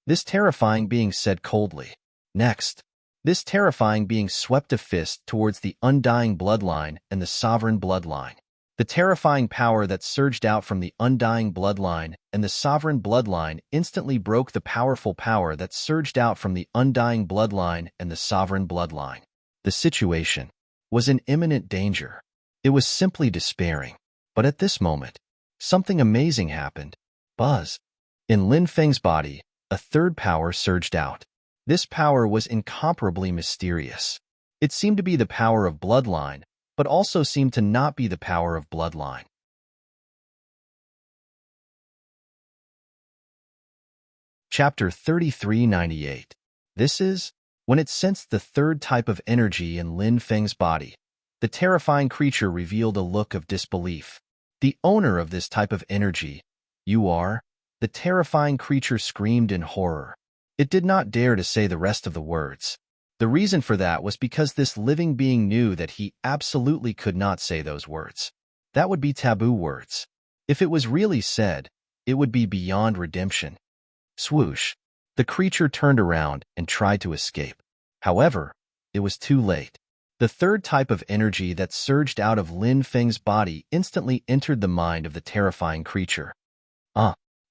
This terrifying being said coldly. Next, this terrifying being swept a fist towards the undying bloodline and the sovereign bloodline. The terrifying power that surged out from the undying bloodline and the sovereign bloodline instantly broke the powerful power that surged out from the undying bloodline and the sovereign bloodline. The situation was in imminent danger. It was simply despairing. But at this moment, something amazing happened. Buzz. In Lin Feng's body, a third power surged out. This power was incomparably mysterious. It seemed to be the power of bloodline, but also seemed to not be the power of bloodline. Chapter 3398. This is, when it sensed the third type of energy in Lin Feng's body, the terrifying creature revealed a look of disbelief. "The owner of this type of energy, you are?" The terrifying creature screamed in horror. It did not dare to say the rest of the words. The reason for that was because this living being knew that he absolutely could not say those words. That would be taboo words. If it was really said, it would be beyond redemption. Swoosh. The creature turned around and tried to escape. However, it was too late. The third type of energy that surged out of Lin Feng's body instantly entered the mind of the terrifying creature.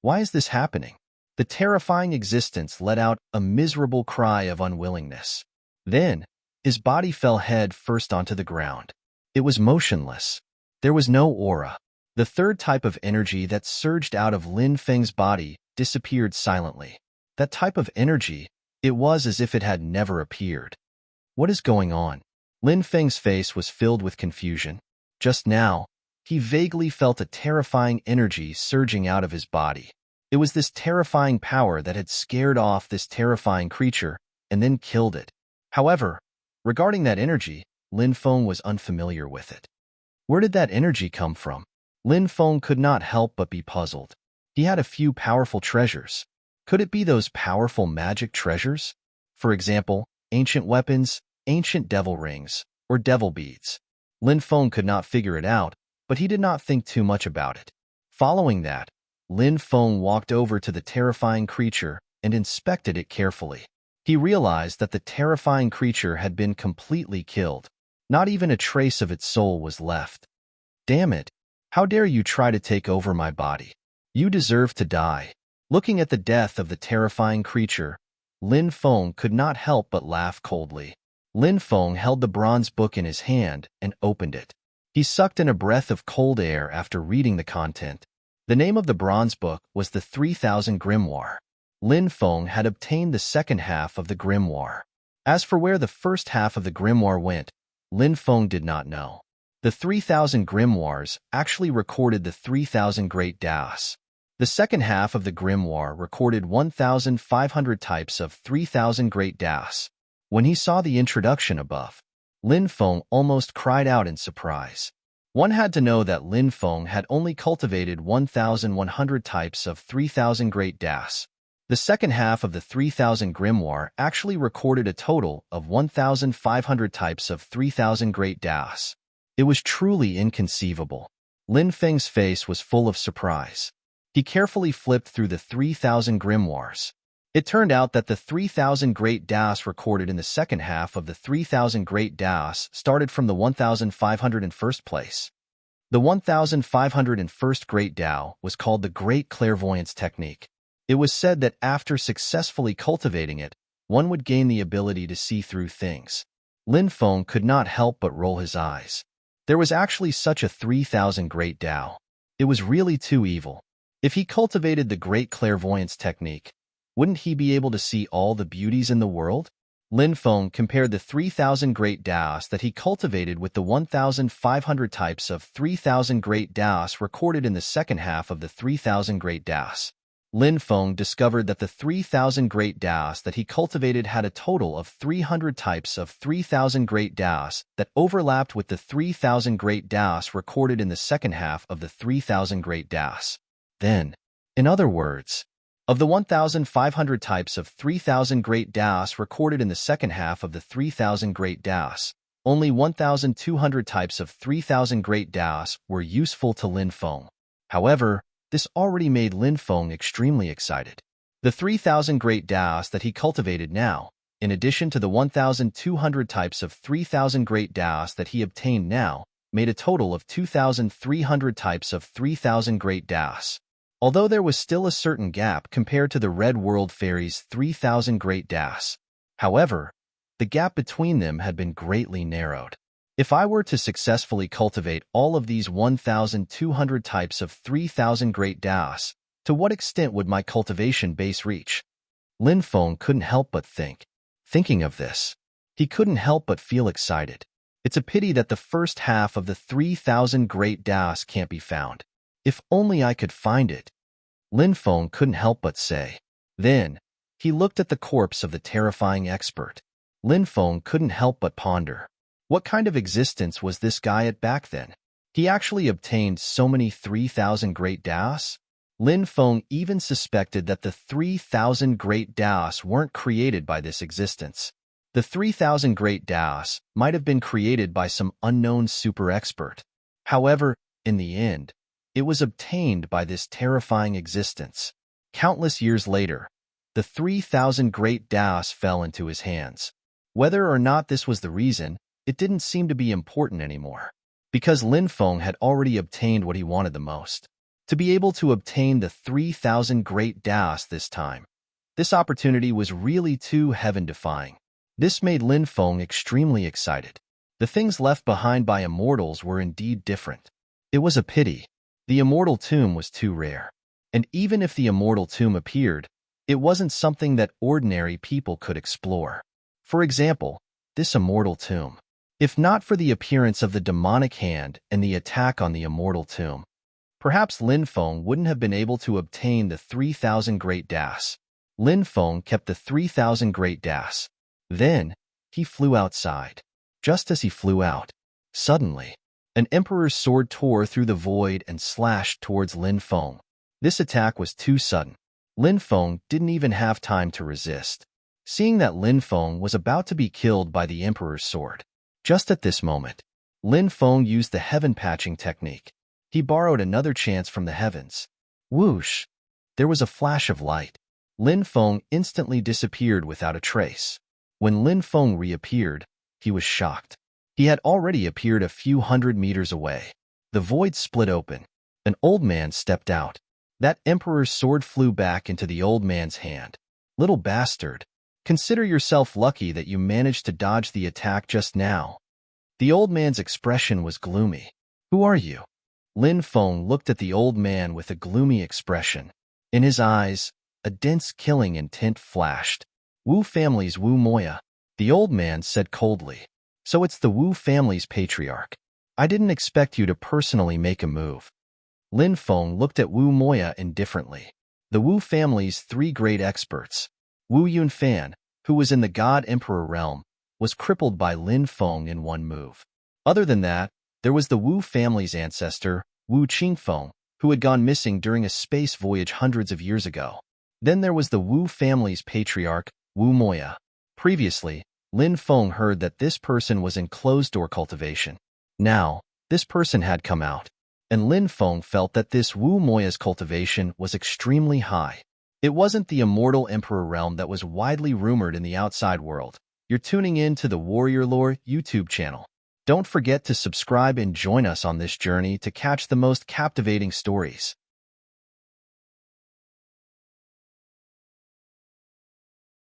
Why is this happening? The terrifying existence let out a miserable cry of unwillingness. Then, his body fell head first onto the ground. It was motionless. There was no aura. The third type of energy that surged out of Lin Feng's body disappeared silently. That type of energy, it was as if it had never appeared. What is going on? Lin Feng's face was filled with confusion. Just now, he vaguely felt a terrifying energy surging out of his body. It was this terrifying power that had scared off this terrifying creature and then killed it. However, regarding that energy, Lin Feng was unfamiliar with it. Where did that energy come from? Lin Feng could not help but be puzzled. He had a few powerful treasures. Could it be those powerful magic treasures? For example, ancient weapons, ancient devil rings, or devil beads. Lin Feng could not figure it out, but he did not think too much about it. Following that, Lin Feng walked over to the terrifying creature and inspected it carefully. He realized that the terrifying creature had been completely killed. Not even a trace of its soul was left. Damn it! How dare you try to take over my body? You deserve to die. Looking at the death of the terrifying creature, Lin Feng could not help but laugh coldly. Lin Feng held the bronze book in his hand and opened it. He sucked in a breath of cold air after reading the content. The name of the bronze book was the 3000 Grimoire. Lin Feng had obtained the second half of the grimoire. As for where the first half of the grimoire went, Lin Feng did not know. The 3000 grimoires actually recorded the 3000 great Das. The second half of the grimoire recorded 1,500 types of 3000 great Das. When he saw the introduction above, Lin Feng almost cried out in surprise. One had to know that Lin Feng had only cultivated 1,100 types of 3000 great Das. The second half of the 3000 grimoire actually recorded a total of 1,500 types of 3000 great Das. It was truly inconceivable. Lin Feng's face was full of surprise. He carefully flipped through the 3000 grimoires. It turned out that the 3000 great Das recorded in the second half of the 3000 great Das started from the 1500 in first place. The 1501st Great Tao was called the Great Clairvoyance Technique. It was said that after successfully cultivating it, one would gain the ability to see through things. Lin Feng could not help but roll his eyes. There was actually such a 3000 Great Tao. It was really too evil. If he cultivated the Great Clairvoyance Technique, wouldn't he be able to see all the beauties in the world? Lin Feng compared the 3000 Great Das that he cultivated with the 1,500 types of 3000 Great Das recorded in the second half of the 3000 Great Das. Lin Feng discovered that the 3000 Great Das that he cultivated had a total of 300 types of 3000 Great Das that overlapped with the 3000 Great Das recorded in the second half of the 3000 Great Das. Then, in other words, of the 1,500 types of 3000 Great Das recorded in the second half of the 3000 Great Das, only 1,200 types of 3000 Great Das were useful to Lin Feng. However, this already made Lin Feng extremely excited. The 3000 Great Das that he cultivated now, in addition to the 1,200 types of 3000 Great Das that he obtained now, made a total of 2,300 types of 3000 Great Das. Although there was still a certain gap compared to the Red World Fairy's 3000 Great Das. However, the gap between them had been greatly narrowed. If I were to successfully cultivate all of these 1,200 types of 3000 Great Das, to what extent would my cultivation base reach? Lin Feng couldn't help but think. Thinking of this, he couldn't help but feel excited. It's a pity that the first half of the 3000 Great Das can't be found. If only I could find it. Lin Feng couldn't help but say. Then, he looked at the corpse of the terrifying expert. Lin Feng couldn't help but ponder. What kind of existence was this guy at back then? He actually obtained so many 3000 Great Das? Lin Feng even suspected that the 3000 Great Das weren't created by this existence. The 3000 Great Das might have been created by some unknown super expert. However, in the end, it was obtained by this terrifying existence. Countless years later, the 3000 Great Das fell into his hands. Whether or not this was the reason, it didn't seem to be important anymore, because Lin Feng had already obtained what he wanted the most. To be able to obtain the 3000 Great Das this time. This opportunity was really too heaven-defying. This made Lin Feng extremely excited. The things left behind by immortals were indeed different. It was a pity. The immortal tomb was too rare. And even if the immortal tomb appeared, it wasn't something that ordinary people could explore. For example, this immortal tomb. If not for the appearance of the demonic hand and the attack on the immortal tomb, perhaps Lin Feng wouldn't have been able to obtain the 3000 Great Das. Lin Feng kept the 3000 Great Das. Then, he flew outside. Just as he flew out, suddenly, an emperor's sword tore through the void and slashed towards Lin Feng. This attack was too sudden. Lin Feng didn't even have time to resist. Seeing that Lin Feng was about to be killed by the emperor's sword. Just at this moment, Lin Feng used the heaven patching technique. He borrowed another chance from the heavens. Whoosh! There was a flash of light. Lin Feng instantly disappeared without a trace. When Lin Feng reappeared, he was shocked. He had already appeared a few hundred meters away. The void split open. An old man stepped out. That emperor's sword flew back into the old man's hand. Little bastard, consider yourself lucky that you managed to dodge the attack just now. The old man's expression was gloomy. Who are you? Lin Feng looked at the old man with a gloomy expression. In his eyes, a dense killing intent flashed. Wu family's Wu Moya, the old man said coldly. So it's the Wu family's patriarch. I didn't expect you to personally make a move. Lin Feng looked at Wu Moya indifferently. The Wu family's three great experts. Wu Yunfan, who was in the God Emperor realm, was crippled by Lin Feng in one move. Other than that, there was the Wu family's ancestor, Wu Qingfeng, who had gone missing during a space voyage hundreds of years ago. Then there was the Wu family's patriarch, Wu Moya. Previously, Lin Feng heard that this person was in closed-door cultivation. Now, this person had come out, and Lin Feng felt that this Wu Moya's cultivation was extremely high. It wasn't the immortal emperor realm that was widely rumored in the outside world. You're tuning in to the Warrior Lore YouTube channel. Don't forget to subscribe and join us on this journey to catch the most captivating stories.